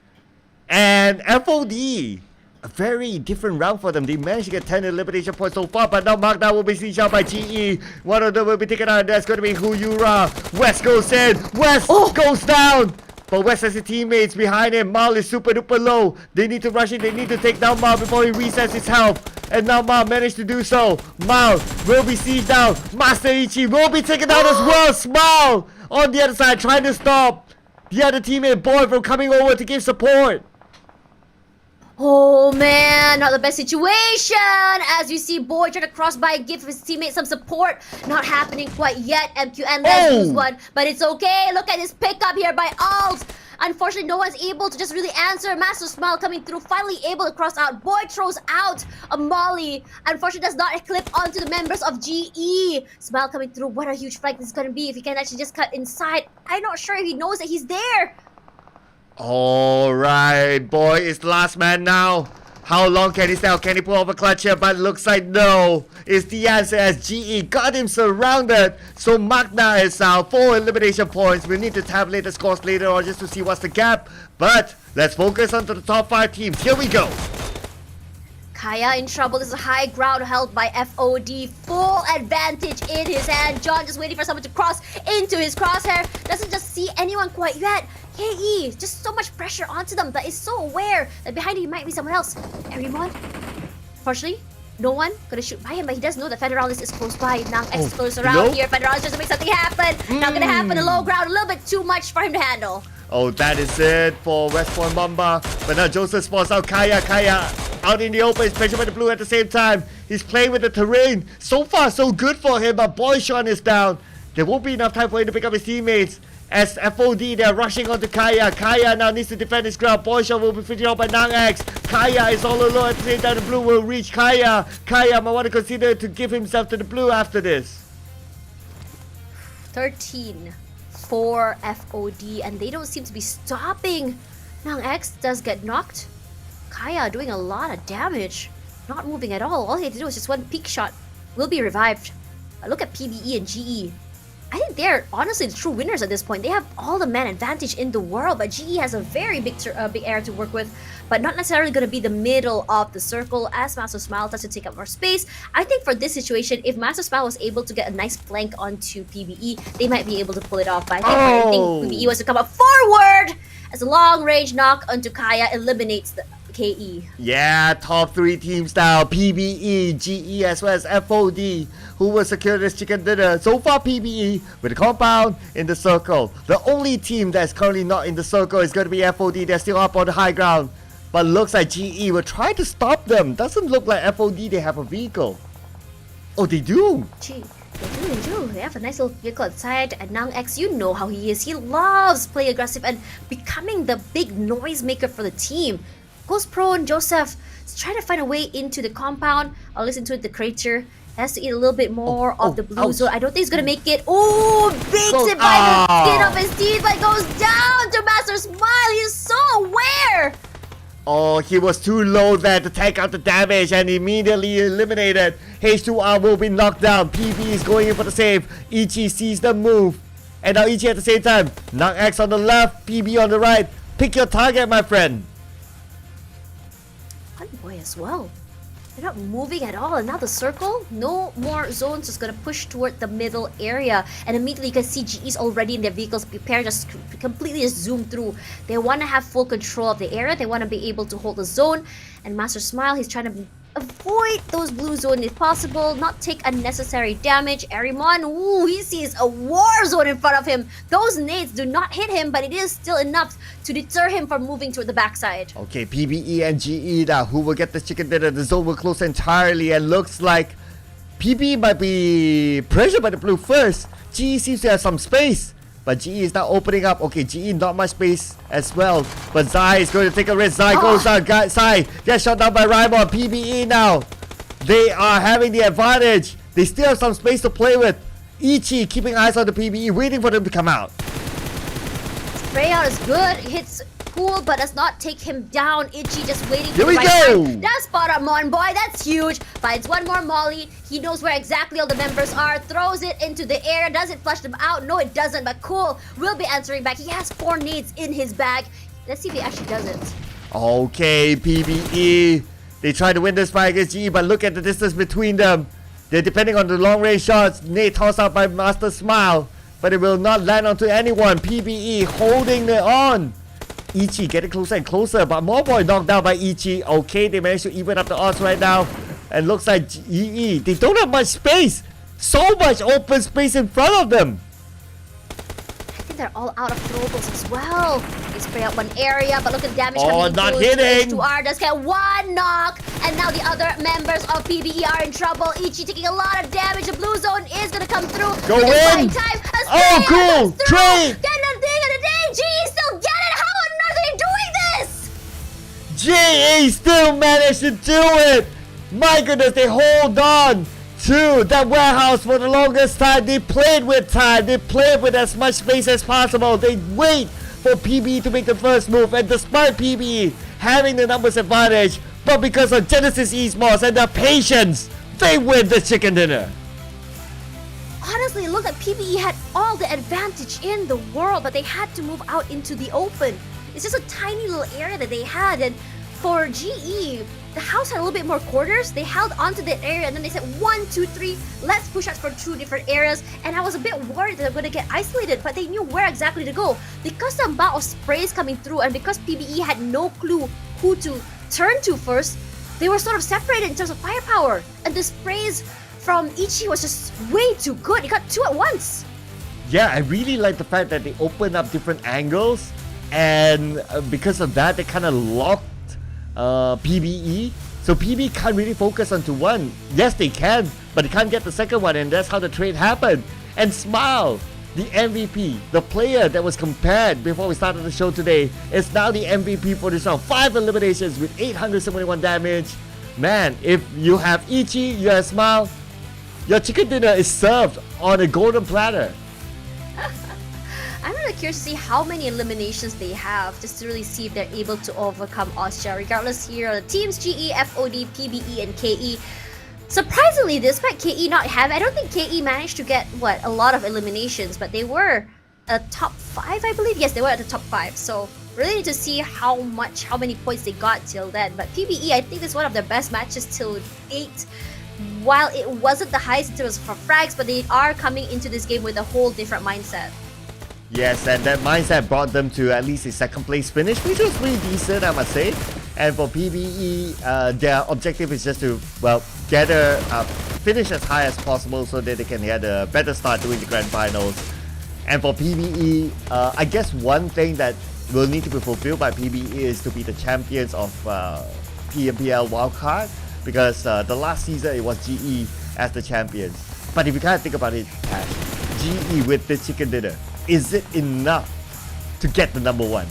And FOD, a very different round for them. They managed to get 10 elimination points so far. But now Magna will be seen out by GE. One of them will be taken out. That's going to be Huyura. West goes in. West goes down. But West has his teammates behind him. Mal is super duper low. They need to rush in. They need to take down Mal before he resets his health. And now Mao managed to do so. Mao will be sieged down. Master Ichi will be taken down as well. Smile on the other side trying to stop the other teammate Boy from coming over to give support. Oh man, not the best situation. As you see, Boy trying to cross by and give his teammate some support. Not happening quite yet. MQN let's lose one, but it's okay. Look at this pickup here by Alt. Unfortunately, no one's able to just really answer. Master Smile coming through, finally able to cross out. Boy throws out a molly. Unfortunately, does not clip onto the members of GE. Smile coming through. What a huge flank this is going to be if he can actually just cut inside. I'm not sure if he knows that he's there. Alright, Boy is the last man now. How long can he stay? Can he pull off a clutch here? But it looks like no. Is the answer as GE got him surrounded. So Magna is out. 4 elimination points. We need to tabulate the scores later on just to see what's the gap. But let's focus on the top 5 teams. Here we go. Kaya in trouble. This is a high ground held by FOD. Full advantage in his hand. John just waiting for someone to cross into his crosshair. Doesn't just see anyone quite yet. KE, just so much pressure onto them that is so aware that behind him might be someone else. Everyone? Fortunately, no one gonna shoot by him, but he does know that Federalis is close by. Now X is close around here. Federalis tries to make something happen. Not gonna happen. A low ground, a little bit too much for him to handle. Oh, that is it for West Point Mamba. But now Joseph spots out Kaya. Kaya out in the open. He's pressured by the blue at the same time. He's playing with the terrain. So far, so good for him. But Boyshon is down. There won't be enough time for him to pick up his teammates. As FOD, they're rushing onto Kaya. Kaya now needs to defend his ground. Boyshon will be figured out by Nang X. Kaya is all alone at the same time. The blue will reach Kaya. Kaya might want to consider to give himself to the blue after this. 13 for FOD, and they don't seem to be stopping. Nang X does get knocked. Kaya doing a lot of damage. Not moving at all. All he had to do was just one peek shot. Will be revived. But look at PBE and GE. I think they're honestly the true winners at this point. They have all the man advantage in the world, but GE has a very big area to work with, but not necessarily going to be the middle of the circle as Master Smile tries to take up more space. I think for this situation, if Master Smile was able to get a nice flank onto PBE, they might be able to pull it off. But I think PBE was to come up forward as a long-range knock onto Kaya eliminates the KE. Yeah, top 3 teams now. PBE, GE as well as FOD, who will secure this chicken dinner. So far, PBE with the compound in the circle. The only team that's currently not in the circle is going to be FOD. They're still up on the high ground. But looks like GE will try to stop them. Doesn't look like FOD they have a vehicle. Oh, they do. Gee, they do. They have a nice little vehicle outside. And Nang X, you know how he is. He loves playing aggressive and becoming the big noise maker for the team. Goes prone. Joseph is trying to find a way into the compound. I'll listen to it. The creature has to eat a little bit more of the blue zone. I don't think he's gonna make it. Oh, bakes it by the skin of his teeth, but goes down to Master Smile. He's so aware. Oh, he was too low there to take out the damage and immediately eliminated. H2R will be knocked down. PB is going in for the save. Ichi sees the move. And now Ichi at the same time. Nang X on the left, PB on the right. Pick your target, my friend. Fun boy as well. They're not moving at all. And now the circle, no more zones, just gonna push toward the middle area. And immediately you can see GE's already in their vehicles, prepared just completely just zoom through. They want to have full control of the area. They want to be able to hold the zone. And Master Smile, he's trying to avoid those blue zone if possible, not take unnecessary damage. Arimon, ooh, he sees a war zone in front of him. Those nades do not hit him, but it is still enough to deter him from moving toward the backside. Okay, PBE and GE now, who will get the chicken dinner? The zone will close entirely and looks like PBE might be pressured by the blue first. GE seems to have some space, but GE is now opening up. Okay, GE not much space as well, but Zai is going to take a risk. Zai goes down. Zai gets shot down by Raimon. PBE now, they are having the advantage. They still have some space to play with. Ichi keeping eyes on the PBE, waiting for them to come out. Spray out is good. Hits cool, but does not take him down. Ichi just waiting for Here the we right go. time. That spot up, Mon Boy. That's huge. Finds one more molly. He knows where exactly all the members are. Throws it into the air. Does it flush them out? No, it doesn't. But cool. Will be answering back. He has 4 nades in his bag. Let's see if he actually does it. Okay, PBE. They try to win this fight against GE, but look at the distance between them. They're depending on the long range shots. Nate tossed out by Master Smile, but it will not land onto anyone. PBE holding it on. Ichi getting closer and closer, but Moboy knocked down by Ichi. Okay, they managed to even up the odds right now. And looks like GE, they don't have much space. So much open space in front of them. I think they're all out of throwables as well. They spray out one area, but look at the damage Oh, coming not through. hitting. H2R does get one knock, and now the other members of PBE are in trouble. Ichi taking a lot of damage. The blue zone is gonna come through. Go Just in. buying time. Oh, cool. Trade. Get the thing of the day. GE still get it. How on earth are they doing this? GE still managed to do it. My goodness, they hold on to that warehouse for the longest time. They played with time. They played with as much space as possible. They wait for PBE to make the first move. And despite PBE having the numbers advantage, but because of Genesis Esports and their patience, they win the chicken dinner. Honestly, it looked like PBE had all the advantage in the world, but they had to move out into the open. It's just a tiny little area that they had, and for GE, the house had a little bit more quarters. They held onto that area, and then they said 1, 2, 3, let's push out for 2 different areas. And I was a bit worried that they're going to get isolated, but they knew where exactly to go. Because the amount of sprays coming through, and because PBE had no clue who to turn to first, they were sort of separated in terms of firepower. And the sprays from Ichi was just way too good. He got 2 at once. Yeah, I really like the fact that they opened up different angles, and because of that, they kind of locked PBE. So PBE can't really focus onto one. Yes, they can, but they can't get the second one, and that's how the trade happened. And Smile, the MVP, the player that was compared before we started the show today, is now the MVP for this round. 5 eliminations with 871 damage. Man, if you have Ichi, you have Smile, your chicken dinner is served on a golden platter. I'm really curious to see how many eliminations they have, just to really see if they're able to overcome Austria. Regardless, here are the teams GE, FOD, PBE, and KE. Surprisingly, despite KE not having, I don't think KE managed to get, a lot of eliminations, but they were a top 5, I believe. Yes, they were at the top 5. So really need to see how many points they got till then. But PBE, I think, is one of their best matches till 8. While it wasn't the highest in terms of frags, but they are coming into this game with a whole different mindset. Yes, and that mindset brought them to at least a second place finish, which was pretty decent, I must say. And for PBE, their objective is just to, get a finish as high as possible so that they can get a better start doing the grand finals. And for PBE, I guess one thing that will need to be fulfilled by PBE is to be the champions of PMPL Wildcard, because the last season it was GE as the champions. But if you kind of think about it, Ash, GE with the chicken dinner, is it enough to get the number 1?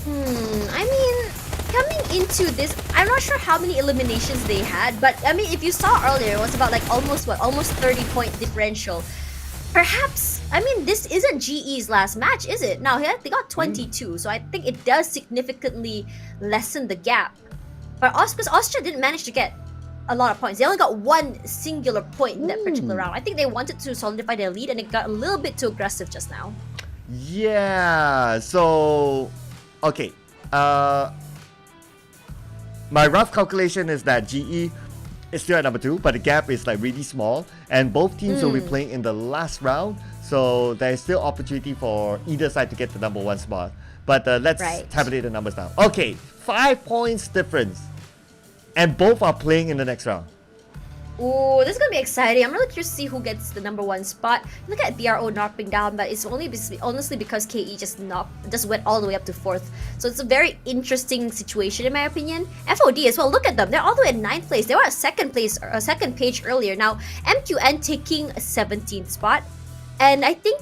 I mean, coming into this, I'm not sure how many eliminations they had, but I mean, if you saw earlier, it was about almost 30-point differential. Perhaps, I mean, this isn't GE's last match, is it? Now, they got 22, so I think it does significantly lessen the gap. But because Austria didn't manage to get a lot of points. They only got 1 singular point in that particular round. I think they wanted to solidify their lead, and it got a little bit too aggressive just now. Yeah, so... Okay. My rough calculation is that GE is still at number 2, but the gap is really small. And both teams will be playing in the last round, so there is still opportunity for either side to get the number 1 spot. But let's tabulate the numbers now. Okay, 5 points difference. And both are playing in the next round. Ooh, this is gonna be exciting. I'm really curious to see who gets the number 1 spot. Look at BRO knocking down, but it's honestly because KE just went all the way up to 4th. So it's a very interesting situation in my opinion. FOD as well. Look at them. They're all the way at 9th place. They were at 2nd place, second page earlier. Now MQN taking a 17th spot, and I think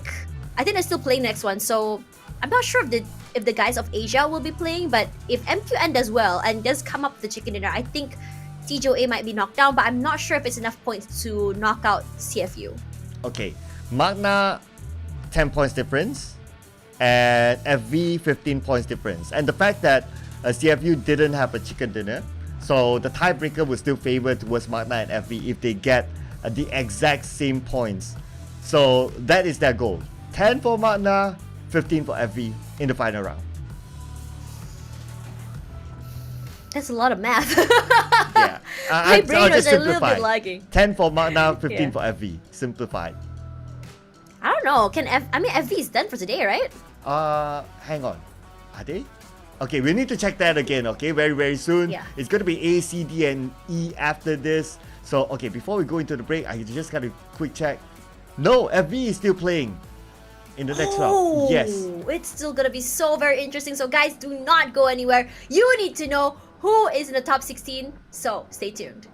they're still playing next one. So I'm not sure if the guys of Asia will be playing, but if MQN does well and does come up with the chicken dinner, I think TJOA might be knocked down, but I'm not sure if it's enough points to knock out CFU. Okay, Magna 10 points difference and FV 15 points difference. And the fact that CFU didn't have a chicken dinner, so the tiebreaker will still favor towards Magna and FV if they get the exact same points. So that is their goal. 10 for Magna, 15 for FV in the final round. That's a lot of math. Yeah. My brain was a little simplify. bit lagging. 10 for Magna, 15 for FV. Simplified. I don't know. FV is done for today, right? Hang on. Are they? Okay, we need to check that again, okay? Very, very soon. Yeah. It's going to be A, C, D, and E after this. So, okay, before we go into the break, I just got a quick check. No, FB is still playing in the next round. Yes. It's still gonna be so very interesting. So guys, do not go anywhere. You need to know who is in the top 16. So stay tuned.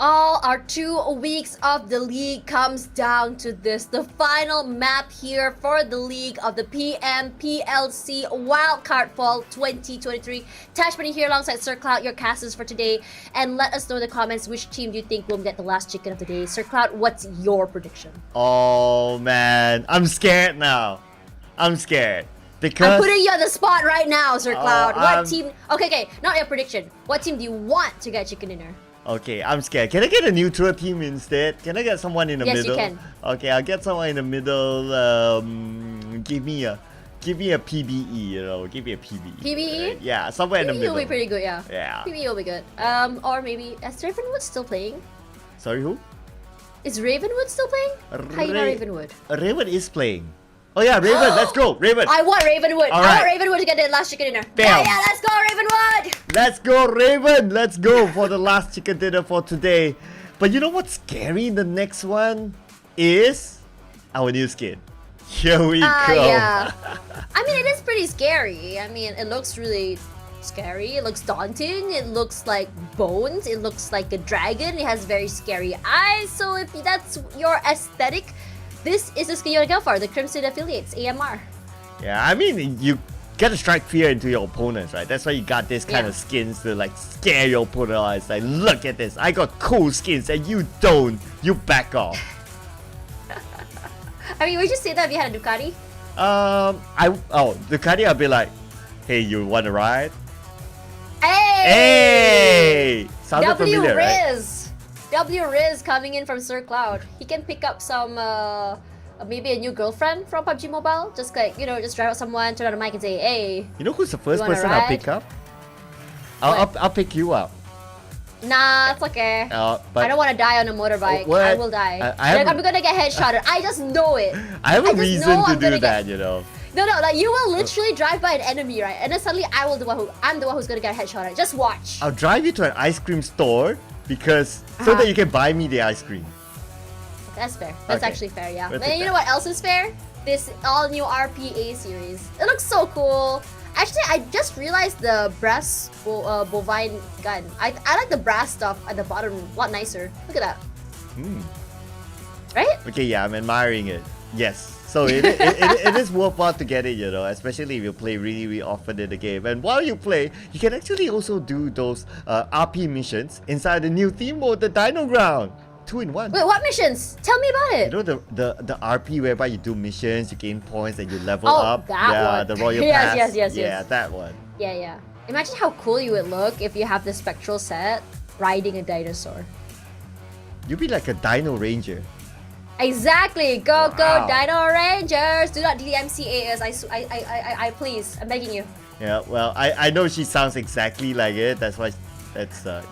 All our 2 weeks of the league comes down to this. The final map here for the league of the PMPL SEA Wildcard Fall 2023. Tash Bunny here alongside Sir Cloud, your casters for today. And let us know in the comments which team do you think will get the last chicken of the day. Sir Cloud, what's your prediction? Oh man, I'm scared now. I'm scared. Because I'm putting you on the spot right now, Sir Cloud. What team? Okay, not your prediction. What team do you want to get chicken dinner? Okay, I'm scared. Can I get a neutral team instead? Can I get someone in the Yes, middle? you can. Okay, I'll get someone in the middle. Give me a PBE, you know. Give me a PBE. PBE? Yeah, somewhere in the PBE middle. will be pretty good, yeah. Yeah. PBE will be good. Or maybe is Ravenwood still playing? Sorry, who? Is Ravenwood still playing? How you know Ravenwood? Raven is playing. Oh yeah, Raven, let's go, Raven. I want Ravenwood. All I want right. Ravenwood to get the last chicken dinner. Bam. Yeah, let's go, Ravenwood. Let's go, Raven. Let's go for the last chicken dinner for today. But you know what's scary? The next one is our new skin. Here we go. Yeah. I mean, it is pretty scary. I mean, it looks really scary. It looks daunting. It looks like bones. It looks like a dragon. It has very scary eyes. So if that's your aesthetic, this is the skin you want to go for, the Crimson Affiliates, AMR. Yeah, I mean, you gotta strike fear into your opponents, right? That's why you got this kind of skins to like scare your opponent. It's like, look at this, I got cool skins and you don't. You back off. I mean, would you say that if you had a Ducati? Ducati, I'll be like, hey, you wanna ride? Hey! Hey! Sounded familiar, right? W Riz coming in from Sir Cloud. He can pick up some, maybe a new girlfriend from PUBG Mobile. Just like, you know, just drive out someone, turn on the mic and say, hey. You know who's the first person ride? I'll pick up? I'll pick you up. Nah, it's okay. But I don't want to die on a motorbike. What? I will die. I'm gonna get headshotted. I just know it. I have a reason to do that, you know. No, like you will literally drive by an enemy, right? And then suddenly I'm the one who's gonna get headshotted. Just watch. I'll drive you to an ice cream store because so that you can buy me the ice cream. That's fair. That's Okay. actually fair, yeah. We'll And take you know what else is fair? This all-new RPA series. It looks so cool. Actually, I just realized the brass bovine gun. I like the brass stuff at the bottom a lot nicer. Look at that. Right? Okay, yeah, I'm admiring it. Yes. So it is worthwhile to get it, you know, especially if you play really, really often in the game. And while you play, you can actually also do those RP missions inside the new theme mode, the Dino Ground. 2-in-1. Wait, what missions? Tell me about it. You know the RP whereby you do missions, you gain points, and you level Oh, up. that yeah, one. the Royal Yes, Pass. yes. Yeah, that one. Yeah. Imagine how cool you would look if you have the spectral set riding a dinosaur. You'd be like a Dino Ranger. Exactly. Go, Wow. Dino Rangers. Do not DMCA us. I please. I'm begging you. Yeah, well, I know she sounds exactly like it. That's why,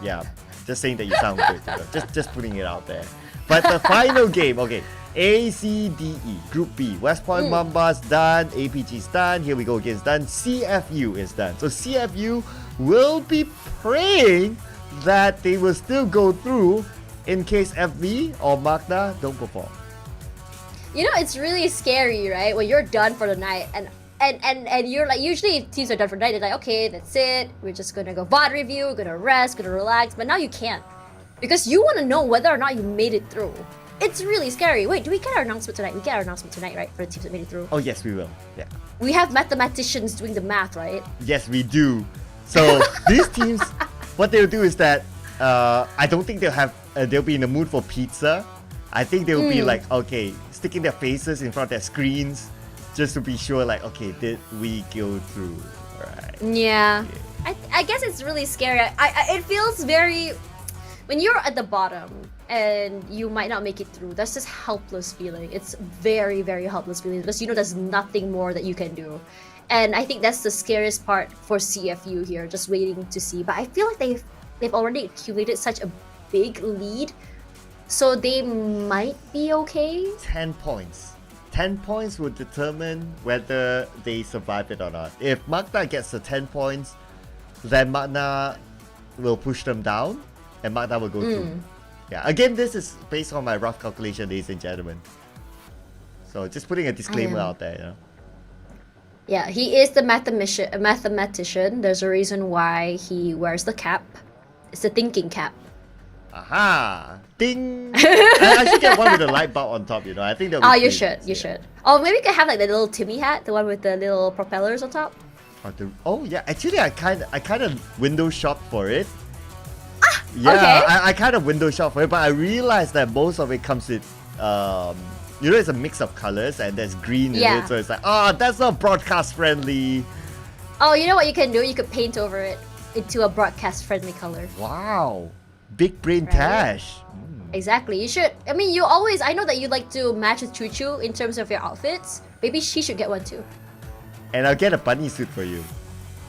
yeah. Just saying that you sound good. You know? Just putting it out there. But the final game, okay. ACDE, Group B. West Point Mambas done. APG's done. Here we go against done. CFU is done. So CFU will be praying that they will still go through in case FV or Magna don't perform. You know, it's really scary, right? When you're done for the night and you're like, usually teams are done for the night, they're like, okay, that's it. We're just gonna go VOD review, we're gonna rest, gonna relax. But now you can't. Because you wanna know whether or not you made it through. It's really scary. Wait, do we get our announcement tonight? We get our announcement tonight, right? For the teams that made it through. Oh yes, we will. Yeah. We have mathematicians doing the math, right? Yes, we do. So these teams, what they'll do is that I don't think they'll be in the mood for pizza. I think they'll be like, okay, sticking their faces in front of their screens just to be sure, like, okay, did we go through? Right. Yeah. I guess it's really scary. It feels very... When you're at the bottom and you might not make it through, that's just helpless feeling. It's very, very helpless feeling because you know there's nothing more that you can do. And I think that's the scariest part for CFU here, just waiting to see. But I feel like they've already accumulated such a big lead, so they might be okay. 10 points. 10 points will determine whether they survive it or not. If Magna gets the 10 points, then Magna will push them down and Magna will go through. Yeah, again, this is based on my rough calculation, ladies and gentlemen. So just putting a disclaimer out there, you know. Yeah, he is the mathematician. There's a reason why he wears the cap. It's the thinking cap. Aha! Ding! I should get one with a light bulb on top, you know. I think that would Oh, be you pretty should. nice, You yeah. should. Oh, maybe you can have like the little Timmy hat, the one with the little propellers on top. Oh yeah, actually I kind of window shopped for it. Yeah, okay. I kind of window shop for it, but I realized that most of it comes with, you know, it's a mix of colors and there's green in Yeah. it, so it's like, oh, that's not broadcast friendly. Oh, you know what you can do? You could paint over it into a broadcast-friendly color. Wow, big brain Tash. Exactly. You should. I mean, you always. I know that you like to match with Choo Choo in terms of your outfits. Maybe she should get one too. And I'll get a bunny suit for you,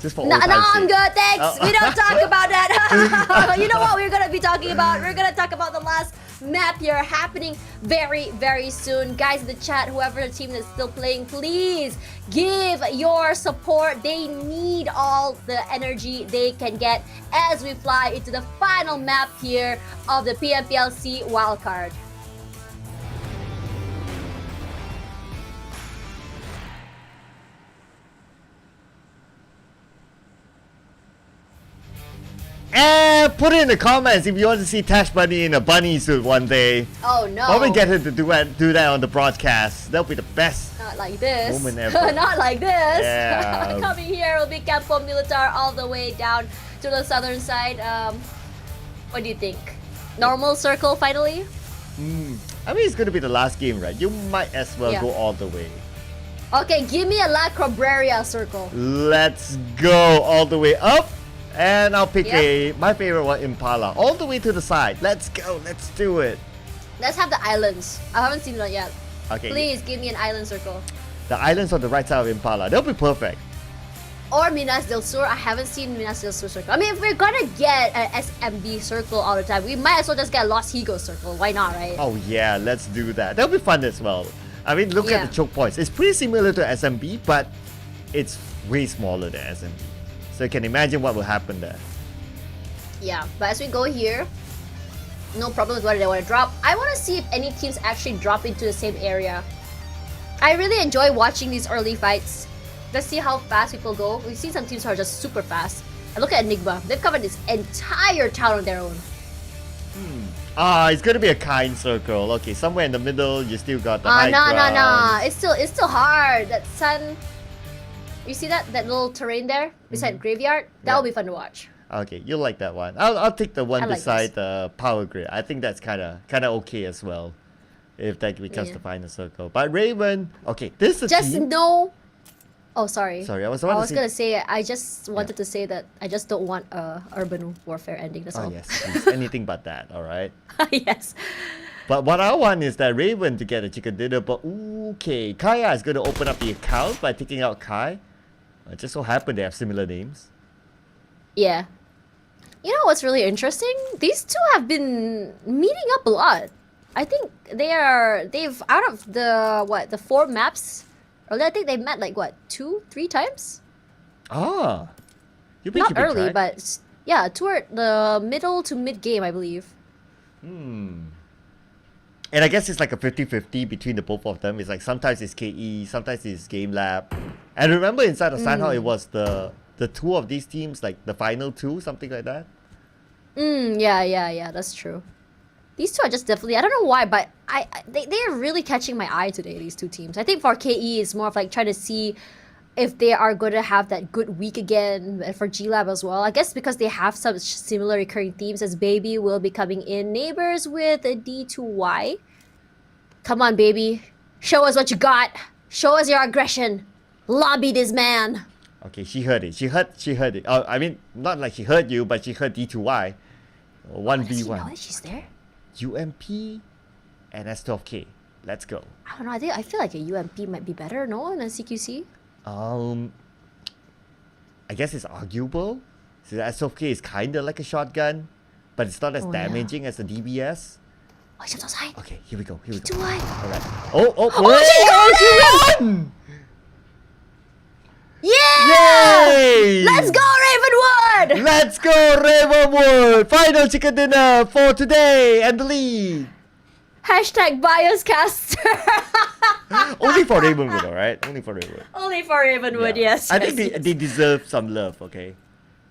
just for No, old no, time's I'm sake. good. Thanks. Oh. We don't talk about that. You know what we're gonna be talking about? We're gonna talk about the last map here happening very, very soon. Guys in the chat, whoever the team that's still playing, please give your support. They need all the energy they can get as we fly into the final map here of the PMPL SEA Wildcard. And put it in the comments if you want to see Tash Bunny in a bunny suit one day. Oh no. Probably get her to do that on the broadcast. That'll be the best. Not like this. Moment ever. Not like this. Yeah. Coming here will be Campo Militar all the way down to the southern side. What do you think? Normal circle finally? I mean, it's going to be the last game, right? You might as well Yeah. go all the way. Okay, give me a La Cabrera circle. Let's go all the way up. And I'll pick Yep. my favorite one, Impala. All the way to the side. Let's go. Let's do it. Let's have the islands. I haven't seen that yet. Okay. Please give me an island circle. The islands on the right side of Impala. That'll be perfect. Or Minas del Sur. I haven't seen Minas del Sur circle. I mean, if we're gonna get an SMB circle all the time, we might as well just get a Los Higos circle. Why not, right? Oh yeah, let's do that. That'll be fun as well. I mean, look Yeah. at the choke points. It's pretty similar to SMB, but it's way smaller than SMB. So you can imagine what will happen there. Yeah, but as we go here, no problem with whether they want to drop. I want to see if any teams actually drop into the same area. I really enjoy watching these early fights. Let's see how fast people go. We've seen some teams who are just super fast. And look at Enigma. They've covered this entire town on their own. It's gonna be a kind circle. Okay, somewhere in the middle, you still got the high No. ground. It's still hard. That sun. You see that little terrain there beside graveyard? That will be fun to watch. Okay, you like that one. I'll take the one I like beside the power grid. I think that's kind of okay as well, if that becomes Yeah. the final circle. But Raven, okay, this is a Just team. know. Oh, sorry. Sorry, I was about to say- gonna say. I just wanted to say that I just don't want a urban warfare ending. That's Oh all. yes, please, anything but that. All right. Yes. But what I want is that Raven to get a chicken dinner. But okay, Kaya is going to open up the account by taking out Kai. It just so happened they have similar names. Yeah. You know what's really interesting? These two have been meeting up a lot. I think they've out of the 4 maps. I think they met like 2-3 times. Ah, you've been Not keeping early, track. but yeah, toward the middle to mid game, I believe. And I guess it's like a 50-50 between the both of them. It's like sometimes it's KE, sometimes it's Game Lab. And remember inside of Sanhao, it was the two of these teams, like the final 2, something like that. Yeah, that's true. These two are just definitely, I don't know why, but they are really catching my eye today, these two teams. I think for KE, it's more of like trying to see if they are going to have that good week again, and for G-Lab as well. I guess because they have some similar recurring themes, as Baby will be coming in. Neighbors with a D2Y. Come on, Baby. Show us what you got. Show us your aggression. Lobby this man. Okay, she heard it. She heard it. I mean, not like she heard you, but she heard D2Y. 1v1. Does she know that she's there? UMP and S12K. Let's go. I don't know. I feel like a UMP might be better, no? Than a CQC? I guess it's arguable. So the S12K is kind of like a shotgun, but it's not as damaging as the DBS. Oh, she's outside. Okay, here we go. D2Y. Alright. Oh, Oh, she got it! Yeah! Yay! Let's go, Ravenwood! Let's go, Ravenwood! Final chicken dinner for today and the lead. Hashtag biascaster. Only for Ravenwood, alright? Only for Ravenwood. Only for Ravenwood, yes. I think they deserve some love, okay?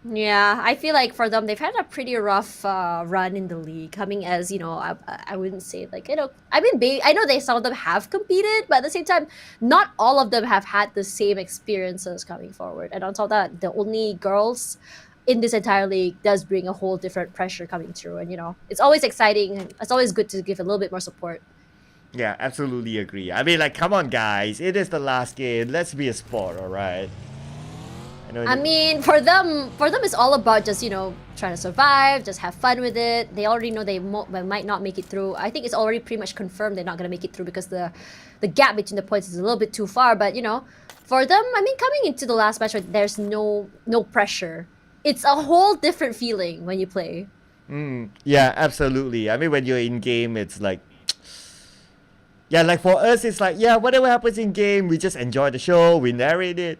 Yeah, I feel like for them, they've had a pretty rough run in the league. Coming as, I wouldn't say like, I mean, I know some of them have competed, but at the same time, not all of them have had the same experiences coming forward. And on top of that, the only girls in this entire league does bring a whole different pressure coming through. And, it's always exciting. And it's always good to give a little bit more support. Yeah, absolutely agree. I mean, like, come on, guys. It is the last game. Let's be a sport, all right? I mean, for them, it's all about just, trying to survive, just have fun with it. They already know they might not make it through. I think it's already pretty much confirmed they're not going to make it through because the gap between the points is a little bit too far. But, for them, I mean, coming into the last match, there's no pressure. It's a whole different feeling when you play. Yeah, absolutely. I mean, when you're in game, it's like, yeah, like for us, it's like, yeah, whatever happens in game, we just enjoy the show, we narrate it,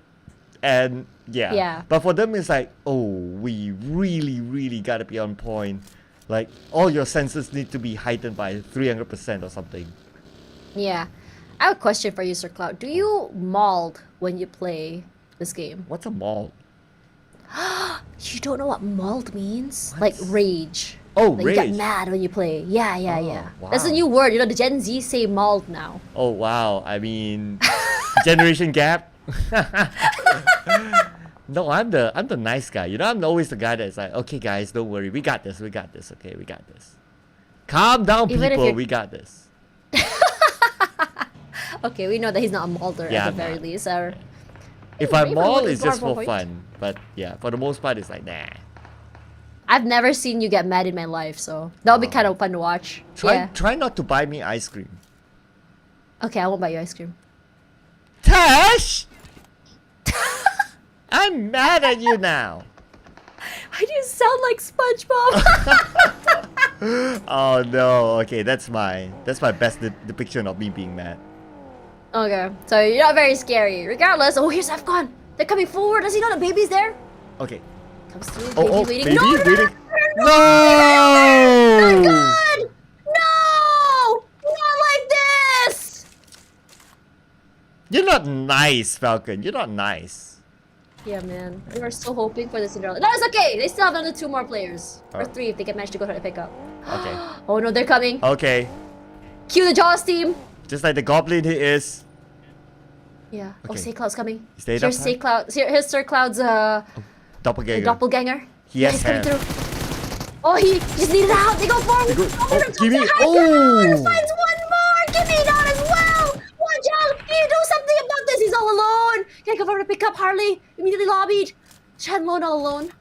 and yeah. But for them, it's like, oh, we really, really gotta be on point. Like, all your senses need to be heightened by 300% or something. Yeah. I have a question for you, Sir Cloud. Do you mauled when you play this game? What's a mauled? You don't know what mauled means? Like rage. Oh, like rage. You get mad when you play. Yeah. Wow. That's a new word. The Gen Z say mauled now. Oh, wow. I mean, generation gap. No, I'm the nice guy. I'm always the guy that's like, okay, guys, don't worry. We got this. Okay, we got this. Calm down, people. We got this. Okay, we know that he's not a maulder at the very least. Or if I maul, it's just for fun. But yeah, for the most part, it's like, nah. I've never seen you get mad in my life, so that'll be kind of fun to watch. Try not to buy me ice cream. Okay, I won't buy you ice cream. Tash! I'm mad at you now. Why do you sound like SpongeBob? Oh no. Okay, that's my best depiction of me being mad. Okay, so you're not very scary. Regardless, here's Afghan. They're coming forward. Does he know the baby's there? Okay. Comes through. Baby waiting. Baby No! No! God! No! Not like this! You're not nice, Falcon. You're not nice. Yeah, man. We were so hoping for the Cinderella. No, it's okay. They still have another 2 more players. Or 3 if they can manage to go try to pick up. Okay. Oh no, they're coming. Okay. Cue the Jaws team. Just like the goblin he is. Yeah. Okay. Oh, Say Cloud's coming. Here's Say Cloud. Here's Sir Cloud's doppelganger. He has he's coming hair. through. Oh, he just needed out. They go forward. Gimme. Finds one more. Gimme not as well. Watch out. Can you do something about this? He's all alone. Can't go for to pick up Harley. Immediately lobbied. Chandlone all alone.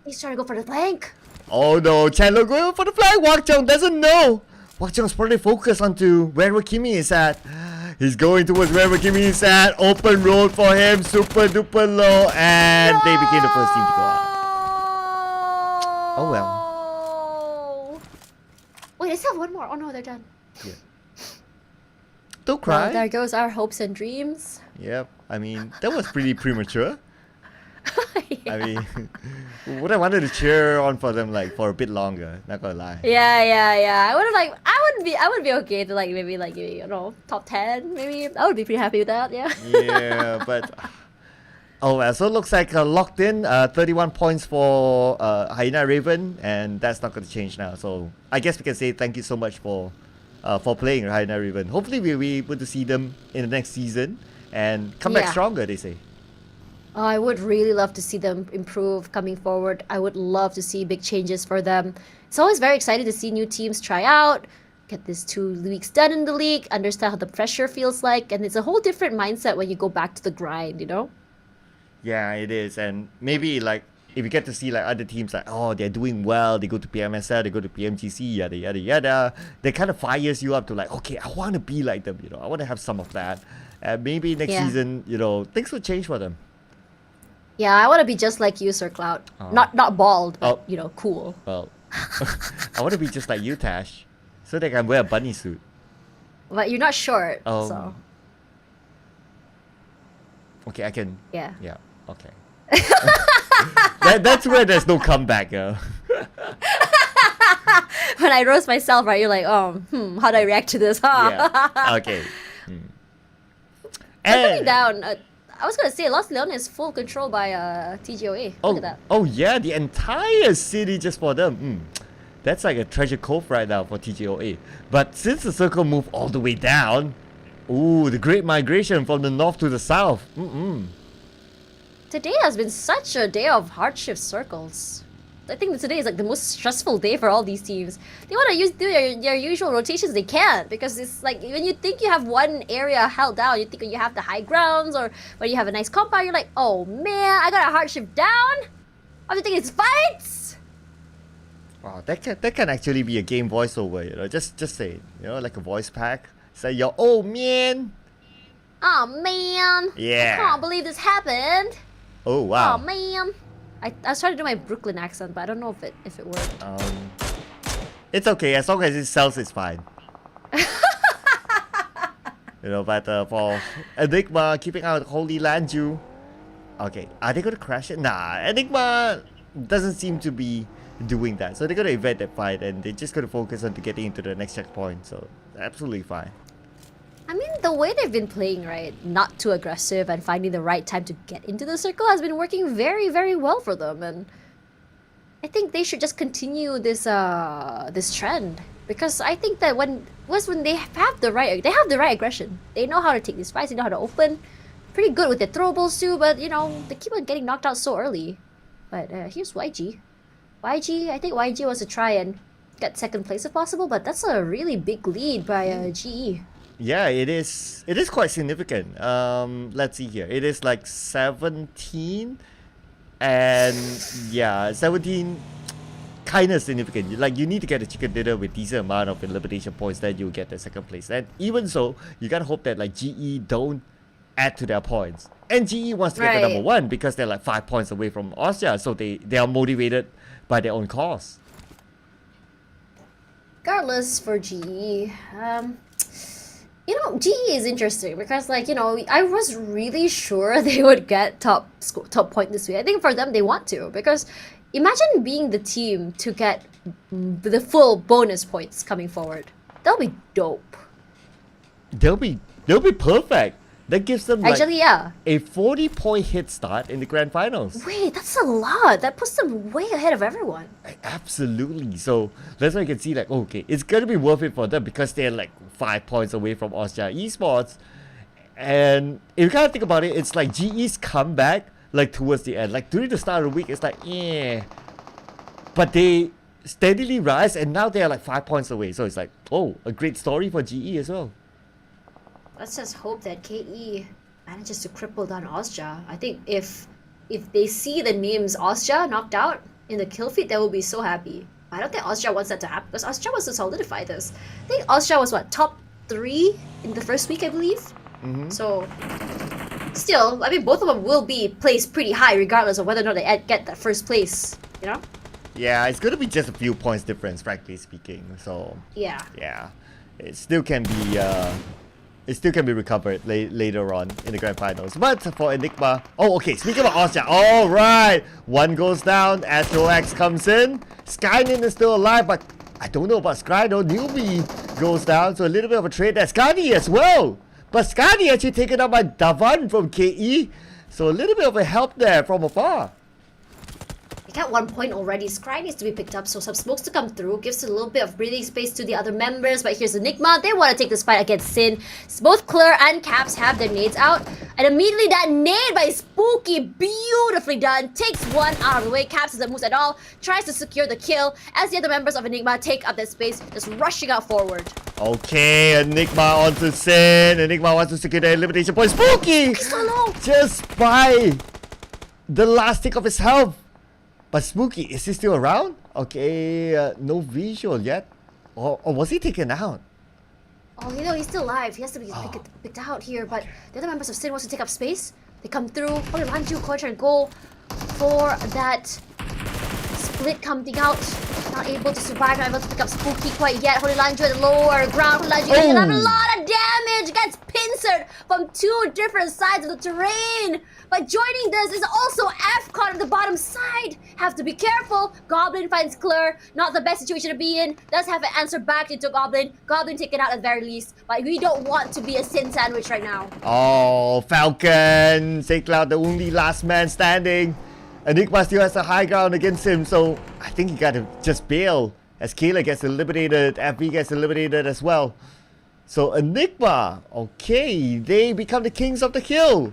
He's trying to go for the flank. Oh no, Chandler going for the flag. Wak Chong doesn't know. Wak Chong's probably focused onto where Wakimi is at. He's going towards where Wakimi is at. Open road for him. Super duper low. And they became the first team to go out. Oh well. Wait, they still have one more. Oh no, they're done. Yeah. Don't cry. Well, there goes our hopes and dreams. Yep. I mean, that was pretty premature. I mean, would I wanted to cheer on for them like for a bit longer? Not gonna lie. Yeah. I would be okay to maybe top 10 maybe. I would be pretty happy with that. Yeah. Yeah, but oh well. So it looks like locked in. 31 points for Hyena Raven, and that's not gonna change now. So I guess we can say thank you so much for playing Hyena Raven. Hopefully we'll be able to see them in the next season and come back stronger. They say. Oh, I would really love to see them improve coming forward. I would love to see big changes for them. It's always very exciting to see new teams try out, get these 2 weeks done in the league, understand how the pressure feels like, and it's a whole different mindset when you go back to the grind, Yeah, it is. And maybe if you get to see other teams they're doing well, they go to PMSL, they go to PMGC, yada yada yada, that kind of fires you up to okay, I want to be like them, I want to have some of that. And maybe next season, things will change for them. Yeah, I want to be just like you, Sir Cloud. Not bald, but cool. Well, I want to be just like you, Tash, so they can wear a bunny suit. But you're not short, so. Okay, I can. Yeah. Yeah. Okay. That's where there's no comeback, girl. When I roast myself, right, you're like, how do I react to this, huh? Yeah. Okay. Coming down, I was gonna say Los Leones is full control by TGOA. Look at that. Oh yeah, the entire city just for them. That's like a treasure cove right now for TGOA. But since the circle moved all the way down, ooh, the great migration from the north to the south. Today has been such a day of hardship circles. I think today is like the most stressful day for all these teams. They want to do their usual rotations, they can't, because it's like when you think you have one area held down, you think when you have the high grounds or when you have a nice compound, you're like, oh man, I got a hardship down. All you think is fights. Wow, that can actually be a game voiceover, you know. Just say it, you know, like a voice pack. Say yo, oh man. Oh man. Yeah. I can't believe this happened. Oh wow. Oh man. I was trying to do my Brooklyn accent, but I don't know if it worked. It's okay, as long as it sells, it's fine. You know, but for Enigma keeping out Holy Lanju, okay, are they gonna crash it? Nah, Enigma doesn't seem to be doing that, so they're gonna evade that fight and they're just gonna focus on getting into the next checkpoint. So absolutely fine. I mean, the way they've been playing, right, not too aggressive and finding the right time to get into the circle has been working very, very well for them. And I think they should just continue this this trend, because I think that when they have the right aggression, they know how to take these fights, they know how to open, pretty good with their throwables too. But you know, they keep on getting knocked out so early. But here's YG. I think YG wants to try and get second place if possible, but that's a really big lead by GE. Yeah, it is. It is quite significant. Let's see here. It is like 17, and yeah, 17 kind of significant. Like you need to get a chicken dinner with decent amount of elimination points, then you'll get the second place. And even so, you gotta hope that like GE don't add to their points. And GE wants to get the number one because they're like 5 points away from Austria, so they are motivated by their own cause. Regardless for GE, you know, GE is interesting because, like, you know, I was really sure they would get top point this week. I think for them, they want to, because imagine being the team to get the full bonus points coming forward. That'll be dope. They'll be perfect. That gives them like actually, yeah, a 40-point hit start in the grand finals. Wait, that's a lot. That puts them way ahead of everyone. Absolutely. So that's why you can see like, okay, it's gonna be worth it for them because they're like 5 points away from Austria Esports. And if you kind of think about it, it's like GE's comeback like towards the end. Like during the start of the week, it's like, yeah. But they steadily rise and now they're like 5 points away. So it's like, oh, a great story for GE as well. Let's just hope that KE manages to cripple down Austria. I think if they see the names Austria knocked out in the kill feed, they will be so happy. I don't think Austria wants that to happen because Austria wants to solidify this. I think Austria was what, top 3 in the first week, I believe. So still, I mean, both of them will be placed pretty high regardless of whether or not they get that first place. You know? Yeah, it's gonna be just a few points difference, frankly speaking. So yeah, it still can be. It still can be recovered later on in the grand finals. But for Enigma... Oh, okay. Speaking of Austria. Alright. One goes down. Astro-X comes in. Skynin is still alive, but I don't know about Sky though. Newbie goes down. So a little bit of a trade there. Skadi as well. But Skadi actually taken out by Davan from KE. So a little bit of a help there from afar. They got 1 point already. Scry needs to be picked up, so some smokes to come through. Gives a little bit of breathing space to the other members. But here's Enigma. They want to take this fight against Sin. Both Claire and Caps have their nades out. And immediately that nade by Spooky, beautifully done, takes one out of the way. Caps doesn't move at all. Tries to secure the kill as the other members of Enigma take up that space, just rushing out forward. Okay, Enigma onto Sin. Enigma wants to secure the elimination point. Spooky! Just by the last tick of his health. But Spooky, is he still around? Okay, no visual yet. Or was he taken out? Oh, you know, he's still alive. He has to be picked out here. But the other members of Sin wants to take up space. They come through. Oh, Lanju trying to go for that split coming out. Not able to survive, not able to pick up Spooky quite yet. Holy Lanju at the lower ground. Holy Lanju doing a lot of damage. Gets pincered from two different sides of the terrain. But joining this is also FCON on the bottom side. Have to be careful. Goblin finds Clear. Not the best situation to be in. Does have an answer back into Goblin. Goblin taken out at the very least. But we don't want to be a sin sandwich right now. Oh, Falcon! Cloud, the only last man standing. Enigma still has the high ground against him, so I think he gotta just bail. As Kayla gets eliminated, FV gets eliminated as well. So Enigma, okay, they become the kings of the hill.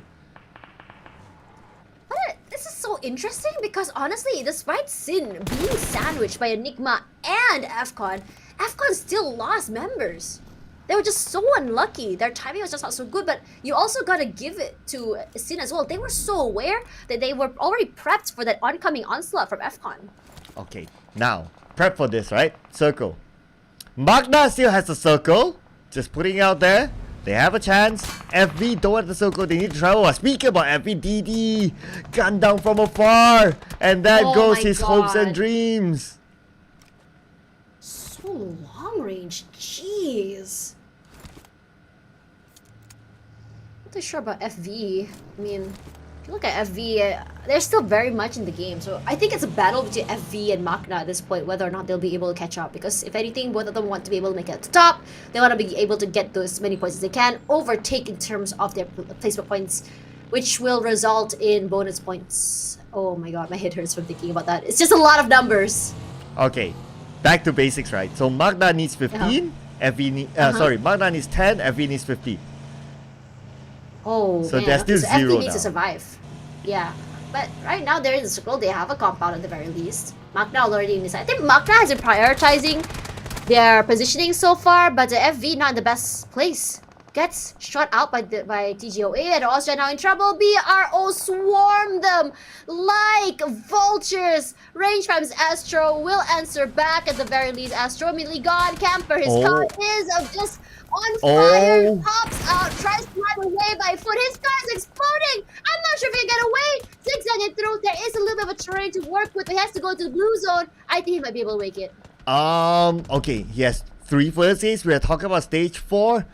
This is so interesting because honestly, despite Sin being sandwiched by Enigma and FCON, FCON still lost members. They were just so unlucky. Their timing was just not so good, but you also gotta give it to Sin as well. They were so aware that they were already prepped for that oncoming onslaught from FCON. Okay, now, prep for this, right? Circle. Magna still has the circle. Just putting it out there. They have a chance. FV don't have the circle. They need to travel. Speaking about FV, DD. Gun down from afar. And that goes his hopes and dreams. So long range. Jeez. Not too sure about FV. I mean, if you look at FV, they're still very much in the game. So I think it's a battle between FV and Magna at this point, whether or not they'll be able to catch up. Because if anything, both of them want to be able to make it at the top. They want to be able to get those many points as they can, overtake in terms of their placement points, which will result in bonus points. Oh my god, my head hurts from thinking about that. It's just a lot of numbers. Okay, back to basics, right? So Magna needs 15. FV sorry, Magna needs 10. FV needs 50. Oh, so man. there's still so zero FV needs now. to survive. Yeah, but right now they're in the circle. They have a compound at the very least. Magna already in this. I think Magna has been prioritizing their positioning so far, but the FV not in the best place. Gets shot out by TGOA, and Austria now in trouble. BRO swarm them like vultures. Range finds Astro, will answer back at the very least. Astro immediately gone. Camper, his car is just on fire. Pops out, tries to run away by foot. His car is exploding. I'm not sure if he can get away. Zigzagging through. There is a little bit of a terrain to work with. He has to go to the blue zone. I think he might be able to make it. Okay, he has 3 first aids. We are talking about stage 4.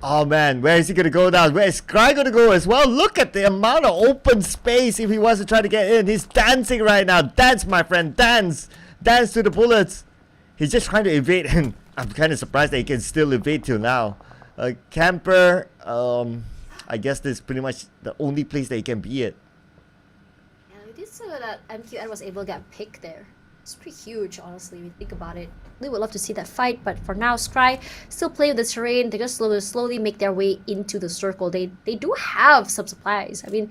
Oh man, where is he gonna go now? Where is Scry gonna go as well? Look at the amount of open space if he wants to try to get in. He's dancing right now. Dance, my friend, dance. Dance to the bullets. He's just trying to evade, and I'm kind of surprised that he can still evade till now. Camper, I guess this is pretty much the only place that he can be at. Yeah, we did say that MQN was able to get picked there. It's pretty huge, honestly, when you think about it. We would love to see that fight, but for now, Scry still play with the terrain. They just slowly make their way into the circle. They do have some supplies. I mean,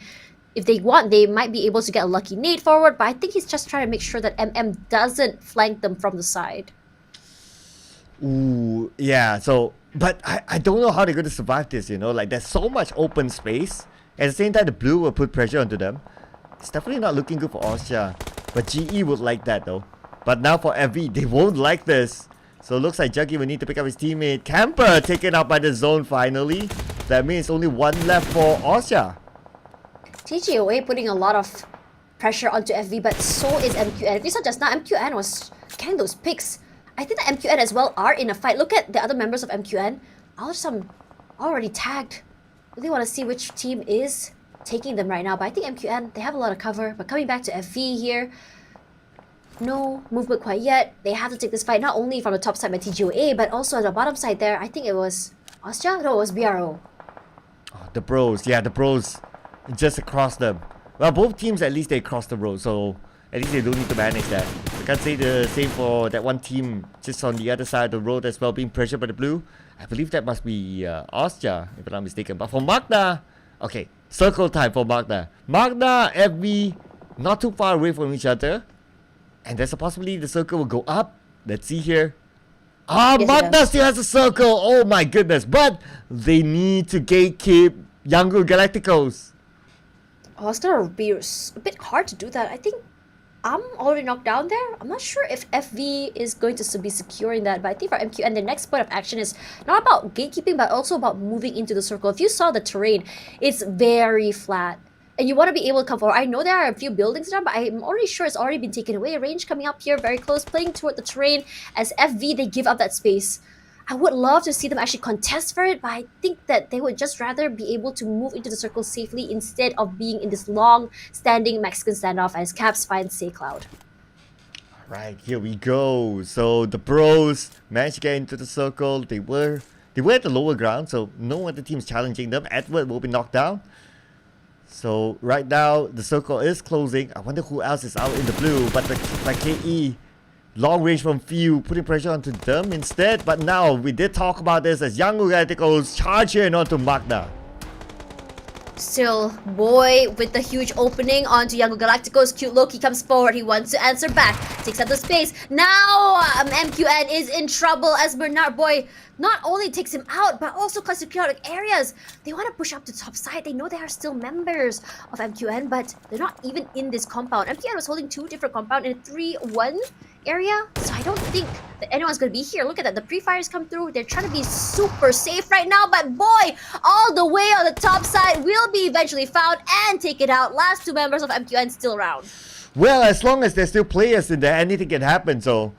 if they want, they might be able to get a lucky nade forward, but I think he's just trying to make sure that MM doesn't flank them from the side. Ooh, yeah, so, but I don't know how they're going to survive this, you know? Like, there's so much open space. At the same time, the blue will put pressure onto them. It's definitely not looking good for Austria. But GE would like that though. But now for FV, they won't like this. So it looks like Juggy will need to pick up his teammate. Camper taken out by the zone finally. That means only 1 left for Austria. TGOA putting a lot of pressure onto FV, but so is MQN. If you saw just now, MQN was getting those picks. I think that MQN as well are in a fight. Look at the other members of MQN. Some already tagged. Really want to see which team is taking them right now, but I think MQN, they have a lot of cover. But coming back to FV here, no movement quite yet. They have to take this fight not only from the top side by TGOA, but also at the bottom side there. I think it was Austria? No, it was BRO. Oh, the bros, yeah, the bros just across them. Well, both teams at least they crossed the road, so at least they don't need to manage that. I can't say the same for that one team just on the other side of the road as well, being pressured by the blue. I believe that must be Austria, if I'm not mistaken. But for Magna, okay, circle time for Magna. Magna, FV, not too far away from each other. And there's a possibility the circle will go up. Let's see here. Yes, Magna still has a circle. Oh my goodness. But they need to gatekeep Younger Galacticos. Oh, it's gonna be a bit hard to do that. I think I'm already knocked down there. I'm not sure if FV is going to be securing that, but I think for MQN, the next point of action is not about gatekeeping, but also about moving into the circle. If you saw the terrain, it's very flat. And you want to be able to come forward. I know there are a few buildings there, but I'm already sure it's already been taken away. Range coming up here, very close, playing toward the terrain. As FV, they give up that space. I would love to see them actually contest for it, but I think that they would just rather be able to move into the circle safely instead of being in this long-standing Mexican standoff as Caps finds SayCloud. Right, here we go. So the pros managed to get into the circle. They were at the lower ground, so no other teams challenging them. Edward will be knocked down. So right now the circle is closing. I wonder who else is out in the blue, but like KE, long range from few, putting pressure onto them instead. But now we did talk about this as Young Galacticos charge in onto Magna. Still, Boy with the huge opening onto Young Galacticos. Cute Loki comes forward. He wants to answer back. Takes up the space. Now MQN is in trouble as Bernard Boy not only takes him out, but also collects chaotic areas. They want to push up to top side. They know they are still members of MQN, but they're not even in this compound. MQN was holding 2 different compounds in a 3-1 area, so I don't think that anyone's going to be here. Look at that. The pre-fires come through. They're trying to be super safe right now, but Boy, all the way on the top side, will be eventually found and take it out. Last 2 members of MQN still around. Well, as long as there's still players in there, anything can happen. So,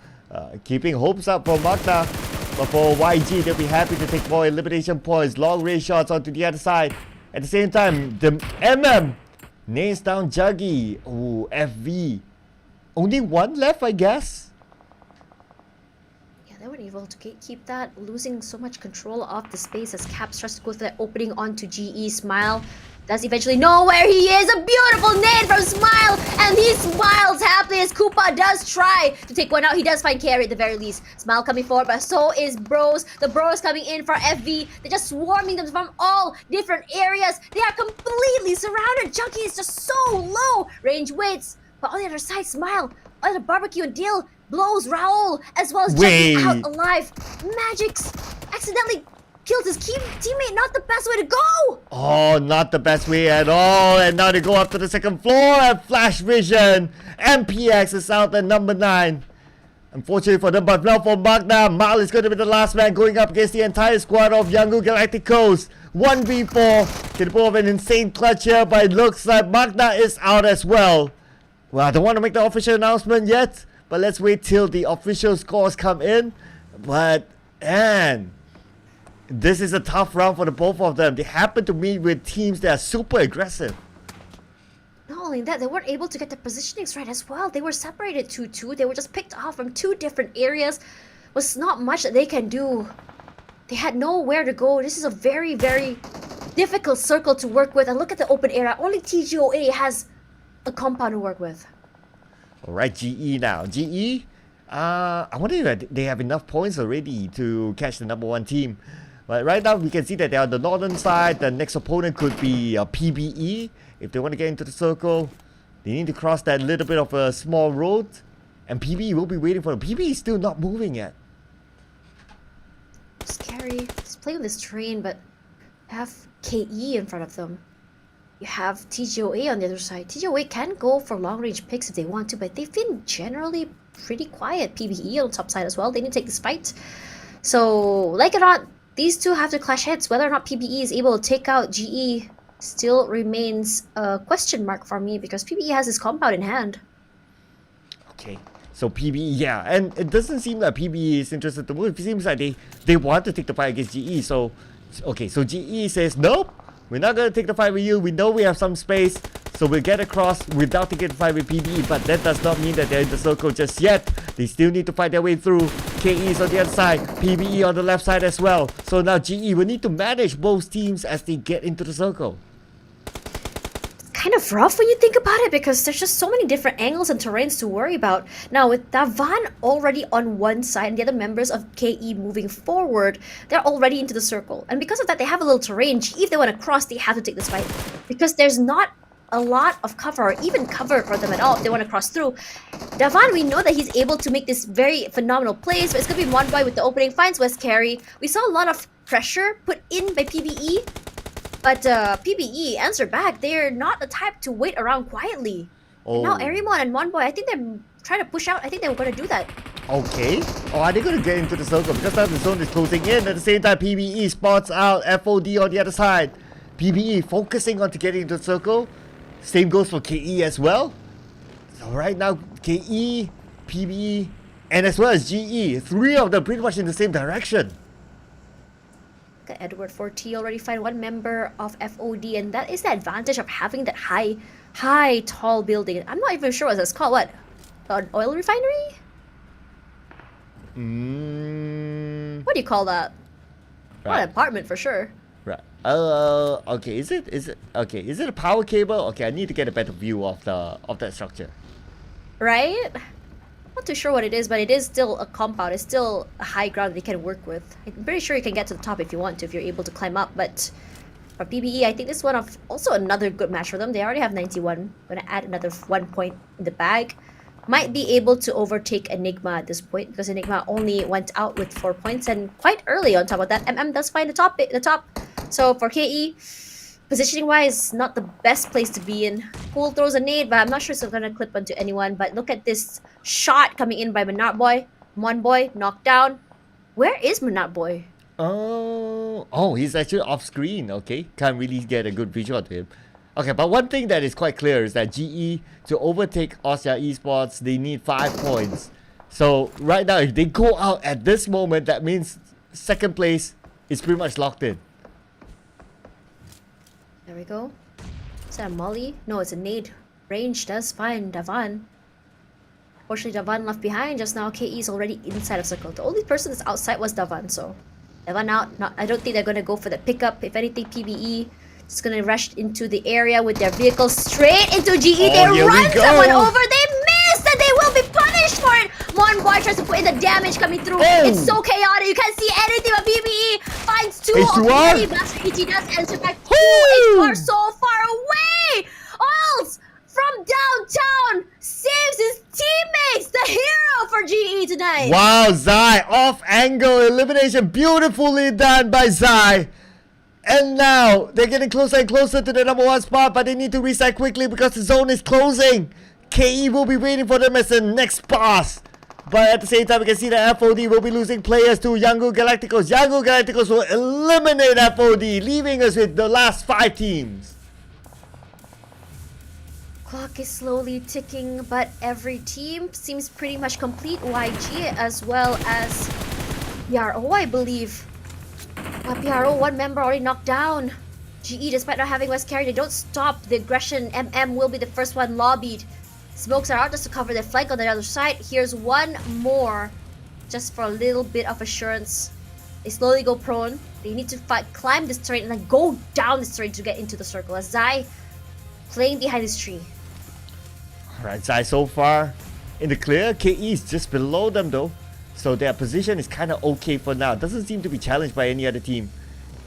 keeping hopes up for Magna. But for YG, they'll be happy to take more elimination points. Long range shots onto the other side. At the same time, the MM nails down Juggy. Ooh, FV. Only 1 left, I guess. Yeah, they weren't able to keep that. Losing so much control of the space as Caps tries to go through that opening onto GE. Smile does eventually know where he is. A beautiful nade from Smile, and he smiles happily as Koopa does try to take one out. He does find carry at the very least. Smile coming forward, but so is Bros. The Bros coming in for FV. They're just swarming them from all different areas. They are completely surrounded. Junkie is just so low. Range waits, but on the other side, Smile on the barbecue and deal blows Raul as well as Junkie out alive. Magix accidentally killed his teammate. Not the best way to go. Oh, not the best way at all. And now they go up to the second floor and Flash Vision. MPX is out at number 9. Unfortunately for them, but now for Magna, Mal is going to be the last man going up against the entire squad of Yangon Galacticos. 1v4. Can pull off an insane clutch here, but it looks like Magna is out as well. Well, I don't want to make the official announcement yet, but let's wait till the official scores come in. But, and this is a tough round for the both of them. They happen to meet with teams that are super aggressive. Not only that, they weren't able to get the positionings right as well. They were separated 2-2. They were just picked off from 2 different areas. Was not much that they can do. They had nowhere to go. This is a very, very difficult circle to work with. And look at the open area. Only TGOA has a compound to work with. Alright, GE now. GE, I wonder if they have enough points already to catch the number 1 team. But right now, we can see that they're on the northern side. The next opponent could be PBE. If they want to get into the circle, they need to cross that little bit of a small road. And PBE will be waiting for them. PBE is still not moving yet. Scary. Just play on this train, but have KE in front of them. You have TGOA on the other side. TGOA can go for long-range picks if they want to, but they've been generally pretty quiet. PBE on top side as well. They need to take this fight. So, like it or not, these two have to clash heads. Whether or not PBE is able to take out GE still remains a question mark for me because PBE has his compound in hand. Okay, so PBE, yeah, and it doesn't seem like PBE is interested to move. It seems like they want to take the fight against GE. So, okay, so GE says, nope, we're not going to take the fight with you. We know we have some space, so we'll get across without taking the fight with PBE. But that does not mean that they're in the circle just yet. They still need to fight their way through. KE is on the other side, PBE on the left side as well. So now GE will need to manage both teams as they get into the circle. Kind of rough when you think about it because there's just so many different angles and terrains to worry about. Now with Davan already on one side and the other members of KE moving forward, they're already into the circle. And because of that, they have a little terrain. If they want to cross, they have to take this fight because there's not a lot of cover or even cover for them at all if they want to cross through. Davan, we know that he's able to make this very phenomenal plays, but it's going to be Monboy with the opening, finds West Carry. We saw a lot of pressure put in by PBE. But PBE answered back. They're not the type to wait around quietly. Oh. And now Arimon and Monboy, I think they're trying to push out. I think they were going to do that. Okay. Oh, are they going to get into the circle? Because now the zone is closing in. At the same time, PBE spots out FOD on the other side. PBE focusing on to getting into the circle. Same goes for KE as well. So right now, KE, PBE, and as well as GE. 3 of them pretty much in the same direction. at Edward 4T already find one member of FOD, and that is the advantage of having that high, tall building. I'm not even sure what it's called. What? An oil refinery? What do you call that? Not an apartment for sure. Right. Okay. Is it okay? Is it a power cable? Okay, I need to get a better view of that structure. Right? Not too sure what it is, but it is still a compound. It's still a high ground that you can work with. I'm pretty sure you can get to the top if you want to, if you're able to climb up. But for PBE, I think this is one of also another good match for them. They already have 91. Gonna add another 1 point in the bag. Might be able to overtake Enigma at this point because Enigma only went out with 4 points and quite early on top of that. does find the top. So for KE, positioning wise, not the best place to be in. Pool throws a nade, but I'm not sure it's gonna clip onto anyone. But look at this shot coming in by Manat Boy. Mon Boy knocked down. Where is Manat Boy? Oh, he's actually off screen. Okay, can't really get a good visual of him. Okay, but one thing that is quite clear is that GE, to overtake Austria Esports, they need 5 points. So right now, if they go out at this moment, that means second place is pretty much locked in. There we go. Is that a molly? No, it's a nade. Range does find Davan. Fortunately, Davan left behind just now. KE is already inside of circle. The only person that's outside was Davan, so Davan out. I don't think they're gonna go for the pickup. If anything, PBE just gonna rush into the area with their vehicle straight into GE. They run someone over. They missed, and they will be punished for it. Mon Boy tries to put in the damage coming through. It's so chaotic. You can't see anything but PBE finds 2 already. Blaster EG does answer back. H2R so far away. Oils from downtown saves his teammates. The hero for GE tonight. Wow, Zai off angle elimination, beautifully done by Zai. And now they're getting closer and closer to the #1 spot, but they need to reset quickly because the zone is closing. KE will be waiting for them as the next pass. But at the same time, we can see that FOD will be losing players to Yangon Galacticos. Yangon Galacticos will eliminate FOD, leaving us with the last 5 teams. Clock is slowly ticking, but every team seems pretty much complete. YG as well as PRO, I believe. PRO, one member already knocked down. GE, despite not having West carry, they don't stop the aggression. MM will be the first one lobbied. Smokes are out just to cover their flank on the other side. Here's one more, just for a little bit of assurance. They slowly go prone. They need to climb this terrain and then go down this terrain to get into the circle. As Zai playing behind this tree. Alright, Zai so far in the clear. KE is just below them though. So their position is kind of okay for now. Doesn't seem to be challenged by any other team.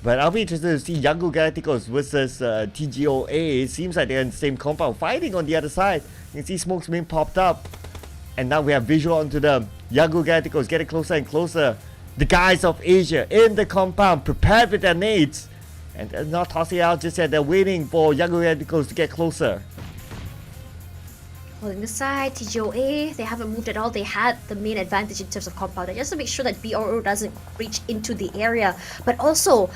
But I'll be interested to see Yangon Galacticos versus TGOA. It seems like they're in the same compound, fighting on the other side. You can see smokes being popped up. And now we have visual onto them. Yangon Galacticos getting closer and closer. The guys of Asia in the compound, prepared with their nades. And they're not tossing out just yet. They're waiting for Yangon Galacticos to get closer. Holding the side, TGOA, they haven't moved at all. They had the main advantage in terms of compound. Just to make sure that BRO doesn't reach into the area. But also,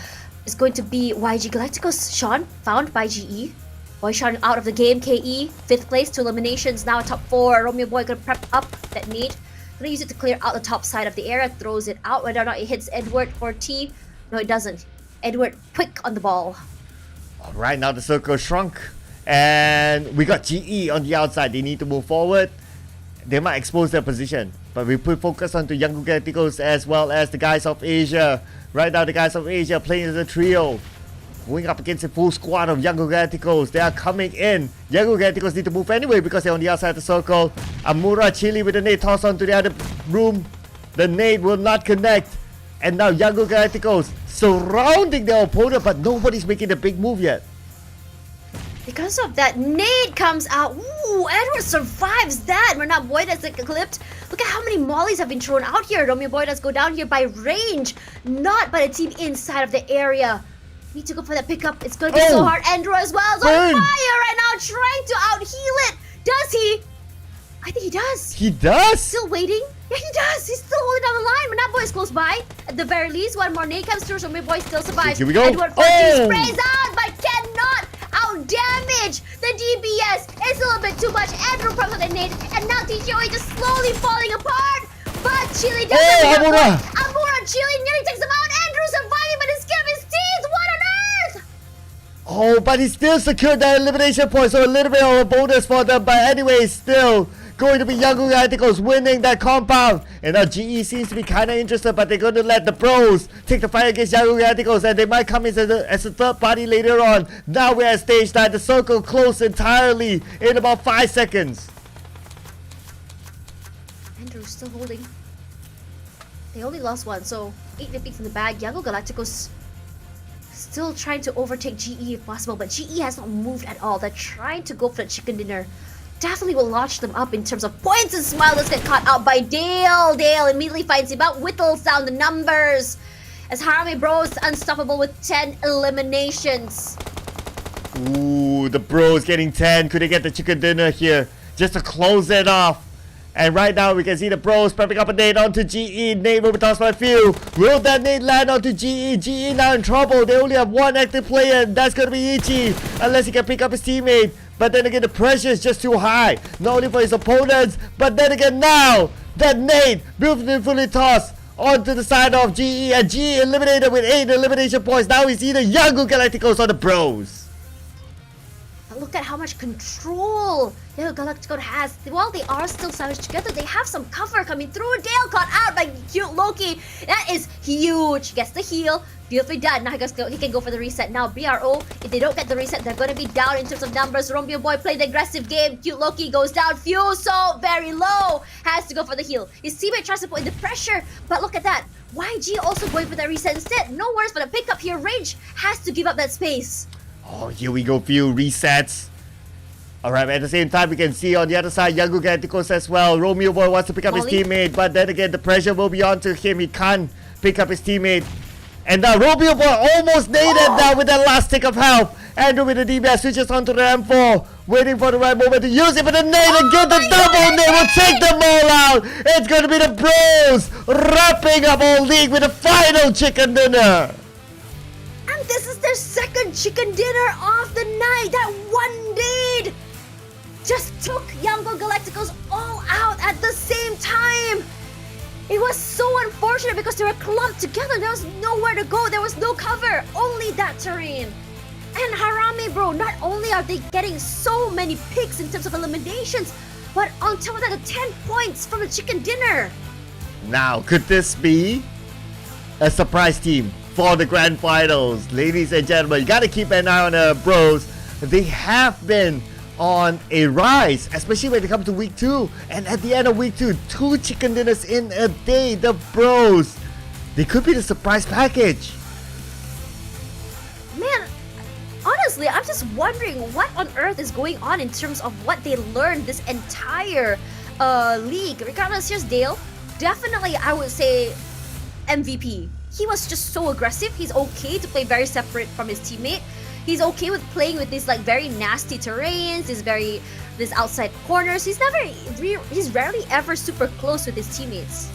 it's going to be YG Galacticos. Sean, found by GE. Boy Sean out of the game. KE, 5th place, 2 eliminations. Now top 4. Romeo Boy gonna prep up that nade. Gonna use it to clear out the top side of the area. Throws it out. Whether or not it hits Edward for T. No, it doesn't. Edward quick on the ball. Alright, now the circle shrunk. And we got GE on the outside. They need to move forward. They might expose their position. But we put focus onto Yangon Galacticos as well as the guys of Asia. Right now the guys of Asia playing as a trio. Going up against a full squad of Yangon Galacticos. They are coming in. Yangon Galacticos need to move anyway because they're on the outside of the circle. Amura Chili with the nade toss onto the other room. The nade will not connect. And now Yangon Galacticos surrounding their opponent, but nobody's making the big move yet. Because of that, nade comes out. Ooh, Edward survives that. Manat Boy does get clipped. Look at how many mollies have been thrown out here. Romeo Boy does go down here by range, not by the team inside of the area. Need to go for that pickup. It's going to be so hard. Andrew as well is on fire right now, trying to out-heal it. Does he? I think he does. He does? Still waiting? Yeah, he does. He's still holding down the line. Manat Boy is close by. At the very least, one more nade comes through. Romeo Boy still survives. Here we go. Edward 14 sprays out, but cannot out-damage the DBS. It's a little bit too much. Andrew props on the nade, and now TGOA just slowly falling apart. But Chili doesn't have Amura Chili nearly takes him out. Andrew surviving, but his scam is Oh, but he still secured that elimination point, so a little bit of a bonus for them. But anyway, still going to be Yangon Galacticos winning that compound. And now GE seems to be kind of interested, but they're going to let the pros take the fight against Yangon Galacticos, and they might come in as a third party later on. Now we're at stage 9. The circle closed entirely in about 5 seconds. Andrew's still holding. They only lost one, so 8 defeats in the bag. Yangon Galacticos still trying to overtake GE if possible, but GE has not moved at all. They're trying to go for the chicken dinner. Definitely will launch them up in terms of points, and Smilers get caught out by Dale. Dale immediately finds him out, whittles down the numbers as Harami Bros unstoppable with 10 eliminations. Ooh, the bros getting 10. Could they get the chicken dinner here just to close it off? And right now we can see the bros prepping up a nade onto GE. Nade will be tossed by few. Will that nade land onto GE? GE now in trouble. They only have one active player, and that's going to be Ichi. Unless he can pick up his teammate. But then again, the pressure is just too high. Not only for his opponents, but then again now, that nade beautifully tossed onto the side of GE. And GE eliminated with 8 elimination points. Now it's either Yangon Galacticos or the bros. But look at how much control Yangon Galacticos has. While they are still savage together, they have some cover coming through. Dale caught out by cute Loki. That is huge. Gets the heal. Beautifully done. Now he can go for the reset. Now BRO, if they don't get the reset, they're going to be down in terms of numbers. Romeo Boy played the aggressive game. Cute Loki goes down. Fuso very low. Has to go for the heal. His teammate tries to put in the pressure, but look at that. YG also going for that reset instead. No worries for the pickup here. Rage has to give up that space. Oh, here we go. Few resets. Alright, at the same time, we can see on the other side, Yangon Galacticos as well. Romeo Boy wants to pick up his teammate, but then again, the pressure will be onto him. He can't pick up his teammate. And now Romeo Boy almost naded that with that last tick of health. Andrew with the DBS switches onto the M4, waiting for the right moment to use it for the nade and get the double nade. Will take them all out. It's going to be the bros wrapping up all league with the final chicken dinner. And this is their second chicken dinner of the night. That one nade just took Yangon Galacticos all out at the same time. It was so unfortunate because they were clumped together. There was nowhere to go. There was no cover. Only that terrain. And Harami, bro, not only are they getting so many picks in terms of eliminations, but on top of that, the 10 points from the chicken dinner. Now, could this be a surprise team for the grand finals? Ladies and gentlemen, you got to keep an eye on the bros. They have been on a rise, especially when it comes to week 2. And at the end of week 2, 2 chicken dinners in a day. The bros, they could be the surprise package. Man, honestly, I'm just wondering what on earth is going on in terms of what they learned this entire league. Regardless, here's Dale. Definitely, I would say MVP. He was just so aggressive. He's okay to play very separate from his teammate. He's okay with playing with these like very nasty terrains, these outside corners. He's rarely ever super close with his teammates.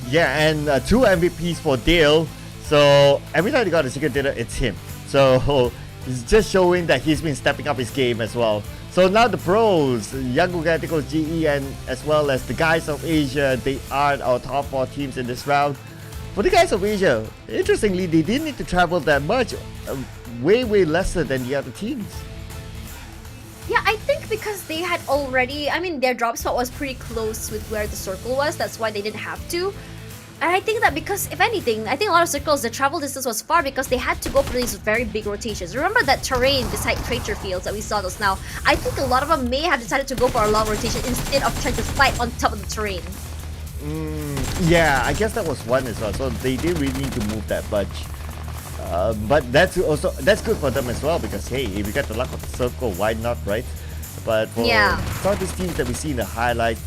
Yeah, and 2 MVPs for Dale. So every time he got a chicken dinner, it's him. So it's just showing that he's been stepping up his game as well. So now the pros, Yangon Galacticos, GE, and as well as the guys of Asia, they are our top 4 teams in this round. For the guys of Asia, interestingly, they didn't need to travel that much. Way lesser than the other teams. Yeah, I think because they had already, I mean, their drop spot was pretty close with where the circle was. That's why they didn't have to. And I think that because, if anything, I think a lot of circles, the travel distance was far because they had to go for these very big rotations. Remember that terrain beside Crater Fields that we saw those now? I think a lot of them may have decided to go for a long rotation instead of trying to fight on top of the terrain. Yeah, I guess that was one as well. So they didn't really need to move that much. But that's good for them as well because hey, if you get the luck of the circle, why not, right? But for some of these teams that we see in the highlight,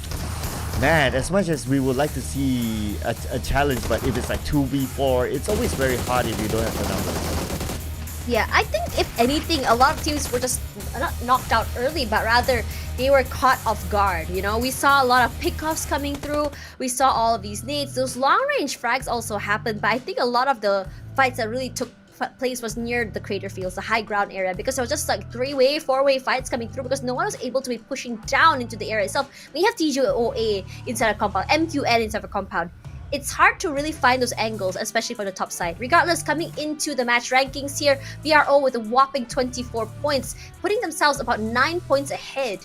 man, as much as we would like to see a challenge, but if it's like 2v4, it's always very hard if you don't have the numbers. Yeah, I think if anything, a lot of teams were just not knocked out early, but rather they were caught off guard. You know, we saw a lot of pickoffs coming through. We saw all of these nades. Those long-range frags also happened, but I think a lot of the fights that really took place was near the crater fields, the high ground area, because there was just like 3-way, 4-way fights coming through because no one was able to be pushing down into the area itself. We have TGOA inside a compound, MQN inside a compound. it's hard to really find those angles, especially from the top side. Regardless, coming into the match rankings here, BRO with a whopping 24 points, putting themselves about 9 points ahead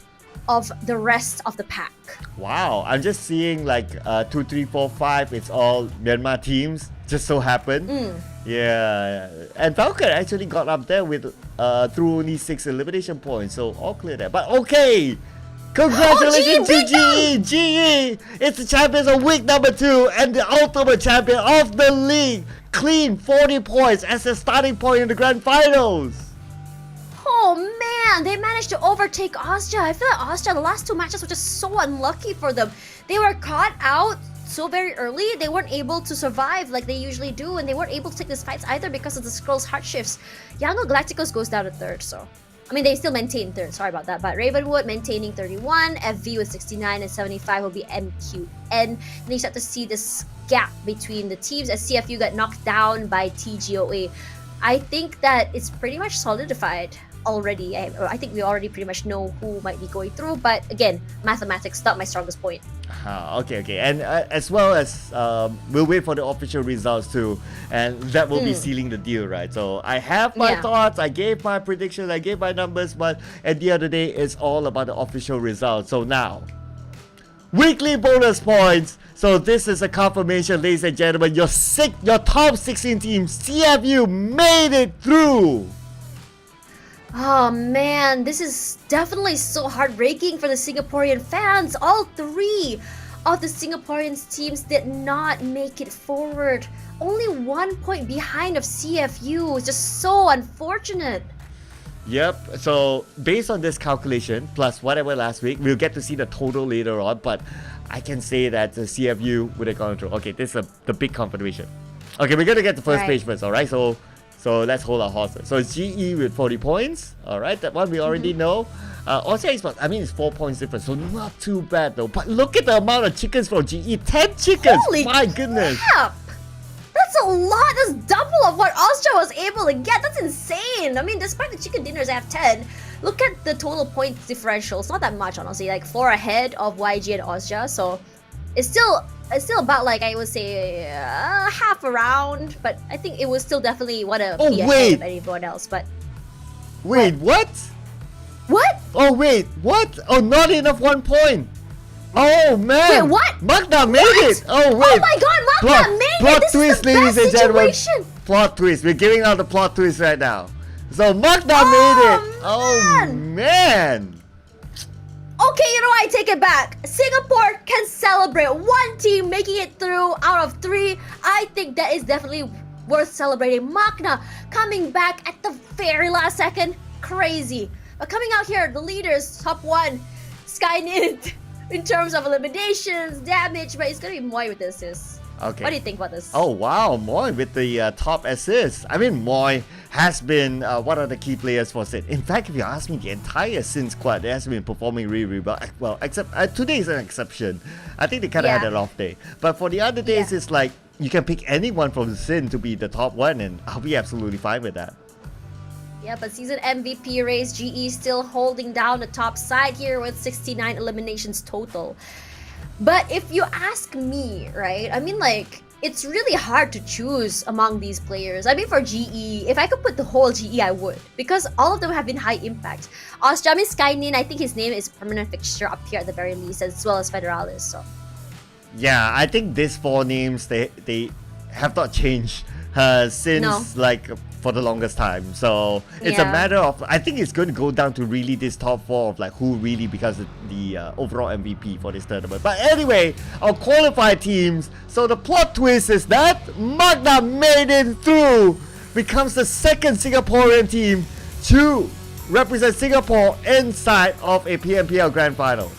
of the rest of the pack. Wow, I'm just seeing like 2, 3, 4, 5. It's all Myanmar teams. Just so happened. Yeah, and Falcon actually got up there with through only 6 elimination points, so all clear there. But okay, congratulations to GE! GE! It's the champions of week number 2 and the ultimate champion of the league. Clean 40 points as a starting point in the grand finals. Oh man, they managed to overtake Austria. I feel like Austria, the last 2 matches were just so unlucky for them. They were caught out so very early. They weren't able to survive like they usually do, and they weren't able to take these fights either because of the Scrolls hard shifts. Yango Galacticos goes down to 3rd, so I mean, they still maintain 3rd, sorry about that. But Ravenwood maintaining 31, FV with 69 and 75 will be MQN. And you start to see this gap between the teams as CFU got knocked down by TGOA. I think that it's pretty much solidified already. I think we already pretty much know who might be going through, but again, mathematics, not my strongest point. Okay. And as well as we'll wait for the official results too, and that will be sealing the deal, right? So I have my thoughts, I gave my predictions, I gave my numbers, but at the end of the day, it's all about the official results. So now, weekly bonus points. So this is a confirmation, ladies and gentlemen. Your top 16 teams, CFU, made it through. Oh man, this is definitely so heartbreaking for the Singaporean fans. All 3 of the Singaporean teams did not make it forward. Only 1 point behind of CFU. It's just so unfortunate. Yep, so based on this calculation, plus whatever last week, we'll get to see the total later on, but I can say that the CFU would have gone through. Okay, this is the big confirmation. Okay, we're going to get the first page first, alright? So let's hold our horses. So it's GE with 40 points. Alright, that one we already know. Also Esports, I mean it's 4 points difference, so not too bad though. But look at the amount of chickens from GE. 10 chickens! Holy my goodness! Crap. That's a lot! That's double of what Austria was able to get. That's insane! I mean, despite the chicken dinners have 10, look at the total point differential. It's not that much, honestly. Like 4 ahead of YG and Austria, so it's still about, like, I would say half a round, but I think it was still definitely be ahead of everyone else. But wait, what? What? Oh wait, what? Oh, not enough 1 point. Oh man! Wait, what? Magna made it! Oh wait! Oh my god, Magna made it! Plot This twist, is the ladies best and gentlemen. situation! Plot twist. We're giving out the plot twist right now. So Magna made it! Oh man! Okay, you know what? I take it back. Singapore can celebrate 1 team making it through out of 3. I think that is definitely worth celebrating. Magna coming back at the very last second. Crazy. But coming out here, the leaders, top 1, Skynet. In terms of eliminations, damage, but it's gonna be Moy with the assists. Okay. What do you think about this? Oh wow, Moy with the top assist. I mean, Moy has been one of the key players for Sid. In fact, if you ask me, the entire Sin squad has been performing really well. Well, except today is an exception. I think they kind of had an off day. But for the other days, it's like you can pick anyone from Sin to be the top 1, and I'll be absolutely fine with that. Yeah, but season MVP race, GE still holding down the top side here with 69 eliminations total. But if you ask me, right, I mean, like, it's really hard to choose among these players. I mean, for GE, if I could put the whole GE, I would, because all of them have been high impact. Austria, Skynin, I think his name is permanent fixture up here at the very least, as well as Federalis. So yeah, I think these 4 names, they have not changed since like for the longest time. So it's a matter of, I think it's going to go down to really this top 4 of like who really becomes the overall MVP for this tournament. But anyway, our qualified teams. So the plot twist is that Magna made it through, becomes the 2nd Singaporean team to represent Singapore inside of a PMPL Grand Finals.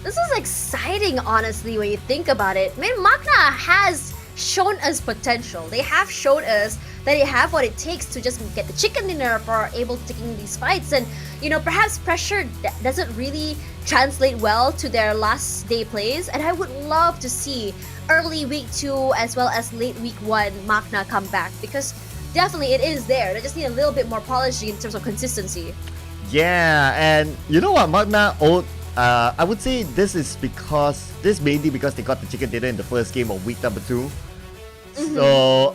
this is exciting, honestly, when you think about it. I mean, Magna has shown us potential. They have shown us that they have what it takes to just get the chicken dinner for able to taking these fights. And, you know, perhaps pressure doesn't really translate well to their last day plays. And I would love to see early week 2 as well as late week 1 Magna come back, because definitely it is there. They just need a little bit more polishing in terms of consistency. Yeah, and you know what, Magna I would say this mainly because they got the chicken dinner in the first game of week number 2. So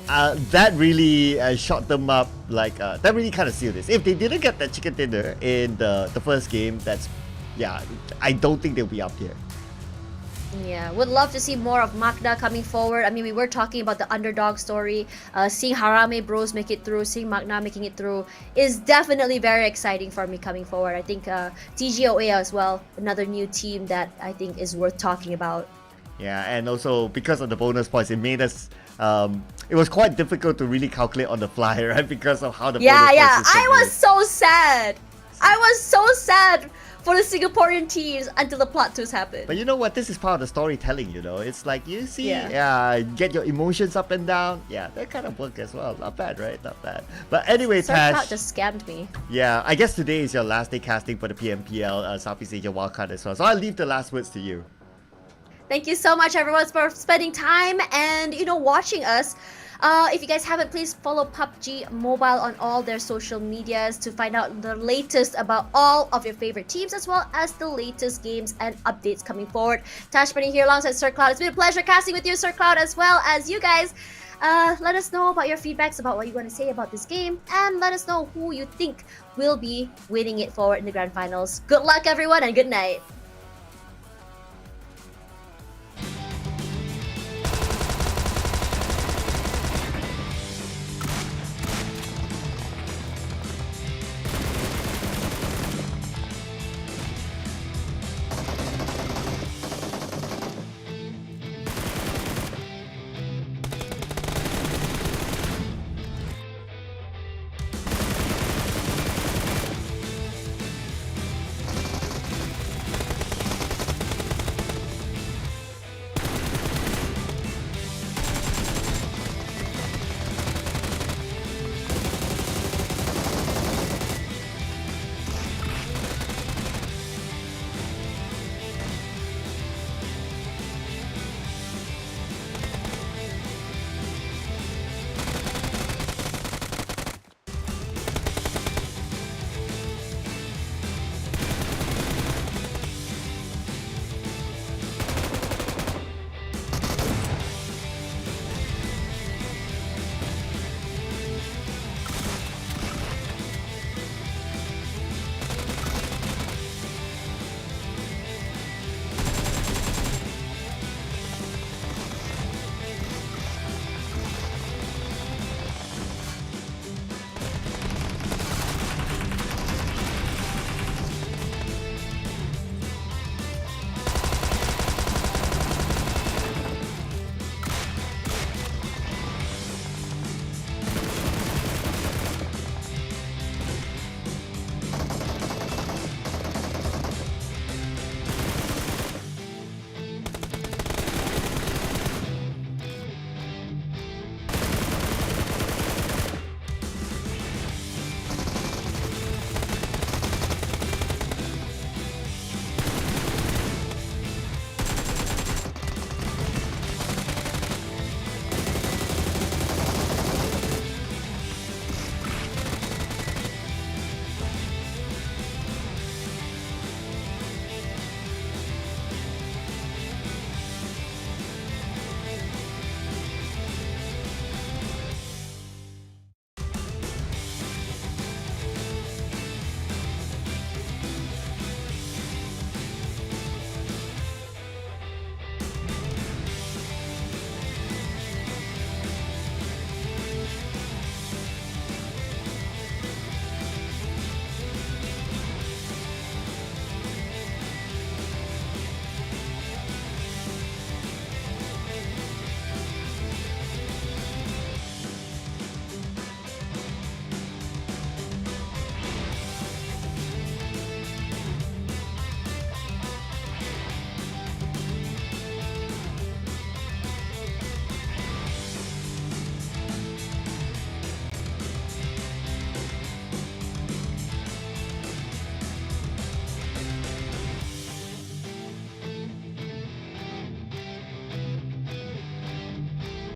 that really shot them up, like that really kind of sealed this. If they didn't get that chicken dinner in the first game, I don't think they'll be up here. Yeah, would love to see more of Magna coming forward. I mean, we were talking about the underdog story. Seeing Harame Bros make it through, seeing Magna making it through is definitely very exciting for me coming forward. I think TGOA as well, another new team that I think is worth talking about. Yeah, and also because of the bonus points, it made us. It was quite difficult to really calculate on the fly, right? Because of how the bonus points system I was so sad. I was so sad for the Singaporean teams until the plot twist happened. But you know what? This is part of the storytelling, you know? It's like, you see, get your emotions up and down. Yeah, that kind of work as well. Not bad, right? Not bad. But anyway, Tash. just scammed me. Yeah, I guess today is your last day casting for the PMPL Southeast Asia Wildcard as well. So I'll leave the last words to you. Thank you so much, everyone, for spending time and, watching us. If you guys haven't, please follow PUBG Mobile on all their social medias to find out the latest about all of your favorite teams, as well as the latest games and updates coming forward. Tash Bunny here alongside Sir Cloud. It's been a pleasure casting with you, Sir Cloud, as well as you guys. Let us know about your feedbacks about what you want to say about this game, and let us know who you think will be winning it forward in the grand finals. Good luck, everyone, and good night.